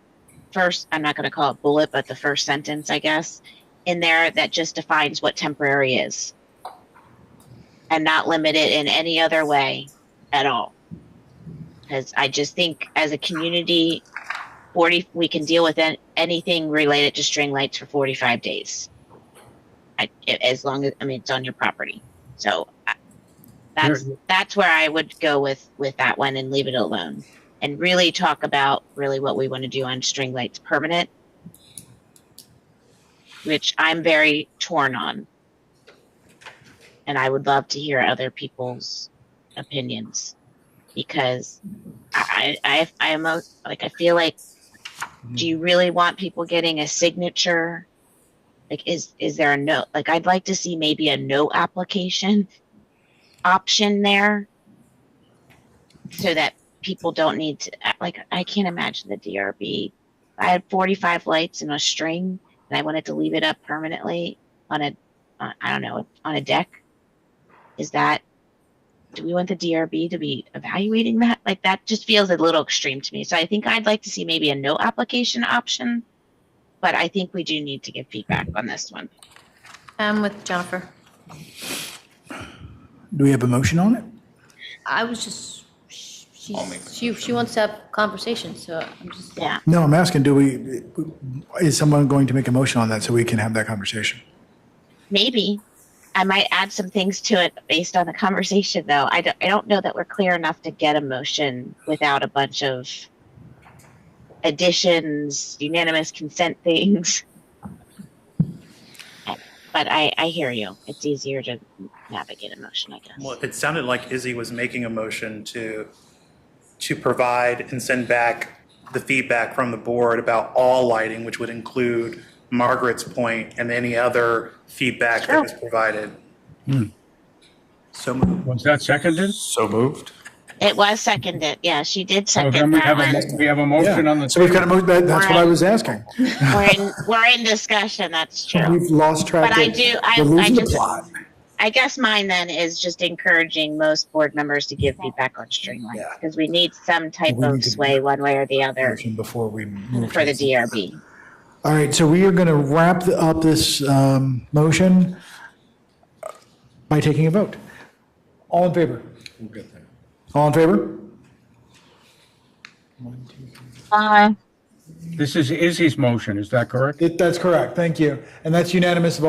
I'm not going to call it bullet, but the first sentence, I guess, in there that just defines what temporary is and not limit it in any other way at all. Because I just think as a community, we can deal with anything related to string lights for 45 days. As long as, I mean, it's on your property. So that's where I would go with that one and leave it alone. And really talk about really what we want to do on string lights permanent, which I'm very torn on. And I would love to hear other people's opinions because I feel like, do you really want people getting a signature? Like, is there a no, like, I'd like to see maybe a no application option there so that people don't need to, like, I can't imagine the DRB. I had 45 lights in a string and I wanted to leave it up permanently on a, I don't know, on a deck. Is that, do we want the DRB to be evaluating that? Like, that just feels a little extreme to me. So I think I'd like to see maybe a no application option, but I think we do need to give feedback on this one. I'm with Jennifer. Do we have a motion on it? I was just, she wants to have conversation, so I'm just. Yeah. No, I'm asking, is someone going to make a motion on that so we can have that conversation? Maybe. I might add some things to it based on the conversation, though. I don't know that we're clear enough to get a motion without a bunch of additions, unanimous consent things. But I hear you. It's easier to navigate a motion, I guess. Well, it sounded like Izzy was making a motion to provide and send back the feedback from the board about all lighting, which would include Margaret's point and any other feedback that was provided. So moved. Was that seconded? So moved. It was seconded. Yeah, she did So second then we that have one. we have a motion on the. So we've got a motion, that's what I was asking. We're in discussion. That's true. We've lost track. But We're losing the plot. I guess mine then is just encouraging most board members to give feedback on string lights because we need some type of sway one way or the other before we move for the DRB. All right, so we are going to wrap up this motion by taking a vote. All in favor? All in favor? This is Izzy's motion, is that correct? That's correct, thank you. And that's unanimous of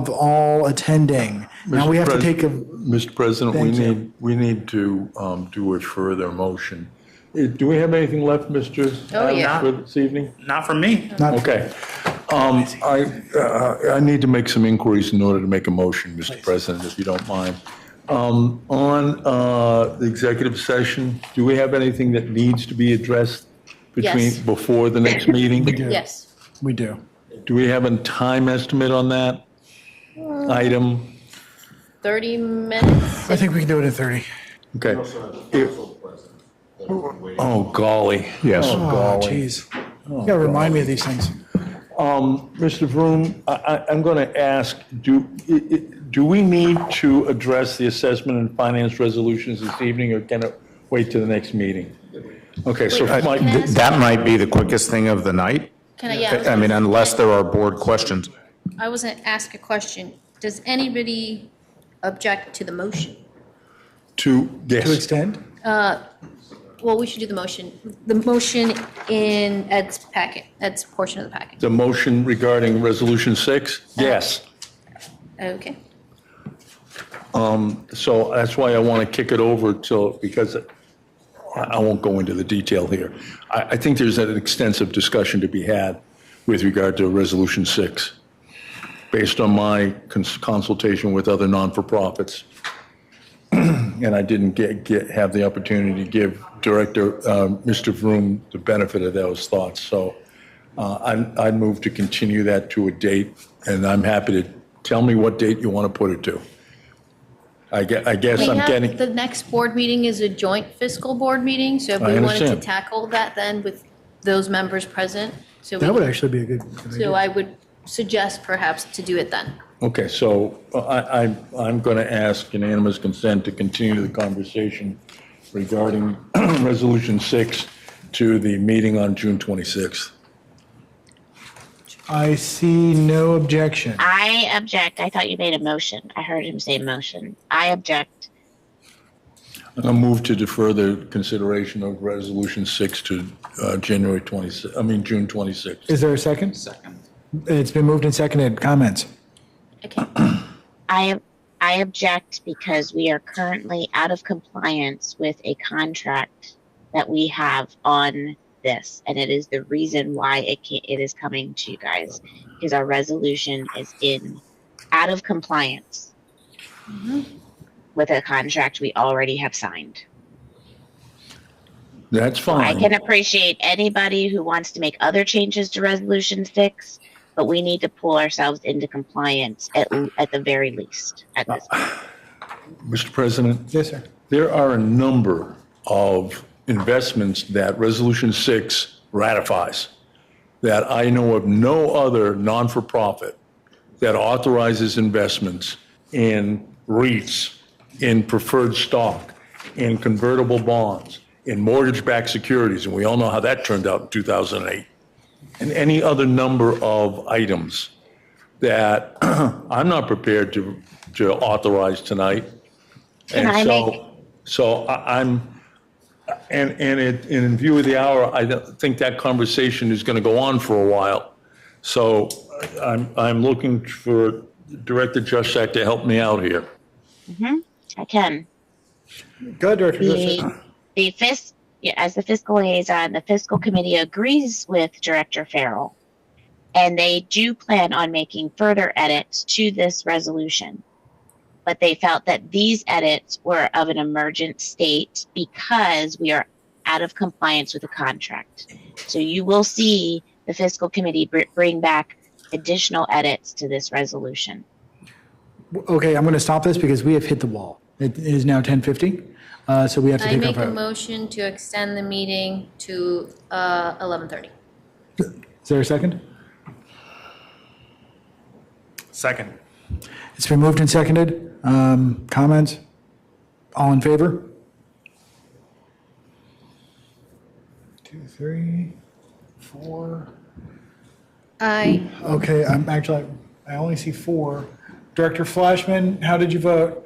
all attending. Now we have to take a. Mr. President, we need to do a further motion. Do we have anything left, Mr. For this evening? Not from me. Okay. I need to make some inquiries in order to make a motion, Mr. President, if you don't mind. On the executive session, do we have anything that needs to be addressed before the next meeting? We do. Yes. We do. Do we have a time estimate on that item? 30 minutes? I think we can do it in 30. Okay. Oh, golly. Yes. Oh, golly. jeez. You gotta remind me of these things. Mr. Vroom, I'm going to ask, do we need to address the assessment and finance resolutions this evening, or can it wait to the next meeting? Okay, so Mike, That might be the quickest thing of the night. Can I, yeah. I mean, unless there are board questions. I was going to ask a question. Does anybody object to the motion? to, yes. To extend? Well, we should do the motion. The motion in Ed's packet, Ed's portion of the packet. The motion regarding Resolution 6? Yes. Okay. So that's why I want to kick it over because I won't go into the detail here. I think there's an extensive discussion to be had with regard to Resolution 6, based on my consultation with other non-for-profits. And I didn't have the opportunity to give Director Mr. Vroom the benefit of those thoughts. So I'd move to continue that to a date, and I'm happy to tell me what date you want to put it to. I guess I'm getting. The next board meeting is a joint fiscal board meeting, so if we wanted to tackle that then with those members present. So That would actually be a good So idea. I would suggest perhaps to do it then. Okay, so I'm going to ask unanimous consent to continue the conversation regarding Resolution 6 to the meeting on June 26th. I see no objection. I object. I thought you made a motion. I heard him say motion. I object. I'll move to defer the consideration of Resolution 6 to June 26th. Is there a second? Second. It's been moved and seconded. Comments? I object because we are currently out of compliance with a contract that we have on this, and it is the reason why it is coming to you guys, because our resolution is out of compliance with a contract we already have signed. That's fine. I can appreciate anybody who wants to make other changes to Resolution 6, but we need to pull ourselves into compliance at the very least at this point. Mr. President? Yes, sir. There are a number of investments that Resolution 6 ratifies that I know of no other non-for-profit that authorizes investments in REITs, in preferred stock, in convertible bonds, in mortgage-backed securities, and we all know how that turned out in 2008, and any other number of items that I'm not prepared to authorize tonight. Can I make? So in view of the hour, I don't think that conversation is going to go on for a while. So I'm looking for Director Juszak to help me out here. I can. Go ahead, Director Juszak. As the fiscal liaison, the fiscal committee agrees with Director Farrell, and they do plan on making further edits to this resolution. But they felt that these edits were of an emergent state because we are out of compliance with the contract. So you will see the fiscal committee bring back additional edits to this resolution. Okay, I'm going to stop this because we have hit the wall. It is now 10:50, so we have to I take our make a vote. motion to extend the meeting to 11:30. Is there a second? Second. It's been moved and seconded. Comments? All in favor? 2, 3, 4. Aye. Okay, I only see 4. Director Flashman, how did you vote?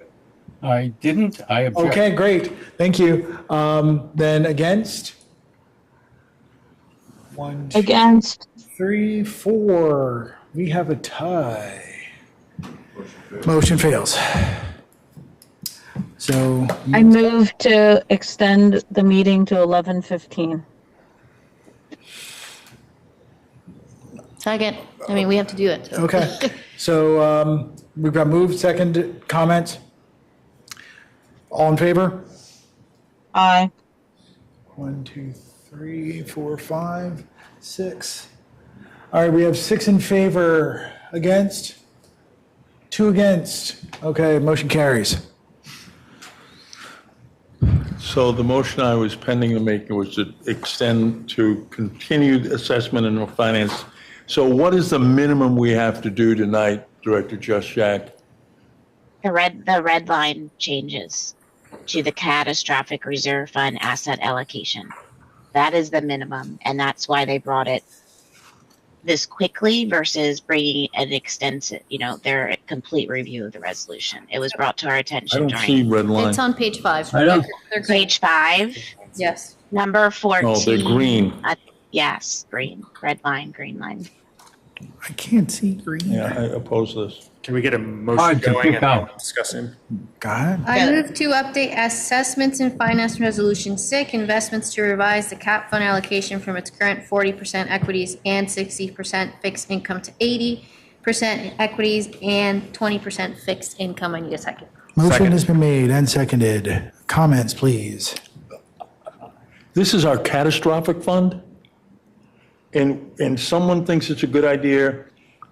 I didn't. I object. Okay, great. Thank you. Then against? 1, 2, Against. 3, 4. We have a tie. Motion fails. So I move to extend the meeting to 11:15. Second. I mean, we have to do it. So. Okay, so we've got moved, second, comments? All in favor? Aye. 1, 2, 3, 4, 5, 6. All right, we have 6 in favor, against? 2 against. Okay, motion carries. So the motion I was pending to make was to extend to continued assessment and finance. So what is the minimum we have to do tonight, Director Juszak? The red line changes to the catastrophic reserve fund asset allocation. That is the minimum, and that's why they brought it this quickly versus bringing an extensive, their complete review of the resolution. It was brought to our I attention don't see red line. It's on page 5. I don't- They're green. Page 5, Yes. number 14. Oh, they're green. Yes, green, red line, green line. I can't see green. Yeah, I oppose this. Can we get a motion Hard to going pick and out. discuss it? Go ahead. I move to update assessments and finance resolution 6, investments to revise the cap fund allocation from its current 40% equities and 60% fixed income to 80% equities and 20% fixed income. I need a second. Motion has been made and seconded. Comments, please. This is our catastrophic fund, and someone thinks it's a good idea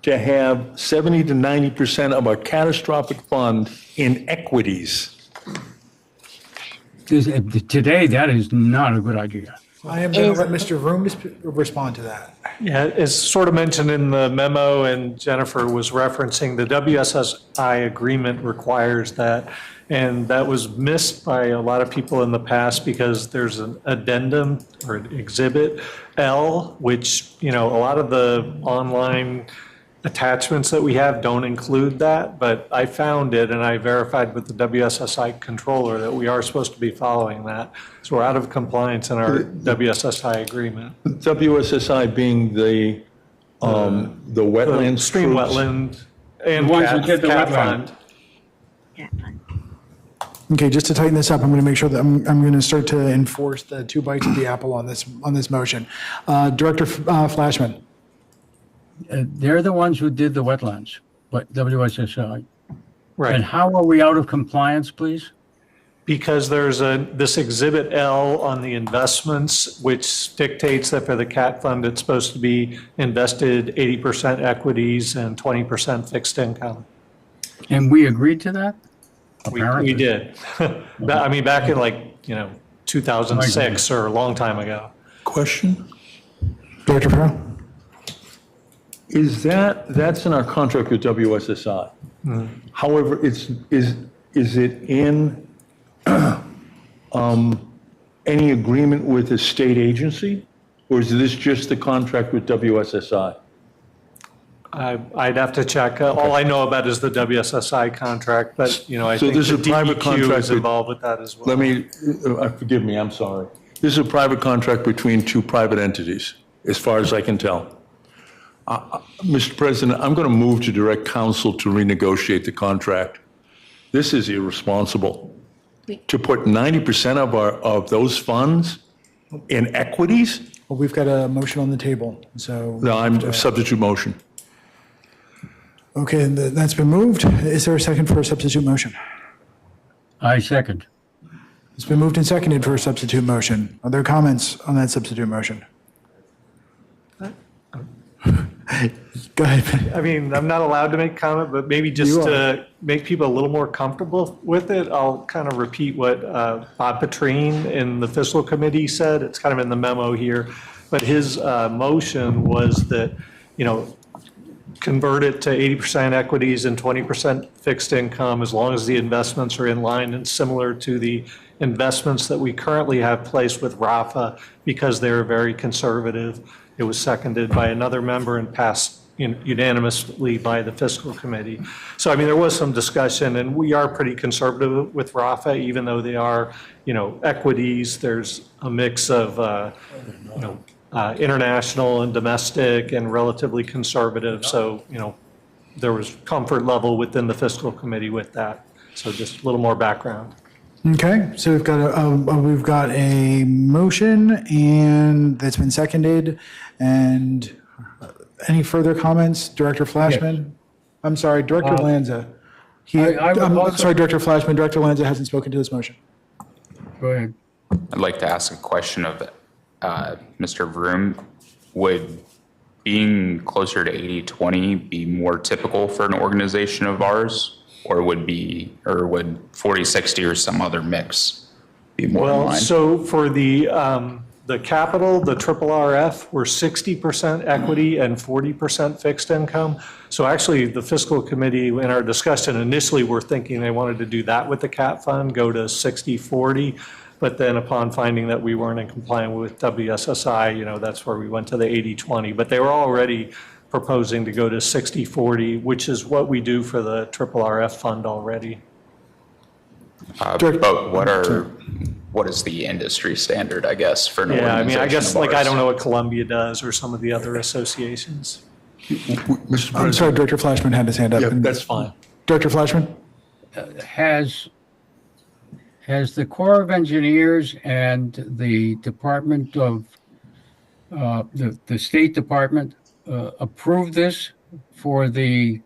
to have 70 to 90% of our catastrophic fund in equities. Today, that is not a good idea. I am going to let Mr. Vroom respond to that. Yeah, as sort of mentioned in the memo, and Jennifer was referencing, the WSSI agreement requires that. And that was missed by a lot of people in the past because there's an addendum or an exhibit L, which, a lot of the online attachments that we have don't include that, but I found it and I verified with the WSSI controller that we are supposed to be following that. So we're out of compliance in our WSSI agreement. WSSI being the wetlands. Stream troops. wetland and The ones who cat did the cat wetland. fund. Okay, just to tighten this up, I'm going to make sure that I'm going to start to enforce the 2 bites of the apple on this motion. Director Flashman. They're the ones who did the wetlands, but WSSI. Right. And how are we out of compliance, please? Because there's this exhibit L on the investments, which dictates that for the cat fund, it's supposed to be invested 80% equities and 20% fixed income. And we agreed to that? We did. I mean, back in 2006 or a long time ago. Question? Director Farrell? That's in our contract with WSSI. However, is it in any agreement with a state agency? Or is this just the contract with WSSI? I'd have to check. All I know about is the WSSI contract, but, I So think this the is a private DEQ contract is with- involved with that as well. Let me, forgive me, I'm sorry. This is a private contract between 2 private entities, as far as I can tell. Mr. President, I'm going to move to direct counsel to renegotiate the contract. This is irresponsible. To put 90% of those funds in equities? Well, we've got a motion on the table, so. No, I'm a substitute motion. Okay, that's been moved. Is there a second for a substitute motion? I second. It's been moved and seconded for a substitute motion. Are there comments on that substitute motion? Go ahead. I mean, I'm not allowed to make comment, but maybe just to make people a little more comfortable with it, I'll kind of repeat what Bob Petrine in the fiscal committee said. It's kind of in the memo here, but his motion was that, convert it to 80% equities and 20% fixed income as long as the investments are in line and similar to the investments that we currently have placed with RAFA because they're very conservative. It was seconded by another member and passed unanimously by the fiscal committee. So, I mean, there was some discussion, and we are pretty conservative with RAFA, even though they are, equities. There's a mix of, international and domestic and relatively conservative. So, there was comfort level within the fiscal committee with that. So just a little more background. Okay, so we've got a motion and that's been seconded. And any further comments, Director Flashman? Yes. I'm sorry, Director Lanza. I'm sorry, Director Flashman. Director Lanza hasn't spoken to this motion. Go ahead. I'd like to ask a question of Mr. Vroom. Would being closer to 80-20 be more typical for an organization of ours? Or would 40-60 or some other mix be more in line? So for the capital, the triple RF, we're 60% equity and 40% fixed income. So actually, the fiscal committee, in our discussion, initially were thinking they wanted to do that with the CAP fund, go to 60-40. But then upon finding that we weren't in compliance with WSSI, that's where we went to the 80/20. But they were already proposing to go to 60/40, which is what we do for the RRF fund already. But what is the industry standard, I guess, for an Yeah, I organization mean, I guess of I ours? don't know what Columbia does or some of the other associations. Mr. I'm sorry, Director Flashman had his hand up. Yeah, that's fine. Director Flashman? Has the Corps of Engineers and the Department of, the State Department approved this for the,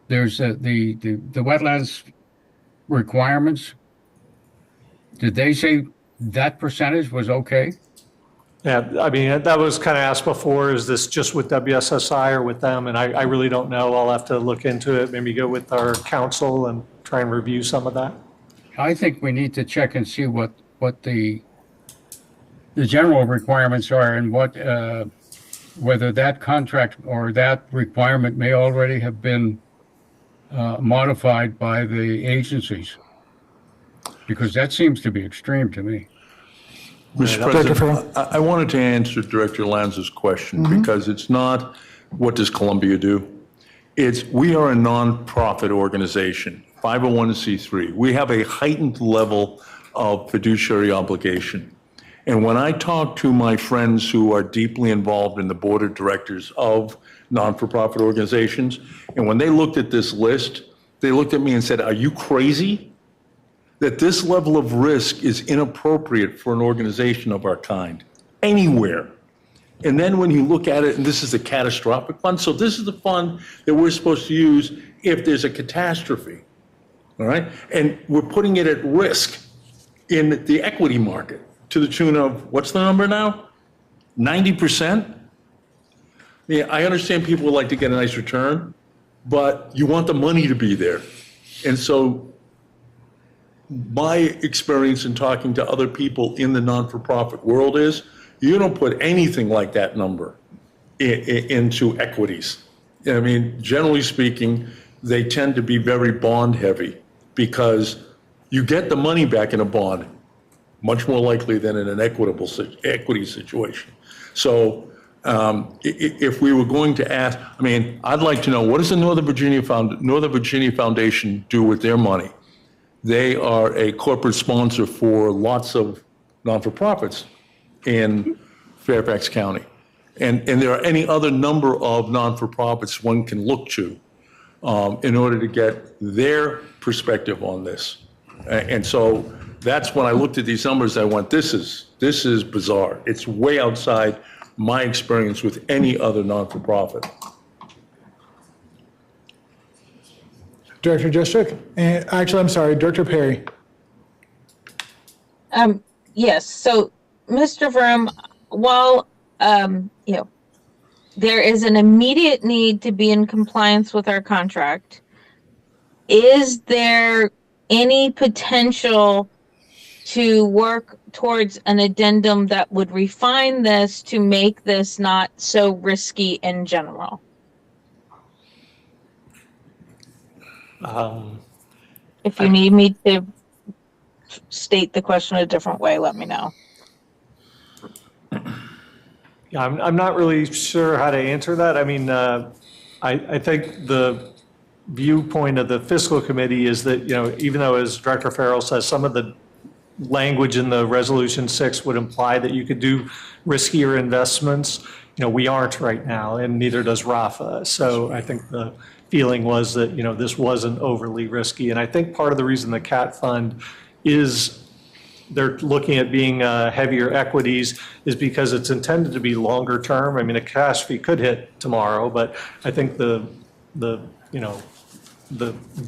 there's the wetlands requirements? Did they say that percentage was okay? Yeah, I mean, that was kind of asked before, is this just with WSSI or with them? And I really don't know. I'll have to look into it, maybe go with our council and try and review some of that. I think we need to check and see what the general requirements are and what, whether that contract or that requirement may already have been modified by the agencies. Because that seems to be extreme to me. Mr. President, I wanted to answer Director Lanza's question because it's not what does Columbia do? It's we are a nonprofit organization, 501c3. We have a heightened level of fiduciary obligation. And when I talk to my friends who are deeply involved in the board of directors of non-for-profit organizations, and when they looked at this list, they looked at me and said, "Are you crazy? That this level of risk is inappropriate for an organization of our kind, anywhere." And then when you look at it, and this is a catastrophic fund, so this is the fund that we're supposed to use if there's a catastrophe, all right? And we're putting it at risk in the equity market to the tune of, what's the number now? 90%? Yeah, I understand people would like to get a nice return, but you want the money to be there. And so my experience in talking to other people in the non-for-profit world is you don't put anything like that number into equities. I mean, generally speaking, they tend to be very bond heavy because you get the money back in a bond much more likely than in an equity situation. So if we were going to ask, I mean, I'd like to know, what does the Northern Virginia Foundation do with their money? They are a corporate sponsor for lots of non-for-profits in Fairfax County. And there are any other number of non-for-profits one can look to in order to get their perspective on this. And so that's when I looked at these numbers, I went, this is bizarre. It's way outside my experience with any other non-for-profit. Director Juszczyk? And actually, I'm sorry, Director Perry. Yes. So, Mr. Verm, while there is an immediate need to be in compliance with our contract, is there any potential to work towards an addendum that would refine this to make this not so risky in general? If you need me to state the question a different way, let me know. Yeah, I'm not really sure how to answer that. I mean, I think the viewpoint of the fiscal committee is that, even though, as Director Farrell says, some of the language in the Resolution 6 would imply that you could do riskier investments, we aren't right now, and neither does RAFA. So I think the feeling was that, this wasn't overly risky. And I think part of the reason the CAT fund is they're looking at being heavier equities is because it's intended to be longer term. I mean, a catastrophe could hit tomorrow, but I think the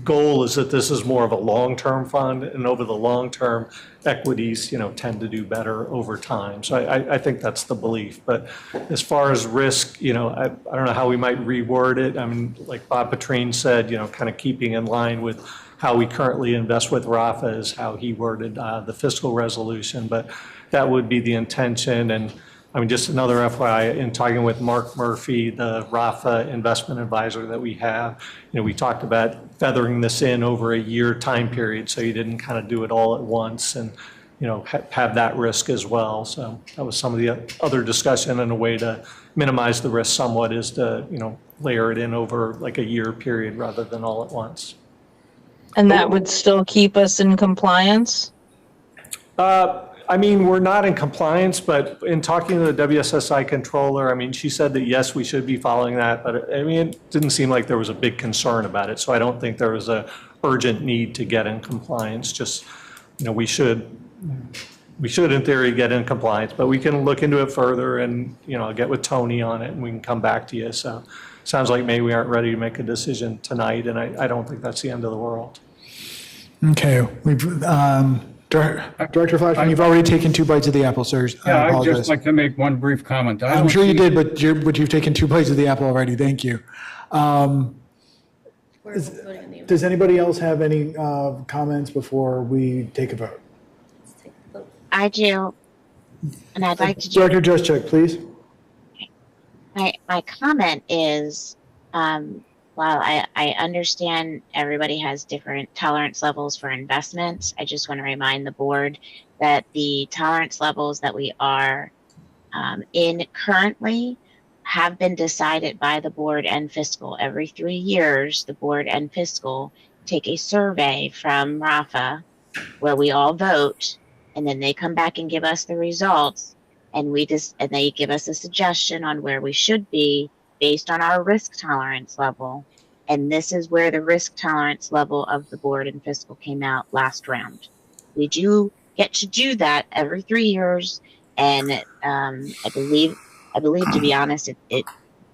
goal is that this is more of a long-term fund, and over the long term, equities, tend to do better over time. So I think that's the belief. But as far as risk, I don't know how we might reword it. I mean, like Bob Petrine said, kind of keeping in line with how we currently invest with RAFA is how he worded the fiscal resolution. But that would be the intention. And I mean, just another FYI, in talking with Mark Murphy, the Rafa investment advisor that we have, we talked about feathering this in over a year time period, so you didn't kind of do it all at once and, have that risk as well. So that was some of the other discussion, and a way to minimize the risk somewhat is to, layer it in over like a year period rather than all at once. And that would still keep us in compliance? I mean, we're not in compliance, but in talking to the WSSI controller, I mean, she said that yes, we should be following that, but I mean, it didn't seem like there was a big concern about it. So I don't think there was a urgent need to get in compliance. Just, we should in theory get in compliance, but we can look into it further and, I'll get with Tony on it and we can come back to you. So sounds like maybe we aren't ready to make a decision tonight, and I don't think that's the end of the world. Okay, Director Flashman, you've already taken 2 bites of the apple, sir. Yeah, I'd just like to make one brief comment. I'm sure you did, but you've taken 2 bites of the apple already. Thank you. Does anybody else have any comments before we take a vote? I do, and I'd like to do. Director Juszczyk, please. My comment is, while I understand everybody has different tolerance levels for investments, I just want to remind the board that the tolerance levels that we are in currently have been decided by the board and fiscal. Every 3 years, the board and fiscal take a survey from RAFA where we all vote, and then they come back and give us the results, and they give us a suggestion on where we should be based on our risk tolerance level. And this is where the risk tolerance level of the board and fiscal came out last round. We do get to do that every 3 years. And I believe, to be honest, it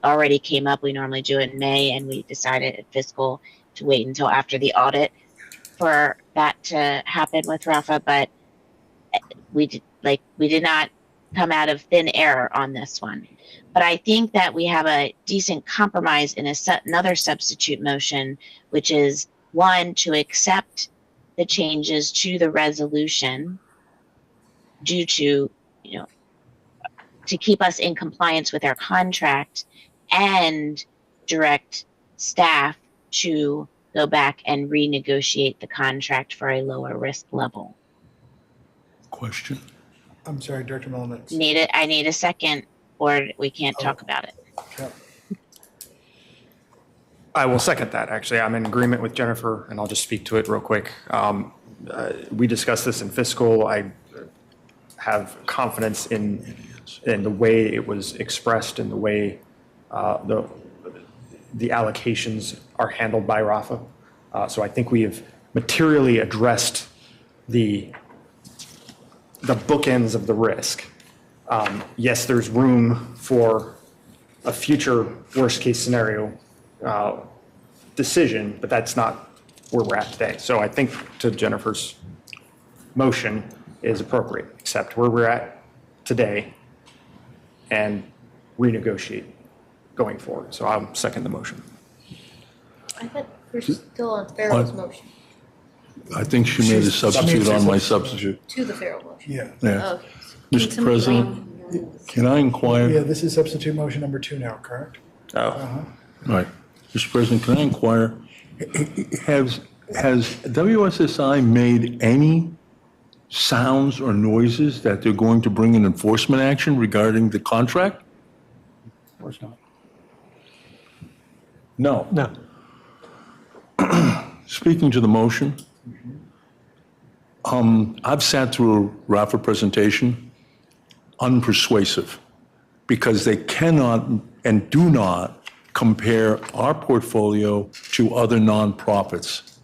already came up. We normally do it in May, and we decided at fiscal to wait until after the audit for that to happen with Rafa. But we did not come out of thin air on this one. But I think that we have a decent compromise in another substitute motion, which is one, to accept the changes to the resolution due to, to keep us in compliance with our contract, and direct staff to go back and renegotiate the contract for a lower risk level. Question. I'm sorry, Director Mullen. I need a second, or we can't talk about it. Yep. I will second that, actually. I'm in agreement with Jennifer, and I'll just speak to it real quick. We discussed this in fiscal. I have confidence in the way it was expressed and the way the allocations are handled by RAFA. So I think we have materially addressed the bookends of the risk. Yes, there's room for a future worst-case scenario decision, but that's not where we're at today. So I think to Jennifer's motion is appropriate, except where we're at today and renegotiate going forward. So I'll second the motion. I thought we're still on Farrell's motion. I think she made a substitute on my substitute. To the Farrell motion. Yeah. Yeah. Okay. Mr. President, can I inquire? Yeah, this is substitute motion number 2 now, correct? Oh. Uh-huh. All right. Mr. President, can I inquire, has WSSI made any sounds or noises that they're going to bring an enforcement action regarding the contract? Of course not. No. No. Speaking to the motion, I've sat through a RAFA presentation, unpersuasive, because they cannot and do not compare our portfolio to other nonprofits.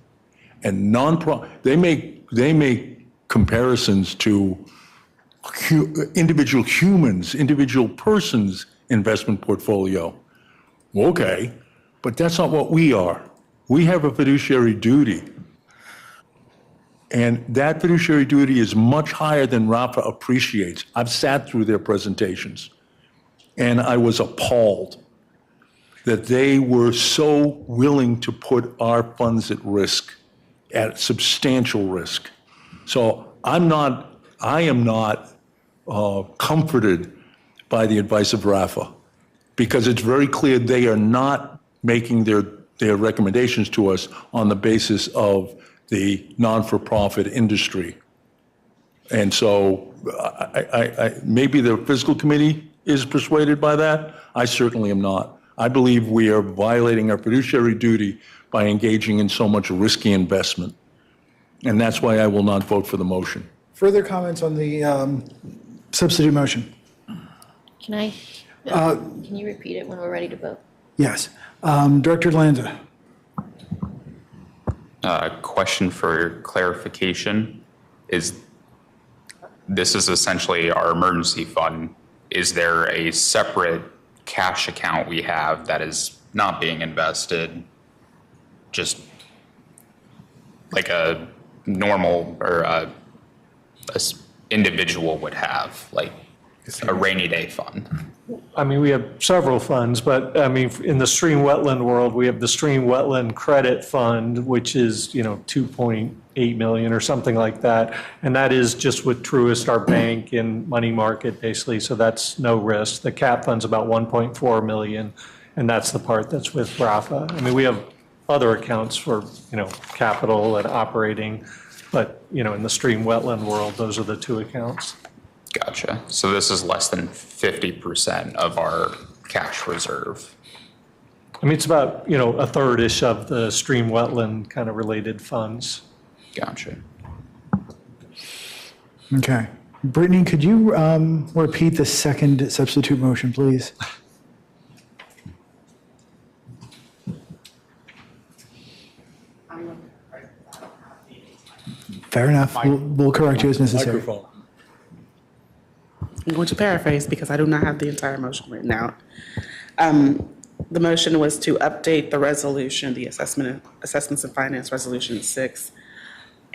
And they make comparisons to individual humans, individual persons' investment portfolio. Okay, but that's not what we are. We have a fiduciary duty. And that fiduciary duty is much higher than RAFA appreciates. I've sat through their presentations, and I was appalled that they were so willing to put our funds at risk, at substantial risk. So I am not comforted by the advice of Rafa, because it's very clear they are not making their recommendations to us on the basis of the non-for-profit industry. And so maybe the fiscal committee is persuaded by that. I certainly am not. I believe we are violating our fiduciary duty by engaging in so much risky investment. And that's why I will not vote for the motion. Further comments on the substitute motion? Can you repeat it when we're ready to vote? Yes. Director Lanza. Question for clarification is, this is essentially our emergency fund. Is there a separate cash account we have that is not being invested, just like a normal or a individual would have, like a rainy day fund? I mean, we have several funds, but I mean, in the stream wetland world, we have the Stream Wetland Credit Fund, which is, 2.8 million or something like that. And that is just with Truist, our bank, and money market, basically. So that's no risk. The CAP fund's about 1.4 million, and that's the part that's with Rafa. I mean, we have other accounts for, capital and operating, but, in the stream wetland world, those are the two accounts. Gotcha. So this is less than 50% of our cash reserve. I mean, it's about, a third-ish of the stream wetland kind of related funds. Gotcha. Okay. Brittany, could you repeat the second substitute motion, please? Fair enough. We'll correct you as necessary. Microphone. I'm going to paraphrase because I do not have the entire motion written out. The motion was to update the resolution, the Assessments and Finance Resolution 6,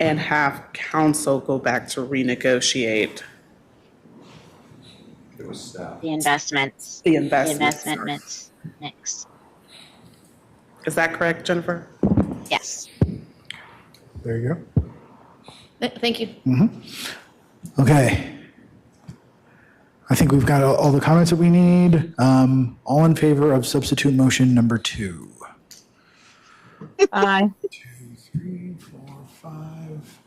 and have council go back to renegotiate The investments. the The investments. investment mix. Is that correct, Jennifer? Yes. There you go. Thank you. Okay. I think we've got all the comments that we need. All in favor of substitute motion number 2? Aye. 2, 3, 4, 5.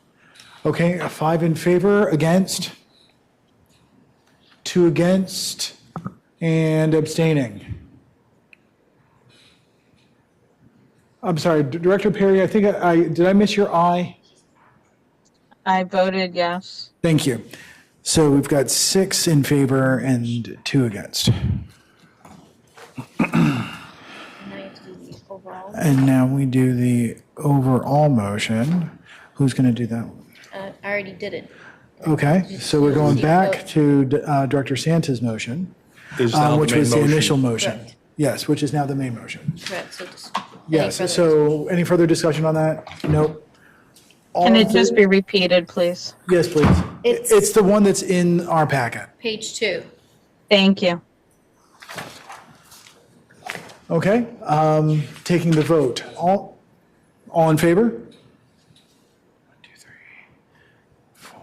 Okay, 5 in favor, against? 2 against, and abstaining. I'm sorry, Director Perry, I think did I miss your aye? I voted yes. Thank you. So we've got 6 in favor and 2 against. And now we do the overall motion. Who's going to do that one? I already did it. Okay, so we're going back to Director Santa's motion, Is now the which main was the motion. initial motion. Correct. Yes, which is now the main motion. Correct, so just. Yes, so any further discussion on that? Nope. All Can in it just favor- be repeated, please? Yes, please. It's- It's the one that's in our packet. Page 2. Thank you. Okay, taking the vote. All in favor? 1, 2, 3, 4,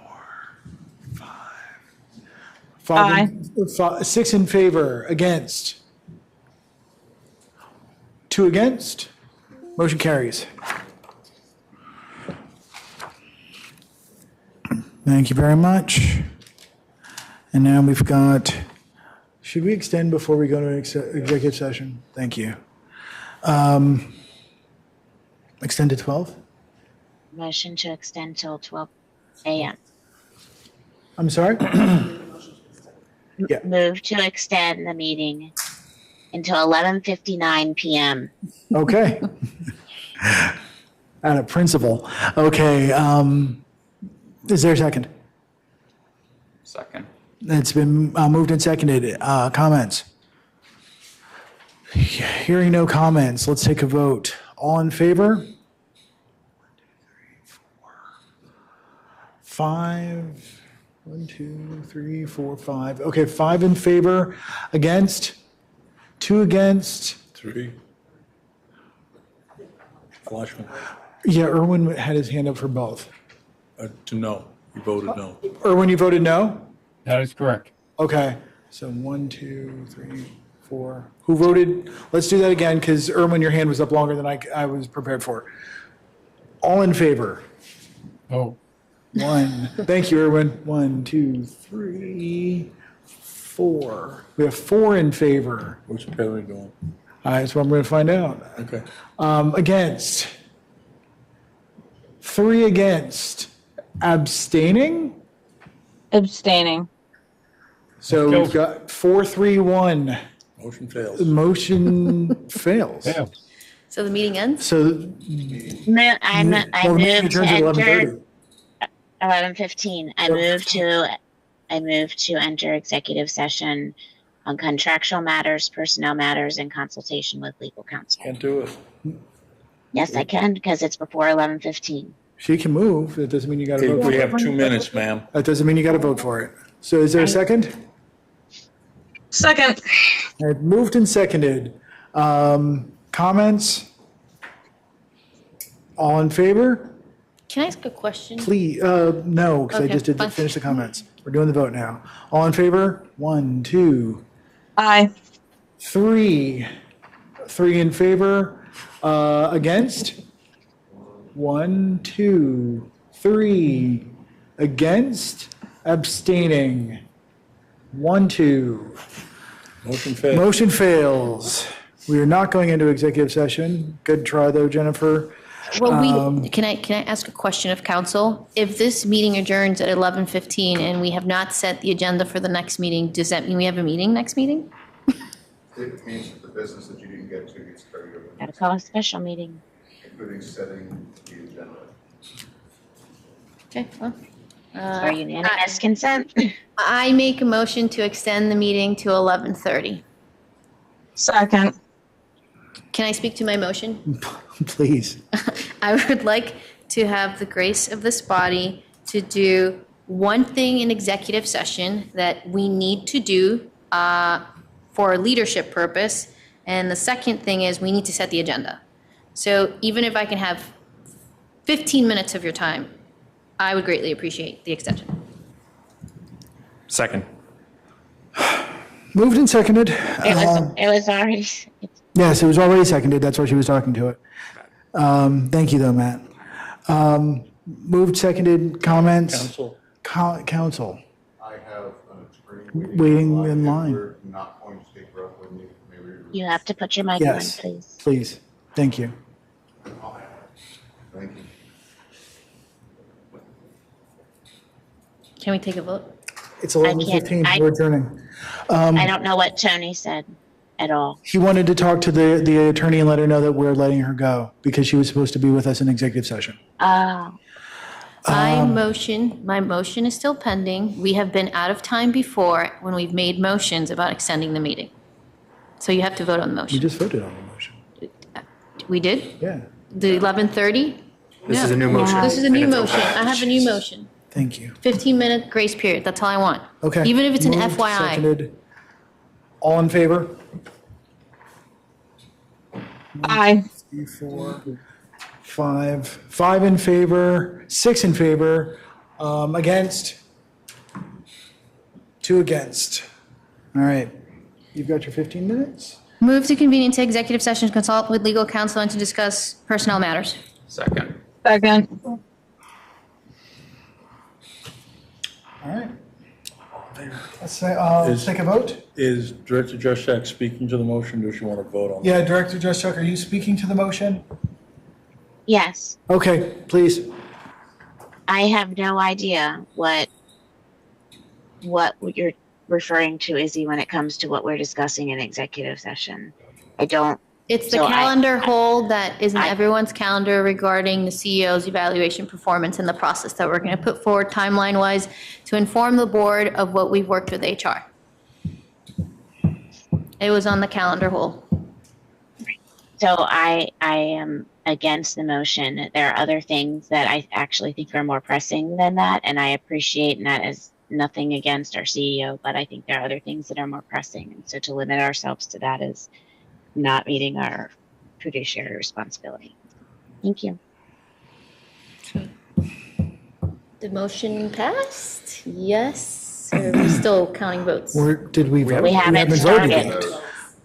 5. 6 in favor, against. 2 against. Motion carries. Thank you very much. And now we've got, should we extend before we go to executive session? Thank you. Extend to 12? Motion to extend till 12 a.m. I'm sorry? Yeah. Move to extend the meeting until 11:59 p.m. Okay. Out of principle. Okay, is there a second? Second. It's been moved and seconded. Comments? Hearing no comments, let's take a vote. All in favor? 1, 2, 3, 4, 5. 1, 2, 3, 4, 5. Okay, 5 in favor. Against? 2 against. 3. Flashman. Yeah, Erwin had his hand up for both. To no. You voted no. Erwin, you voted no? That is correct. Okay, So 1, 2, 3, 4. Who voted? Let's do that again, because Erwin, your hand was up longer than I was prepared for. All in favor? Oh. 1. Thank you, Erwin. 1, 2, 3, 4. We have 4 in favor. What's Perry doing? That's what I'm going to find out. Okay. Against? 3 against. Abstaining? Abstaining. So we've got 4, 3, 1. Motion fails. The motion fails. Yeah. So the meeting ends? So, I well, the meeting moved to adjourns at enter 11:30. 11:15. I moved to enter executive session on contractual matters, personnel matters, and consultation with legal counsel. Can't do it. Yes, I can because it's before 11:15. She can move. That doesn't mean you got to Okay, vote for we it. have 2 minutes, ma'am. That doesn't mean you got to vote for it. So is there a second? Second. All right, moved and seconded. Comments? All in favor? Can I ask a question? Please, no, because I Okay, just did fine. finish the comments. We're doing the vote now. All in favor? 1, 2, Aye. 3. 3 in favor. Against? 1, 2, 3. Against? Abstaining? 1, 2. Motion fails. Motion fails. We are not going into executive session. Good try, though, Jennifer. Well, can I ask a question of council? If this meeting adjourns at 11:15 and we have not set the agenda for the next meeting, does that mean we have a meeting next meeting? It means that the business that you didn't get to gets carried over, Gotta call a special meeting. including setting the agenda. Okay, well. For unanimous consent. I make a motion to extend the meeting to 11:30. Second. Can I speak to my motion? Please. I would like to have the grace of this body to do one thing in executive session that we need to do for a leadership purpose. And the second thing is we need to set the agenda. So even if I can have 15 minutes of your time, I would greatly appreciate the extension. Second. Moved and seconded. It was already. Yes, it was already seconded. That's why she was talking to it. Thank you, though, Matt. Moved, seconded, comments? Council. I have an attorney Waiting in line. We're not going to take her up with me. Maybe You have to put your mic on, Yes, please. please. Thank you. Thank you. Can we take a vote? It's 11:15. We're adjourning. I don't know what Tony said at all. He wanted to talk to the attorney and let her know that we're letting her go because she was supposed to be with us in executive session. My motion is still pending. We have been out of time before when we've made motions about extending the meeting. So you have to vote on the We motion. just voted on the motion. We did? Yeah. The 11:30? This is a new motion. This is a and new it's motion. open. I have a new motion. Thank you. 15-minute grace period. That's all I want. Okay. Even if it's an Moved, FYI. seconded. All in favor? Aye. 3, 4, 5. 5 in favor, 6 in favor. Against? 2 against. All right. You've got your 15 minutes? Move to convene into executive session to consult with legal counsel and to discuss personnel matters. Second. Second. All right. Let's take a vote. Is Director Juszczak speaking to the motion, or does she want to vote on it? Yeah, Director Juszczak, are you speaking to the motion? Yes, Okay, please. I have no idea what you're referring to, Izzy, when it comes to what we're discussing in executive session. I don't. It's the So calendar hold that is in everyone's calendar regarding the CEO's evaluation performance and the process that we're going to put forward timeline-wise to inform the board of what we've worked with HR. It was on the calendar hold. So I am against the motion. There are other things that I actually think are more pressing than that, and I appreciate, and that is nothing against our CEO, but I think there are other things that are more pressing. And so to limit ourselves to that is not meeting our fiduciary responsibility. Thank you. The motion passed. Yes, So we're still counting votes. Did we vote? We haven't voted started. yet.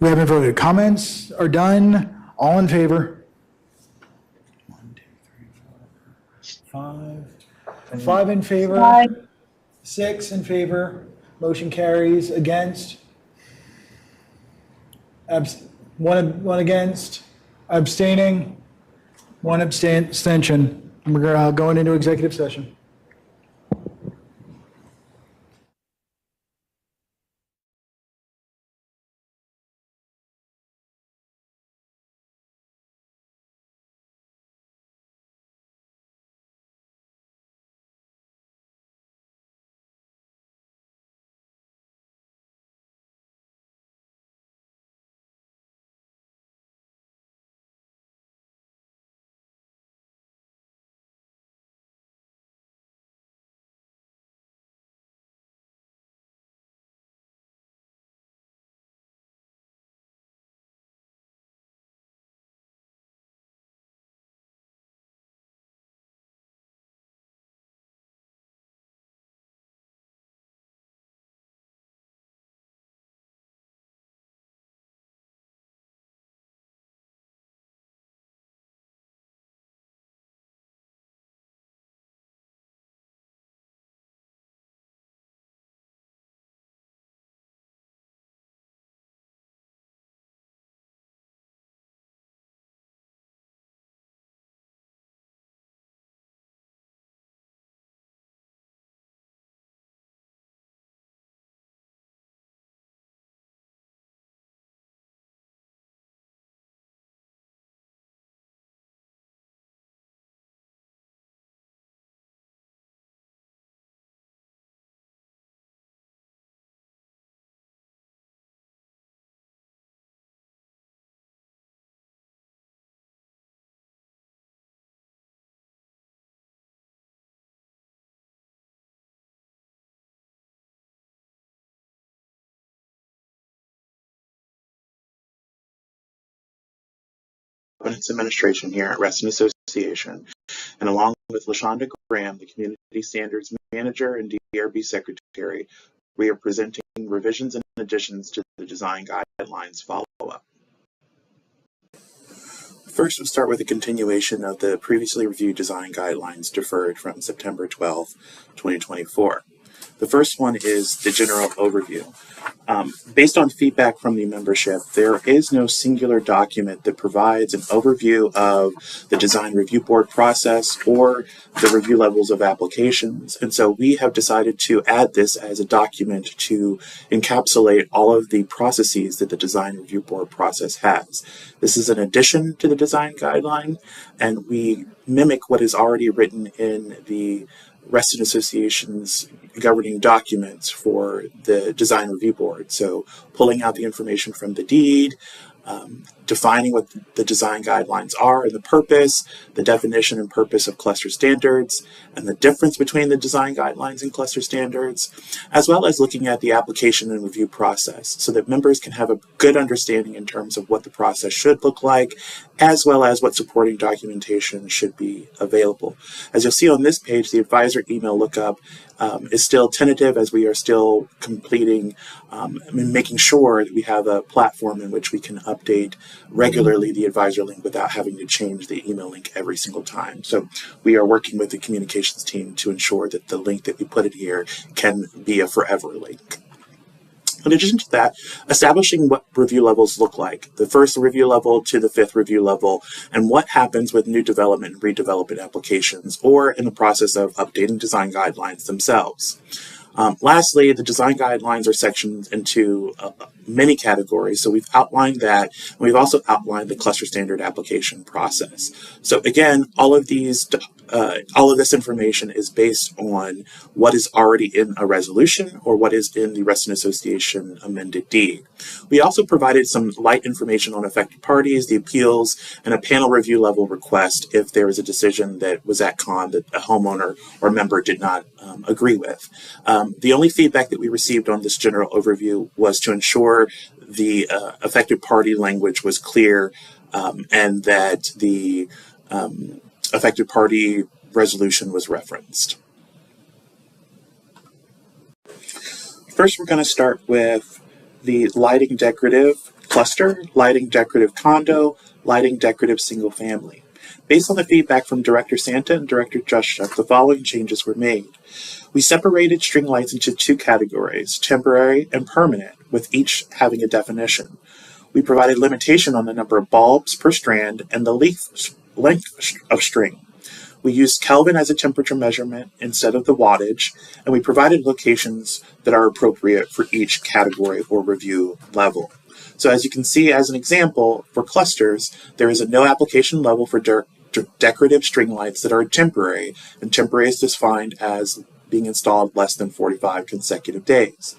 We haven't voted. Comments are done. All in favor? 1, 2, 3, 4, 5. 5 in favor. 5. 6 in favor. Motion carries. Against? One against. Abstaining? One abstention. We're going into executive session. Governance Administration here at Reston Association, and along with LaShonda Graham, the Community Standards Manager and DRB Secretary, we are presenting revisions and additions to the design guidelines follow-up. First, we'll start with a continuation of the previously reviewed design guidelines deferred from September 12, 2024. The first one is the general overview. Based on feedback from the membership, there is no singular document that provides an overview of the design review board process or the review levels of applications. And so we have decided to add this as a document to encapsulate all of the processes that the design review board process has. This is an addition to the design guideline, and we mimic what is already written in the Reston Association's governing documents for the design review board. So pulling out the information from the deed, defining what the design guidelines are and the purpose, the definition and purpose of cluster standards, and the difference between the design guidelines and cluster standards, as well as looking at the application and review process so that members can have a good understanding in terms of what the process should look like, as well as what supporting documentation should be available. As you'll see on this page, the advisor email lookup is still tentative as we are still completing and making sure that we have a platform in which we can update regularly the advisor link without having to change the email link every single time. So we are working with the communications team to ensure that the link that we put in here can be a forever link. In addition to that, establishing what review levels look like, the first review level to the fifth review level, and what happens with new development and redevelopment applications, or in the process of updating design guidelines themselves. Lastly, the design guidelines are sectioned into many categories. So we've outlined that, and we've also outlined the cluster standard application process. So again, all of this information is based on what is already in a resolution or what is in the Reston Association amended deed. We also provided some light information on affected parties, the appeals, and a panel review level request if there was a decision that was at con that a homeowner or member did not agree with. The only feedback that we received on this general overview was to ensure the affected party language was clear and that the affected party resolution was referenced. First, we're going to start with the lighting decorative cluster, lighting decorative condo, lighting decorative single family. Based on the feedback from Director Santa and Director Juszczyk, the following changes were made. We separated string lights into two categories, temporary and permanent, with each having a definition. We provided limitation on the number of bulbs per strand and the length of string. We used Kelvin as a temperature measurement instead of the wattage, and we provided locations that are appropriate for each category or review level. So as you can see, as an example, for clusters, there is a no application level for decorative string lights that are temporary, and temporary is defined as being installed less than 45 consecutive days.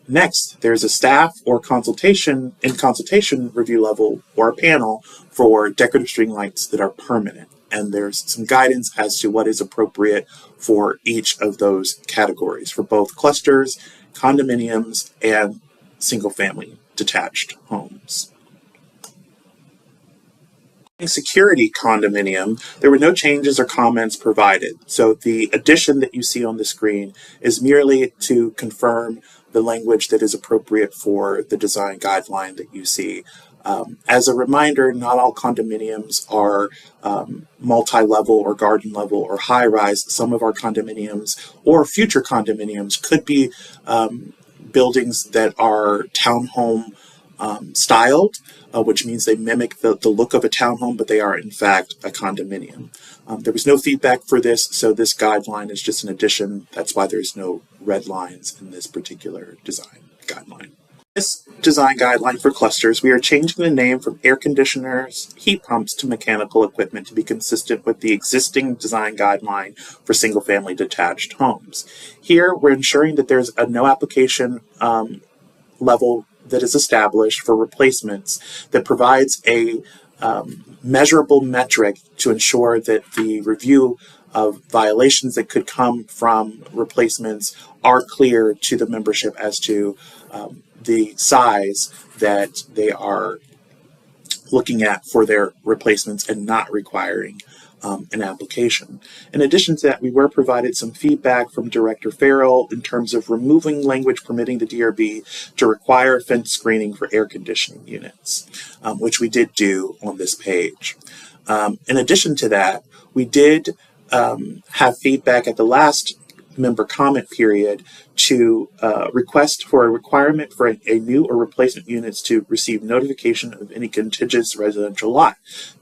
Next, there's a staff or consultation review level or a panel for decorative string lights that are permanent. And there's some guidance as to what is appropriate for each of those categories for both clusters, condominiums, and single-family detached homes. In security condominium, there were no changes or comments provided. So the addition that you see on the screen is merely to confirm the language that is appropriate for the design guideline that you see. As a reminder, not all condominiums are multi-level or garden level or high-rise. Some of our condominiums or future condominiums could be buildings that are townhome styled, which means they mimic the look of a townhome, but they are in fact a condominium. There was no feedback for this, so this guideline is just an addition. That's why there's no red lines in this particular design guideline. This design guideline for clusters, we are changing the name from air conditioners, heat pumps to mechanical equipment to be consistent with the existing design guideline for single-family detached homes. Here, we're ensuring that there's a no application level that is established for replacements that provides a measurable metric to ensure that the review of violations that could come from replacements are clear to the membership as to the size that they are looking at for their replacements and not requiring an application. In addition to that, we were provided some feedback from Director Farrell in terms of removing language permitting the DRB to require fence screening for air conditioning units, which we did do on this page. In addition to that, we did have feedback at the last member comment period to request for a requirement for a new or replacement units to receive notification of any contiguous residential lot.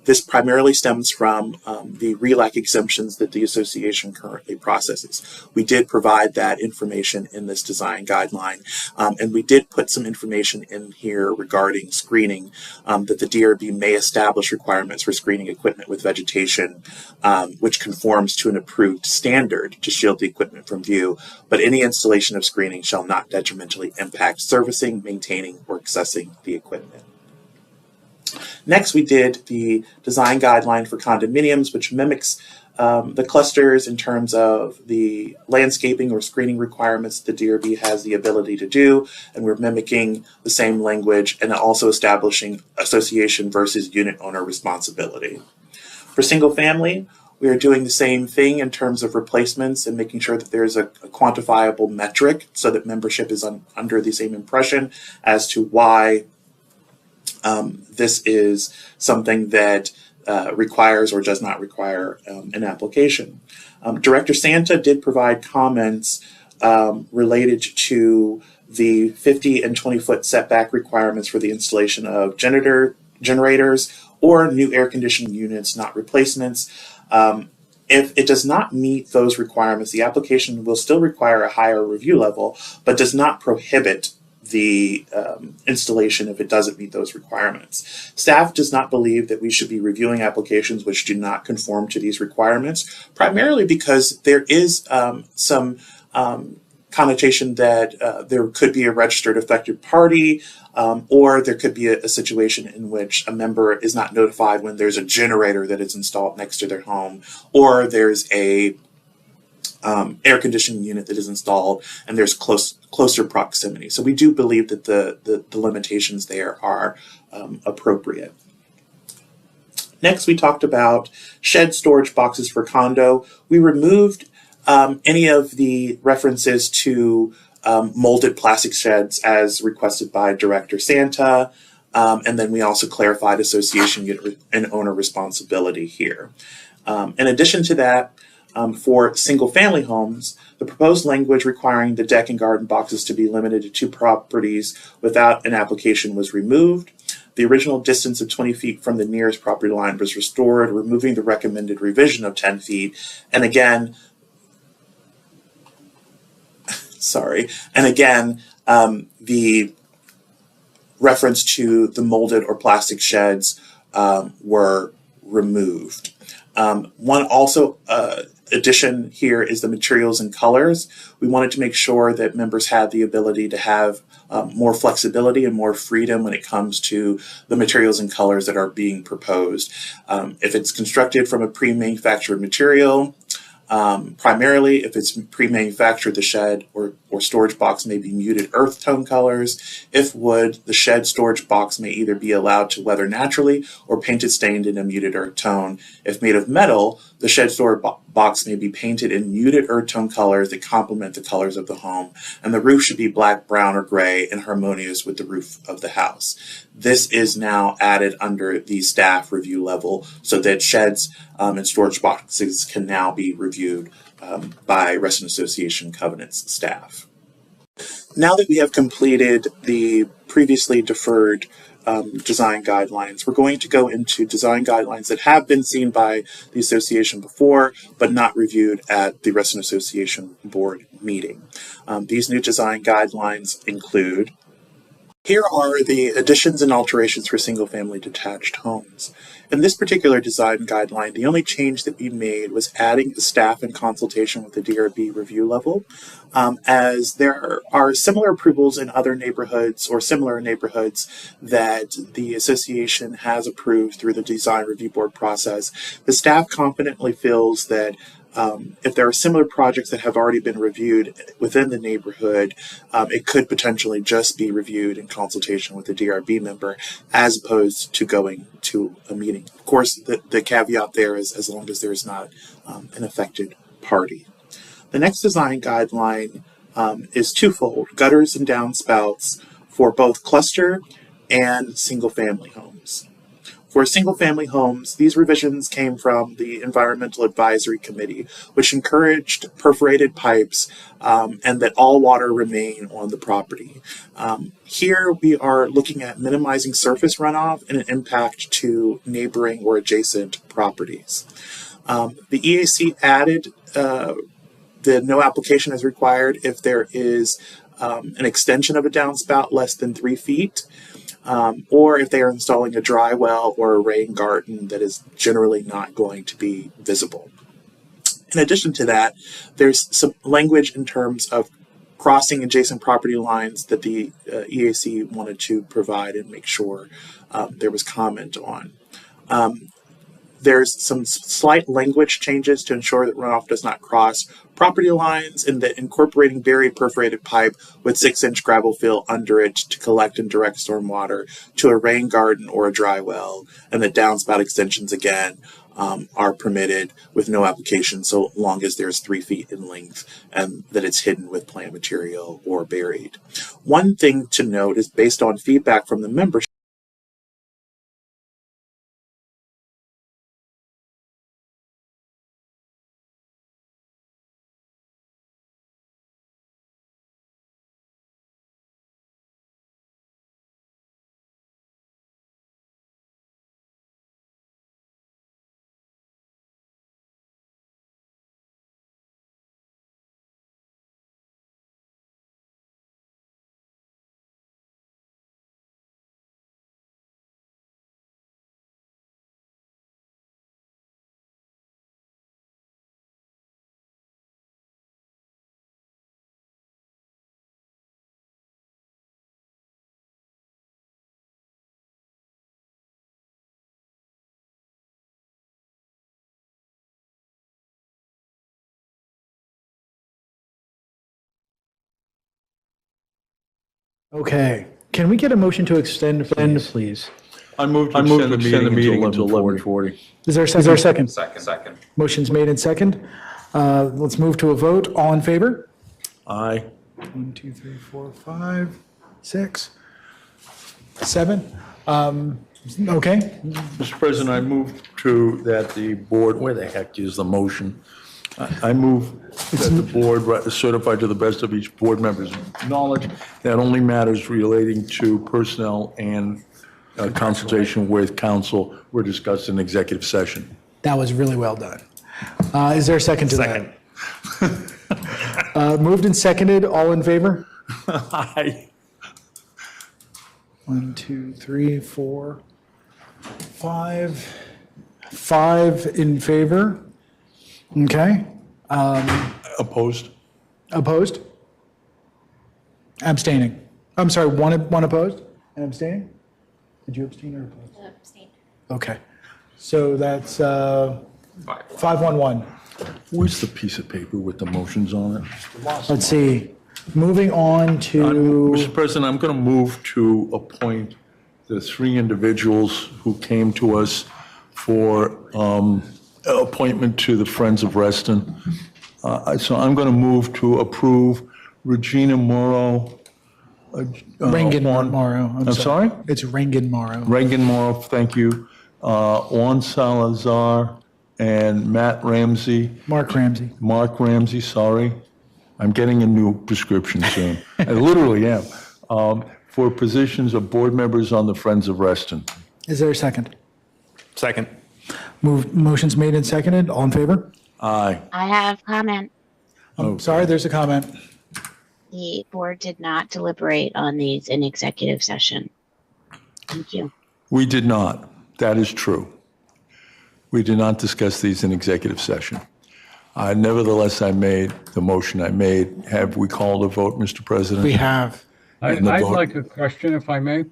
This primarily stems from the RELAC exemptions that the association currently processes. We did provide that information in this design guideline, and we did put some information in here regarding screening, that the DRB may establish requirements for screening equipment with vegetation, which conforms to an approved standard to shield the equipment from view, but any installation of screening shall not detrimentally impact servicing, maintaining, or accessing the equipment. Next, we did the design guideline for condominiums, which mimics the clusters in terms of the landscaping or screening requirements the DRB has the ability to do, and we're mimicking the same language and also establishing association versus unit owner responsibility. For single family, we are doing the same thing in terms of replacements and making sure that there's a quantifiable metric so that membership is under the same impression as to why this is something that requires or does not require an application. Director Santa did provide comments related to the 50 and 20-foot setback requirements for the installation of generators or new air conditioning units, not replacements. If it does not meet those requirements, the application will still require a higher review level, but does not prohibit the installation if it doesn't meet those requirements. Staff does not believe that we should be reviewing applications which do not conform to these requirements, primarily because there is some connotation that there could be a registered affected party, or there could be a situation in which a member is not notified when there's a generator that is installed next to their home, or there's a air conditioning unit that is installed and there's closer proximity. So we do believe that the limitations there are appropriate. Next, we talked about shed storage boxes for condo. We removed any of the references to molded plastic sheds as requested by Director Santa. And then we also clarified association and owner responsibility here. In addition to that, for single-family homes, the proposed language requiring the deck and garden boxes to be limited to 2 properties without an application was removed. The original distance of 20 feet from the nearest property line was restored, removing the recommended revision of 10 feet. And again, the reference to the molded or plastic sheds were removed. One also addition here is the materials and colors. We wanted to make sure that members had the ability to have more flexibility and more freedom when it comes to the materials and colors that are being proposed. If it's constructed from a pre-manufactured material, primarily, if it's pre-manufactured, the shed or storage box may be muted earth tone colors. If wood, the shed storage box may either be allowed to weather naturally or painted stained in a muted earth tone. If made of metal, the shed storage box may be painted in muted earth tone colors that complement the colors of the home, and the roof should be black, brown, or gray and harmonious with the roof of the house. This is now added under the staff review level so that sheds and storage boxes can now be reviewed by Resident Association Covenant's staff. Now that we have completed the previously deferred design guidelines, we're going to go into design guidelines that have been seen by the association before, but not reviewed at the Resident Association board meeting. These new design guidelines include: here are the additions and alterations for single-family detached homes. In this particular design guideline, the only change that we made was adding the staff in consultation with the DRB review level, as there are similar approvals in other neighborhoods or similar neighborhoods that the association has approved through the design review board process. The staff confidently feels that if there are similar projects that have already been reviewed within the neighborhood, it could potentially just be reviewed in consultation with the DRB member as opposed to going to a meeting. Of course, the caveat there is as long as there is not an affected party. The next design guideline is twofold: gutters and downspouts for both cluster and single-family homes. For single-family homes, these revisions came from the Environmental Advisory Committee, which encouraged perforated pipes and that all water remain on the property. Here we are looking at minimizing surface runoff and an impact to neighboring or adjacent properties. The EAC added the no application is required if there is an extension of a downspout less than 3 feet. Or if they are installing a dry well or a rain garden that is generally not going to be visible. In addition to that, there's some language in terms of crossing adjacent property lines that the EAC wanted to provide and make sure there was comment on. There's some slight language changes to ensure that runoff does not cross property lines, and that incorporating buried perforated pipe with 6-inch gravel fill under it to collect and direct stormwater to a rain garden or a dry well, and that downspout extensions again are permitted with no application so long as there's 3 feet in length and that it's hidden with plant material or buried. One thing to note is based on feedback from the membership, Okay. Can we get a motion to extend, please? I move to extend the meeting until 11:40. Is there a second? Second. Motion's made and second. Let's move to a vote. All in favor? Aye. 1, 2, 3, 4, 5, 6, 7. Okay. Mr. President, I move to that the board, where the heck is the motion? I move that the board certify to the best of each board member's knowledge that only matters relating to personnel and consultation with counsel were discussed in executive session. That was really well done. Is there a second to that? Moved and seconded, all in favor? Aye. 1, 2, 3, 4, 5. 5 in favor. Okay. Opposed? Opposed? Abstaining. I'm sorry, one opposed and abstaining? Did you abstain or oppose? Abstain. Okay. So that's 5-1-1. Where's the piece of paper with the motions on it? Let's see. Moving on to. Mr. President, I'm going to move to appoint the 3 individuals who came to us for appointment to the Friends of Reston. So I'm going to move to approve Regina Morrow. Rangan Morrow. I'm sorry? It's Rangan Morrow. Rangan Morrow, thank you. Juan Salazar and Matt Ramsey. Mark Ramsey. Mark Ramsey, sorry. I'm getting a new prescription soon. I literally am. For positions of board members on the Friends of Reston. Is there a second? Second. Motion's made and seconded. All in favor? Aye. I have comment. I'm sorry, there's a comment. The board did not deliberate on these in executive session. Thank you. We did not. That is true. We did not discuss these in executive session. Nevertheless, I made the motion I made. Have we called a vote, Mr. President? We have. I'd like a question, if I may.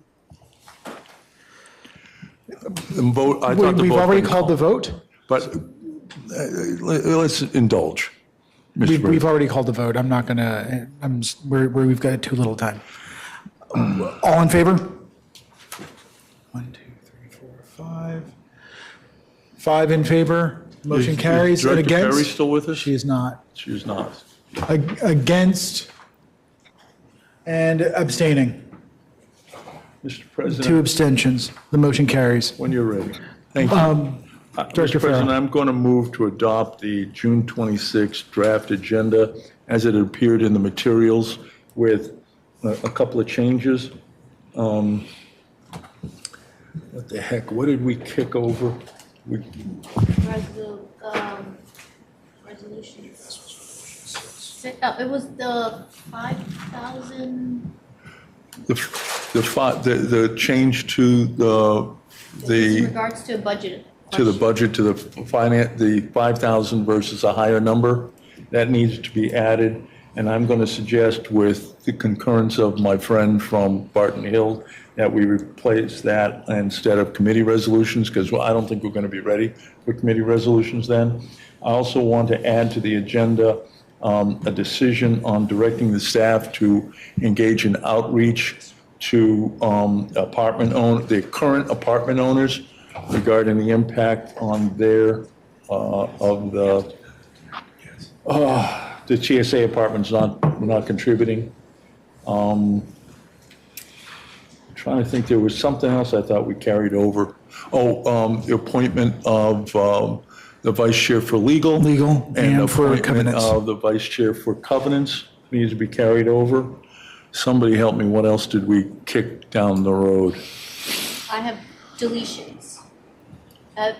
Vote. I thought the We've vote already was called the vote? But let's indulge. We've already called the vote. I'm not going to, we've got too little time. All in favor? 1, 2, 3, 4, 5. 5 in favor. Motion carries. Is Director And against? Perry still with us? She is not. She is not. Against and abstaining. Mr. President. 2 abstentions. The motion carries. When you're ready. Thank you. Director Mr. President, Farrell. I'm going to move to adopt the June 26th draft agenda as it appeared in the materials with a couple of changes. What the heck? What did we kick over? Resolutions. It was the 5,000. The change to In regards to a budget. to the budget, to the finance, the 5,000 versus a higher number, that needs to be added. And I'm going to suggest, with the concurrence of my friend from Barton Hill, that we replace that instead of committee resolutions, because I don't think we're going to be ready for committee resolutions then. I also want to add to the agenda a decision on directing the staff to engage in outreach to the current apartment owners regarding the impact on their, of the TSA apartments not contributing. Trying to think, there was something else I thought we carried over. The appointment of the vice chair for legal. And for appointment covenants. of the vice chair for covenants needs to be carried over. Somebody help me, what else did we kick down the road? I have deletions. I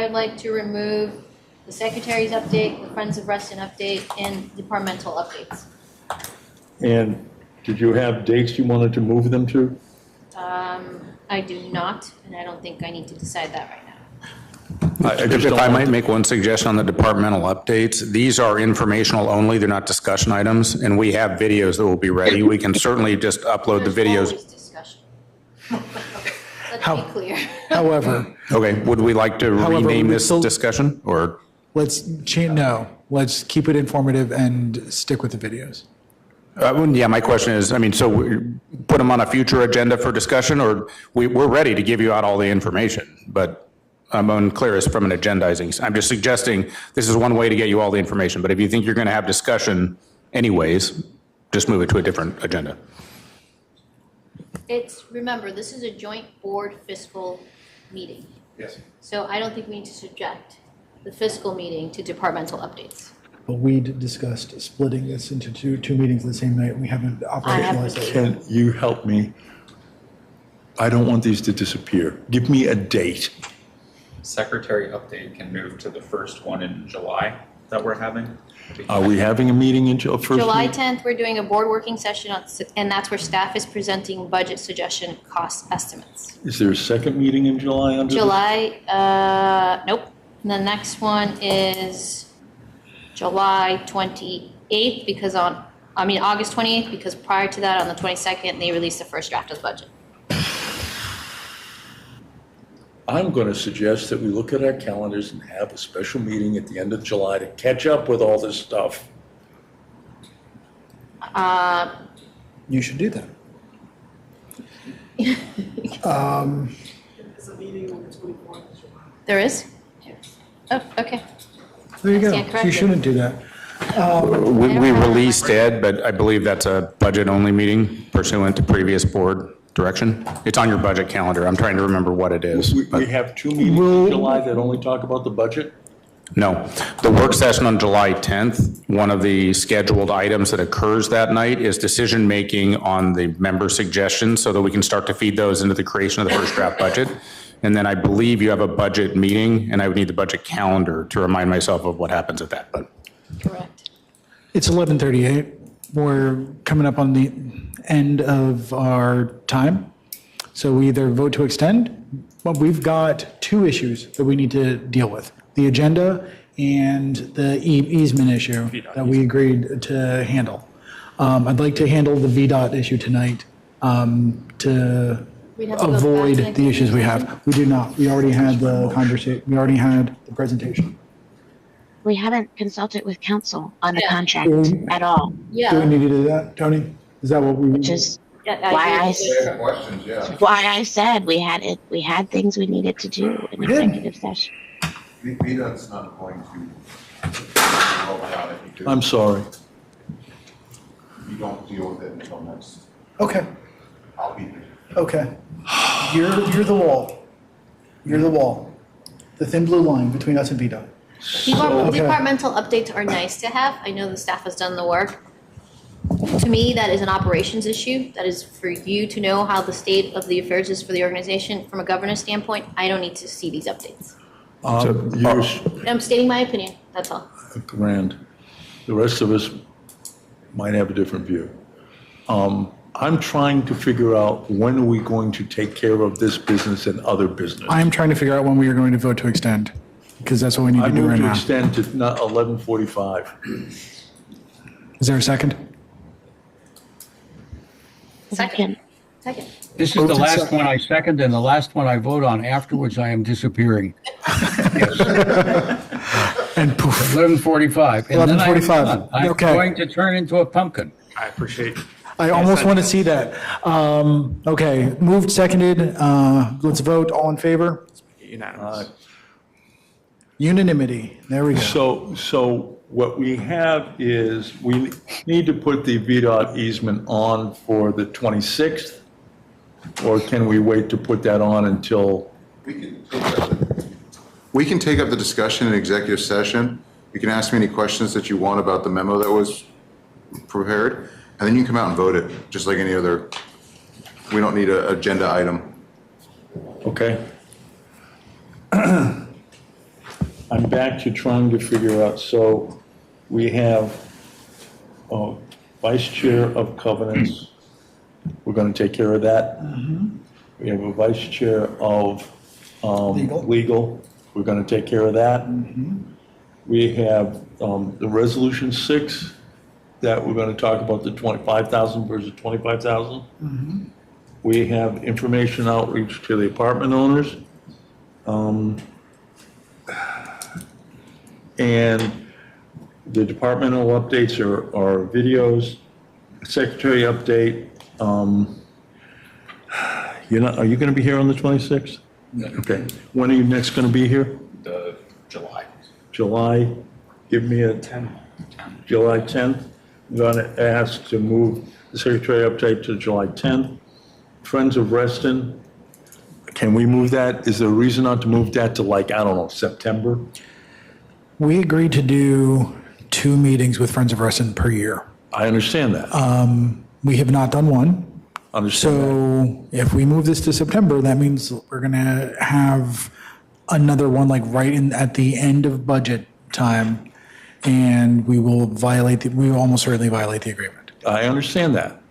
would like to remove the secretary's update, the Friends of Reston update, and departmental updates. And did you have dates you wanted to move them to? I do not, and I don't think I need to decide that right now. If I might make one suggestion on the departmental updates, these are informational only, they're not discussion items, and we have videos that will be ready. We can certainly just upload the videos. There's always discussion. Let's be clear. However. Okay, would we like to rename this discussion, or? Let's let's keep it informative and stick with the videos. Yeah, my question is, so we put them on a future agenda for discussion, or we're ready to give you out all the information, but I'm unclear as from an agendizing. I'm just suggesting this is one way to get you all the information, but if you think you're going to have discussion anyways, just move it to a different agenda. Remember, this is a joint board fiscal meeting. Yes. So I don't think we need to subject the fiscal meeting to departmental updates. But we discussed splitting this into two meetings the same night. We haven't operationalized that yet. Can you help me? I don't want these to disappear. Give me a date. Secretary update can move to the first one in July that we're having. Are we having a meeting in July? July 10th, we're doing a board working session, and that's where staff is presenting budget suggestion cost estimates. Is there a second meeting in July under this? July, nope. And the next one is July 28th, because August 28th, because prior to that, on the 22nd, they released the first draft of the budget. I'm going to suggest that we look at our calendars and have a special meeting at the end of July to catch up with all this stuff. You should do that. There is? Oh, okay. There you I go. stand You corrected. shouldn't do that. We released Ed, but I believe that's a budget-only meeting pursuant to previous board direction. It's on your budget calendar. I'm trying to remember what it is. We have two meetings in July that only talk about the budget? No. The work session on July 10th, one of the scheduled items that occurs that night is decision-making on the member suggestions so that we can start to feed those into the creation of the first draft budget. And then I believe you have a budget meeting, and I would need the budget calendar to remind myself of what happens at that. But Correct. It's 11:38. We're coming up on the end of our time. So we either vote to extend, but we've got two issues that we need to deal with. The agenda and the easement issue that we agreed to handle. I'd like to handle the VDOT issue tonight to We'd have to go back avoid to the issues we have. We do not. We already had the conversation. We already had the presentation. We haven't consulted with council on the Yeah. contract at all. Do we Yeah. need to do that, Tony? Is that what we? Which is I why agree. Questions, yeah. why I said we had things we needed to do in executive session. VDOT's not going to help out it because I'm sorry. you don't deal with it until next. Okay. I'll be there. Okay. You're the wall. You're the wall. The thin blue line between us and VDOT. Okay. Departmental updates are nice to have. I know the staff has done the work. To me, that is an operations issue. That is for you to know how the state of the affairs is for the organization. From a governance standpoint, I don't need to see these updates. I'm stating my opinion, that's all. Grand. The rest of us might have a different view. I'm trying to figure out when are we going to take care of this business and other business. I'm trying to figure out when we are going to vote to extend, because that's what we need I to do move right to now. extend to 11:45. Is there a second? Second. Second. This is the last one I second, and the last one I vote on. Afterwards, I am disappearing. And poof. 11:45. And then I'm 11:45. done. I'm Okay. going to turn into a pumpkin. I appreciate. I almost want to see that. Okay, moved, seconded. Let's vote. All in favor? Unanimous. Unanimity. There we go. So what we have is we need to put the VDOT easement on for the 26th, or can we wait to put that on until? We can take up the discussion in executive session. You can ask me any questions that you want about the memo that was prepared, and then you can come out and vote it, just like any other. We don't need an agenda item. Okay. I'm back to trying to figure out, so we have vice chair of covenants. We're going to take care of that. We have a vice chair of legal. We're going to take care of that. We have the resolution 6 that we're going to talk about the 25,000 versus 25,000. We have information outreach to the apartment owners. And the departmental updates are videos, secretary update. Are you going to be here on the 26th? Okay. When are you next going to be here? July. July, give me a 10. July 10th. going to ask to move the secretary update to July 10th. Friends of Reston, can we move that? Is there a reason not to move that to like, I don't know, September? We agreed to do 2 meetings with Friends of Reston per year. I understand that. We have not done one. Understand So if we move this to September, that means we're going to have another one like right in at the end of budget time, and we will almost certainly violate the agreement. I understand that.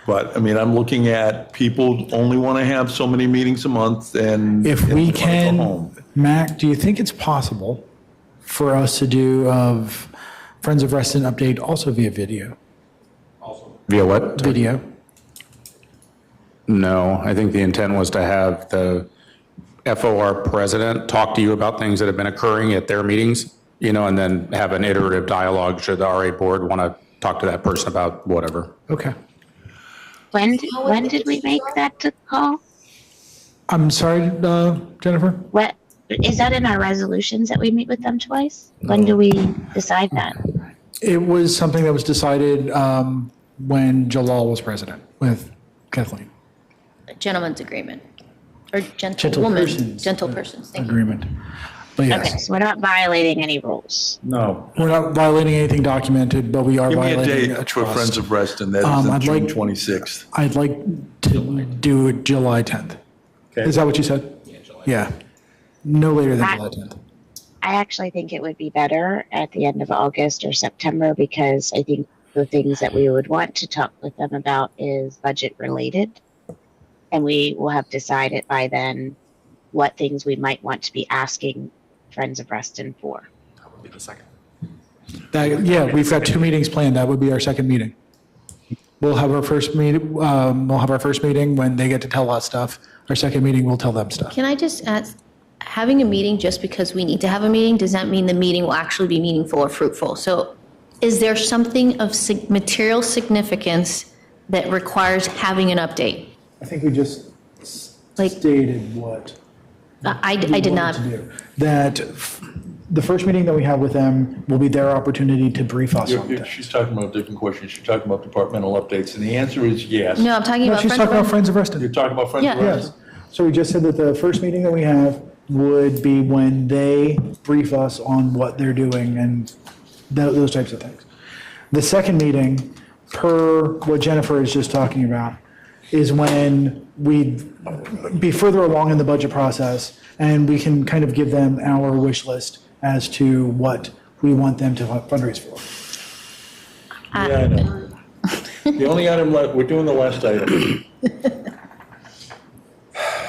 But I mean, I'm looking at people only want to have so many meetings a month and If and we wanna go can, home. Mac, do you think it's possible for us to do of Friends of Reston update also via video? Via what? Video. No, I think the intent was to have the FOR president talk to you about things that have been occurring at their meetings, and then have an iterative dialogue should the RA board want to talk to that person about whatever. Okay. When did we make that call? I'm sorry, Jennifer? What, is that in our resolutions that we meet with them twice? When do we decide that? It was something that was decided when Jalal was president with Kathleen. Gentleman's agreement, or Gentleperson's gentle persons, thank you. Agreement. But yes. Okay, so we're not violating any rules. No. We're not violating anything documented, but we are Give me a violating date a for trust. Friends of Reston. That is I'd June like- 26th. I'd like to do it July 10th. Okay. Is that what you said? Yeah. No later than July 10th. I actually think it would be better at the end of August or September because I think the things that we would want to talk with them about is budget related. And we will have decided by then what things we might want to be asking Friends of Reston for. That would be the second. Yeah, we've got 2 meetings planned. That would be our second meeting. We'll have our first meeting. We'll have our first meeting when they get to tell us stuff. Our second meeting, we'll tell them stuff. Can I just ask, having a meeting just because we need to have a meeting, does that mean the meeting will actually be meaningful or fruitful? So is there something of material significance that requires having an update? I think we just stated what I did not. That the first meeting that we have with them will be their opportunity to brief us on things. She's talking about a different question. She's talking about departmental updates, and the answer is yes. No, I'm talking about She's Friends of talking about Reston. Friends of Reston. You're talking about Friends of Yeah. Reston? Yes. So we just said that the first meeting that we have would be when they brief us on what they're doing and those types of things. The second meeting, per what Jennifer is just talking about, is when we'd be further along in the budget process and we can kind of give them our wish list as to what we want them to fundraise for. Yeah, I know. The only item left, we're doing the last item.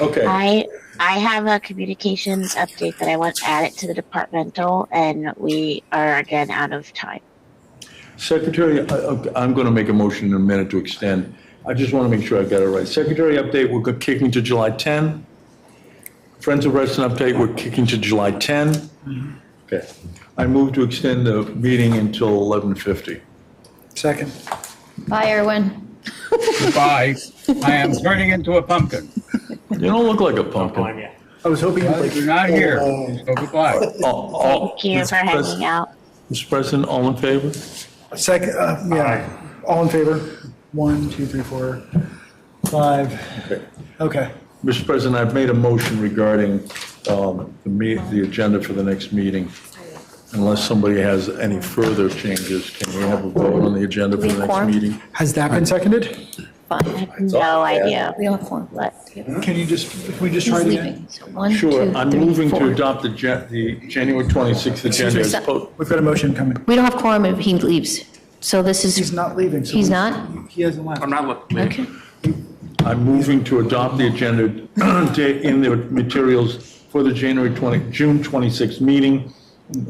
Okay. I have a communications update that I want to add it to the departmental, and we are again out of time. Secretary, I'm going to make a motion in a minute to extend. I just want to make sure I got it right. Secretary update, we're kicking to July 10. Friends of Reston update, we're kicking to July 10. Okay. I move to extend the meeting until 11:50. Second. Bye, Erwin. Goodbye. I am turning into a pumpkin. You don't look like a pumpkin. I was hoping Well, you're not here, so goodbye. Thank you for hanging out. Mr. President, all in favor? Second, yeah, all in favor? 1, 2, 3, 4, 5. Okay. Okay. Mr. President, I've made a motion regarding the agenda for the next meeting. Unless somebody has any further changes, can we have a vote on the agenda for the next meeting? Has that been seconded? I have no idea. We don't have quorum. Can you just, can we just try it He's again? leaving. So 1, Sure, 2, I'm 3, moving 4. to adopt the January 26th agenda. as po- We've got a motion coming. We don't have quorum if he leaves. So this is. He's not leaving. so He's we- not? He hasn't left. I'm not looking. Okay. I'm moving to adopt the agenda in the materials for the June 26th meeting.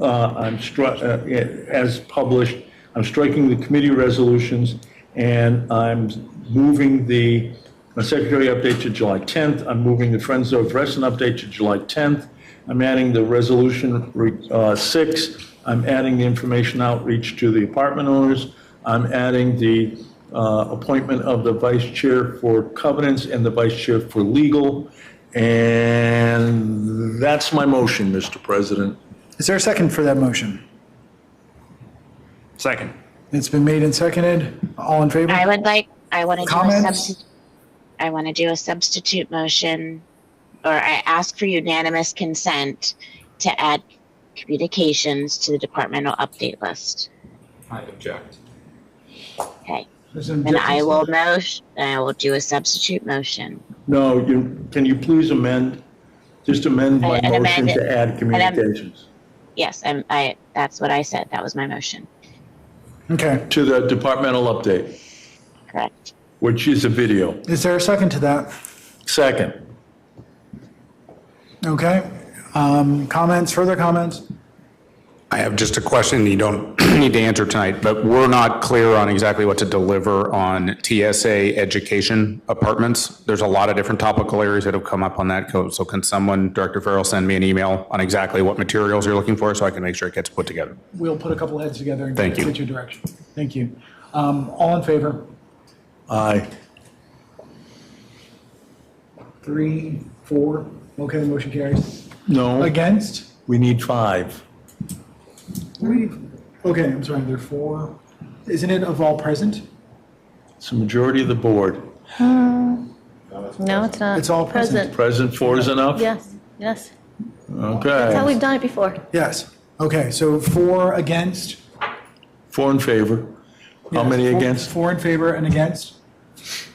As published, I'm striking the committee resolutions, and I'm moving the secretary update to July 10th. I'm moving the Friends of Reston update to July 10th. I'm adding the resolution 6. I'm adding the information outreach to the apartment owners. I'm adding the appointment of the vice chair for covenants and the vice chair for legal. And that's my motion, Mr. President. Is there a second for that motion? Second. It's been made and seconded. All in favor? I want to do a Comments? substitute. I want to do a substitute motion, or I ask for unanimous consent to add communications to the departmental update list. I object. Okay. There's an Then I objection. I will do a substitute motion. No, can you please just amend my And motion amend it. to add communications Yes, that's what I said. That was my motion. Okay. to the departmental update, Correct. which is a video. Is there a second to that? Second. Okay. Comments, further comments? I have just a question you don't need to answer tonight, but we're not clear on exactly what to deliver on TSA education apartments. There's a lot of different topical areas that have come up on that code. So can someone, Director Farrell, send me an email on exactly what materials you're looking for so I can make sure it gets put together? We'll put a couple heads together and Thank you. get your direction. Thank you. All in favor? Aye. 3, 4. Okay, the motion carries. No, Against? we need 5. Okay, I'm sorry, there are 4. Isn't it of all present? It's the majority of the board. No, it's not. It's all present. Present 4 is enough? Yes, yes. Okay. That's how we've done it before. Yes. Okay, so 4 against? 4 in favor. How Yes, many 4 against? 4 in favor and against?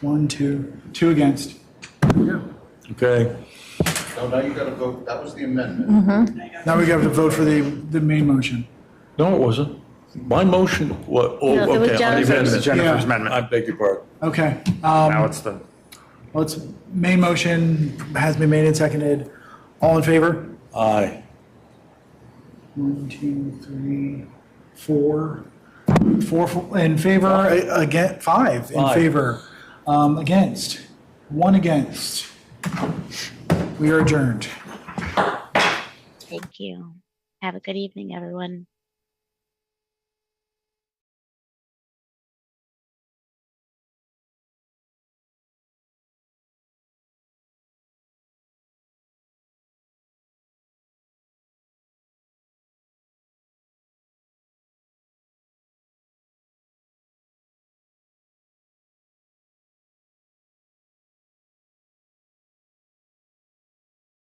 1, 2. 2 against. There we go. Okay. No, now you got to vote, that was the amendment. Now we got to vote for the main motion. No, it wasn't. My motion, what, oh, No, it was okay, on the Jennifer's. amendment. Jennifer's Yeah. amendment. I beg your pardon. Okay. Now it's the, Well, it's main motion has been made and seconded. All in favor? Aye. 1, 2, 3, 4. 4 in favor, again, 5 in 5. favor, against, 1 against. We are adjourned. Thank you. Have a good evening, everyone.